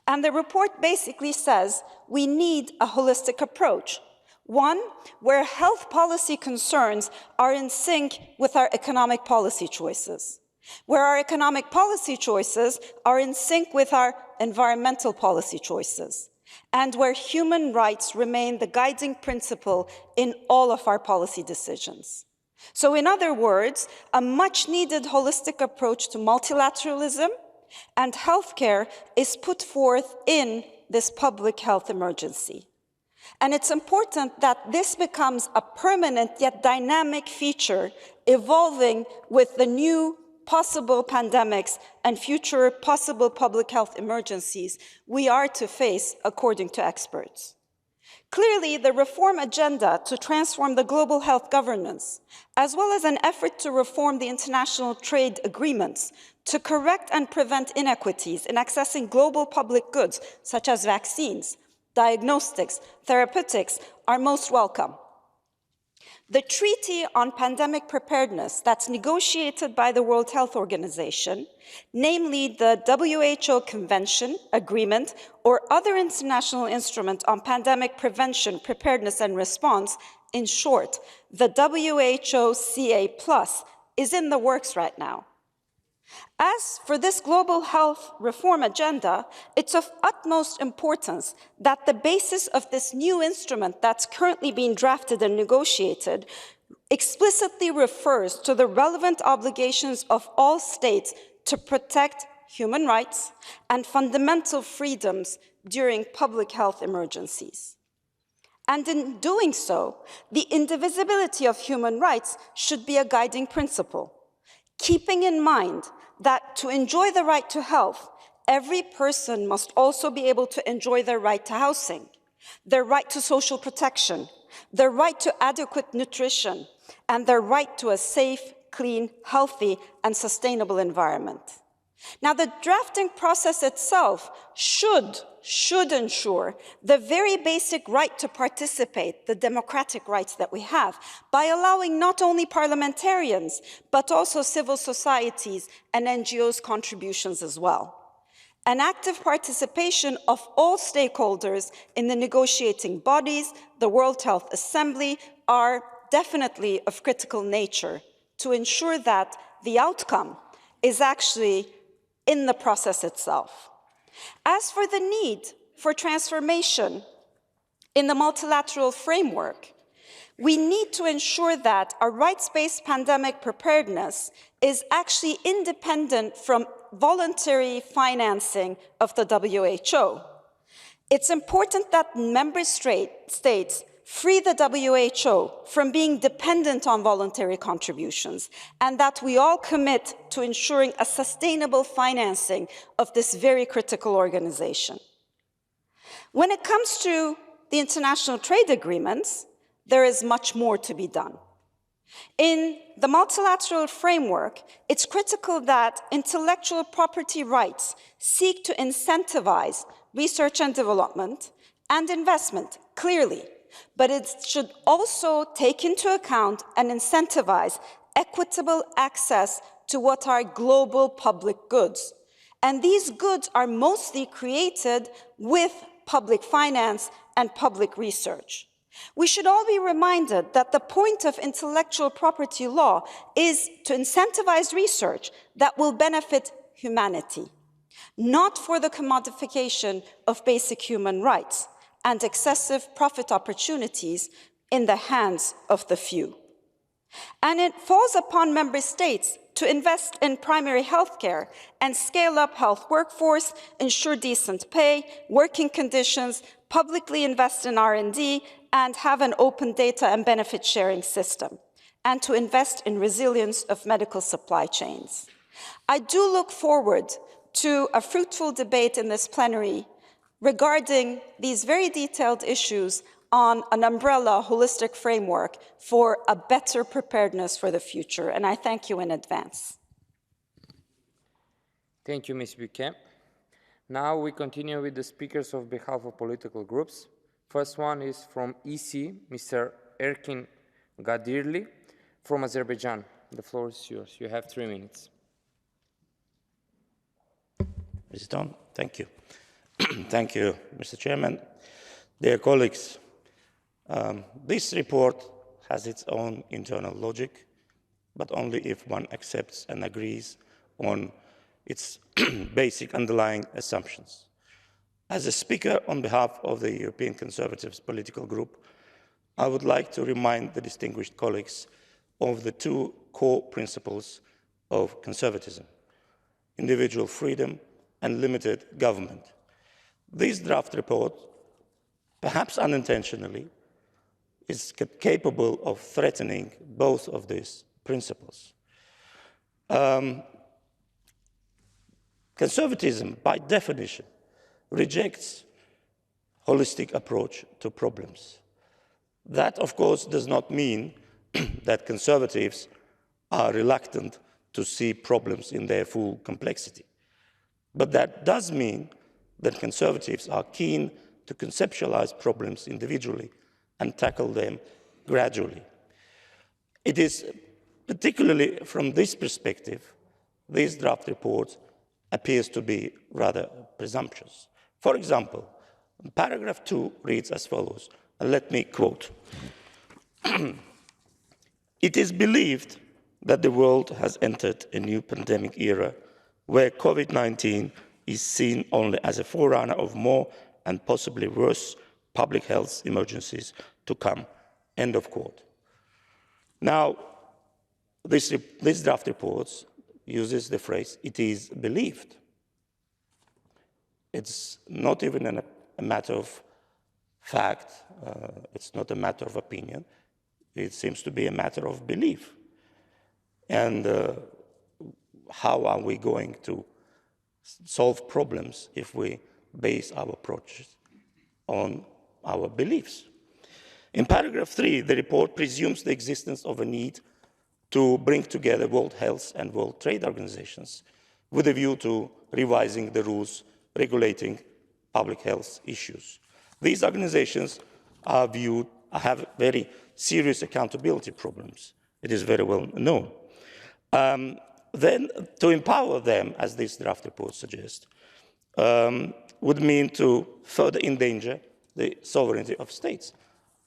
And the report basically says we need a holistic approach, one where health policy concerns are in sync with our economic policy choices, where our economic policy choices are in sync with our environmental policy choices, and where human rights remain the guiding principle in all of our policy decisions. So in other words, a much-needed holistic approach to multilateralism and healthcare is put forth in this public health emergency. And it's important that this becomes a permanent yet dynamic feature evolving with the new possible pandemics and future possible public health emergencies we are to face, according to experts. Clearly, the reform agenda to transform the global health governance, as well as an effort to reform the international trade agreements to correct and prevent inequities in accessing global public goods, such as vaccines, diagnostics, therapeutics, are most welcome. The Treaty on Pandemic Preparedness that's negotiated by the World Health Organization, namely the WHO Convention, Agreement, or other international instrument on pandemic prevention, preparedness, and response, in short, the WHO-CA+, is in the works right now. As for this global health reform agenda, it's of utmost importance that the basis of this new instrument that's currently being drafted and negotiated explicitly refers to the relevant obligations of all states to protect human rights and fundamental freedoms during public health emergencies. And in doing so, the indivisibility of human rights should be a guiding principle, keeping in mind that to enjoy the right to health, every person must also be able to enjoy their right to housing, their right to social protection, their right to adequate nutrition, and their right to a safe, clean, healthy, and sustainable environment. Now, the drafting process itself should ensure the very basic right to participate, the democratic rights that we have, by allowing not only parliamentarians, but also civil societies and NGOs' contributions as well. An active participation of all stakeholders in the negotiating bodies, the World Health Assembly, are definitely of critical nature to ensure that the outcome is actually in the process itself. As for the need for transformation in the multilateral framework, we need to ensure that a rights-based pandemic preparedness is actually independent from voluntary financing of the WHO. It's important that member states free the WHO from being dependent on voluntary contributions, and that we all commit to ensuring a sustainable financing of this very critical organization. When it comes to the international trade agreements, there is much more to be done. In the multilateral framework, it's critical that intellectual property rights seek to incentivize research and development and investment, clearly, but it should also take into account and incentivize equitable access to what are global public goods. And these goods are mostly created with public finance and public research. We should all be reminded that the point of intellectual property law is to incentivize research that will benefit humanity, not for the commodification of basic human rights and excessive profit opportunities in the hands of the few. And it falls upon member states to invest in primary health care and scale up health workforce, ensure decent pay, working conditions, publicly invest in R&D, and have an open data and benefit sharing system, and to invest in resilience of medical supply chains. I do look forward to a fruitful debate in this plenary regarding these very detailed issues on an umbrella holistic framework for a better preparedness for the future, and I thank you in advance. Thank you, Ms. Buquet. Now we continue with the speakers on behalf of political groups. First one is from EC, Mr. Erkin Gadirli from Azerbaijan. The floor is yours. You have 3 minutes. President, thank you. Thank you, Mr. Chairman. Dear colleagues, this report has its own internal logic, but only if one accepts and agrees on its basic underlying assumptions. As a speaker on behalf of the European Conservatives political group, I would like to remind the distinguished colleagues of the 2 core principles of conservatism: individual freedom and limited government. This draft report, perhaps unintentionally, is capable of threatening both of these principles. Conservatism, by definition, rejects holistic approach to problems. That, of course, does not mean that conservatives are reluctant to see problems in their full complexity. But that does mean that conservatives are keen to conceptualize problems individually and tackle them gradually. It is particularly from this perspective, this draft report appears to be rather presumptuous. For example, paragraph 2 reads as follows, and let me quote. It is believed that the world has entered a new pandemic era where COVID-19 is seen only as a forerunner of more and possibly worse public health emergencies to come, end of quote. Now, this draft report uses the phrase, it is believed. It's not even a matter of fact, it's not a matter of opinion, it seems to be a matter of belief. And how are we going to solve problems if we base our approaches on our beliefs? In paragraph 3, the report presumes the existence of a need to bring together World Health and World Trade Organizations with a view to revising the rules regulating public health issues. These organizations have very serious accountability problems. It is very well known. Then to empower them, as this draft report suggests, would mean to further endanger the sovereignty of states.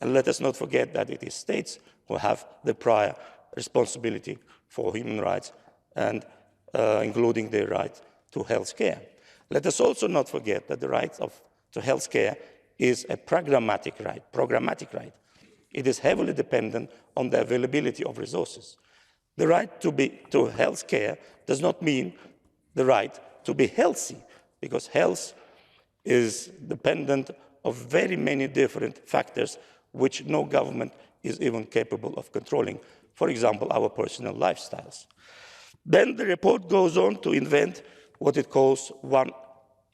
And let us not forget that it is states who have the prior responsibility for human rights, and including their right to health care. Let us also not forget that the right to health care is a programmatic right. It is heavily dependent on the availability of resources. The right to health care does not mean the right to be healthy, because health is dependent on very many different factors which no government is even capable of controlling. For example, our personal lifestyles. Then the report goes on to invent what it calls one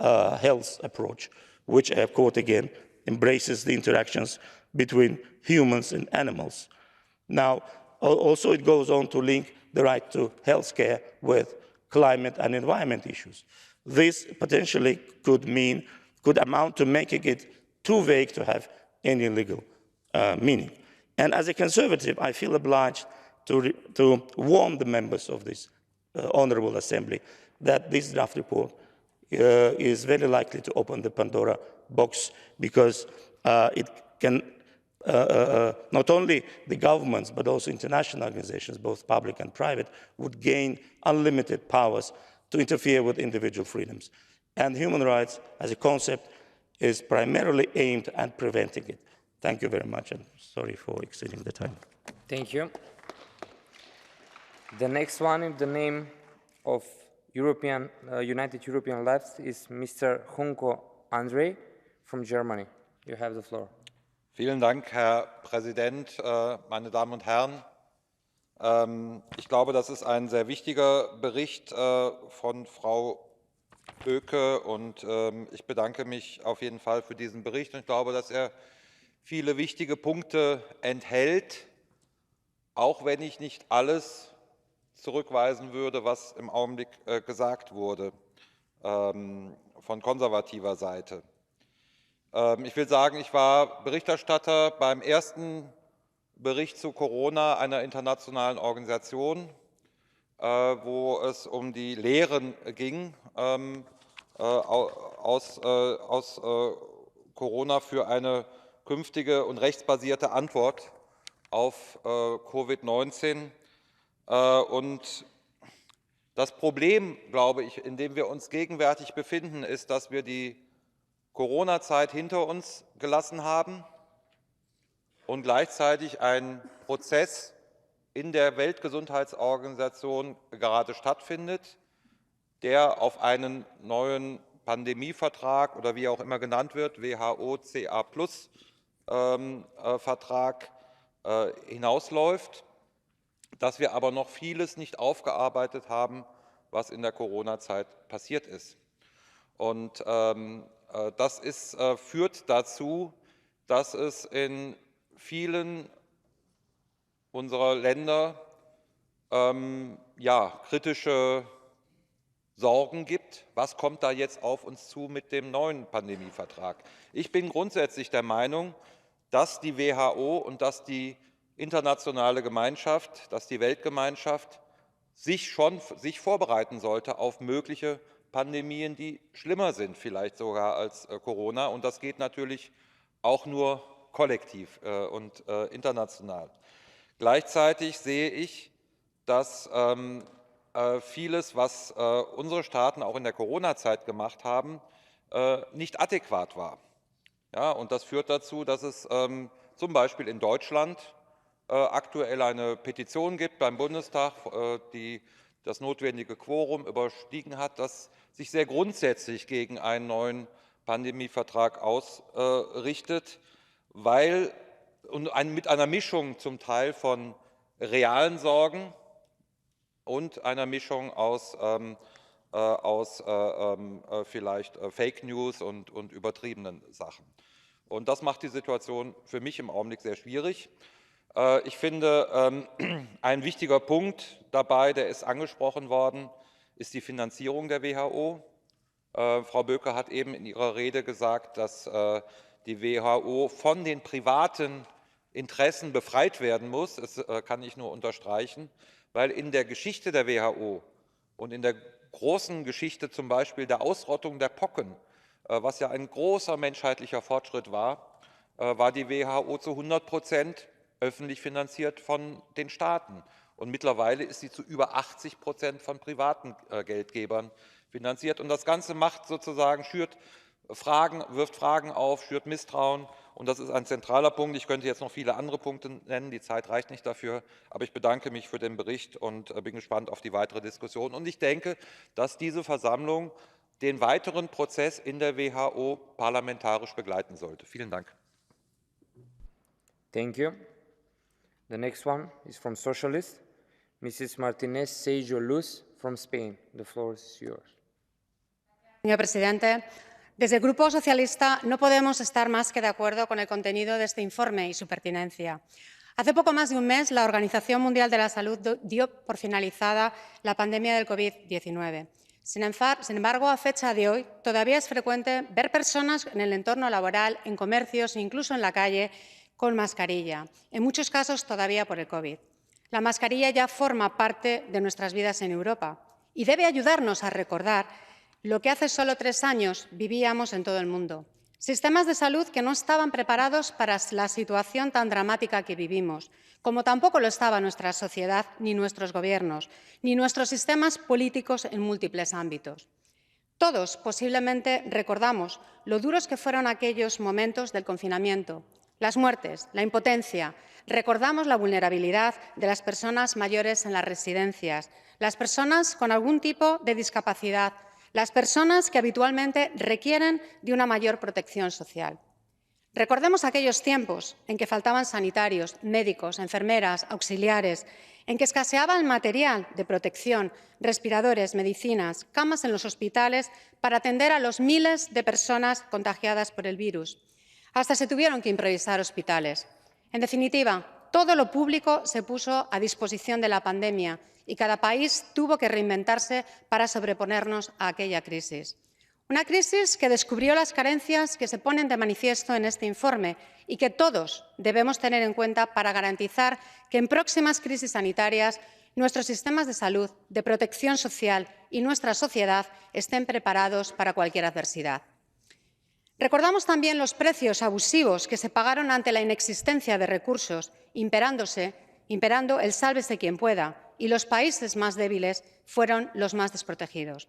health approach, which, I quote again, embraces the interactions between humans and animals. Now, also it goes on to link the right to health care with climate and environment issues. This potentially could amount to making it too vague to have any legal meaning. And as a conservative, I feel obliged to warn the members of this honorable assembly that this draft report is very likely to open the Pandora box, because it can not only the governments but also international organizations, both public and private, would gain unlimited powers to interfere with individual freedoms. And human rights as a concept is primarily aimed at preventing it. Thank you very much, and sorry for exceeding the time. Thank you. The next one in the name of United European Left is Mr. Junko Andrei from Germany. You have the floor. Vielen Dank, Herr Präsident, meine Damen und Herren. Ich glaube, das ist ein sehr wichtiger Bericht von Frau Böke und ich bedanke mich auf jeden Fall für diesen Bericht und ich glaube, dass er viele wichtige Punkte enthält, auch wenn ich nicht alles zurückweisen würde, was im Augenblick gesagt wurde von konservativer Seite. Ich will sagen, ich war Berichterstatter beim ersten Bericht zu Corona einer internationalen Organisation, wo es um die Lehren ging aus Corona für eine künftige und rechtsbasierte Antwort auf Covid-19. Und das Problem, glaube ich, in dem wir uns gegenwärtig befinden, ist, dass wir die Corona-Zeit hinter uns gelassen haben und gleichzeitig ein Prozess in der Weltgesundheitsorganisation gerade stattfindet, der auf einen neuen Pandemievertrag oder wie er auch immer genannt wird, WHO-CA+-Vertrag hinausläuft, dass wir aber noch vieles nicht aufgearbeitet haben, was in der Corona-Zeit passiert ist. Und das führt dazu, dass es in vielen unserer Länder kritische Sorgen gibt. Was kommt da jetzt auf uns zu mit dem neuen Pandemievertrag? Ich bin grundsätzlich der Meinung, dass die WHO und dass die internationale Gemeinschaft, dass die Weltgemeinschaft sich vorbereiten sollte auf mögliche Pandemien, die schlimmer sind, vielleicht sogar als Corona. Und das geht natürlich auch nur kollektiv und international. Gleichzeitig sehe ich, dass vieles, was unsere Staaten auch in der Corona-Zeit gemacht haben, nicht adäquat war. Ja, und das führt dazu, dass es zum Beispiel in Deutschland aktuell eine Petition gibt beim Bundestag, die das notwendige Quorum überstiegen hat, das sich sehr grundsätzlich gegen einen neuen Pandemievertrag ausrichtet, mit einer Mischung zum Teil von realen Sorgen und einer Mischung aus vielleicht Fake News und übertriebenen Sachen. Und das macht die Situation für mich im Augenblick sehr schwierig. Ich finde, ein wichtiger Punkt dabei, der ist angesprochen worden, ist die Finanzierung der WHO. Frau Böke hat eben in ihrer Rede gesagt, dass die WHO von den privaten Interessen befreit werden muss. Das kann ich nur unterstreichen, weil in der Geschichte der WHO und in der großen Geschichte zum Beispiel der Ausrottung der Pocken, was ja ein großer menschheitlicher Fortschritt war, war die WHO zu 100% öffentlich finanziert von den Staaten. Und mittlerweile ist sie zu über 80% von privaten Geldgebern finanziert. Und das Ganze wirft Fragen auf, schürt Misstrauen. Und das ist ein zentraler Punkt. Ich könnte jetzt noch viele andere Punkte nennen, die Zeit reicht nicht dafür. Aber ich bedanke mich für den Bericht und bin gespannt auf die weitere Diskussion. Und ich denke, dass diese Versammlung den weiteren Prozess in der WHO parlamentarisch begleiten sollte. Vielen Dank. Thank you. The next one is from Socialist, Mrs. Martinez Seijo Luz from Spain. The floor is yours. Señor presidente, desde el Grupo Socialista no podemos estar más que de acuerdo con el contenido de este informe y su pertinencia. Hace poco más de un mes, la Organización Mundial de la Salud dio por finalizada la pandemia del COVID-19. Sin embargo, a fecha de hoy, todavía es frecuente ver personas en el entorno laboral, en comercios e incluso en la calle con mascarilla, en muchos casos todavía por el COVID. La mascarilla ya forma parte de nuestras vidas en Europa y debe ayudarnos a recordar lo que hace solo 3 años vivíamos en todo el mundo. Sistemas de salud que no estaban preparados para la situación tan dramática que vivimos, como tampoco lo estaba nuestra sociedad, ni nuestros gobiernos, ni nuestros sistemas políticos en múltiples ámbitos. Todos posiblemente recordamos lo duros que fueron aquellos momentos del confinamiento, las muertes, la impotencia. Recordamos la vulnerabilidad de las personas mayores en las residencias, las personas con algún tipo de discapacidad, las personas que habitualmente requieren de una mayor protección social. Recordemos aquellos tiempos en que faltaban sanitarios, médicos, enfermeras, auxiliares, en que escaseaba el material de protección, respiradores, medicinas, camas en los hospitales para atender a los miles de personas contagiadas por el virus. Hasta se tuvieron que improvisar hospitales. En definitiva, todo lo público se puso a disposición de la pandemia y cada país tuvo que reinventarse para sobreponernos a aquella crisis. Una crisis que descubrió las carencias que se ponen de manifiesto en este informe y que todos debemos tener en cuenta para garantizar que en próximas crisis sanitarias nuestros sistemas de salud, de protección social y nuestra sociedad estén preparados para cualquier adversidad. Recordamos también los precios abusivos que se pagaron ante la inexistencia de recursos, imperando el sálvese quien pueda, y los países más débiles fueron los más desprotegidos.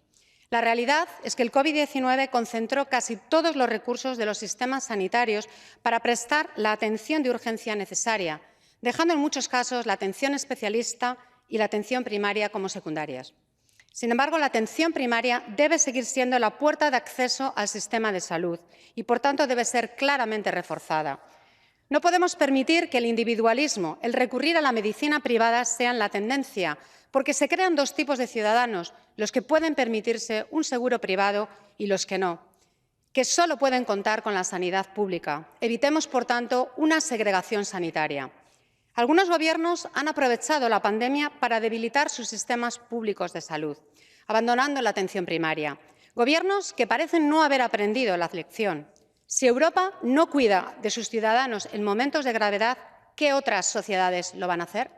La realidad es que el COVID-19 concentró casi todos los recursos de los sistemas sanitarios para prestar la atención de urgencia necesaria, dejando en muchos casos la atención especialista y la atención primaria como secundarias. Sin embargo, la atención primaria debe seguir siendo la puerta de acceso al sistema de salud y, por tanto, debe ser claramente reforzada. No podemos permitir que el individualismo, el recurrir a la medicina privada, sean la tendencia, porque se crean dos tipos de ciudadanos, los que pueden permitirse un seguro privado y los que no, que solo pueden contar con la sanidad pública. Evitemos, por tanto, una segregación sanitaria. Algunos gobiernos han aprovechado la pandemia para debilitar sus sistemas públicos de salud, abandonando la atención primaria. Gobiernos que parecen no haber aprendido la lección. Si Europa no cuida de sus ciudadanos en momentos de gravedad, ¿qué otras sociedades lo van a hacer?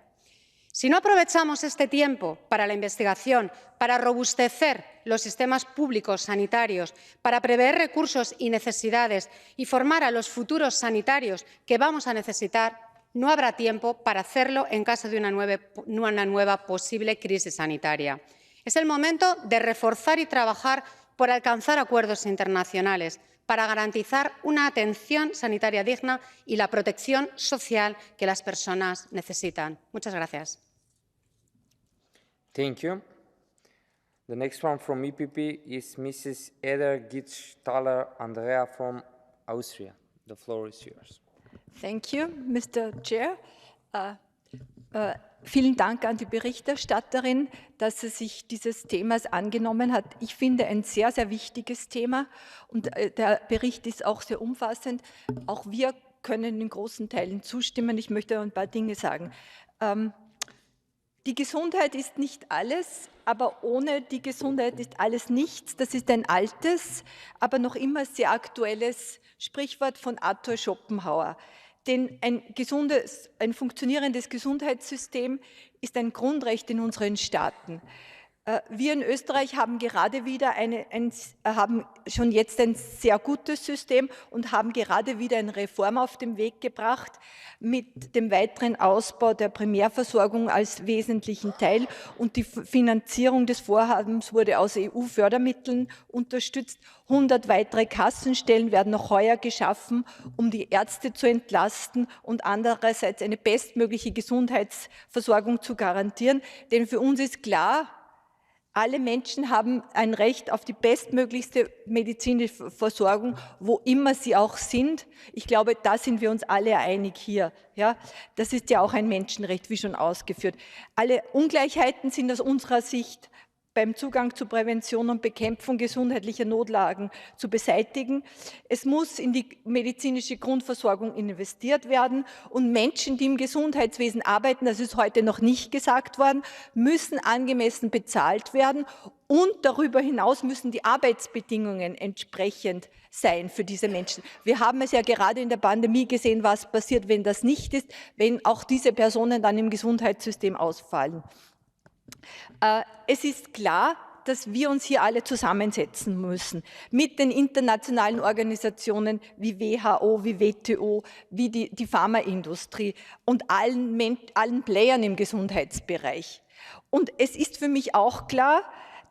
Si no aprovechamos este tiempo para la investigación, para robustecer los sistemas públicos sanitarios, para prever recursos y necesidades y formar a los futuros sanitarios que vamos a necesitar, no habrá tiempo para hacerlo en caso de una nueva posible crisis sanitaria. Es el momento de reforzar y trabajar por alcanzar acuerdos internacionales para garantizar una atención sanitaria digna y la protección social que las personas necesitan. Muchas gracias. Thank you. The next one from EPP is Mrs. Edgars Andrea from Austria. The floor is yours. Thank you, Mr. Chair. Vielen Dank an die Berichterstatterin, dass sie sich dieses Themas angenommen hat. Ich finde ein sehr, sehr wichtiges Thema und der Bericht ist auch sehr umfassend. Auch wir können in großen Teilen zustimmen. Ich möchte ein paar Dinge sagen. Die Gesundheit ist nicht alles, aber ohne die Gesundheit ist alles nichts. Das ist ein altes, aber noch immer sehr aktuelles Sprichwort von Arthur Schopenhauer. Denn ein funktionierendes Gesundheitssystem ist ein Grundrecht in unseren Staaten. Wir in Österreich haben gerade wieder haben schon jetzt ein sehr gutes System und haben gerade wieder eine Reform auf den Weg gebracht mit dem weiteren Ausbau der Primärversorgung als wesentlichen Teil. Und die Finanzierung des Vorhabens wurde aus EU-Fördermitteln unterstützt. 100 weitere Kassenstellen werden noch heuer geschaffen, um die Ärzte zu entlasten und andererseits eine bestmögliche Gesundheitsversorgung zu garantieren. Denn für uns ist klar, alle Menschen haben ein Recht auf die bestmöglichste medizinische Versorgung, wo immer sie auch sind. Ich glaube, da sind wir uns alle einig hier. Ja, das ist ja auch ein Menschenrecht, wie schon ausgeführt. Alle Ungleichheiten sind aus unserer Sicht beim Zugang zu Prävention und Bekämpfung gesundheitlicher Notlagen zu beseitigen. Es muss in die medizinische Grundversorgung investiert werden und Menschen, die im Gesundheitswesen arbeiten, das ist heute noch nicht gesagt worden, müssen angemessen bezahlt werden und darüber hinaus müssen die Arbeitsbedingungen entsprechend sein für diese Menschen. Wir haben es ja gerade in der Pandemie gesehen, was passiert, wenn das nicht ist, wenn auch diese Personen dann im Gesundheitssystem ausfallen. Es ist klar, dass wir uns hier alle zusammensetzen müssen mit den internationalen Organisationen wie WHO, wie WTO, wie die Pharmaindustrie und allen Playern im Gesundheitsbereich. Und es ist für mich auch klar,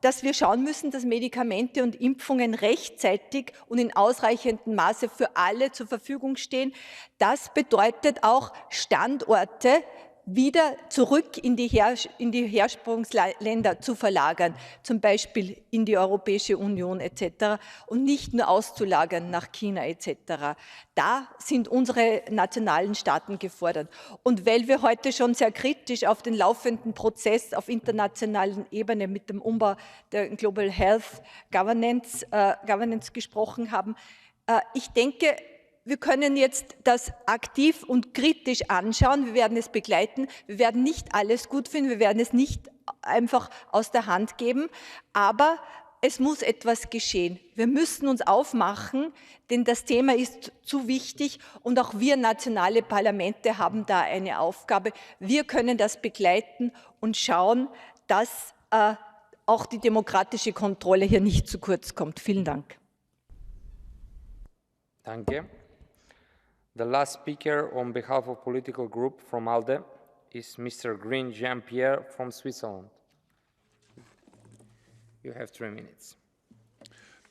dass wir schauen müssen, dass Medikamente und Impfungen rechtzeitig und in ausreichendem Maße für alle zur Verfügung stehen. Das bedeutet auch, Standorte wieder zurück in die Herrsprungsländer zu verlagern, zum Beispiel in die Europäische Union etc. und nicht nur auszulagern nach China etc. Da sind unsere nationalen Staaten gefordert. Und weil wir heute schon sehr kritisch auf den laufenden Prozess auf internationalen Ebene mit dem Umbau der Global Health Governance gesprochen haben, ich denke, wir können jetzt das aktiv und kritisch anschauen. Wir werden es begleiten. Wir werden nicht alles gut finden. Wir werden es nicht einfach aus der Hand geben. Aber es muss etwas geschehen. Wir müssen uns aufmachen, denn das Thema ist zu wichtig. Und auch wir nationale Parlamente haben da eine Aufgabe. Wir können das begleiten und schauen, dass auch die demokratische Kontrolle hier nicht zu kurz kommt. Vielen Dank. Danke. The last speaker on behalf of political group from ALDE is Mr. Green Jean-Pierre from Switzerland. You have 3 minutes.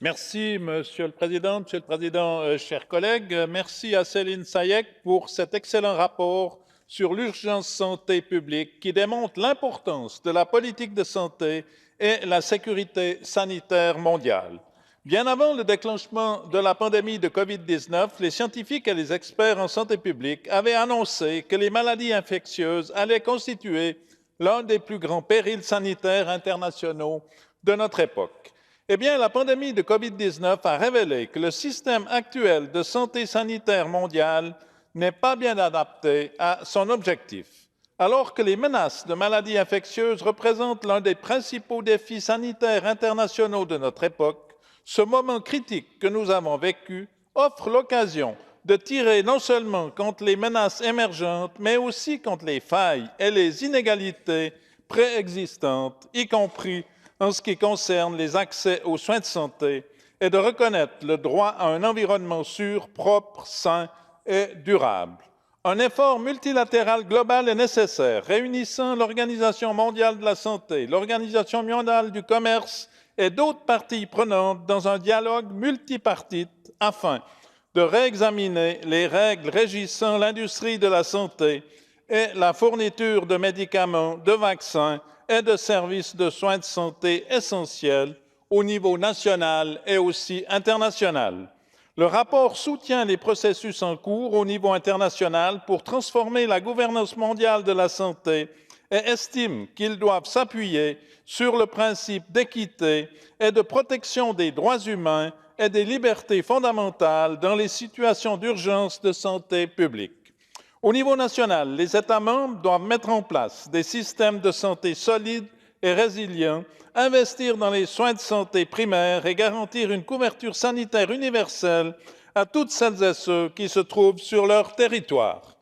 Merci, Monsieur le Président, chers collègues. Merci à Céline Sayek pour cet excellent rapport sur l'urgence santé publique qui démontre l'importance de la politique de santé et la sécurité sanitaire mondiale. Bien avant le déclenchement de la pandémie de Covid-19, les scientifiques et les experts en santé publique avaient annoncé que les maladies infectieuses allaient constituer l'un des plus grands périls sanitaires internationaux de notre époque. Eh bien, la pandémie de Covid-19 a révélé que le système actuel de santé sanitaire mondiale n'est pas bien adapté à son objectif. Alors que les menaces de maladies infectieuses représentent l'un des principaux défis sanitaires internationaux de notre époque, ce moment critique que nous avons vécu offre l'occasion de tirer non seulement contre les menaces émergentes, mais aussi contre les failles et les inégalités préexistantes, y compris en ce qui concerne les accès aux soins de santé, et de reconnaître le droit à un environnement sûr, propre, sain et durable. Un effort multilatéral global est nécessaire, réunissant l'Organisation mondiale de la santé, l'Organisation mondiale du commerce et d'autres parties prenantes dans un dialogue multipartite afin de réexaminer les règles régissant l'industrie de la santé et la fourniture de médicaments, de vaccins et de services de soins de santé essentiels au niveau national et aussi international. Le rapport soutient les processus en cours au niveau international pour transformer la gouvernance mondiale de la santé et estime qu'ils doivent s'appuyer sur le principe d'équité et de protection des droits humains et des libertés fondamentales dans les situations d'urgence de santé publique. Au niveau national, les États membres doivent mettre en place des systèmes de santé solides et résilients, investir dans les soins de santé primaires et garantir une couverture sanitaire universelle à toutes celles et ceux qui se trouvent sur leur territoire.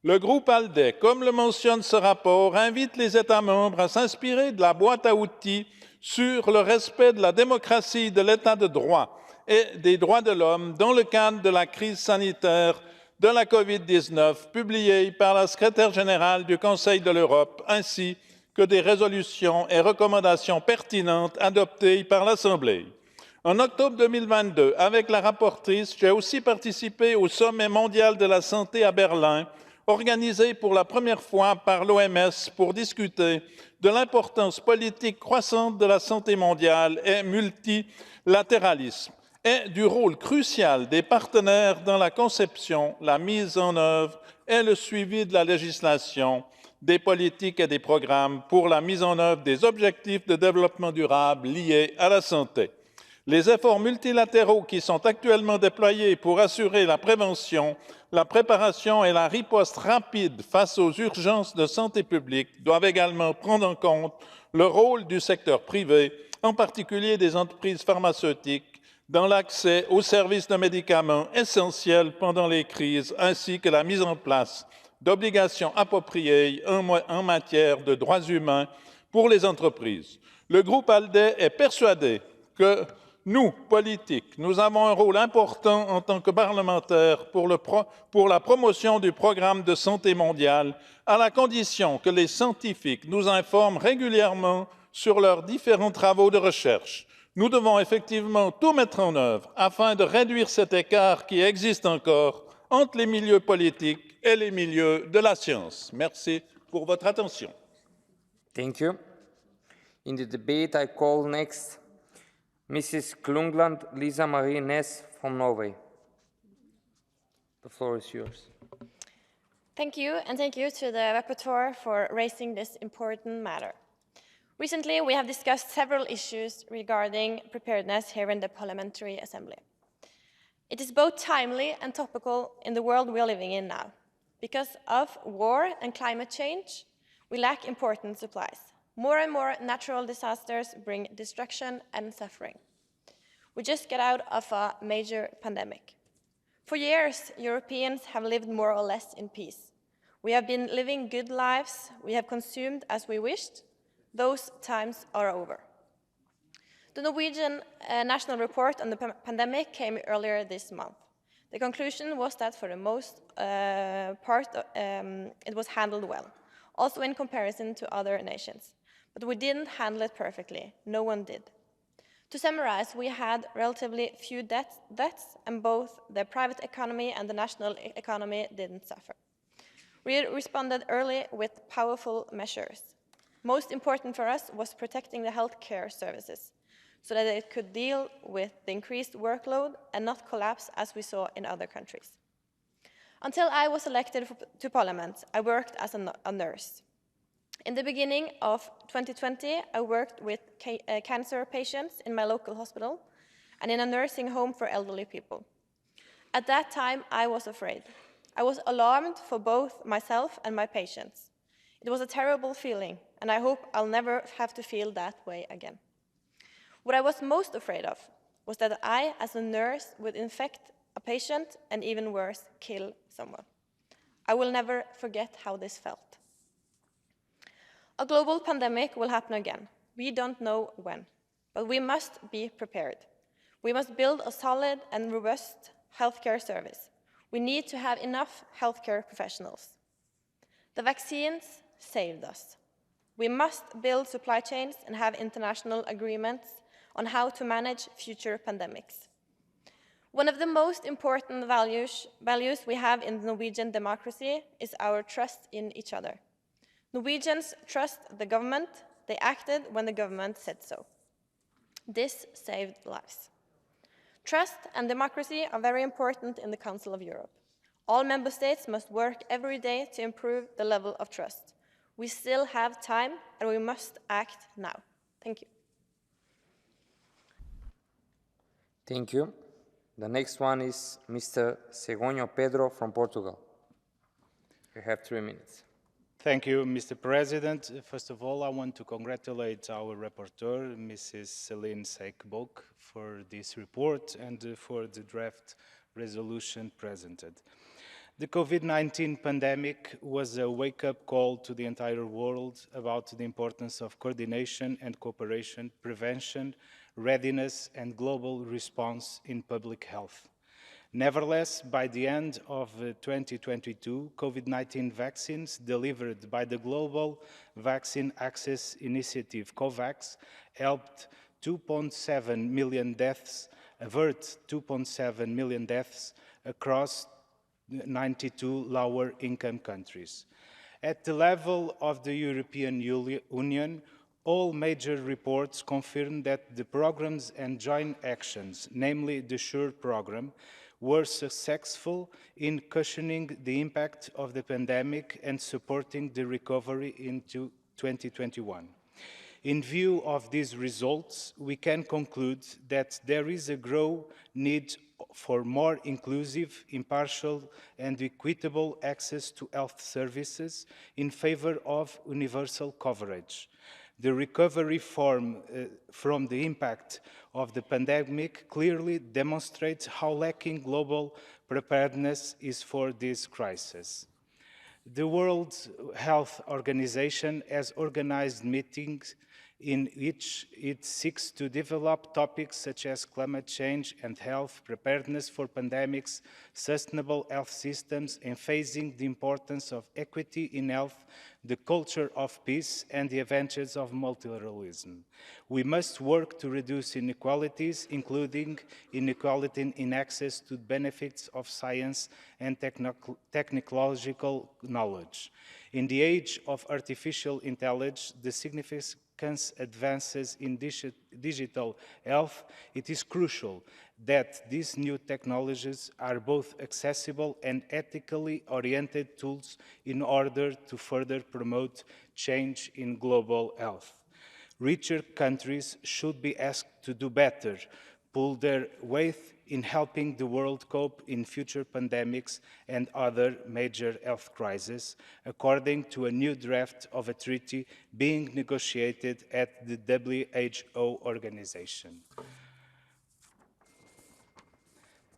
Le groupe ALDE, comme le mentionne ce rapport, invite les États membres à s'inspirer de la boîte à outils sur le respect de la démocratie, de l'état de droit et des droits de l'homme dans le cadre de la crise sanitaire de la Covid-19, publiée par la secrétaire générale du Conseil de l'Europe, ainsi que des résolutions et recommandations pertinentes adoptées par l'Assemblée. En octobre 2022, avec la rapporteure, j'ai aussi participé au Sommet mondial de la santé à Berlin, organisé pour la première fois par l'OMS pour discuter de l'importance politique croissante de la santé mondiale et multilatéralisme et du rôle crucial des partenaires dans la conception, la mise en œuvre et le suivi de la législation, des politiques et des programmes pour la mise en œuvre des objectifs de développement durable liés à la santé. Les efforts multilatéraux qui sont actuellement déployés pour assurer la prévention, la préparation et la riposte rapide face aux urgences de santé publique doivent également prendre en compte le rôle du secteur privé, en particulier des entreprises pharmaceutiques, dans l'accès aux services de médicaments essentiels pendant les crises, ainsi que la mise en place d'obligations appropriées en matière de droits humains pour les entreprises. Le groupe ALDE est persuadé que nous, politiques, nous avons un rôle important en tant que parlementaires pour la promotion du programme de santé mondiale, à la condition que les scientifiques nous informent régulièrement sur leurs différents travaux de recherche. Nous devons effectivement tout mettre en œuvre afin de réduire cet écart qui existe encore entre les milieux politiques et les milieux de la science. Merci pour votre attention. Thank you. In the debate, I call next Mrs. Klungland Lisa Marie Ness from Norway. The floor is yours. Thank you, and thank you to the rapporteur for raising this important matter. Recently, we have discussed several issues regarding preparedness here in the Parliamentary Assembly. It is both timely and topical in the world we are living in now. Because of war and climate change, we lack important supplies. More and more natural disasters bring destruction and suffering. We just got out of a major pandemic. For years, Europeans have lived more or less in peace. We have been living good lives, we have consumed as we wished. Those times are over. The Norwegian national report on the pandemic came earlier this month. The conclusion was that for the most part, it was handled well, also in comparison to other nations. But we didn't handle it perfectly. No one did. To summarize, we had relatively few deaths, and both the private economy and the national economy didn't suffer. We responded early with powerful measures. Most important for us was protecting the healthcare services, so that it could deal with the increased workload and not collapse as we saw in other countries. Until I was elected to Parliament, I worked as a nurse. In the beginning of 2020, I worked with cancer patients in my local hospital and in a nursing home for elderly people. At that time, I was afraid. I was alarmed for both myself and my patients. It was a terrible feeling, and I hope I'll never have to feel that way again. What I was most afraid of was that I, as a nurse, would infect a patient and, even worse, kill someone. I will never forget how this felt. A global pandemic will happen again. We don't know when, but we must be prepared. We must build a solid and robust healthcare service. We need to have enough healthcare professionals. The vaccines saved us. We must build supply chains and have international agreements on how to manage future pandemics. One of the most important values we have in Norwegian democracy is our trust in each other. Norwegians trust the government. They acted when the government said so. This saved lives. Trust and democracy are very important in the Council of Europe. All member states must work every day to improve the level of trust. We still have time, and we must act now. Thank you. Thank you. The next one is Mr. Segonho Pedro from Portugal. You have 3 minutes. Thank you, Mr. President. First of all, I want to congratulate our rapporteur, Mrs. Céline Seyck-Bock, for this report and for the draft resolution presented. The COVID-19 pandemic was a wake-up call to the entire world about the importance of coordination and cooperation, prevention, readiness, and global response in public health. Nevertheless, by the end of 2022, COVID-19 vaccines delivered by the Global Vaccine Access Initiative, COVAX, helped 2.7 million deaths, avert 2.7 million deaths across 92 lower-income countries. At the level of the European Union, all major reports confirm that the programs and joint actions, namely the SURE program, were successful in cushioning the impact of the pandemic and supporting the recovery into 2021. In view of these results, we can conclude that there is a growing need for more inclusive, impartial, and equitable access to health services in favor of universal coverage. The recovery from the impact of the pandemic clearly demonstrates how lacking global preparedness is for this crisis. The World Health Organization has organized meetings in which it seeks to develop topics such as climate change and health, preparedness for pandemics, sustainable health systems, emphasizing the importance of equity in health, the culture of peace, and the advantages of multilateralism. We must work to reduce inequalities, including inequality in access to benefits of science and technological knowledge. In the age of artificial intelligence, the significant advances in digital health, it is crucial that these new technologies are both accessible and ethically oriented tools in order to further promote change in global health. Richer countries should be asked to do better, pull their weight in helping the world cope in future pandemics and other major health crises, according to a new draft of a treaty being negotiated at the WHO organization.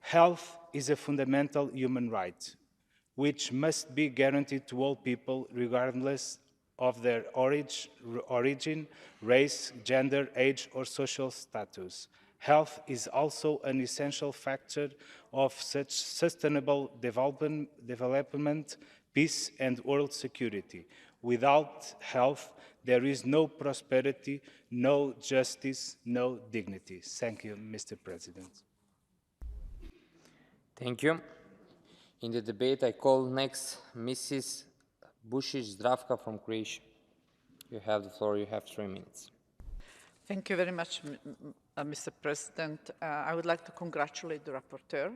Health is a fundamental human right, which must be guaranteed to all people, regardless of their origin, race, gender, age, or social status. Health is also an essential factor of such sustainable development, peace, and world security. Without health, there is no prosperity, no justice, no dignity. Thank you, Mr. President. Thank you. In the debate, I call next Mrs. Bušić-Zdravka from Croatia. You have the floor. You have 3 minutes. Thank you very much, Mr. President. I would like to congratulate the rapporteur.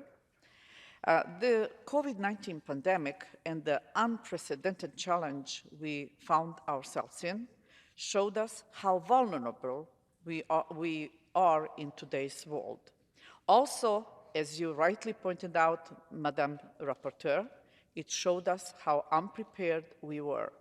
The COVID-19 pandemic and the unprecedented challenge we found ourselves in showed us how vulnerable we are in today's world. Also, as you rightly pointed out, Madam Rapporteur, it showed us how unprepared we were.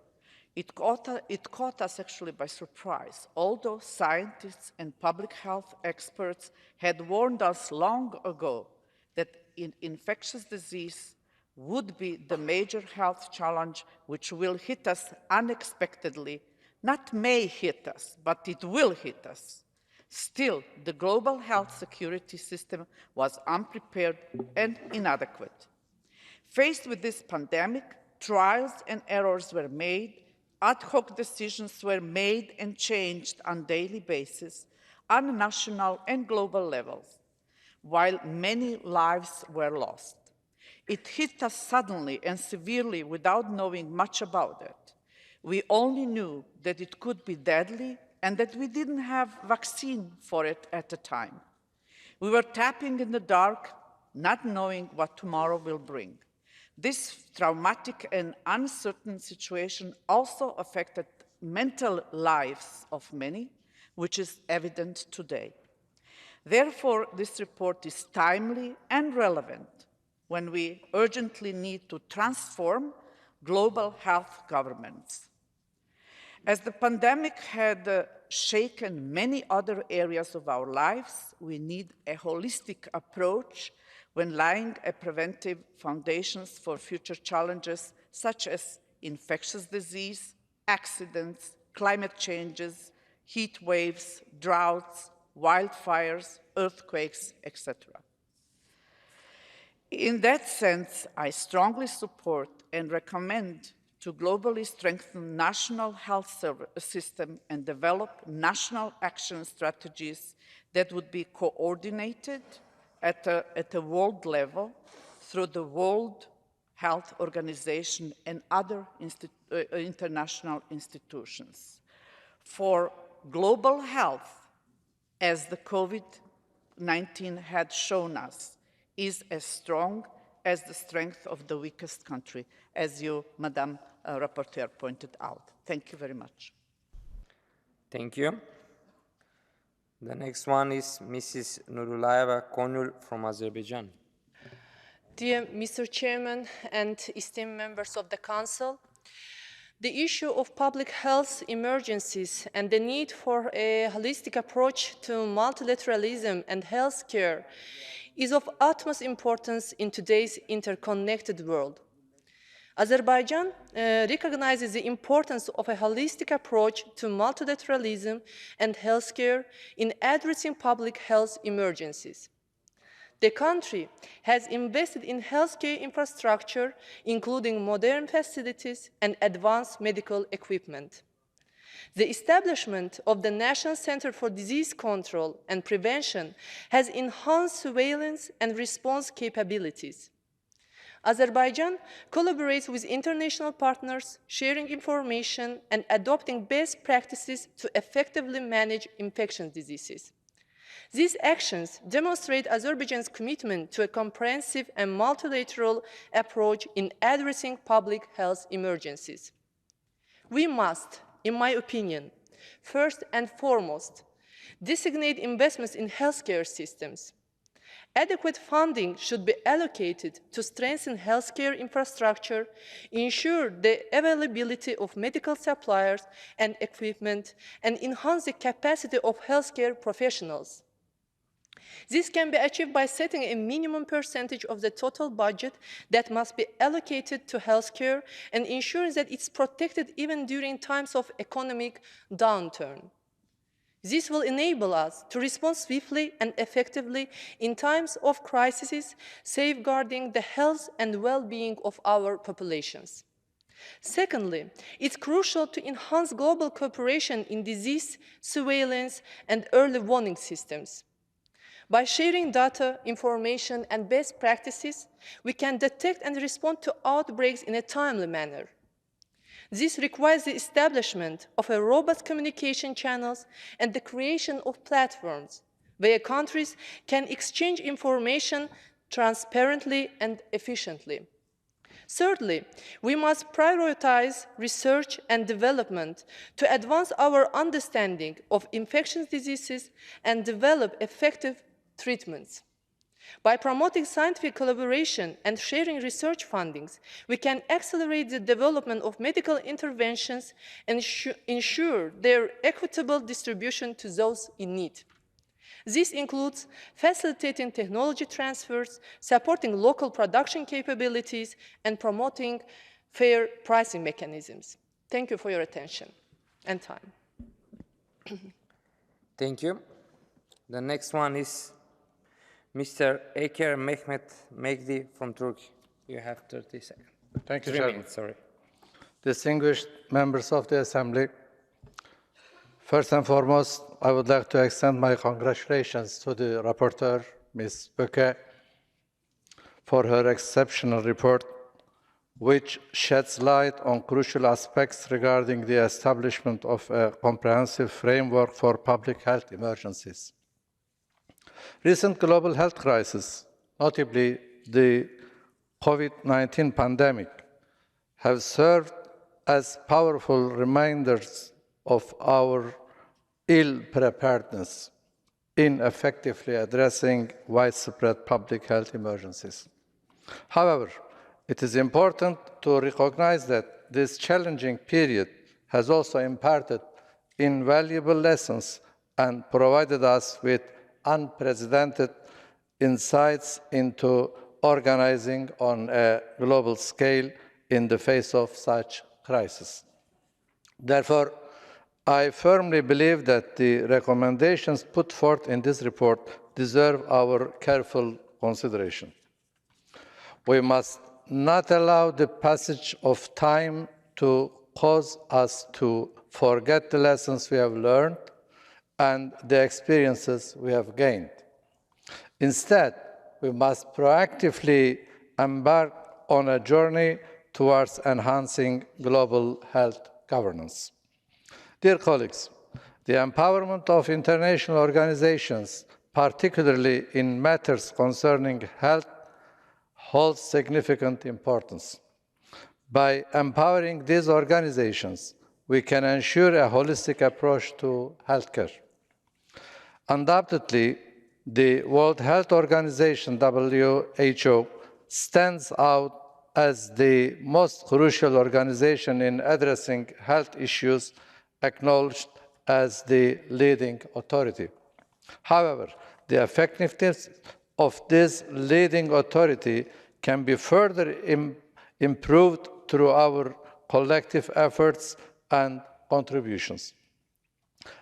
It caught us actually by surprise. Although scientists and public health experts had warned us long ago that infectious disease would be the major health challenge which will hit us unexpectedly, not may hit us, but it will hit us. Still, the global health security system was unprepared and inadequate. Faced with this pandemic, trials and errors were made, ad hoc decisions were made and changed on a daily basis on national and global levels, while many lives were lost. It hit us suddenly and severely without knowing much about it. We only knew that it could be deadly and that we didn't have a vaccine for it at the time. We were tapping in the dark, not knowing what tomorrow will bring. This traumatic and uncertain situation also affected mental lives of many, which is evident today. Therefore, this report is timely and relevant when we urgently need to transform global health governments. As the pandemic had shaken many other areas of our lives, we need a holistic approach when laying a preventive foundations for future challenges such as infectious disease, accidents, climate changes, heat waves, droughts, wildfires, earthquakes, etc. In that sense, I strongly support and recommend to globally strengthen national health system and develop national action strategies that would be coordinated at a world level through the World Health Organization and other international institutions. For global health, as the COVID-19 had shown us, is as strong as the strength of the weakest country, as you, Madam Rapporteur, pointed out. Thank you very much. Thank you. The next one is Mrs. Nurulayeva Konul from Azerbaijan. Dear Mr. Chairman and esteemed members of the Council, the issue of public health emergencies and the need for a holistic approach to multilateralism and healthcare is of utmost importance in today's interconnected world. Azerbaijan recognizes the importance of a holistic approach to multilateralism and healthcare in addressing public health emergencies. The country has invested in healthcare infrastructure, including modern facilities and advanced medical equipment. The establishment of the National Center for Disease Control and Prevention has enhanced surveillance and response capabilities. Azerbaijan collaborates with international partners, sharing information and adopting best practices to effectively manage infectious diseases. These actions demonstrate Azerbaijan's commitment to a comprehensive and multilateral approach in addressing public health emergencies. We must, in my opinion, first and foremost, designate investments in healthcare systems. Adequate funding should be allocated to strengthen healthcare infrastructure, ensure the availability of medical supplies and equipment, and enhance the capacity of healthcare professionals. This can be achieved by setting a minimum percentage of the total budget that must be allocated to healthcare and ensuring that it's protected even during times of economic downturn. This will enable us to respond swiftly and effectively in times of crises, safeguarding the health and well-being of our populations. Secondly, it's crucial to enhance global cooperation in disease surveillance and early warning systems. By sharing data, information, and best practices, we can detect and respond to outbreaks in a timely manner. This requires the establishment of a robust communication channels and the creation of platforms where countries can exchange information transparently and efficiently. Thirdly, we must prioritize research and development to advance our understanding of infectious diseases and develop effective treatments. By promoting scientific collaboration and sharing research fundings, we can accelerate the development of medical interventions and ensure their equitable distribution to those in need. This includes facilitating technology transfers, supporting local production capabilities, and promoting fair pricing mechanisms. Thank you for your attention and time. Thank you. The next one is Mr. Eker Mehmet Megdi from Turkey. You have 30 seconds. Thank you, 3 Chairman. minutes, sorry. Distinguished members of the Assembly, first and foremost, I would like to extend my congratulations to the rapporteur, Ms. Böke, for her exceptional report, which sheds light on crucial aspects regarding the establishment of a comprehensive framework for public health emergencies. Recent global health crises, notably the COVID-19 pandemic, have served as powerful reminders of our ill-preparedness in effectively addressing widespread public health emergencies. However, it is important to recognize that this challenging period has also imparted invaluable lessons and provided us with unprecedented insights into organizing on a global scale in the face of such crisis. Therefore, I firmly believe that the recommendations put forth in this report deserve our careful consideration. We must not allow the passage of time to cause us to forget the lessons we have learned and the experiences we have gained. Instead, we must proactively embark on a journey towards enhancing global health governance. Dear colleagues, the empowerment of international organizations, particularly in matters concerning health, holds significant importance. By empowering these organizations, we can ensure a holistic approach to healthcare. Undoubtedly, the World Health Organization, WHO, stands out as the most crucial organization in addressing health issues, acknowledged as the leading authority. However, the effectiveness of this leading authority can be further improved through our collective efforts and contributions.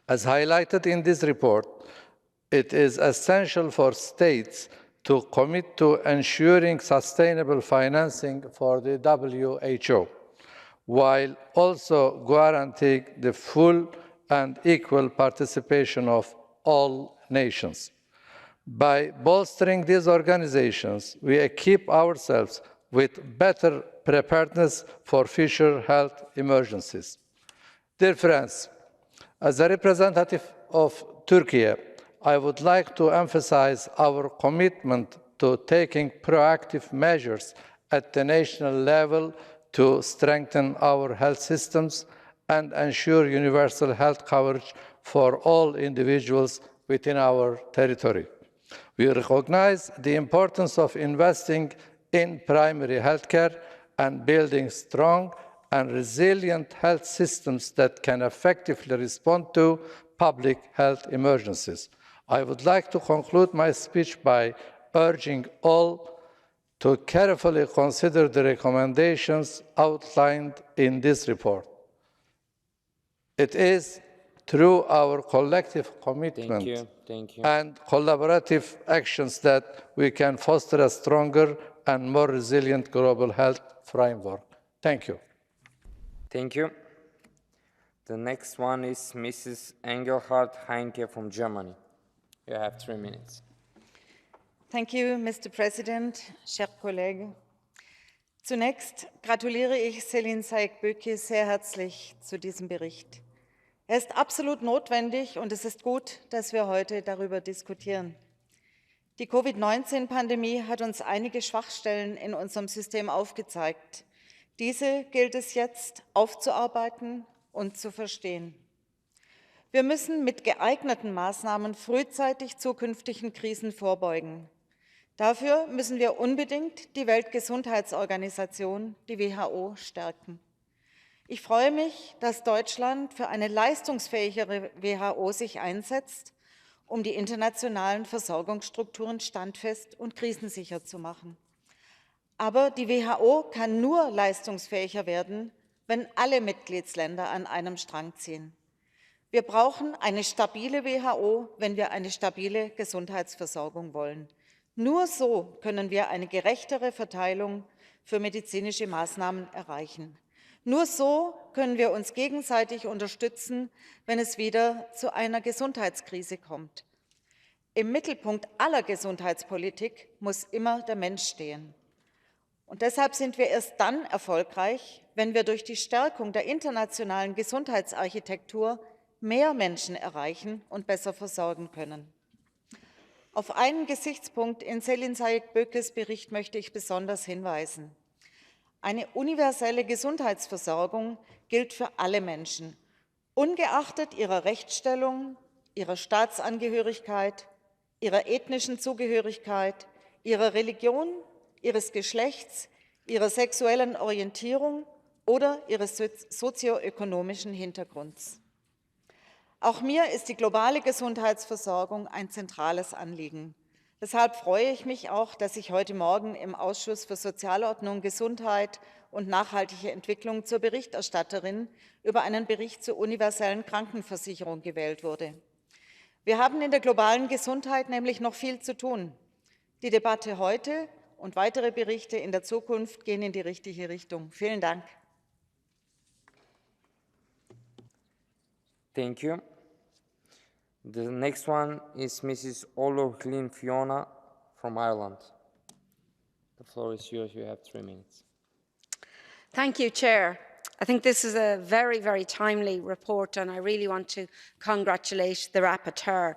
As highlighted in this report, it is essential for states to commit to ensuring sustainable financing for the WHO, while also guaranteeing the full and equal participation of all nations. By bolstering these organizations, we equip ourselves with better preparedness for future health emergencies. Dear friends, as a representative of Turkey, I would like to emphasize our commitment to taking proactive measures at the national level to strengthen our health systems and ensure universal health coverage for all individuals within our territory. We recognize the importance of investing in primary health care and building strong and resilient health systems that can effectively respond to public health emergencies. I would like to conclude my speech by urging all to carefully consider the recommendations outlined in this report. It is through our collective commitment and collaborative actions that we can foster a stronger and more resilient global health framework. Thank you. Thank you. The next one is Mrs. Engelhardt Heinke from Germany. You have 3 minutes. Thank you, Mr. President, chers collègues. Zunächst gratuliere ich Selin Sayek-Böke sehr herzlich zu diesem Bericht. Er ist absolut notwendig und es ist gut, dass wir heute darüber diskutieren. Die Covid-19-Pandemie hat uns einige Schwachstellen in unserem System aufgezeigt. Diese gilt es jetzt aufzuarbeiten und zu verstehen. Wir müssen mit geeigneten Maßnahmen frühzeitig zukünftigen Krisen vorbeugen. Dafür müssen wir unbedingt die Weltgesundheitsorganisation, die WHO, stärken. Ich freue mich, dass Deutschland für eine leistungsfähigere WHO sich einsetzt, um die internationalen Versorgungsstrukturen standfest und krisensicher zu machen. Aber die WHO kann nur leistungsfähiger werden, wenn alle Mitgliedsländer an einem Strang ziehen. Wir brauchen eine stabile WHO, wenn wir eine stabile Gesundheitsversorgung wollen. Nur so können wir eine gerechtere Verteilung für medizinische Maßnahmen erreichen. Nur so können wir uns gegenseitig unterstützen, wenn es wieder zu einer Gesundheitskrise kommt. Im Mittelpunkt aller Gesundheitspolitik muss immer der Mensch stehen. Und deshalb sind wir erst dann erfolgreich, wenn wir durch die Stärkung der internationalen Gesundheitsarchitektur mehr Menschen erreichen und besser versorgen können. Auf einen Gesichtspunkt in Selin Sayek-Bökes Bericht möchte ich besonders hinweisen. Eine universelle Gesundheitsversorgung gilt für alle Menschen, ungeachtet ihrer Rechtsstellung, ihrer Staatsangehörigkeit, ihrer ethnischen Zugehörigkeit, ihrer Religion, ihres Geschlechts, ihrer sexuellen Orientierung oder ihres sozioökonomischen Hintergrunds. Auch mir ist die globale Gesundheitsversorgung ein zentrales Anliegen. Deshalb freue ich mich auch, dass ich heute Morgen im Ausschuss für Sozialordnung, Gesundheit und nachhaltige Entwicklung zur Berichterstatterin über einen Bericht zur universellen Krankenversicherung gewählt wurde. Wir haben in der globalen Gesundheit nämlich noch viel zu tun. Die Debatte heute und weitere Berichte in der Zukunft gehen in die richtige Richtung. Vielen Dank. Thank you. The next one is Mrs. O'Loughlin Fiona from Ireland. The floor is yours. You have 3 minutes. Thank you, Chair. I think this is a very, very timely report, and I really want to congratulate the rapporteur.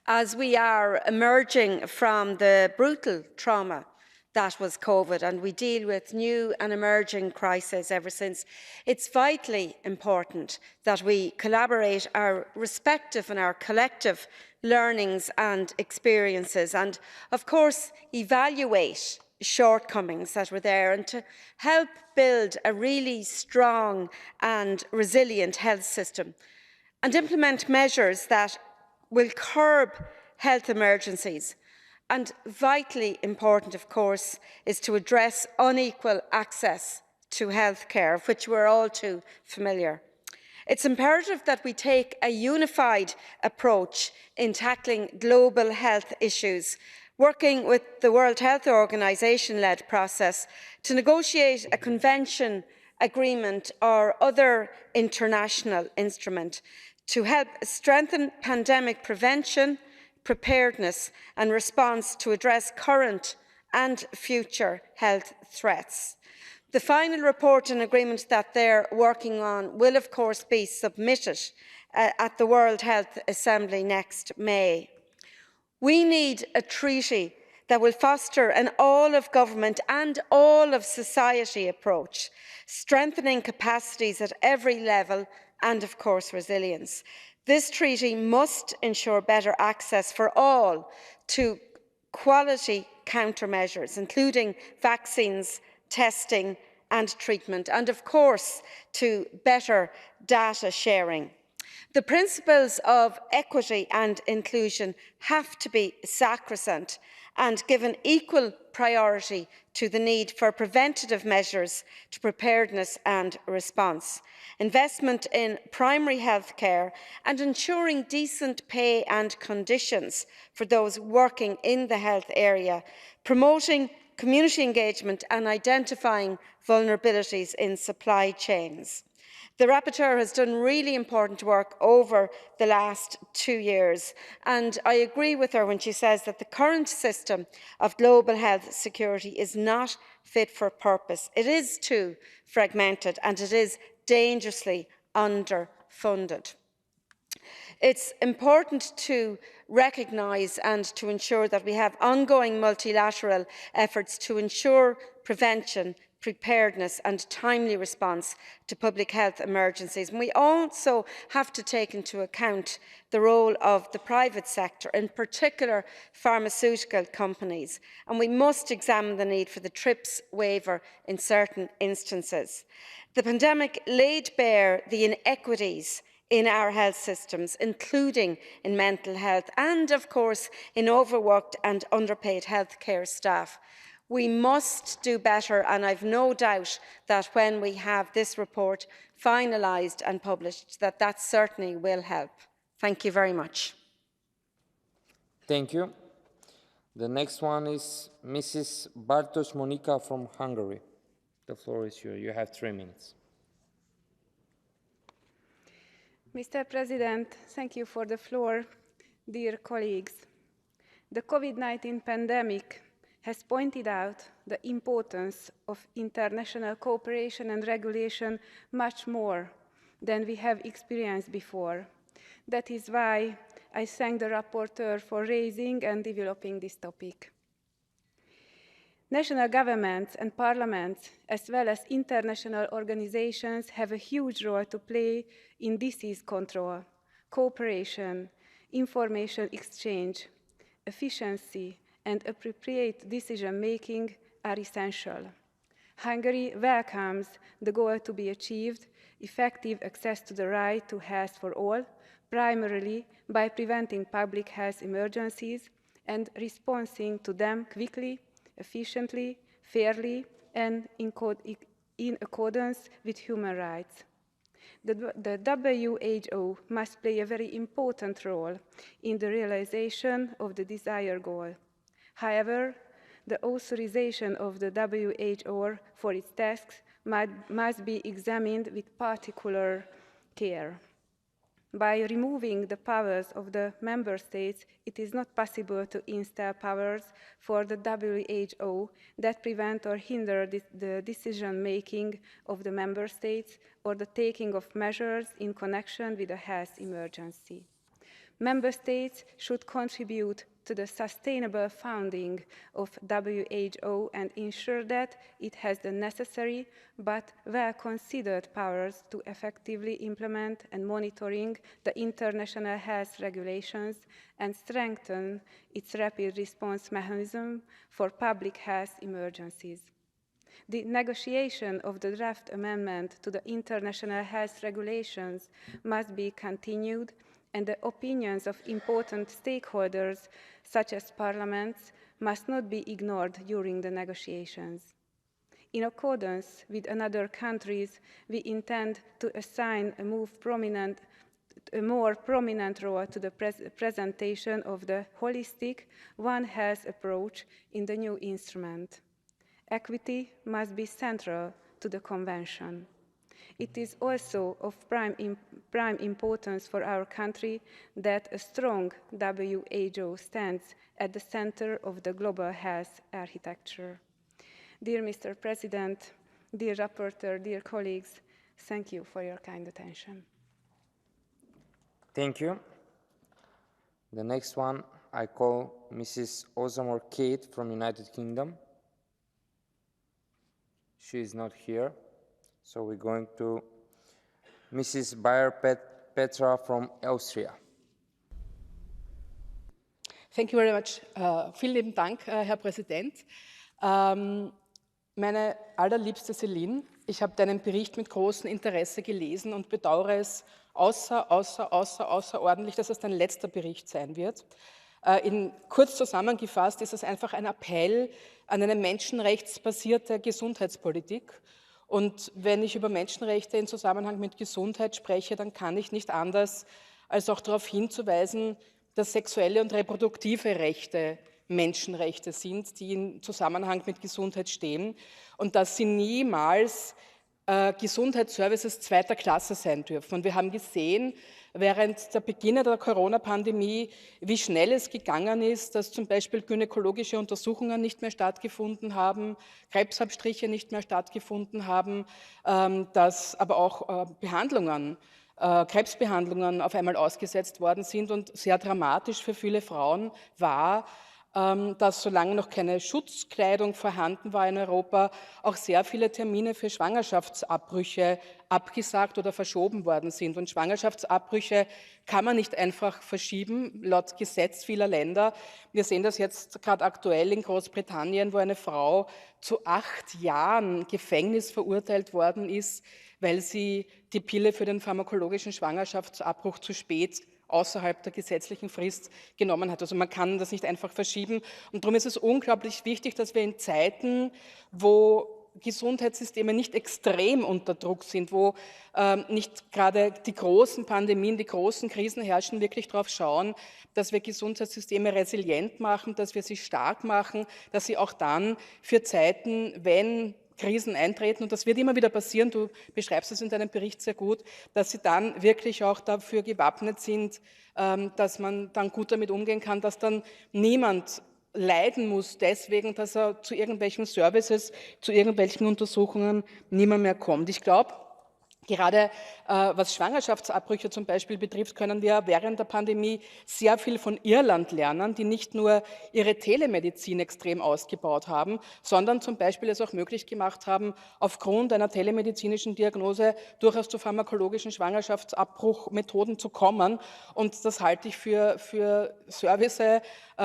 As we are emerging from the brutal trauma that was COVID, and we deal with new and emerging crises ever since, it's vitally important that we collaborate our respective and our collective learnings and experiences, and of course evaluate shortcomings that were there, and to help build a really strong and resilient health system and implement measures that will curb health emergencies. And vitally important, of course, is to address unequal access to healthcare, which we're all too familiar. It's imperative that we take a unified approach in tackling global health issues, working with the World Health Organization-led process to negotiate a convention, agreement or other international instrument to help strengthen pandemic prevention, preparedness and response to address current and future health threats. The final report and agreement that they're working on will, of course, be submitted at the World Health Assembly next May. We need a treaty that will foster an all-of-government and all-of-society approach, strengthening capacities at every level and, of course, resilience. This treaty must ensure better access for all to quality countermeasures, including vaccines, testing and treatment, and of course to better data sharing. The principles of equity and inclusion have to be sacrosanct and given equal priority to the need for preventative measures to preparedness and response, investment in primary health care and ensuring decent pay and conditions for those working in the health area, promoting community engagement and identifying vulnerabilities in supply chains. The rapporteur has done really important work over the last 2 years, and I agree with her when she says that the current system of global health security is not fit for purpose. It is too fragmented and it is dangerously underfunded. It's important to recognise and to ensure that we have ongoing multilateral efforts to ensure prevention, preparedness and timely response to public health emergencies. And we also have to take into account the role of the private sector, in particular pharmaceutical companies, and we must examine the need for the TRIPS waiver in certain instances. The pandemic laid bare the inequities in our health systems, including in mental health and, of course, in overworked and underpaid healthcare staff. We must do better, and I've no doubt that when we have this report finalised and published, that certainly will help. Thank you very much. Thank you. The next one is Mrs. Bartos Monica from Hungary. The floor is yours. You have 3 minutes. Mr. President, thank you for the floor. Dear colleagues, the COVID-19 pandemic has pointed out the importance of international cooperation and regulation much more than we have experienced before. That is why I thank the rapporteur for raising and developing this topic. National governments and parliaments, as well as international organizations, have a huge role to play in disease control, cooperation, information exchange, efficiency, and appropriate decision-making are essential. Hungary welcomes the goal to be achieved, effective access to the right to health for all, primarily by preventing public health emergencies and responding to them quickly, efficiently, fairly, and in accordance with human rights. The WHO must play a very important role in the realization of the desired goal. However, the authorization of the WHO for its tasks must be examined with particular care. By removing the powers of the member states, it is not possible to install powers for the WHO that prevent or hinder the decision-making of the member states or the taking of measures in connection with a health emergency. Member states should contribute to the sustainable funding of WHO and ensure that it has the necessary but well-considered powers to effectively implement and monitoring the international health regulations and strengthen its rapid response mechanism for public health emergencies. The negotiation of the draft amendment to the international health regulations must be continued, and the opinions of important stakeholders, such as parliaments, must not be ignored during the negotiations. In accordance with other countries, we intend to assign a more prominent role to the presentation of the holistic One Health approach in the new instrument. Equity must be central to the Convention. It is also of prime importance for our country that a strong WHO stands at the center of the global health architecture. Dear Mr. President, dear Rapporteur, dear colleagues, thank you for your kind attention. Thank you. The next one, I call Mrs. Ozamor Kate from United Kingdom. She is not here, so we're going to Mrs. Bayer Petra from Austria. Thank you very much. Vielen lieben Dank, Herr Präsident. Meine allerliebste Céline, ich habe deinen Bericht mit großem Interesse gelesen und bedauere es außerordentlich, dass es dein letzter Bericht sein wird. Kurz zusammengefasst ist es einfach ein Appell an eine menschenrechtsbasierte Gesundheitspolitik. Und wenn ich über Menschenrechte im Zusammenhang mit Gesundheit spreche, dann kann ich nicht anders, als auch darauf hinzuweisen, dass sexuelle und reproduktive Rechte Menschenrechte sind, die im Zusammenhang mit Gesundheit stehen und dass sie niemals Gesundheitsservices zweiter Klasse sein dürfen. Und wir haben gesehen, während der Beginn der Corona-Pandemie, wie schnell es gegangen ist, dass zum Beispiel gynäkologische Untersuchungen nicht mehr stattgefunden haben, Krebsabstriche nicht mehr stattgefunden haben, dass aber auch Krebsbehandlungen auf einmal ausgesetzt worden sind und sehr dramatisch für viele Frauen war, dass solange noch keine Schutzkleidung vorhanden war in Europa, auch sehr viele Termine für Schwangerschaftsabbrüche abgesagt oder verschoben worden sind. Und Schwangerschaftsabbrüche kann man nicht einfach verschieben, laut Gesetz vieler Länder. Wir sehen das jetzt gerade aktuell in Großbritannien, wo eine Frau zu 8 Jahren Gefängnis verurteilt worden ist, weil sie die Pille für den pharmakologischen Schwangerschaftsabbruch zu spät außerhalb der gesetzlichen Frist genommen hat. Also man kann das nicht einfach verschieben. Und darum ist es unglaublich wichtig, dass wir in Zeiten, wo Gesundheitssysteme nicht extrem unter Druck sind, wo nicht gerade die großen Pandemien, die großen Krisen herrschen, wirklich darauf schauen, dass wir Gesundheitssysteme resilient machen, dass wir sie stark machen, dass sie auch dann für Zeiten, wenn Krisen eintreten, und das wird immer wieder passieren, du beschreibst es in deinem Bericht sehr gut, dass sie dann wirklich auch dafür gewappnet sind, dass man dann gut damit umgehen kann, dass dann niemand leiden muss deswegen, dass er zu irgendwelchen Services, zu irgendwelchen Untersuchungen niemand mehr kommt. Ich glaube, gerade was Schwangerschaftsabbrüche zum Beispiel betrifft, können wir während der Pandemie sehr viel von Irland lernen, die nicht nur ihre Telemedizin extrem ausgebaut haben, sondern zum Beispiel es auch möglich gemacht haben, aufgrund einer telemedizinischen Diagnose durchaus zu pharmakologischen Schwangerschaftsabbruchmethoden zu kommen. Und das halte ich für Services,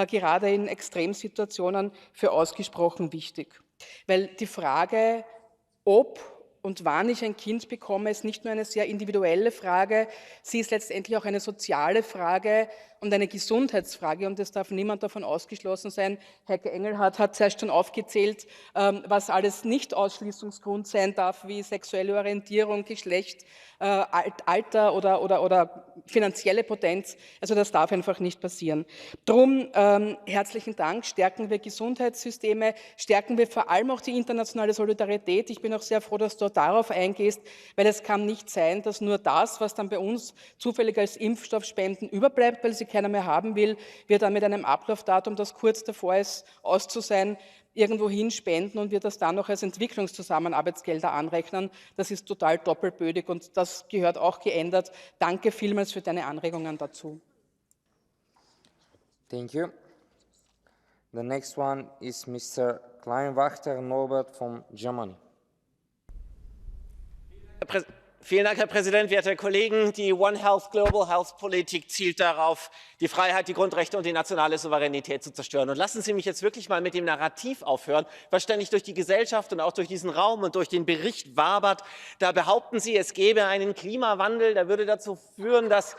gerade in Extremsituationen, für ausgesprochen wichtig. Weil die Frage, ob und wann ich ein Kind bekomme, ist nicht nur eine sehr individuelle Frage, sie ist letztendlich auch eine soziale Frage und eine Gesundheitsfrage, und es darf niemand davon ausgeschlossen sein. Heike Engelhardt hat zuerst schon aufgezählt, was alles nicht Ausschließungsgrund sein darf, wie sexuelle Orientierung, Geschlecht, Alter oder finanzielle Potenz. Also das darf einfach nicht passieren. Drum herzlichen Dank, stärken wir Gesundheitssysteme, stärken wir vor allem auch die internationale Solidarität. Ich bin auch sehr froh, dass du darauf eingehst, weil es kann nicht sein, dass nur das, was dann bei uns zufällig als Impfstoffspenden überbleibt, weil sie keiner mehr haben will, wir dann mit einem Ablaufdatum, das kurz davor ist, aus zu sein, irgendwo hinspenden und wir das dann noch als Entwicklungszusammenarbeitsgelder anrechnen. Das ist total doppelbödig und das gehört auch geändert. Danke vielmals für deine Anregungen dazu. Thank you. The next one is Mr. Kleinwachter Norbert from Germany. Vielen Dank, Herr Präsident, werte Kollegen. Die One Health Global Health Politik zielt darauf, die Freiheit, die Grundrechte und die nationale Souveränität zu zerstören. Und lassen Sie mich jetzt wirklich mal mit dem Narrativ aufhören, was ständig durch die Gesellschaft und auch durch diesen Raum und durch den Bericht wabert. Da behaupten Sie, es gäbe einen Klimawandel, der würde dazu führen, dass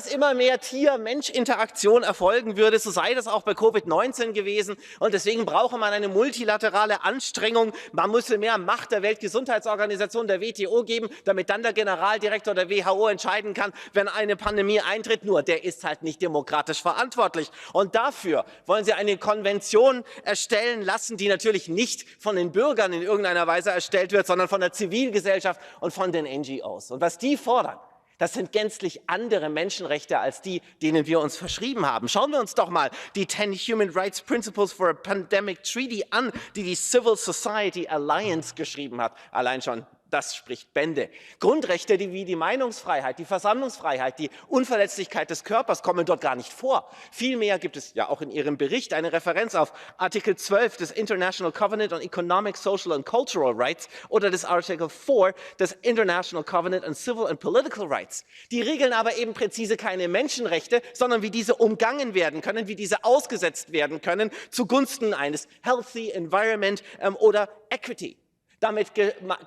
immer mehr Tier-Mensch-Interaktion erfolgen würde. So sei das auch bei Covid-19 gewesen. Und deswegen brauche man eine multilaterale Anstrengung. Man müsse mehr Macht der Weltgesundheitsorganisation, der WTO geben, damit dann der Generaldirektor der WHO entscheiden kann, wenn eine Pandemie eintritt. Nur der ist halt nicht demokratisch verantwortlich. Und dafür wollen Sie eine Konvention erstellen lassen, die natürlich nicht von den Bürgern in irgendeiner Weise erstellt wird, sondern von der Zivilgesellschaft und von den NGOs. Und was die fordern, das sind gänzlich andere Menschenrechte als die, denen wir uns verschrieben haben. Schauen wir uns doch mal die 10 Human Rights Principles for a Pandemic Treaty an, die die Civil Society Alliance geschrieben hat. Allein schon das spricht Bände. Grundrechte wie die Meinungsfreiheit, die Versammlungsfreiheit, die Unverletzlichkeit des Körpers kommen dort gar nicht vor. Vielmehr gibt es ja auch in Ihrem Bericht eine Referenz auf Artikel 12 des International Covenant on Economic, Social and Cultural Rights oder des Artikel 4 des International Covenant on Civil and Political Rights. Die regeln aber eben präzise keine Menschenrechte, sondern wie diese umgangen werden können, wie diese ausgesetzt werden können zugunsten eines healthy environment oder equity. Damit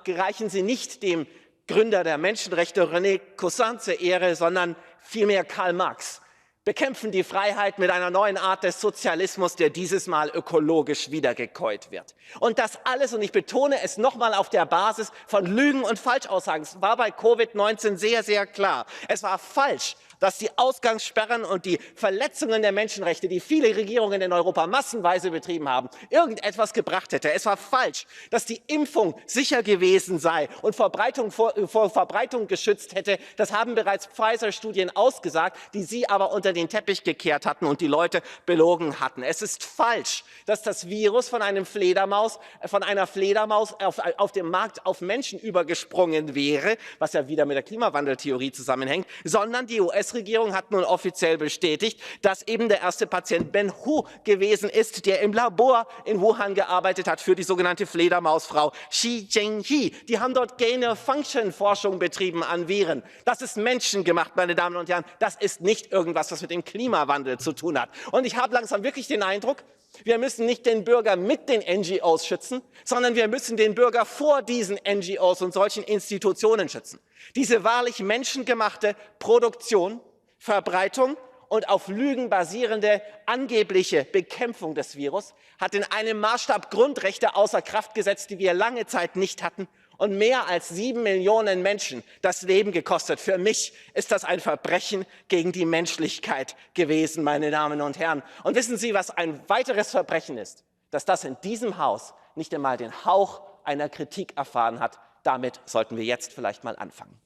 gereichen sie nicht dem Gründer der Menschenrechte René Cassin zur Ehre, sondern vielmehr Karl Marx. Bekämpfen die Freiheit mit einer neuen Art des Sozialismus, der dieses Mal ökologisch wiedergekäut wird. Und das alles, und ich betone es nochmal, auf der Basis von Lügen und Falschaussagen. Es war bei Covid-19 sehr, sehr klar. Es war falsch, dass die Ausgangssperren und die Verletzungen der Menschenrechte, die viele Regierungen in Europa massenweise betrieben haben, irgendetwas gebracht hätte. Es war falsch, dass die Impfung sicher gewesen sei und vor Verbreitung geschützt hätte. Das haben bereits Pfizer-Studien ausgesagt, die Sie aber unter den Teppich gekehrt hatten und die Leute belogen hatten. Es ist falsch, dass das Virus von einer Fledermaus auf dem Markt auf Menschen übergesprungen wäre, was ja wieder mit der Klimawandeltheorie zusammenhängt, sondern die US-Regierung hat nun offiziell bestätigt, dass eben der erste Patient Ben Hu gewesen ist, der im Labor in Wuhan gearbeitet hat für die sogenannte Fledermausfrau Xi Jinping. Die haben dort Gain-of-Function-Forschung betrieben an Viren. Das ist menschengemacht, meine Damen und Herren. Das ist nicht irgendwas, was mit dem Klimawandel zu tun hat. Und ich habe langsam wirklich den Eindruck, wir müssen nicht den Bürger mit den NGOs schützen, sondern wir müssen den Bürger vor diesen NGOs und solchen Institutionen schützen. Diese wahrlich menschengemachte Produktion, Verbreitung und auf Lügen basierende angebliche Bekämpfung des Virus hat in einem Maßstab Grundrechte außer Kraft gesetzt, die wir lange Zeit nicht hatten, und mehr als 7 Millionen Menschen das Leben gekostet. Für mich ist das ein Verbrechen gegen die Menschlichkeit gewesen, meine Damen und Herren. Und wissen Sie, was ein weiteres Verbrechen ist? Dass das in diesem Haus nicht einmal den Hauch einer Kritik erfahren hat. Damit sollten wir jetzt vielleicht mal anfangen.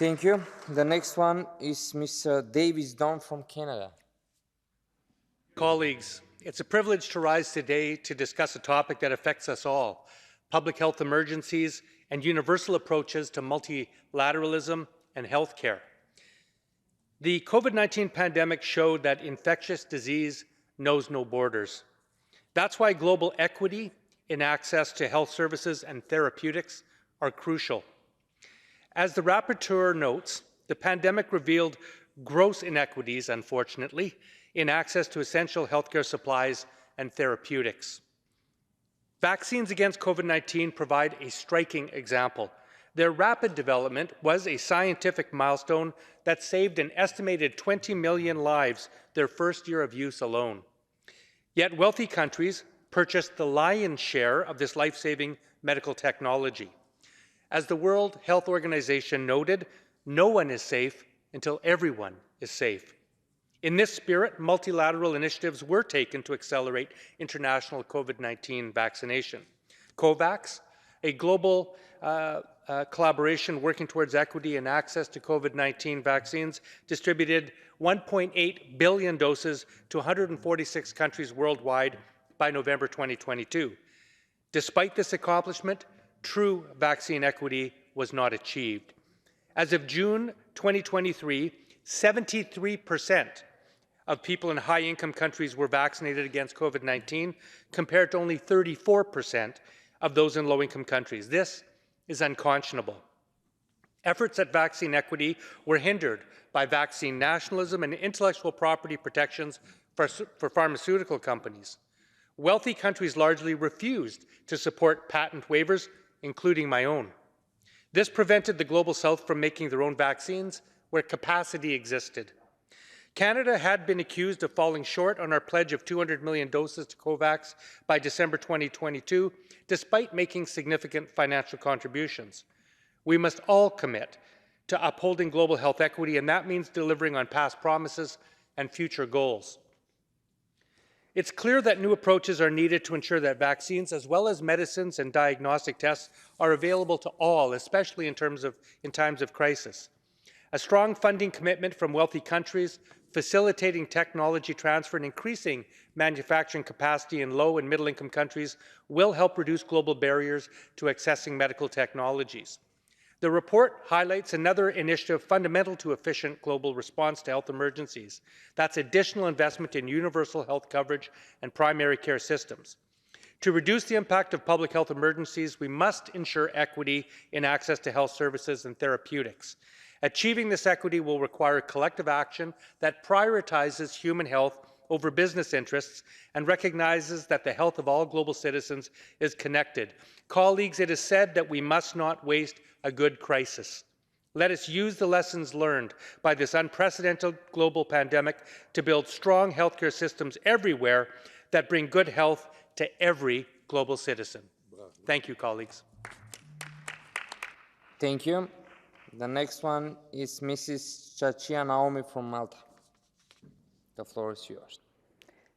Thank you. The next one is Mr. Davis Dunn from Canada. Colleagues, it's a privilege to rise today to discuss a topic that affects us all, public health emergencies and universal approaches to multilateralism and healthcare. The COVID-19 pandemic showed that infectious disease knows no borders. That's why global equity in access to health services and therapeutics are crucial. As the rapporteur notes, the pandemic revealed gross inequities, unfortunately, in access to essential healthcare supplies and therapeutics. Vaccines against COVID-19 provide a striking example. Their rapid development was a scientific milestone that saved an estimated 20 million lives their first year of use alone. Yet wealthy countries purchased the lion's share of this life-saving medical technology. As the World Health Organization noted, no one is safe until everyone is safe. In this spirit, multilateral initiatives were taken to accelerate international COVID-19 vaccination. COVAX, a global collaboration working towards equity and access to COVID-19 vaccines, distributed 1.8 billion doses to 146 countries worldwide by November 2022. Despite this accomplishment, true vaccine equity was not achieved. As of June 2023, 73% of people in high-income countries were vaccinated against COVID-19, compared to only 34% of those in low-income countries. This is unconscionable. Efforts at vaccine equity were hindered by vaccine nationalism and intellectual property protections for pharmaceutical companies. Wealthy countries largely refused to support patent waivers, including my own. This prevented the Global South from making their own vaccines where capacity existed. Canada had been accused of falling short on our pledge of 200 million doses to COVAX by December 2022, despite making significant financial contributions. We must all commit to upholding global health equity, and that means delivering on past promises and future goals. It's clear that new approaches are needed to ensure that vaccines, as well as medicines and diagnostic tests, are available to all, especially in times of crisis. A strong funding commitment from wealthy countries, facilitating technology transfer and increasing manufacturing capacity in low and middle-income countries will help reduce global barriers to accessing medical technologies. The report highlights another initiative fundamental to efficient global response to health emergencies. That's additional investment in universal health coverage and primary care systems. To reduce the impact of public health emergencies, we must ensure equity in access to health services and therapeutics. Achieving this equity will require collective action that prioritizes human health over business interests and recognizes that the health of all global citizens is connected. Colleagues, it is said that we must not waste a good crisis. Let us use the lessons learned by this unprecedented global pandemic to build strong healthcare systems everywhere that bring good health to every global citizen. Thank you, colleagues. Thank you. The next one is Mrs. Chachia Naomi from Malta. The floor is yours.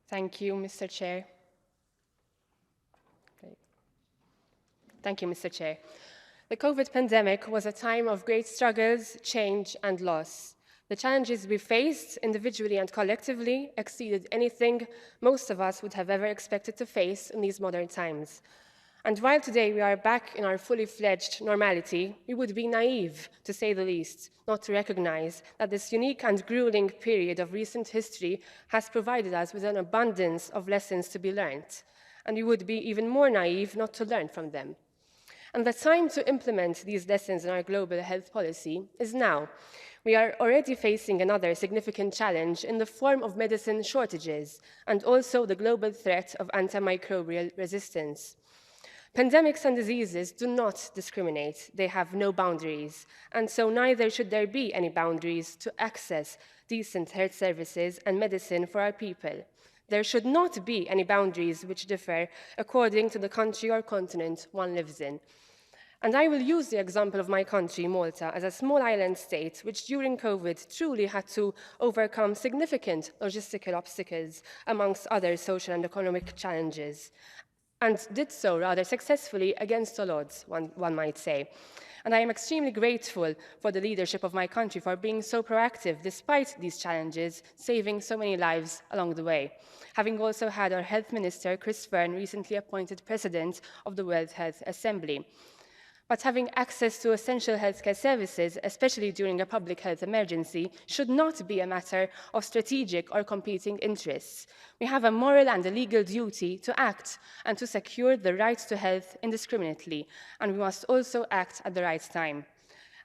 Thank you, Mr. Chair. Okay. Thank you, Mr. Chair. The COVID pandemic was a time of great struggles, change, and loss. The challenges we faced, individually and collectively, exceeded anything most of us would have ever expected to face in these modern times. And while today we are back in our fully fledged normality, we would be naive, to say the least, not to recognize that this unique and grueling period of recent history has provided us with an abundance of lessons to be learned. And we would be even more naive not to learn from them. And the time to implement these lessons in our global health policy is now. We are already facing another significant challenge in the form of medicine shortages and also the global threat of antimicrobial resistance. Pandemics and diseases do not discriminate. They have no boundaries, and so neither should there be any boundaries to access decent health services and medicine for our people. There should not be any boundaries which differ according to the country or continent one lives in. And I will use the example of my country, Malta, as a small island state which during COVID truly had to overcome significant logistical obstacles amongst other social and economic challenges, and did so rather successfully against all odds, one might say. And I am extremely grateful for the leadership of my country for being so proactive despite these challenges, saving so many lives along the way. Having also had our Health Minister, Chris Fern, recently appointed President of the World Health Assembly. But having access to essential healthcare services, especially during a public health emergency, should not be a matter of strategic or competing interests. We have a moral and a legal duty to act and to secure the right to health indiscriminately, and we must also act at the right time.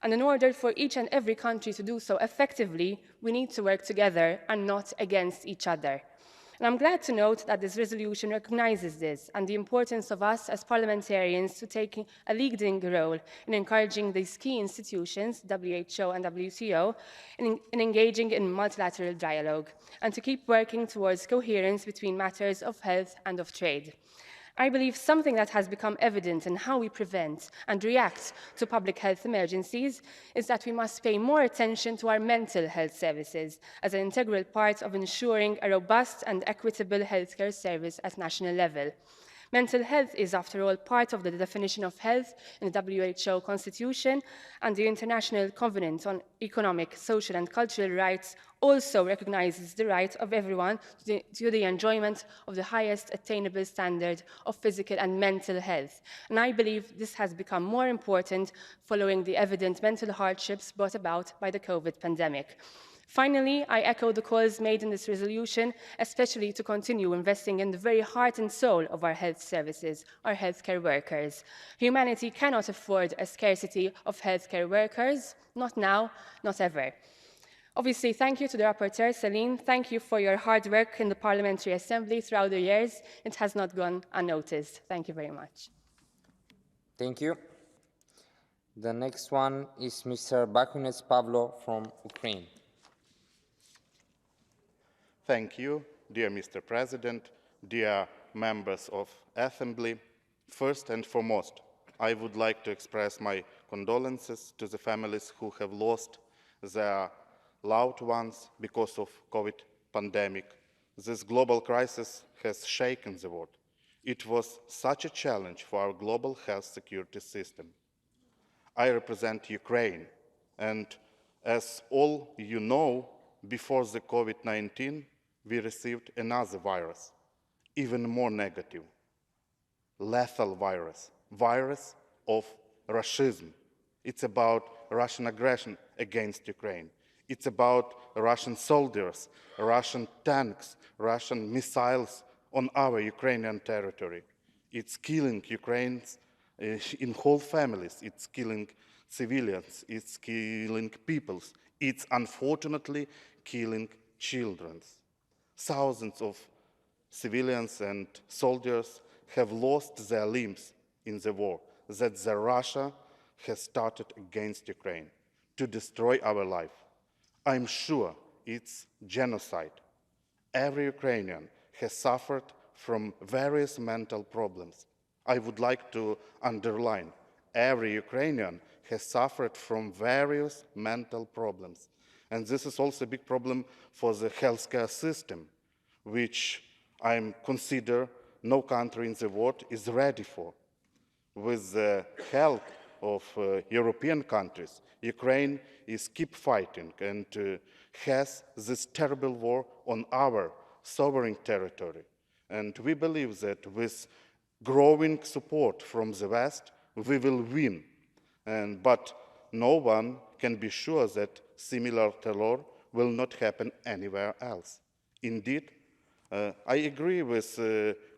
And in order for each and every country to do so effectively, we need to work together and not against each other. And I'm glad to note that this resolution recognizes this and the importance of us as parliamentarians to take a leading role in encouraging these key institutions, WHO and WTO, in engaging in multilateral dialogue and to keep working towards coherence between matters of health and of trade. I believe something that has become evident in how we prevent and react to public health emergencies is that we must pay more attention to our mental health services as an integral part of ensuring a robust and equitable healthcare service at national level. Mental health is, after all, part of the definition of health in the WHO Constitution, and the International Covenant on Economic, Social and Cultural Rights also recognizes the right of everyone to the enjoyment of the highest attainable standard of physical and mental health. And I believe this has become more important following the evident mental hardships brought about by the COVID pandemic. Finally, I echo the calls made in this resolution, especially to continue investing in the very heart and soul of our health services, our healthcare workers. Humanity cannot afford a scarcity of healthcare workers, not now, not ever. Obviously, thank you to the rapporteur, Celine. Thank you for your hard work in the Parliamentary Assembly throughout the years. It has not gone unnoticed. Thank you very much. Thank you. The next one is Mr. Bakunets Pavlo from Ukraine. Thank you, dear Mr. President, dear members of Assembly. First and foremost, I would like to express my condolences to the families who have lost their loved ones because of COVID pandemic. This global crisis has shaken the world. It was such a challenge for our global health security system. I represent Ukraine, and as all you know, before the COVID-19, we received another virus, even more negative, lethal virus of Russianism. It's about Russian aggression against Ukraine. It's about Russian soldiers, Russian tanks, Russian missiles on our Ukrainian territory. It's killing Ukrainians in whole families. It's killing civilians. It's killing peoples. It's unfortunately killing children. Thousands of civilians and soldiers have lost their limbs in the war that Russia has started against Ukraine to destroy our life. I'm sure it's genocide. Every Ukrainian has suffered from various mental problems. I would like to underline, every Ukrainian has suffered from various mental problems. And this is also a big problem for the healthcare system, which I consider no country in the world is ready for. With the help of European countries, Ukraine is keep fighting and has this terrible war on our sovereign territory. And we believe that with growing support from the West, we will win. But no one can be sure that similar terror will not happen anywhere else. Indeed, I agree with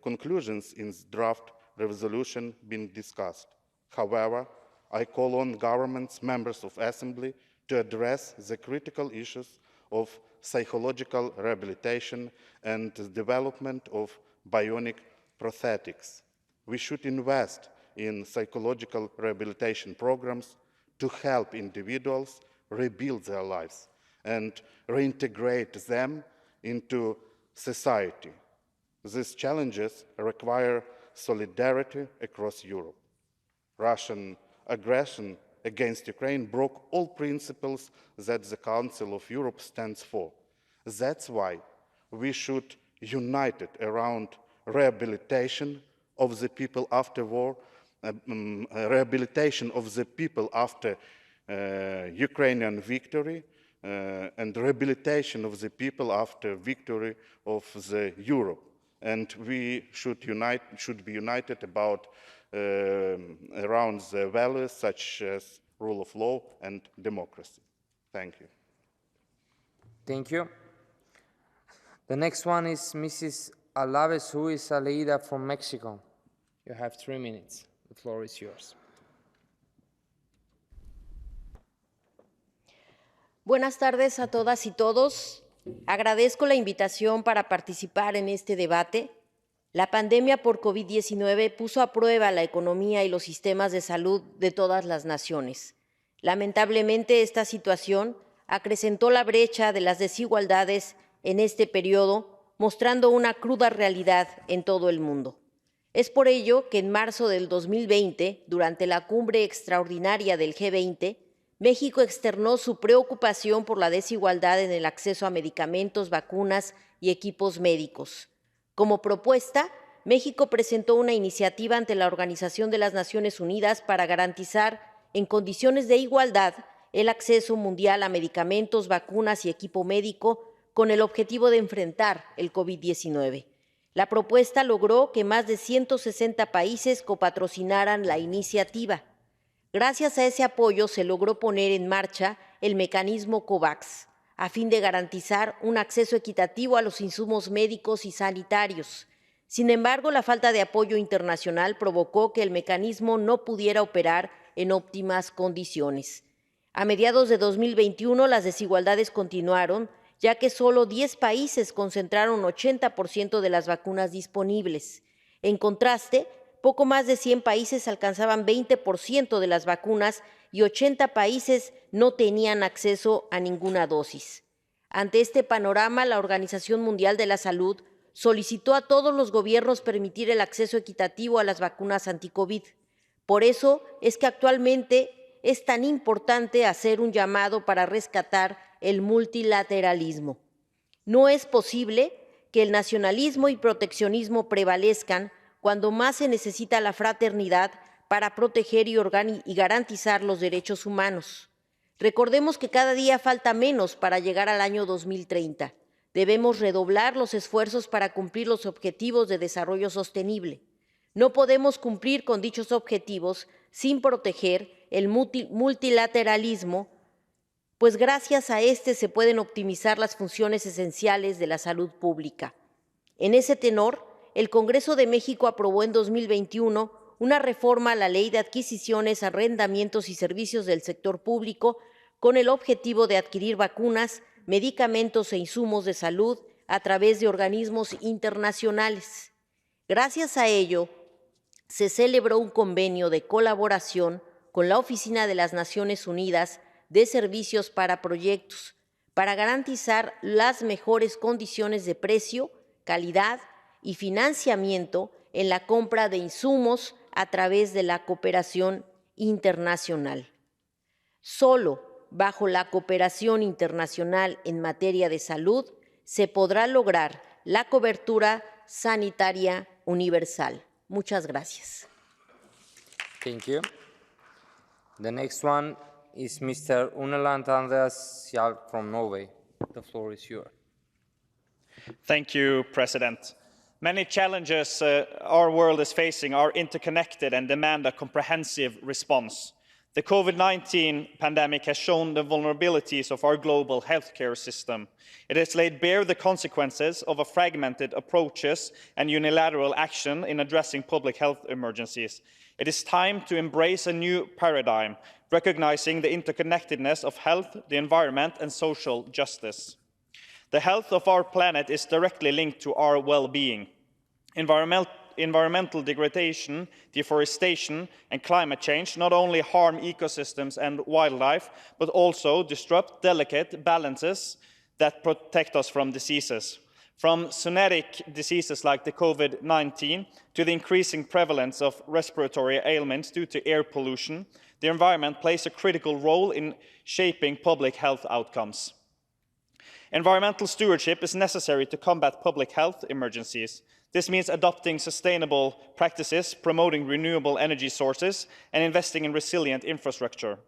conclusions in the draft resolution being discussed. However, I call on governments, members of Assembly, to address the critical issues of psychological rehabilitation and the development of bionic prosthetics. We should invest in psychological rehabilitation programs to help individuals rebuild their lives and reintegrate them into society. These challenges require solidarity across Europe. Russian aggression against Ukraine broke all principles that the Council of Europe stands for. That's why we should unite around rehabilitation of the people after war, rehabilitation of the people after Ukrainian victory, and rehabilitation of the people after victory of the Europe. And we should be united about around the values such as rule of law and democracy. Thank you. Thank you. The next one is Mrs. Alaves Ruiz Aleida from Mexico. You have 3 minutes. The floor is yours. Buenas tardes a todas y todos. Agradezco la invitación para participar en este debate. La pandemia por COVID-19 puso a prueba la economía y los sistemas de salud de todas las naciones. Lamentablemente, esta situación acrecentó la brecha de las desigualdades en este periodo, mostrando una cruda realidad en todo el mundo. Es por ello que en marzo del 2020, durante la cumbre extraordinaria del G20, México externó su preocupación por la desigualdad en el acceso a medicamentos, vacunas y equipos médicos. Como propuesta, México presentó una iniciativa ante la Organización de las Naciones Unidas para garantizar en condiciones de igualdad el acceso mundial a medicamentos, vacunas y equipo médico con el objetivo de enfrentar el COVID-19. La propuesta logró que más de 160 países copatrocinaran la iniciativa. Gracias a ese apoyo se logró poner en marcha el mecanismo COVAX, a fin de garantizar un acceso equitativo a los insumos médicos y sanitarios. Sin embargo, la falta de apoyo internacional provocó que el mecanismo no pudiera operar en óptimas condiciones. A mediados de 2021, las desigualdades continuaron, ya que solo 10 países concentraron 80% de las vacunas disponibles. En contraste, poco más de 100 países alcanzaban 20% de las vacunas y 80 países no tenían acceso a ninguna dosis. Ante este panorama, la Organización Mundial de la Salud solicitó a todos los gobiernos permitir el acceso equitativo a las vacunas anti-COVID. Por eso es que actualmente es tan importante hacer un llamado para rescatar el multilateralismo. No es posible que el nacionalismo y proteccionismo prevalezcan cuando más se necesita la fraternidad para proteger y garantizar los derechos humanos. Recordemos que cada día falta menos para llegar al año 2030. Debemos redoblar los esfuerzos para cumplir los objetivos de desarrollo sostenible. No podemos cumplir con dichos objetivos sin proteger el multilateralismo, pues gracias a este se pueden optimizar las funciones esenciales de la salud pública. En ese tenor, el Congreso de México aprobó en 2021 una reforma a la Ley de Adquisiciones, Arrendamientos y Servicios del Sector Público con el objetivo de adquirir vacunas, medicamentos e insumos de salud a través de organismos internacionales. Gracias a ello, se celebró un convenio de colaboración con la Oficina de las Naciones Unidas de Servicios para Proyectos para garantizar las mejores condiciones de precio, calidad y financiamiento en la compra de insumos a través de la cooperación internacional. Solo bajo la cooperación internacional en materia de salud se podrá lograr la cobertura sanitaria universal. Muchas gracias. Thank you. The next one is Mr. Uneland Andreas Hjalp from Norway. The floor is yours. Thank you, President. Many challenges our world is facing are interconnected and demand a comprehensive response. The COVID-19 pandemic has shown the vulnerabilities of our global healthcare system. It has laid bare the consequences of a fragmented approaches and unilateral action in addressing public health emergencies. It is time to embrace a new paradigm, recognizing the interconnectedness of health, the environment, and social justice. The health of our planet is directly linked to our well-being. Environmental degradation, deforestation, and climate change not only harm ecosystems and wildlife, but also disrupt delicate balances that protect us from diseases. From zoonotic diseases like the COVID-19 to the increasing prevalence of respiratory ailments due to air pollution, the environment plays a critical role in shaping public health outcomes. Environmental stewardship is necessary to combat public health emergencies. This means adopting sustainable practices, promoting renewable energy sources, and investing in resilient infrastructure.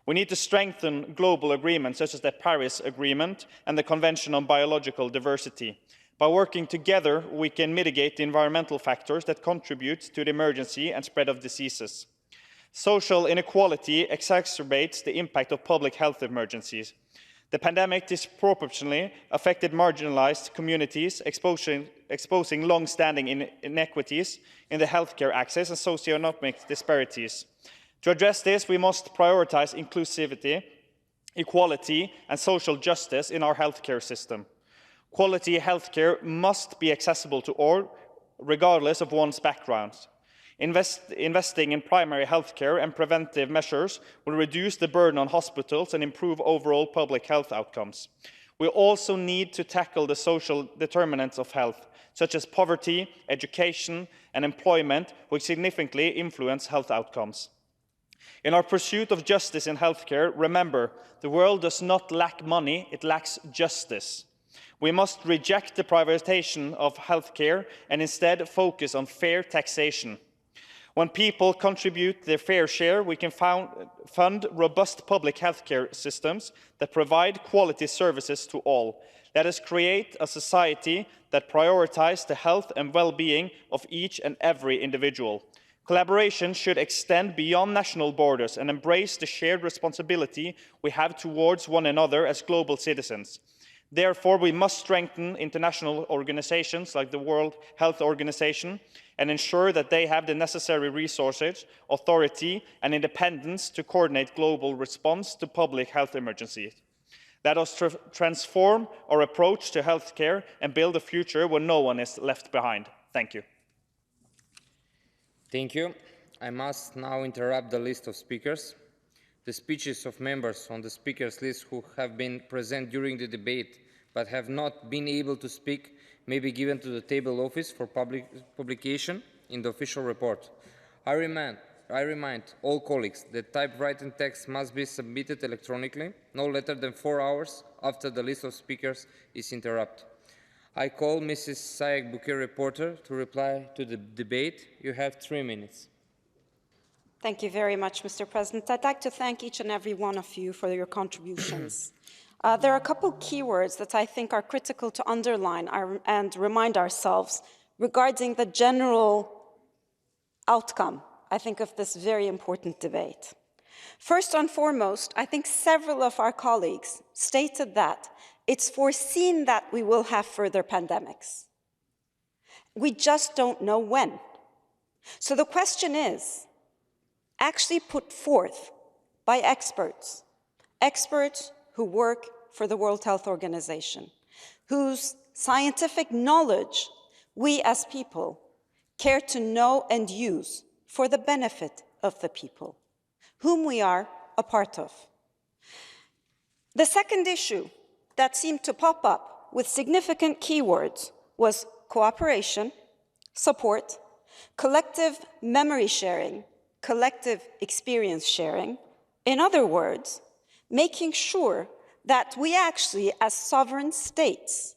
We need to strengthen global agreements such as the Paris Agreement and the Convention on Biological Diversity. By working together, we can mitigate the environmental factors that contribute to the emergency and spread of diseases. Social inequality exacerbates the impact of public health emergencies. The pandemic disproportionately affected marginalized communities, exposing long-standing inequities in the healthcare access and socioeconomic disparities. To address this, we must prioritize inclusivity, equality, and social justice in our healthcare system. Quality healthcare must be accessible to all, regardless of one's background. Investing in primary healthcare and preventive measures will reduce the burden on hospitals and improve overall public health outcomes. We also need to tackle the social determinants of health, such as poverty, education, and employment, which significantly influence health outcomes. In our pursuit of justice in healthcare, remember, the world does not lack money, it lacks justice. We must reject the privatization of healthcare and instead focus on fair taxation. When people contribute their fair share, we can fund robust public healthcare systems that provide quality services to all. Let us create a society that prioritizes the health and well-being of each and every individual. Collaboration should extend beyond national borders and embrace the shared responsibility we have towards one another as global citizens. Therefore, we must strengthen international organizations like the World Health Organization and ensure that they have the necessary resources, authority, and independence to coordinate global response to public health emergencies. Let us transform our approach to healthcare and build a future where no one is left behind. Thank you. Thank you. I must now interrupt the list of speakers. The speeches of members on the speakers list who have been present during the debate but have not been able to speak may be given to the table office for publication in the official report. I remind all colleagues that typewritten text must be submitted electronically no later than 4 hours after the list of speakers is interrupted. I call Mrs. Sayek-Bouquet, reporter, to reply to the debate. You have 3 minutes. Thank you very much, Mr. President. I'd like to thank each and every one of you for your contributions. There are a couple keywords that I think are critical to underline and remind ourselves regarding the general outcome, I think, of this very important debate. First and foremost, I think several of our colleagues stated that it's foreseen that we will have further pandemics. We just don't know when. So the question is actually put forth by experts who work for the World Health Organization, whose scientific knowledge we as people care to know and use for the benefit of the people, whom we are a part of. The second issue that seemed to pop up with significant keywords was cooperation, support, collective memory sharing, collective experience sharing. In other words, making sure that we actually, as sovereign states,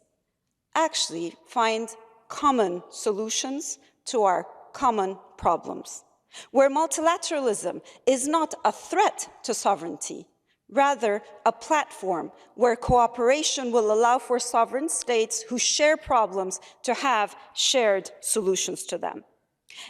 actually find common solutions to our common problems, where multilateralism is not a threat to sovereignty, rather a platform where cooperation will allow for sovereign states who share problems to have shared solutions to them.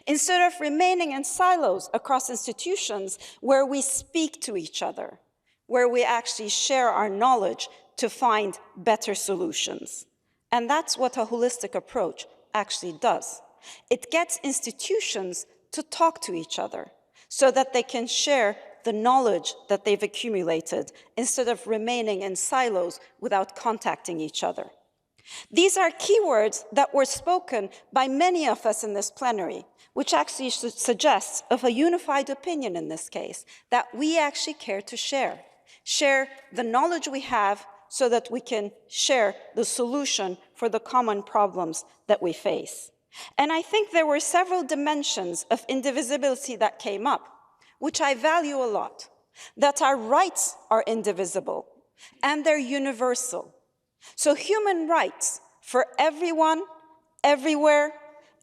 Instead of remaining in silos across institutions where we speak to each other, where we actually share our knowledge to find better solutions. And that's what a holistic approach actually does. It gets institutions to talk to each other so that they can share the knowledge that they've accumulated instead of remaining in silos without contacting each other. These are keywords that were spoken by many of us in this plenary, which actually suggests of a unified opinion in this case, that we actually care to share the knowledge we have so that we can share the solution for the common problems that we face. And I think there were several dimensions of indivisibility that came up, which I value a lot, that our rights are indivisible and they're universal. So human rights for everyone, everywhere,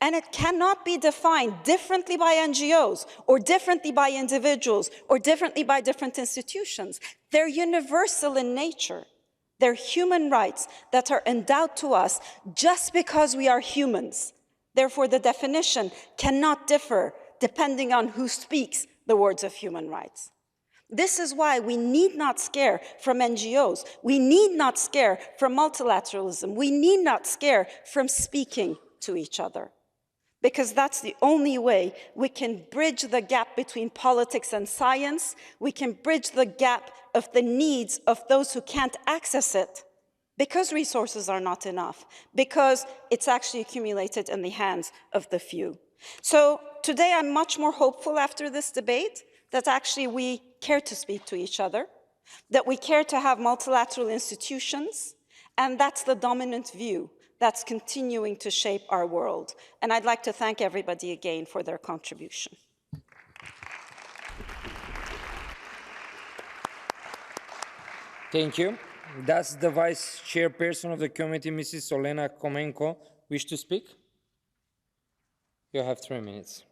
and it cannot be defined differently by NGOs or differently by individuals or differently by different institutions. They're universal in nature. They're human rights that are endowed to us just because we are humans. Therefore, the definition cannot differ depending on who speaks the words of human rights. This is why we need not scare from NGOs. We need not scare from multilateralism. We need not scare from speaking to each other, because that's the only way we can bridge the gap between politics and science. We can bridge the gap of the needs of those who can't access it because resources are not enough, because it's actually accumulated in the hands of the few. So today I'm much more hopeful after this debate that actually we care to speak to each other, that we care to have multilateral institutions, and that's the dominant view that's continuing to shape our world. And I'd like to thank everybody again for their contribution. Thank you. Does the Vice Chairperson of the committee, Mrs. Olena Komenko, wish to speak? You have 3 minutes.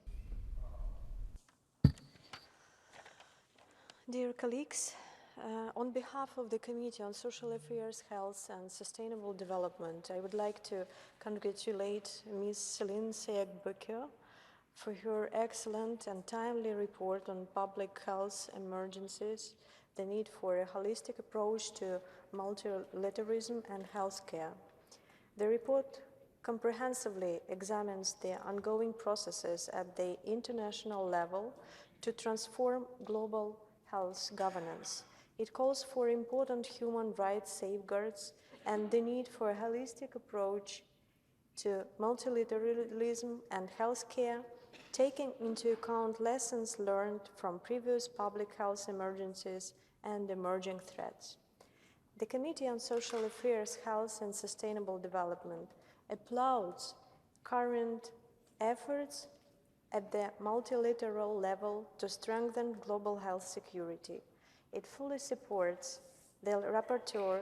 Dear colleagues, on behalf of the Committee on Social Affairs, Health and Sustainable Development, I would like to congratulate Ms. Céline Sayek-Bouquet for her excellent and timely report on public health emergencies, the need for a holistic approach to multilateralism and healthcare. The report comprehensively examines the ongoing processes at the international level to transform global health governance. It calls for important human rights safeguards and the need for a holistic approach to multilateralism and healthcare, taking into account lessons learned from previous public health emergencies and emerging threats. The Committee on Social Affairs, Health and Sustainable Development applauds current efforts at the multilateral level to strengthen global health security. It fully supports the rapporteur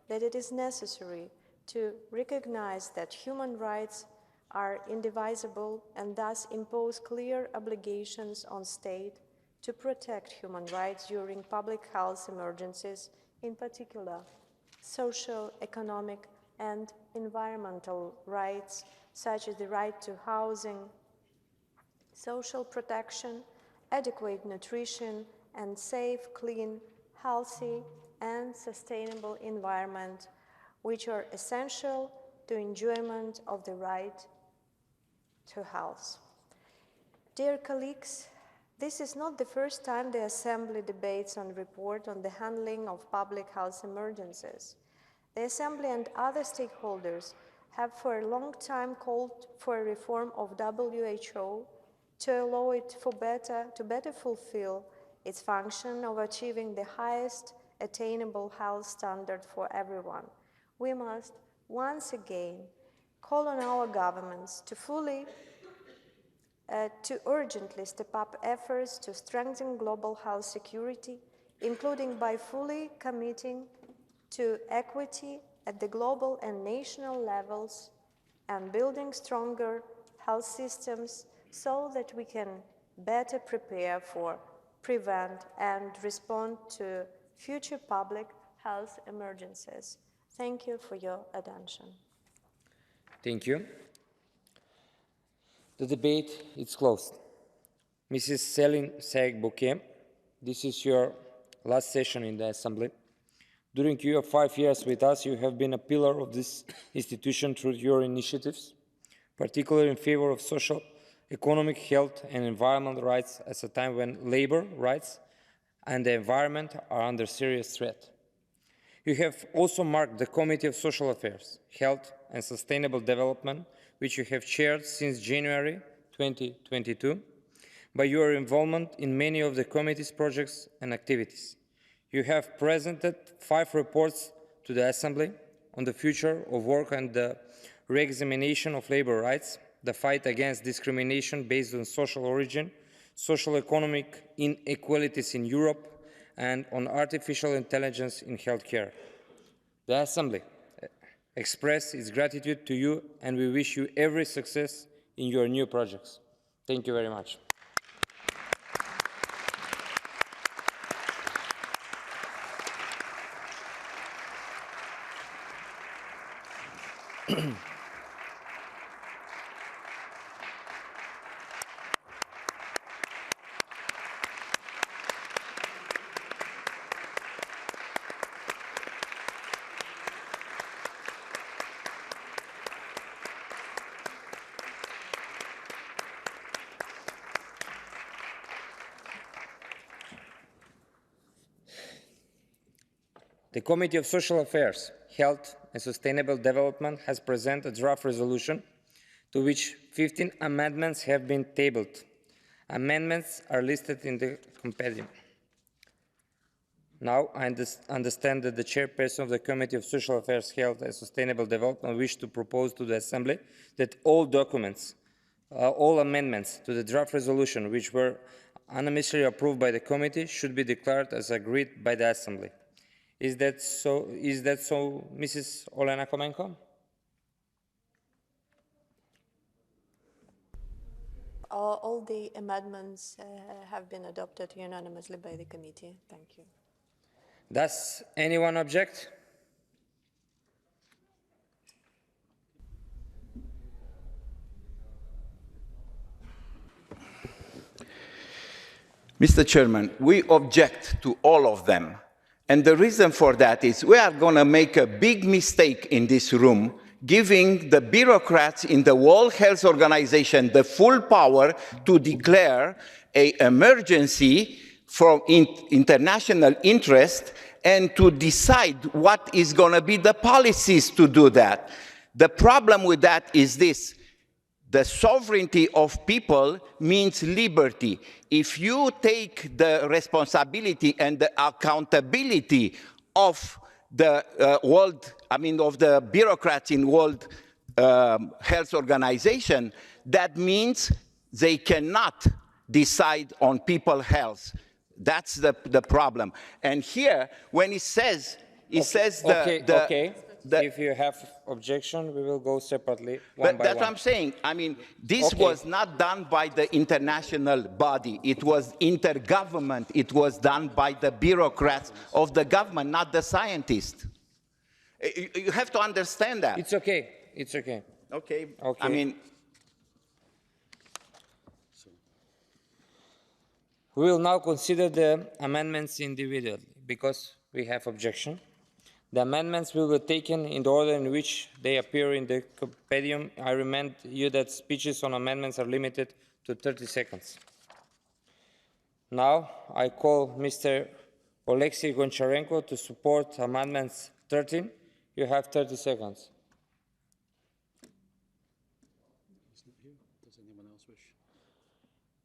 that it is necessary to recognize that human rights are indivisible and thus impose clear obligations on states to protect human rights during public health emergencies, in particular social, economic, and environmental rights, such as the right to housing, social protection, adequate nutrition, and safe, clean, healthy, and sustainable environment, which are essential to enjoyment of the right to health. Dear colleagues, this is not the first time the Assembly debates on report on the handling of public health emergencies. The Assembly and other stakeholders have for a long time called for a reform of WHO to allow it to better fulfill its function of achieving the highest attainable health standard for everyone. We must once again call on our governments to urgently step up efforts to strengthen global health security, including by fully committing to equity at the global and national levels and building stronger health systems so that we can better prepare for, prevent, and respond to future public health emergencies. Thank you for your attention. Thank you. The debate is closed. Mrs. Selin Sayek-Bouquet, this is your last session in the Assembly. During your 5 years with us, you have been a pillar of this institution through your initiatives, particularly in favor of social, economic, health, and environmental rights at a time when labor rights and the environment are under serious threat. You have also marked the Committee of Social Affairs, Health and Sustainable Development, which you have chaired since January 2022, by your involvement in many of the committee's projects and activities. You have presented 5 reports to the Assembly on the future of work and the re-examination of labor rights, the fight against discrimination based on social origin, social economic inequalities in Europe, and on artificial intelligence in healthcare. The Assembly expresses its gratitude to you, and we wish you every success in your new projects. Thank you very much. The Committee of Social Affairs, Health and Sustainable Development has presented a draft resolution to which 15 amendments have been tabled. Amendments are listed in the compendium. Now I understand that the chairperson of the Committee of Social Affairs, Health and Sustainable Development wishes to propose to the Assembly that all documents, all amendments to the draft resolution which were unanimously approved by the committee should be declared as agreed by the Assembly. Is that so, Mrs. Olena Komenko? All the amendments have been adopted unanimously by the committee. Thank you. Does anyone object? Mr. Chairman, we object to all of them. And the reason for that is we are going to make a big mistake in this room, giving the bureaucrats in the World Health Organization the full power to declare an emergency from international interest and to decide what is going to be the policies to do that. The problem with that is this. The sovereignty of people means liberty. If you take the responsibility and the accountability of the of the bureaucrats in World Health Organization, that means they cannot decide on people's health. That's the problem. And here, when it says, if you have objection, we will go separately, one by that's one. what I'm saying. I mean, this was not done by the international body. It was intergovernment. It was done by the bureaucrats of the government, not the scientists. You have to understand that. It's okay. It's okay. Okay. Okay. I mean, we will now consider the amendments individually because we have objection. The amendments will be taken in the order in which they appear in the compendium. I remind you that speeches on amendments are limited to 30 seconds. Now, I call Mr. Oleksiy Goncharenko to support amendments 13. You have 30 seconds.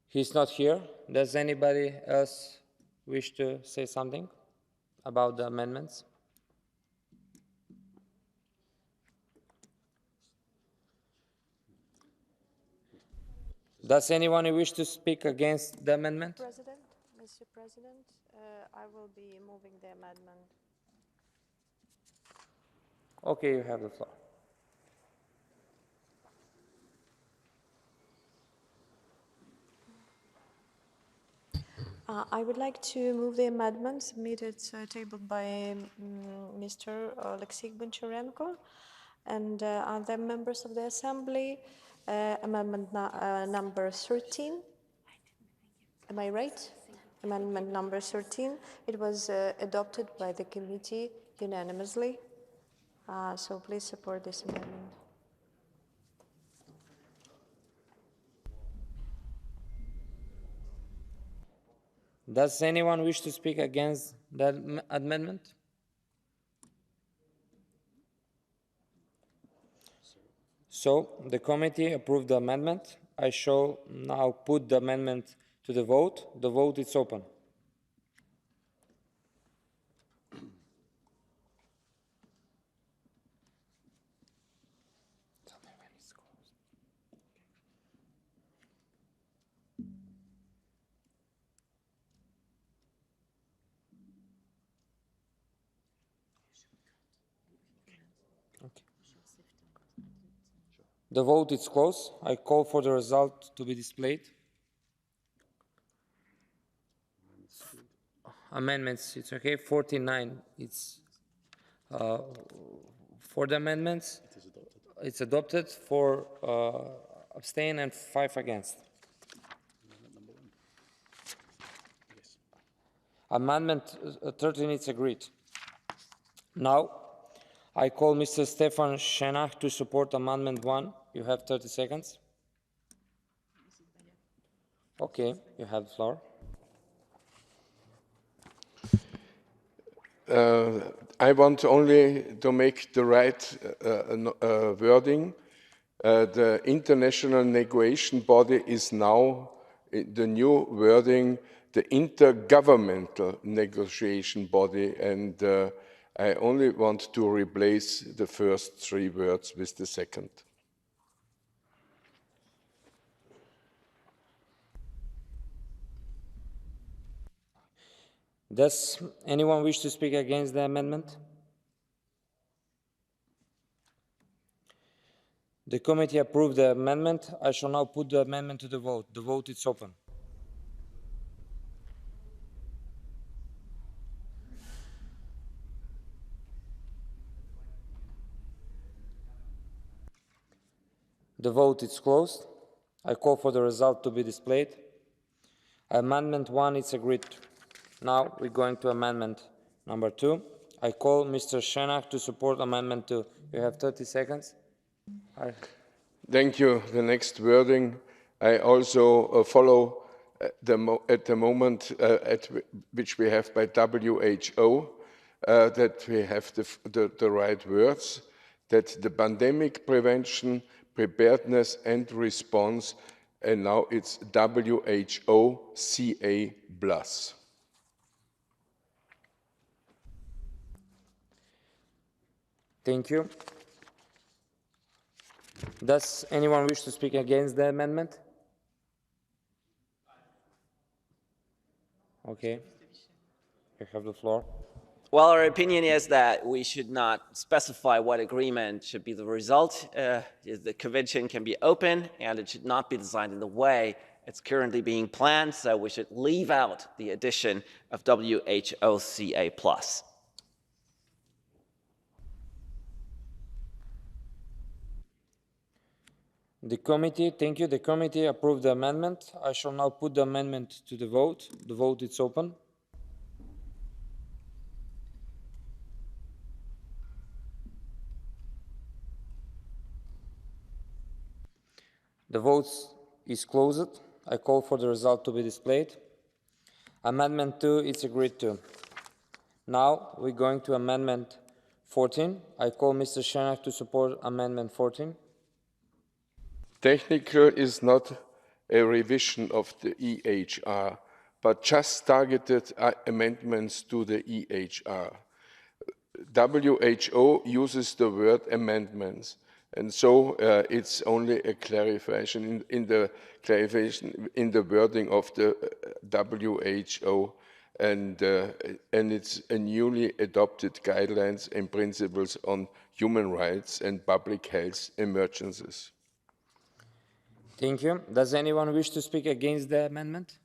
He's not here. Does anybody else wish to say something about the amendments? Does anyone wish to speak against the amendment? Mr. President, I will be moving the amendment. Okay, you have the floor. I would like to move the amendment submitted, tabled by Mr. Oleksiy Goncharenko and other members of the Assembly. Amendment number 13. Am I right? Amendment number 13. It was adopted by the committee unanimously. So please support this amendment. Does anyone wish to speak against that amendment? So, the committee approved the amendment. I shall now put the amendment to the vote. The vote is open. The vote is closed. I call for the result to be displayed. Amendments, it's okay. 49, it's for the amendments. It's adopted. 4 abstain and 5 against. Amendment 13 is agreed. Now, I call Mr. Stefan Shenach to support Amendment 1. You have 30 seconds. Okay, you have the floor. I want only to make the right wording. The international negotiation body is now, the new wording, the intergovernmental negotiation body, and I only want to replace the first 3 words with the second. Does anyone wish to speak against the amendment? The committee approved the amendment. I shall now put the amendment to the vote. The vote is open. The vote is closed. I call for the result to be displayed. Amendment 1 is agreed. Now we're going to amendment number 2. I call Mr. Shenak to support amendment 2. You have 30 seconds. Thank you. The next wording, I also follow at the moment at which we have by WHO, that we have the right words, that the pandemic prevention, preparedness and response, and now it's WHO CA+. Thank you. Does anyone wish to speak against the amendment? Okay. You have the floor. Well, our opinion is that we should not specify what agreement should be the result. The convention can be open, and it should not be designed in the way it's currently being planned, so we should leave out the addition of WHOCA+. The committee, thank you. The committee approved the amendment. I shall now put the amendment to the vote. The vote is open. The vote is closed. I call for the result to be displayed. Amendment 2 is agreed to. Now we're going to Amendment 14. I call Mr. Shenak to support Amendment 14. Technical is not a revision of the EHR, but just targeted amendments to the EHR. WHO uses the word amendments, and so it's only a clarification in the wording of the WHO, and it's a newly adopted guidelines and principles on human rights and public health emergencies. Thank you. Does anyone wish to speak against the amendment?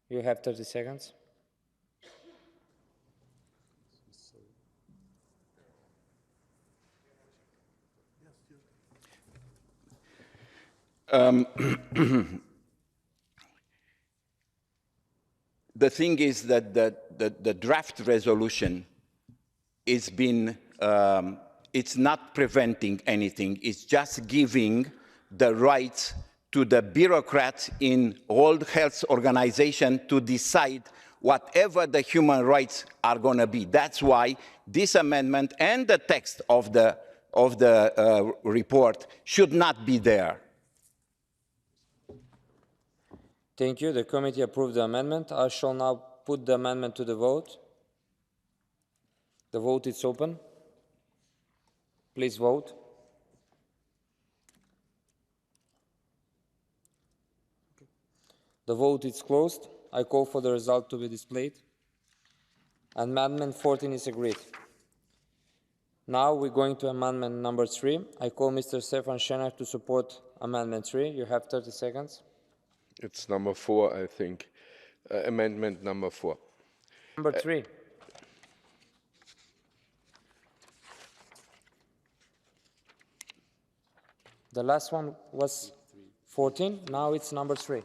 You have 30 seconds. The thing is that the draft resolution is been, it's not preventing anything, it's just giving the rights to the bureaucrats in World Health Organization to decide whatever the human rights are going to be. That's why this amendment and the text of the report should not be there. Thank you. The committee approved the amendment. I shall now put the amendment to the vote. The vote is open. Please vote. The vote is closed. I call for the result to be displayed. Amendment 14 is agreed. Now we're going to amendment number 3. I call Mr. Stefan Shenak to support amendment 3. You have 30 seconds. It's number 4, I think. Amendment number 4. Number 3. The last one was 14. Now it's number 3.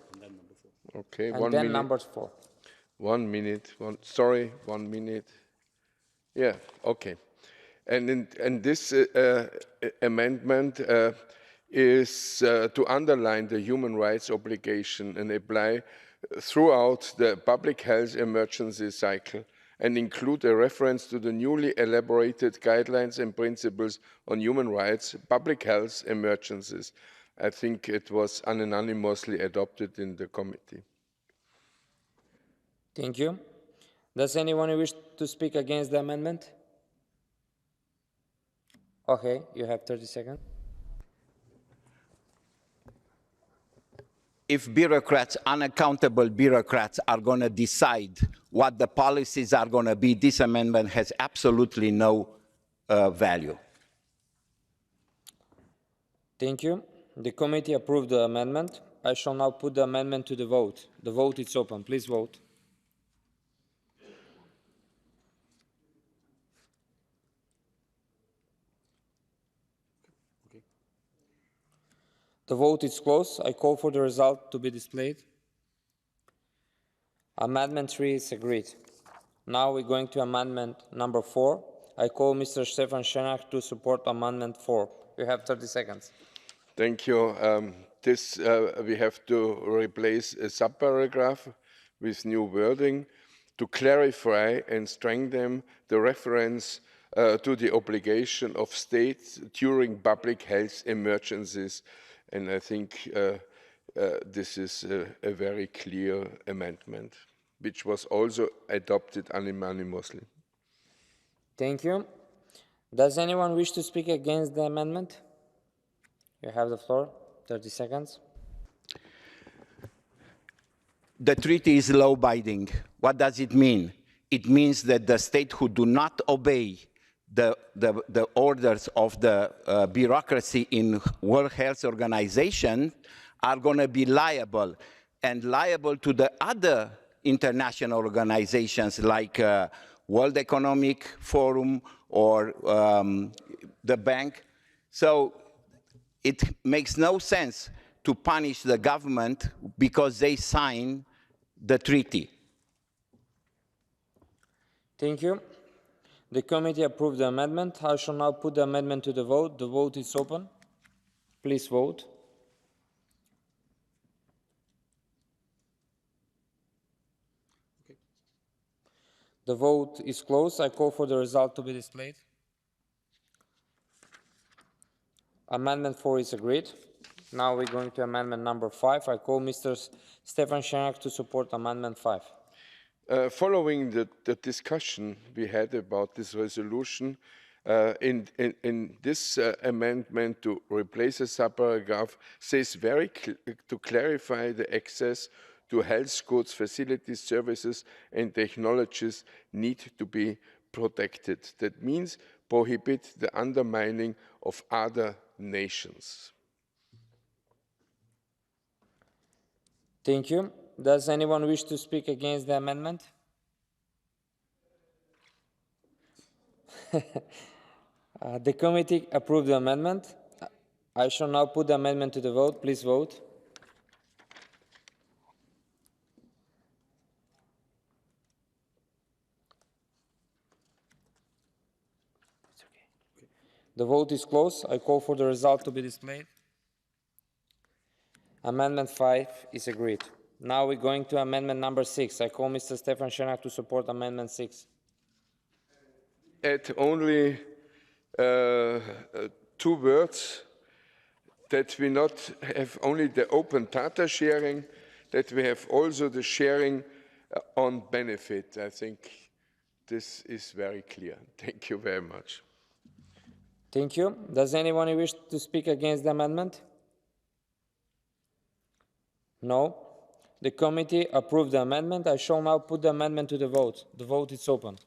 Okay, and 1 then minute. number 4. 1 minute. 1 minute. Yeah, okay. And this amendment is to underline the human rights obligation and apply throughout the public health emergency cycle and include a reference to the newly elaborated guidelines and principles on human rights, public health emergencies. I think it was unanimously adopted in the committee. Thank you. Does anyone wish to speak against the amendment? Okay, you have 30 seconds. If bureaucrats, unaccountable bureaucrats, are going to decide what the policies are going to be, this amendment has absolutely no value. Thank you. The committee approved the amendment. I shall now put the amendment to the vote. The vote is open. Please vote. The vote is closed. I call for the result to be displayed. Amendment 3 is agreed. Now we're going to amendment number 4. I call Mr. Stefan Schenak to support amendment 4. You have 30 seconds. Thank you. We have to replace a subparagraph with new wording to clarify and strengthen the reference to the obligation of states during public health emergencies. And I think this is a very clear amendment, which was also adopted unanimously. Thank you. Does anyone wish to speak against the amendment? You have the floor, 30 seconds. The treaty is law-abiding. What does it mean? It means that the states who do not obey the orders of the bureaucracy in World Health Organization are going to be liable, and liable to the other international organizations like World Economic Forum or the bank. So it makes no sense to punish the government because they sign the treaty. Thank you. The committee approved the amendment. I shall now put the amendment to the vote. The vote is open. Please vote. The vote is closed. I call for the result to be displayed. Amendment 4 is agreed. Now we're going to amendment number 5. I call Mr. Stefan Schenak to support amendment 5. Following the discussion we had about this resolution, in this amendment to replace a subparagraph says to clarify the access to health goods, facilities, services, and technologies need to be protected. That means prohibit the undermining of other nations. Thank you. Does anyone wish to speak against the amendment? The committee approved the amendment. I shall now put the amendment to the vote. Please vote. The vote is closed. I call for the result to be displayed. Amendment 5 is agreed. Now we're going to amendment number 6. I call Mr. Stefan Schenak to support amendment 6. Add only 2 words, that we not have only the open data sharing, that we have also the sharing on benefit. I think this is very clear. Thank you very much. Thank you. Does anyone wish to speak against the amendment? No. The committee approved the amendment. I shall now put the amendment to the vote. The vote is open.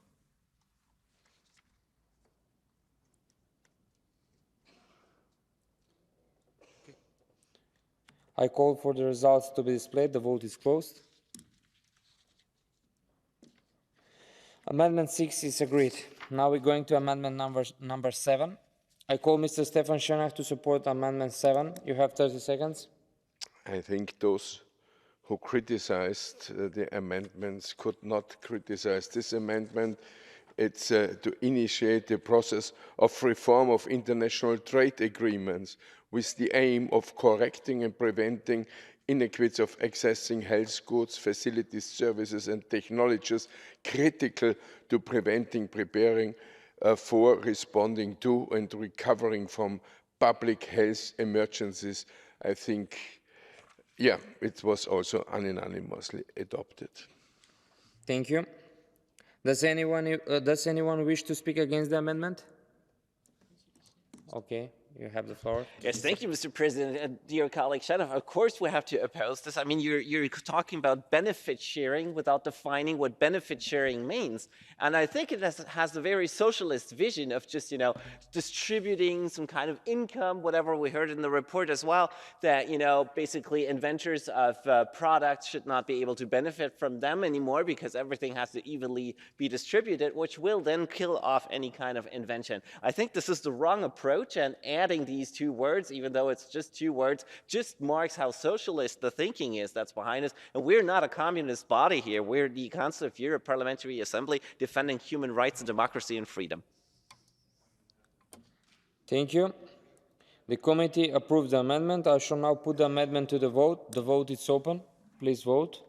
I call for the results to be displayed. The vote is closed. Amendment 6 is agreed. Now we're going to amendment number 7. I call Mr. Stefan Schenak to support amendment 7. You have 30 seconds. I think those who criticized the amendments could not criticize this amendment. It's to initiate the process of reform of international trade agreements with the aim of correcting and preventing inequities of accessing health goods, facilities, services and technologies critical to preventing, preparing for, responding to and recovering from public health emergencies. I think, yeah, it was also unanimously adopted. Thank you. Does anyone wish to speak against the amendment? Okay. You have the floor. Yes, thank you, Mr. President. Dear colleague Shanov, of course we have to oppose this. I mean, you're talking about benefit sharing without defining what benefit sharing means. And I think it has a very socialist vision of just, distributing some kind of income, whatever we heard in the report as well, that, basically inventors of products should not be able to benefit from them anymore because everything has to evenly be distributed, which will then kill off any kind of invention. I think this is the wrong approach, and adding these two words, even though it's just two words, just marks how socialist the thinking is that's behind us. And we're not a communist body here. We're the Council of Europe Parliamentary Assembly defending human rights and democracy and freedom. Thank you. The committee approved the amendment. I shall now put the amendment to the vote. The vote is open. Please vote.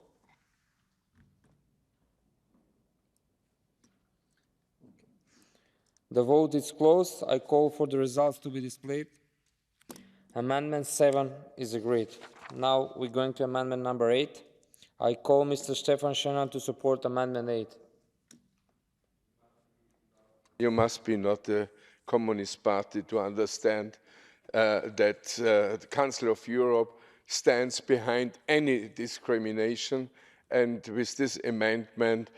The vote is closed. I call for the results to be displayed. Amendment 7 is agreed. Now we're going to amendment number 8. I call Mr. Stefan Schöner to support amendment 8. You must be not a Communist Party to understand that the Council of Europe stands behind any discrimination, and with this amendment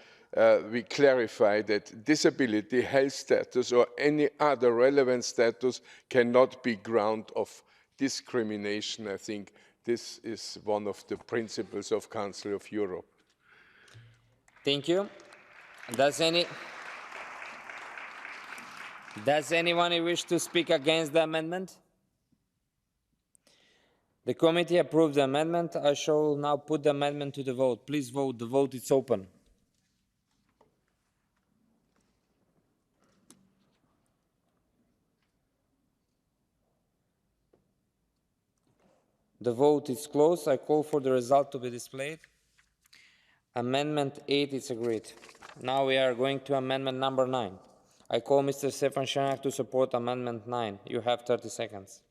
we clarify that disability, health status or any other relevant status cannot be ground of discrimination. I think this is one of the principles of Council of Europe. Thank you. Does anyone wish to speak against the amendment? The committee approved the amendment. I shall now put the amendment to the vote. Please vote. The vote is open. The vote is closed. I call for the result to be displayed. Amendment 8 is agreed. Now we are going to amendment number 9. I call Mr. Stefan Schöner to support amendment 9. You have 30 seconds.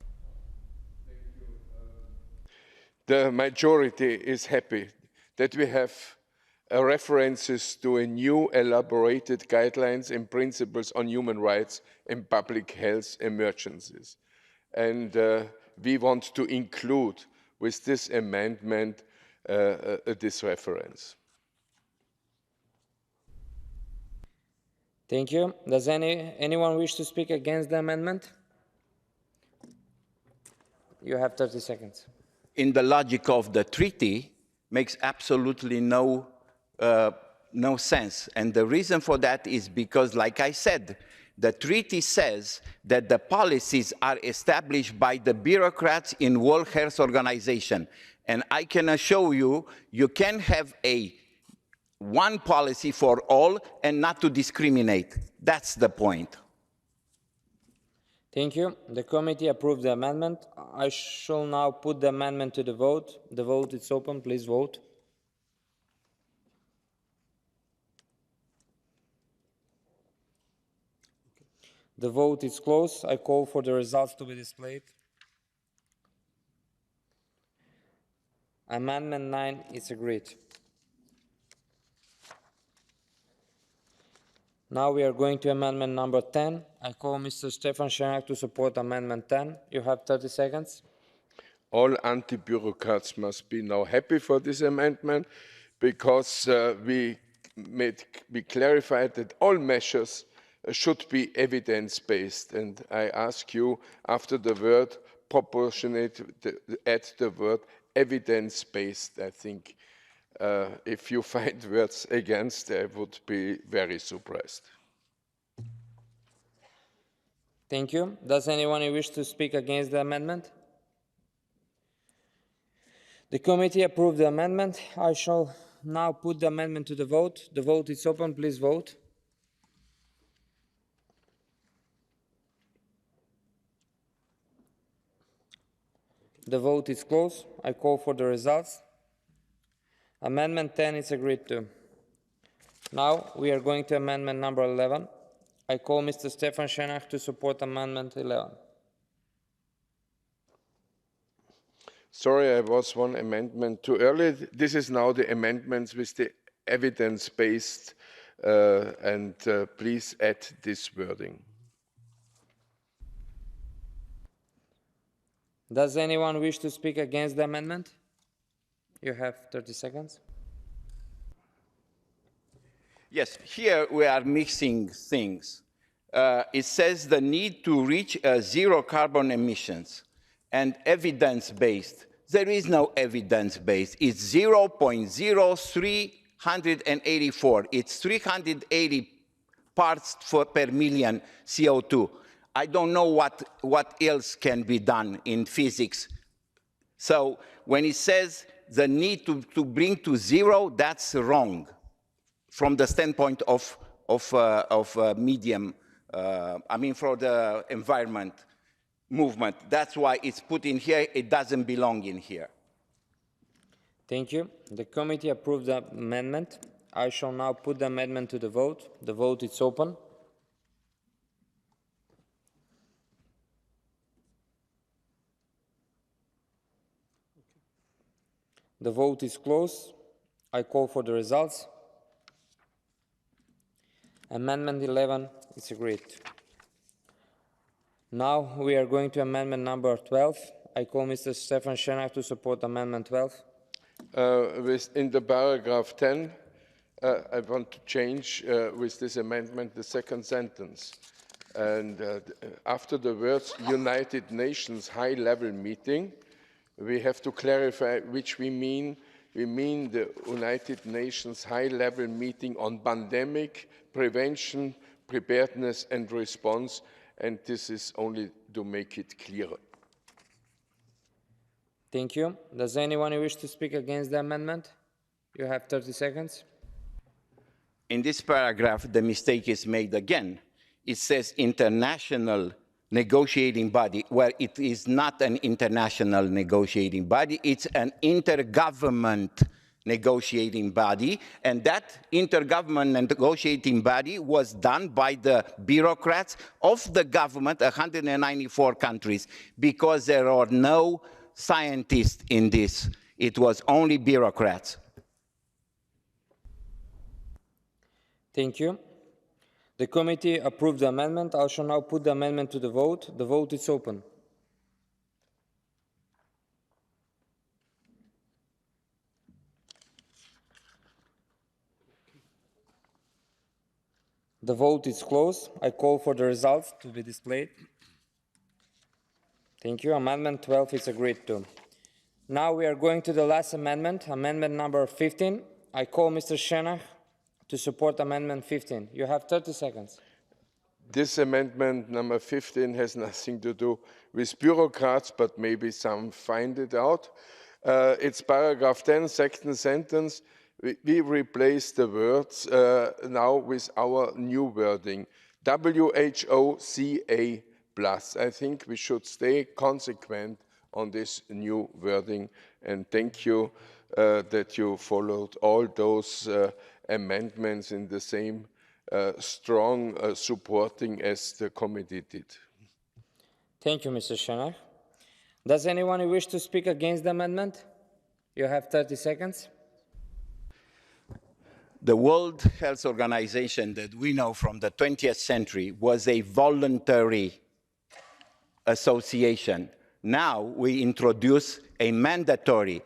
The majority is happy that we have references to a new elaborated guidelines and principles on human rights in public health emergencies. And we want to include with this amendment this reference. Thank you. Does anyone wish to speak against the amendment? You have 30 seconds. In the logic of the treaty, makes absolutely no sense. And the reason for that is because, like I said, the treaty says that the policies are established by the bureaucrats in World Health Organization. And I can assure you, you can have one policy for all and not to discriminate. That's the point. Thank you. The committee approved the amendment. I shall now put the amendment to the vote. The vote is open. Please vote. The vote is closed. I call for the results to be displayed. Amendment 9 is agreed. Now we are going to amendment number 10. I call Mr. Stefan Schöner to support amendment 10. You have 30 seconds. All anti-bureaucrats must be now happy for this amendment because we clarified that all measures should be evidence-based. And I ask you, after the word proportionate, add the word evidence-based. I think if you find words against, I would be very surprised. Thank you. Does anyone wish to speak against the amendment? The committee approved the amendment. I shall now put the amendment to the vote. The vote is open. Please vote. The vote is closed. I call for the results. Amendment 10 is agreed to. Now we are going to amendment number 11. I call Mr. Stefan Schöner to support amendment 11. Sorry, I was one amendment too early. This is now the amendments with the evidence-based, and please add this wording. Does anyone wish to speak against the amendment? You have 30 seconds. Yes, here we are mixing things. It says the need to reach zero carbon emissions and evidence-based. There is no evidence-based. It's 0.0384. It's 380 parts per million CO2. I don't know what else can be done in physics. So when it says the need to bring to zero, that's wrong from the standpoint of medium, I mean for the environment movement. That's why it's put in here. It doesn't belong in here. Thank you. The committee approved the amendment. I shall now put the amendment to the vote. The vote is open. The vote is closed. I call for the results. Amendment 11 is agreed. Now we are going to amendment number 12. I call Mr. Stefan Schenach to support amendment 12. In the paragraph 10, I want to change with this amendment the second sentence. And after the words United Nations high-level meeting, we have to clarify which we mean. We mean the United Nations high-level meeting on pandemic prevention, preparedness and response, and this is only to make it clearer. Thank you. Does anyone wish to speak against the amendment? You have 30 seconds. In this paragraph, the mistake is made again. It says international negotiating body, where it is not an international negotiating body, it's an intergovernment negotiating body, and that intergovernment negotiating body was done by the bureaucrats of the government, 194 countries, because there are no scientists in this. It was only bureaucrats. Thank you. The committee approved the amendment. I shall now put the amendment to the vote. The vote is open. The vote is closed. I call for the results to be displayed. Thank you. Amendment 12 is agreed to. Now we are going to the last amendment, amendment number 15. I call Mr. Schenach to support amendment 15. You have 30 seconds. This amendment number 15 has nothing to do with bureaucrats, but maybe some find it out. It's paragraph 10, second sentence. We replace the words now with our new wording, WHOCA+. I think we should stay consequent on this new wording, and thank you that you followed all those amendments in the same strong supporting as the committee did. Thank you, Mr. Schenach. Does anyone wish to speak against the amendment? You have 30 seconds. The World Health Organization that we know from the 20th century was a voluntary association. Now we introduce a mandatory,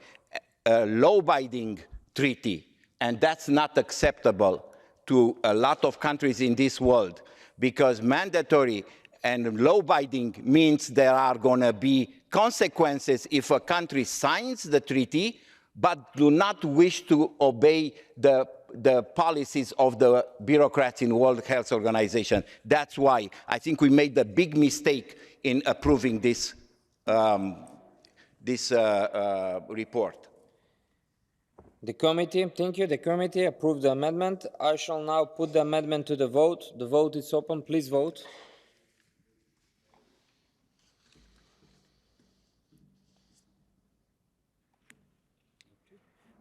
law-abiding treaty, and that's not acceptable to a lot of countries in this world, because mandatory and law-abiding means there are going to be consequences if a country signs the treaty but do not wish to obey the policies of the bureaucrats in the World Health Organization. That's why I think we made a big mistake in approving this, report. The committee, thank you. The committee approved the amendment. I shall now put the amendment to the vote. The vote is open. Please vote.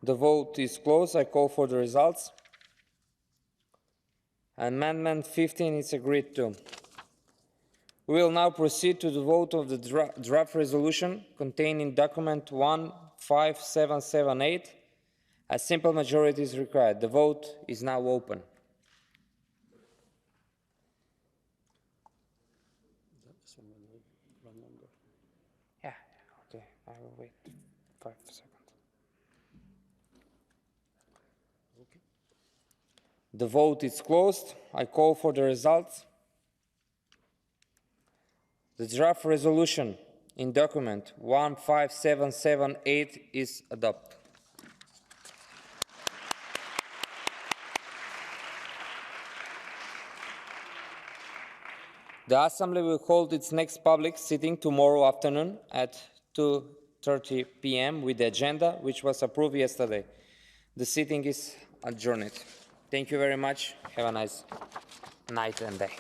The vote is closed. I call for the results. Amendment 15 is agreed to. We will now proceed to the vote of the draft resolution containing document 15778. A simple majority is required. The vote is now open. Yeah, okay, I will wait 5 seconds. Okay. The vote is closed. I call for the results. The draft resolution in document 15778 is adopted. The Assembly will hold its next public sitting tomorrow afternoon at 2:30 p.m. with the agenda, which was approved yesterday. The sitting is adjourned. Thank you very much. Have a nice night and day.